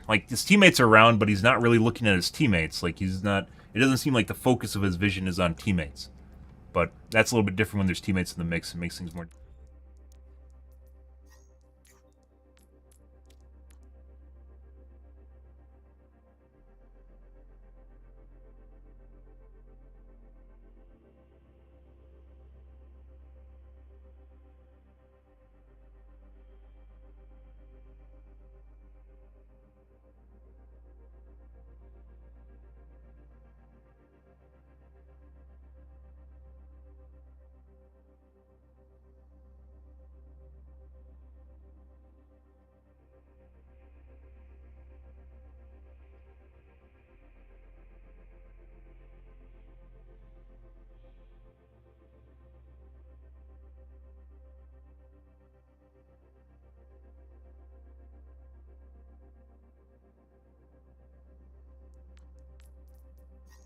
like his teammates are around, but he's not really looking at his teammates. Like he's not. It doesn't seem like the focus of his vision is on teammates. But that's a little bit different when there's teammates in the mix. It makes things more.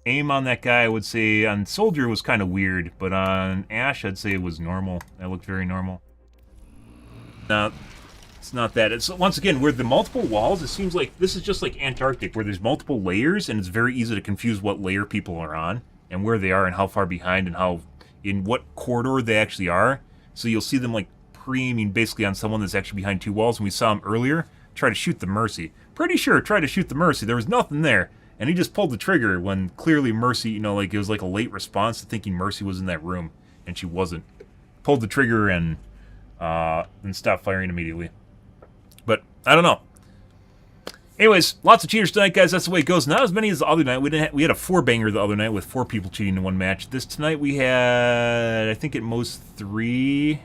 Aim on that guy, I would say, on Soldier was kind of weird, but on Ashe, I'd say it was normal. That looked very normal. No, it's not that. It's, once again, where the multiple walls, it seems like this is just like Antarctic, where there's multiple layers, and it's very easy to confuse what layer people are on, and where they are, and how far behind, and how, in what corridor they actually are. So you'll see them, like, pre-aiming basically on someone that's actually behind two walls, and we saw him earlier try to shoot the Mercy. Pretty sure try to shoot the Mercy. There was nothing there. And he just pulled the trigger when clearly Mercy, you know, like it was like a late response to thinking Mercy was in that room, and she wasn't. Pulled the trigger and stopped firing immediately. But I don't know. Anyways, lots of cheaters tonight, guys. That's the way it goes. Not as many as the other night. We had a 4-banger the other night with 4 people cheating in one match. This tonight we had, I think at most 3.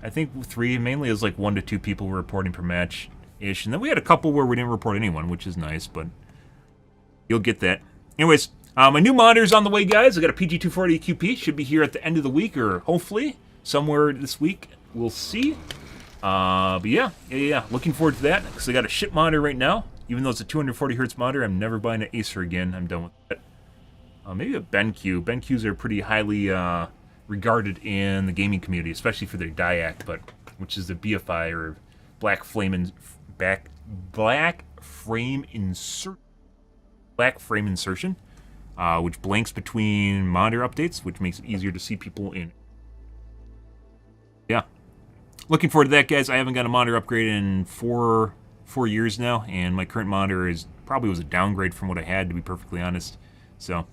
I think 3. Mainly it was like 1 to 2 people were reporting per match ish, and then we had a couple where we didn't report anyone, which is nice, but. You'll get that. Anyways, my new monitor's on the way, guys. I got a PG240 QP. Should be here at the end of the week, or hopefully somewhere this week. We'll see. But yeah. Looking forward to that, because I got a shit monitor right now. Even though it's a 240 hertz monitor, I'm never buying an Acer again. I'm done with that. Maybe a BenQ. BenQs are pretty highly regarded in the gaming community, especially for their DIAC, which is the BFI, or black frame insertion, which blanks between monitor updates, which makes it easier to see people in. Yeah. Looking forward to that, guys. I haven't got a monitor upgrade in four years now, and my current monitor probably was a downgrade from what I had, to be perfectly honest. So,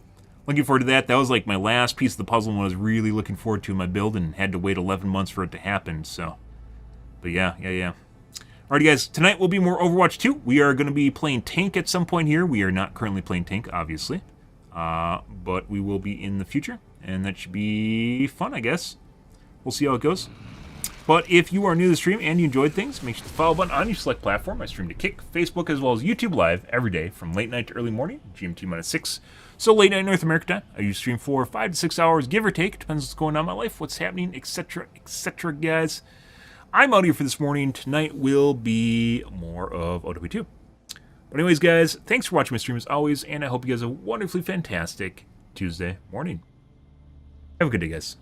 looking forward to that. That was like my last piece of the puzzle and I was really looking forward to in my build and had to wait 11 months for it to happen. So, but yeah. Alrighty, guys. Tonight will be more Overwatch 2. We are going to be playing tank at some point here. We are not currently playing tank, obviously, but we will be in the future, and that should be fun, I guess. We'll see how it goes. But if you are new to the stream and you enjoyed things, make sure to follow button on your select platform. I stream to Kick, Facebook, as well as YouTube Live every day from late night to early morning, GMT-6. So late night North America time. I usually stream for 5 to 6 hours, give or take. Depends what's going on in my life, what's happening, etc., etc., guys. I'm out here for this morning. Tonight will be more of OW2. But anyways, guys, thanks for watching my stream as always, and I hope you guys have a wonderfully fantastic Tuesday morning. Have a good day, guys.